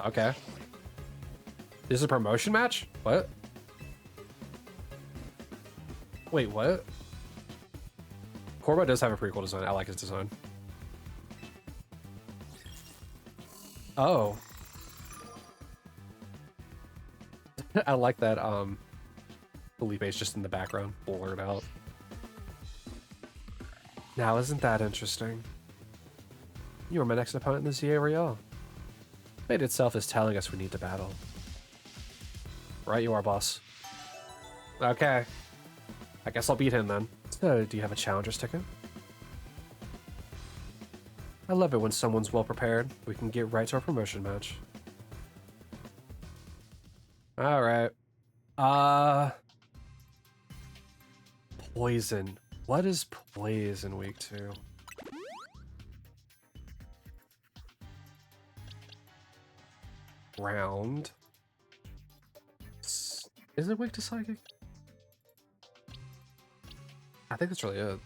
Okay. This is a promotion match? What? Wait, what? Corbo does have a pretty cool design. I like his design. Oh. I like that, Felipe's just in the background, blurred out. Now, isn't that interesting? You are my next opponent in the Z-A Royale. Fate itself is telling us we need to battle. Right, you are, boss. Okay. I guess I'll beat him then. So, do you have a challenger's ticket? I love it when someone's well prepared. We can get right to our promotion match. Alright. Poison. What is poison week 2? Round. Is it weak to psychic? I think that's really it.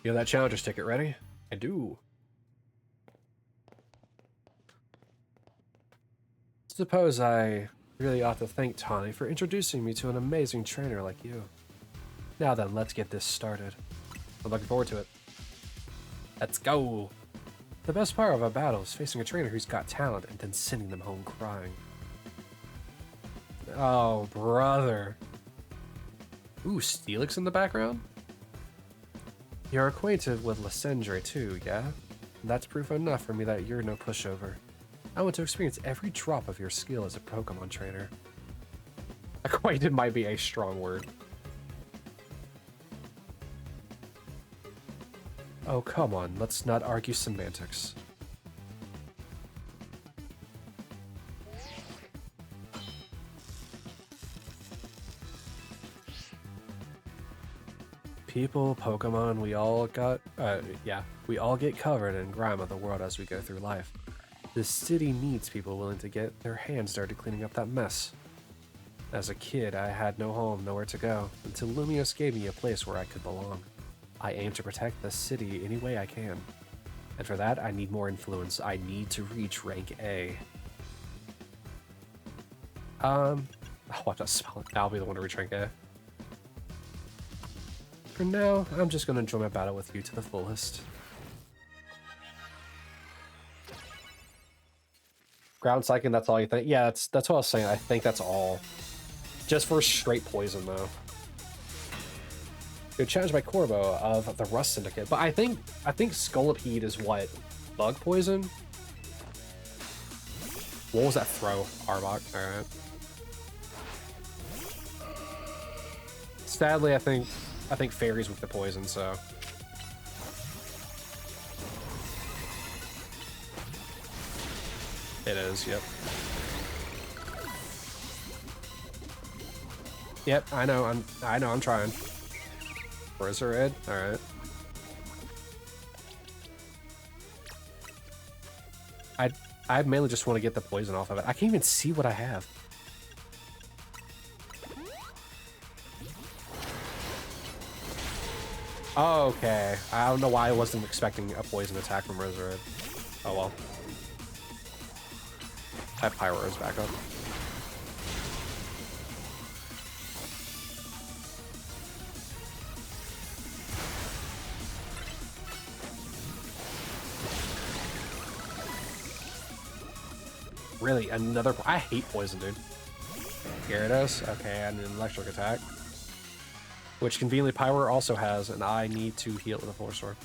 You have that challenger's ticket ready? I do. Suppose I really ought to thank Tawny for introducing me to an amazing trainer like you. Now then, let's get this started. I'm looking forward to it. Let's go! The best part of a battle is facing a trainer who's got talent and then sending them home crying. Oh, brother. Ooh, Steelix in the background? You're acquainted with Lysandre too, yeah? That's proof enough for me that you're no pushover. I want to experience every drop of your skill as a Pokemon trainer. Acquainted might be a strong word. Oh, come on, let's not argue semantics. People, Pokemon, we all get covered in grime of the world as we go through life. This city needs people willing to get their hands dirty cleaning up that mess. As a kid, I had no home, nowhere to go, until Lumiose gave me a place where I could belong. I aim to protect the city any way I can. And for that, I need more influence. I need to reach rank A. I'll have to spell it. I'll be the one to reach rank A. For now, I'm just gonna enjoy my battle with you to the fullest. Ground Psychic, that's all you think? Yeah, that's what I was saying. I think that's all. Just for straight poison, though. You're challenged by Corbo of the Rust Syndicate, but I think Scolipede is what? Bug poison? What was that throw? Arbok. Alright. Sadly, I think Fairy's with the poison, so. It is, yep. Yep, I know, I'm trying. Where's her head? Alright. I mainly just want to get the poison off of it. I can't even see what I have. Okay. I don't know why I wasn't expecting a poison attack from Resurrect. Oh well. I have Pyro's back up. Really? Another... I hate poison, dude. Gyarados? Okay, and an electric attack. Which conveniently Pyro also has, and I need to heal with a Force Storm.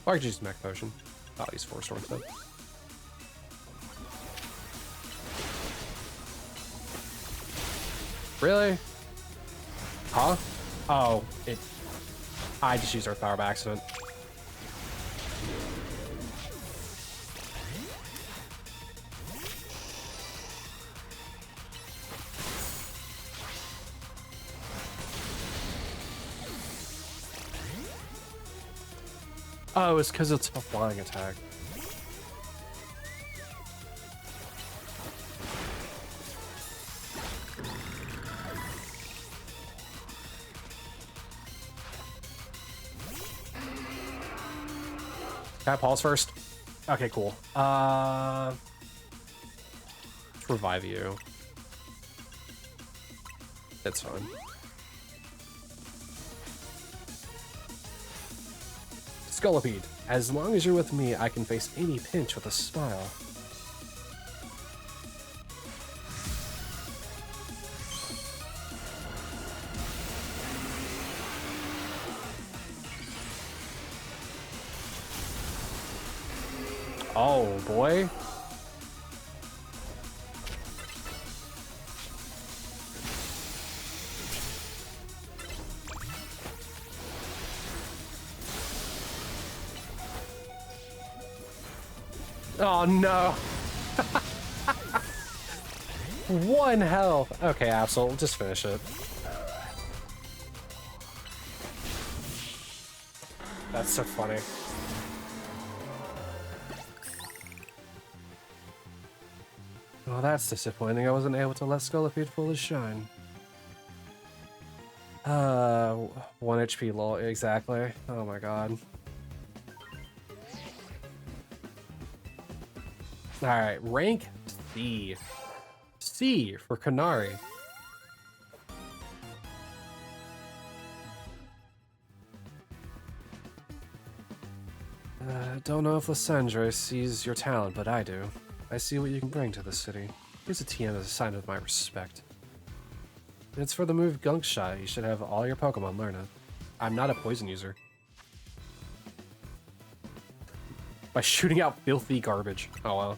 Or I could use Mech Potion. I'll use Force Storm instead. Really? Huh? Oh, I just used Earth Power by accident. Oh, it's because it's a flying attack. Can I pause first? Okay, cool. Let's revive you. It's fine. Scolipede, as long as you're with me, I can face any pinch with a smile. Oh, boy. Oh, no. 1 health. Okay, Absol, just finish it. That's so funny. Well, that's disappointing. I wasn't able to let Scolipede fully shine. 1 HP lol, exactly. Oh my god. Alright, rank C. C for Canary. Don't know if Lysandre sees your talent, but I do. I see what you can bring to the city. Use a TM as a sign of my respect. It's for the move Gunk Shot. You should have all your Pokemon learn it. I'm not a poison user. By shooting out filthy garbage. Oh well.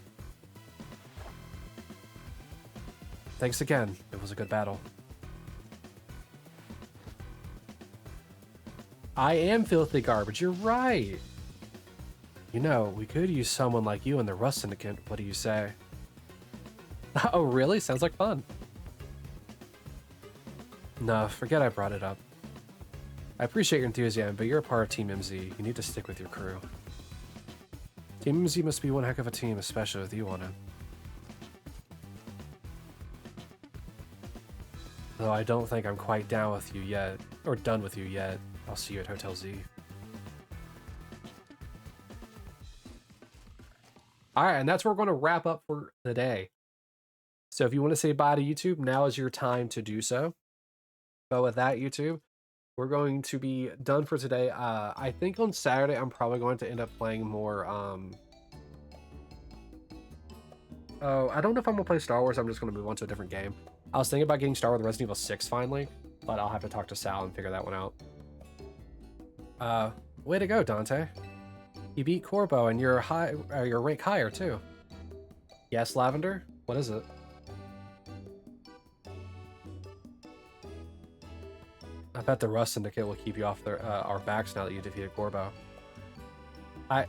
Thanks again. It was a good battle. I am filthy garbage. You're right. You know, we could use someone like you in the Rust Syndicate. What do you say? Oh, really? Sounds like fun. No, forget I brought it up. I appreciate your enthusiasm, but you're a part of Team MZ. You need to stick with your crew. Team MZ must be one heck of a team, especially with you on it. Though I don't think I'm quite down with you yet, or done with you yet. I'll see you at Hotel Z. Alright, and that's where we're going to wrap up for the day. So if you want to say bye to YouTube, now is your time to do so. But with that, YouTube, we're going to be done for today. I think on Saturday, I'm probably going to end up playing more, oh, I don't know if I'm going to play Star Wars. I'm just going to move on to a different game. I was thinking about getting Star Wars Resident Evil 6 finally, but I'll have to talk to Sal and figure that one out. Way to go, Dante. You beat Corbo and you're rank higher too. Yes, Lavender? What is it? I bet the Rust Syndicate will keep you off our backs now that you defeated Corbo. I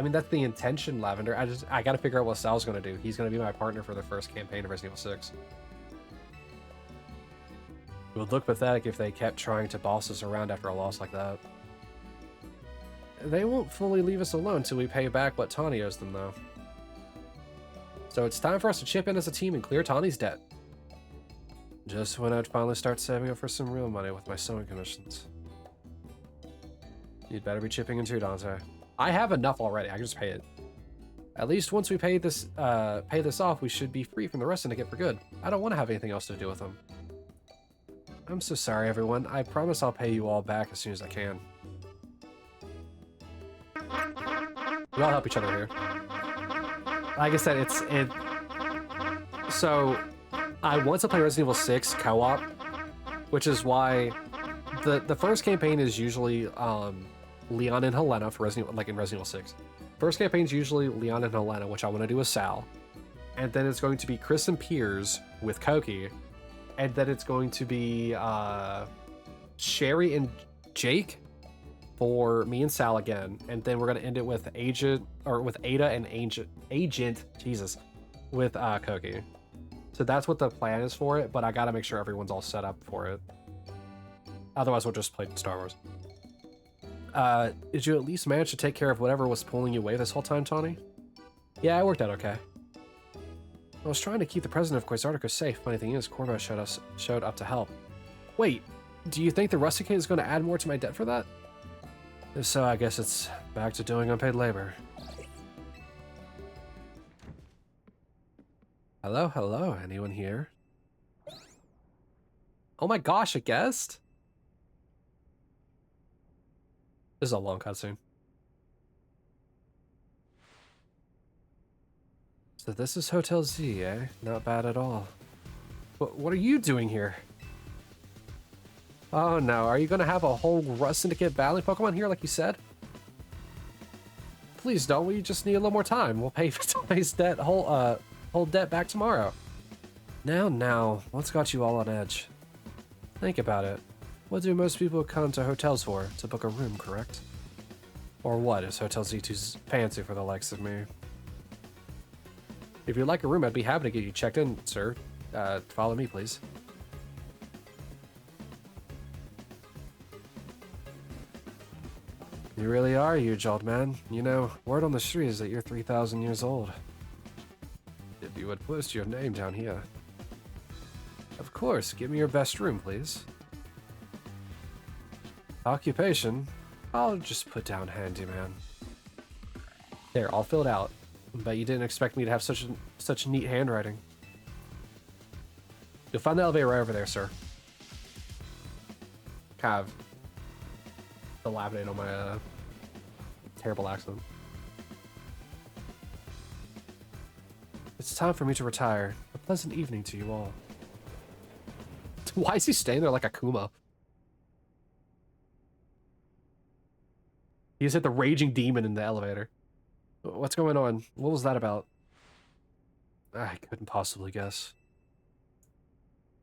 mean, that's the intention, Lavender. I gotta figure out what Sal's gonna do. He's gonna be my partner for the first campaign of Resident Evil 6. It would look pathetic if they kept trying to boss us around after a loss like that. They won't fully leave us alone till we pay back what Tawny owes them, though. So it's time for us to chip in as a team and clear Tawny's debt. Just when I'd finally start saving up for some real money with my sewing commissions. You'd better be chipping in too, Dante. I have enough already. I can just pay it. At least once we pay this off, we should be free from the rest Syndicate for good. I don't want to have anything else to do with them. I'm so sorry, everyone. I promise I'll pay you all back as soon as I can. We all help each other here. Like I said, so I want to play Resident Evil 6 co-op, which is why the first campaign is usually Leon and Helena for Resident Evil, like in Resident Evil 6. First campaign is usually Leon and Helena, which I want to do with Sal, and then it's going to be Chris and Piers with Koki, and then it's going to be Sherry and Jake for me and Sal again, and then we're gonna end it with Ada and Agent Jesus with Koki. So that's what the plan is for it, but I gotta make sure everyone's all set up for it. Otherwise, we'll just play Star Wars. Did you at least manage to take care of whatever was pulling you away this whole time, Tawny? Yeah, it worked out okay. I was trying to keep the president of Quasartico safe. Funny thing is, Corvo showed up to help. Wait, do you think the Rusticate is going to add more to my debt for that? If so, I guess it's back to doing unpaid labor. Hello, hello, anyone here? Oh my gosh, a guest? This is a long cutscene. So this is Hotel Z, eh? Not bad at all. What are you doing here? Oh no, are you gonna have a whole Rust Syndicate battling Pokemon here like you said? Please don't, we just need a little more time. We'll pay for today's debt, whole debt back tomorrow. Now, what's got you all on edge? Think about it. What do most people come to hotels for? To book a room, correct? Or what, is Hotel Z too fancy for the likes of me? If you'd like a room, I'd be happy to get you checked in, sir. Follow me, please. You really are a huge, old man. You know, word on the street is that you're 3,000 years old. If you would post your name down here. Of course, give me your best room, please. Occupation? I'll just put down handyman. There, I'll fill it out. Bet you didn't expect me to have such neat handwriting. You'll find the elevator right over there, sir. Kind of elaborate on my terrible accent. It's time for me to retire. A pleasant evening to you all. Why is he staying there like a Kuma? He just hit the raging demon in the elevator. What's going on? What was that about? I couldn't possibly guess.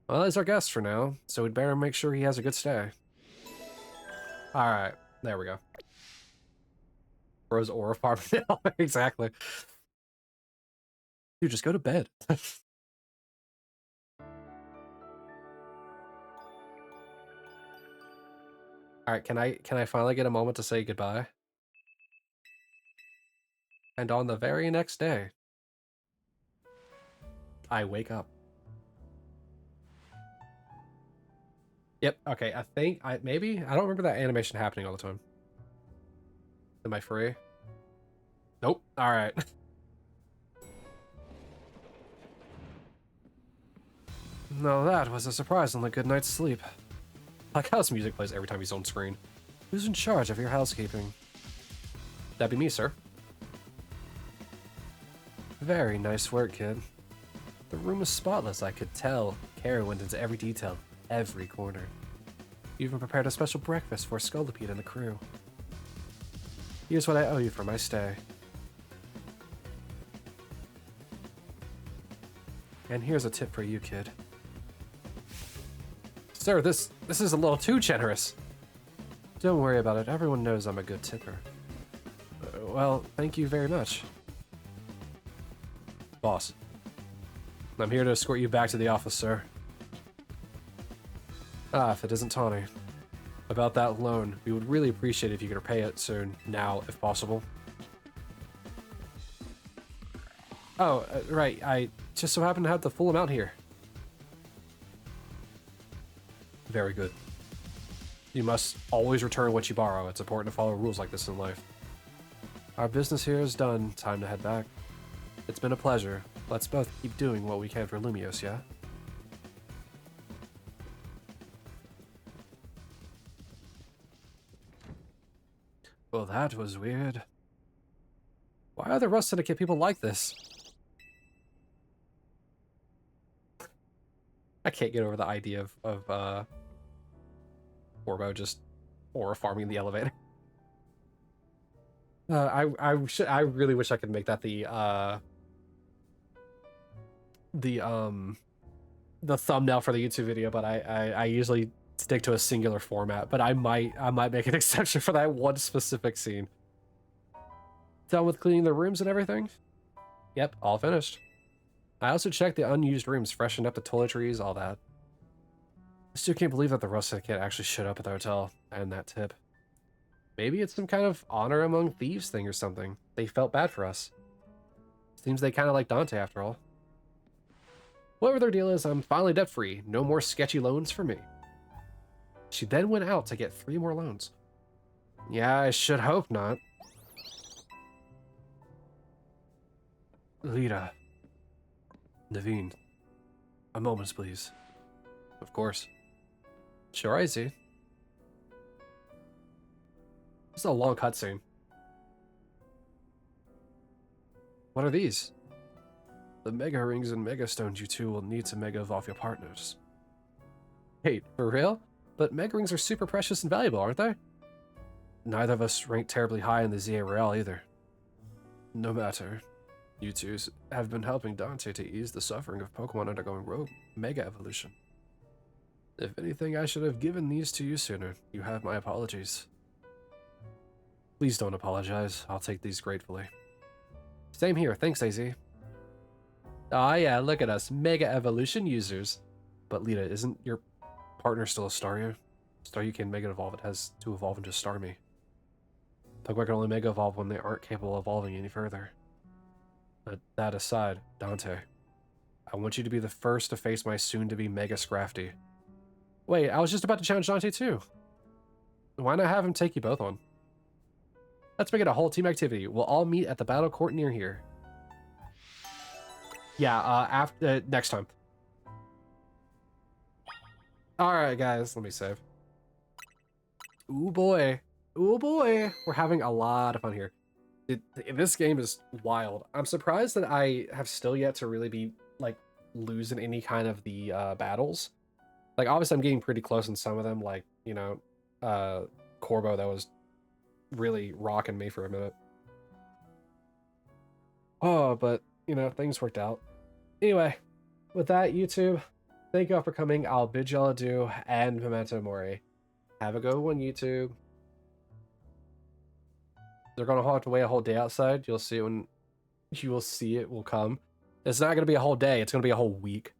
Well, he's our guest for now, so we'd better make sure he has a good stay. Alright, there we go. Bro's aura farm now. Exactly. Dude, just go to bed. Alright, can I finally get a moment to say goodbye? And on the very next day, I wake up. Yep, okay, I think, maybe? I don't remember that animation happening all the time. Am I free? Nope, alright. No, that was a surprisingly good night's sleep. Like how this music plays every time he's on screen. Who's in charge of your housekeeping? That'd be me, sir. Very nice work, kid. The room is spotless, I could tell. Care went into every detail, every corner. You even prepared a special breakfast for Scolipede and the crew. Here's what I owe you for my stay. And here's a tip for you, kid. Sir, this is a little too generous. Don't worry about it. Everyone knows I'm a good tipper. Well, thank you very much. Boss. I'm here to escort you back to the office, sir. Ah, if it isn't Tawny. About that loan, we would really appreciate it if you could repay it soon, now, if possible. Oh, right, I just so happen to have the full amount here. Very good. You must always return what you borrow. It's important to follow rules like this in life. Our business here is done. Time to head back. It's been a pleasure. Let's both keep doing what we can for Lumiose, yeah? Well, that was weird. Why are the Rust Syndicate people like this? I can't get over the idea of Orbo just aura farming the elevator. I really wish I could make that the thumbnail for the YouTube video, but I usually stick to a singular format, but I might make an exception for that one specific scene. Done with cleaning the rooms and everything? Yep, all finished. I also checked the unused rooms, freshened up the toiletries, all that. I still can't believe that the Rust Syndicate actually showed up at the hotel, and that tip. Maybe it's some kind of honor among thieves thing or something. They felt bad for us. Seems they kind of like Dante after all. Whatever their deal is, I'm finally debt-free. No more sketchy loans for me. She then went out to get 3 more loans. Yeah, I should hope not. Lita. Naveen. A moment, please. Of course. Sure, I see. This is a long cutscene. What are these? The mega rings and mega stones you two will need to mega evolve your partners. Wait, for real? But mega rings are super precious and valuable, aren't they? Neither of us rank terribly high in the Z-A Royale either. No matter. You two have been helping Dante to ease the suffering of Pokemon undergoing rogue mega evolution. If anything, I should have given these to you sooner. You have my apologies. Please don't apologize. I'll take these gratefully. Same here. Thanks, AZ. Ah, yeah, look at us. Mega evolution users. But Lita, isn't your partner still a Staryu? Staryu can mega evolve. It has to evolve into Starmie. Pokemon can only mega evolve when they aren't capable of evolving any further. But that aside, Dante, I want you to be the first to face my soon-to-be Mega Scrafty. Wait, I was just about to challenge Dante too. Why not have him take you both on? Let's make it a whole team activity. We'll all meet at the battle court near here. Yeah, after next time. Alright, guys, let me save. Ooh boy. Ooh boy. We're having a lot of fun here. This game is wild. I'm surprised that I have still yet to really be, like, losing any kind of the battles. Like, obviously I'm getting pretty close in some of them, like, you know, Corbo that was really rocking me for a minute. Oh, but, you know, things worked out. Anyway, with that, YouTube, thank you all for coming. I'll bid y'all adieu, and memento mori. Have a good one, YouTube. They're gonna have to wait a whole day outside. You'll see it when you will see it will come. It's not gonna be a whole day, it's gonna be a whole week.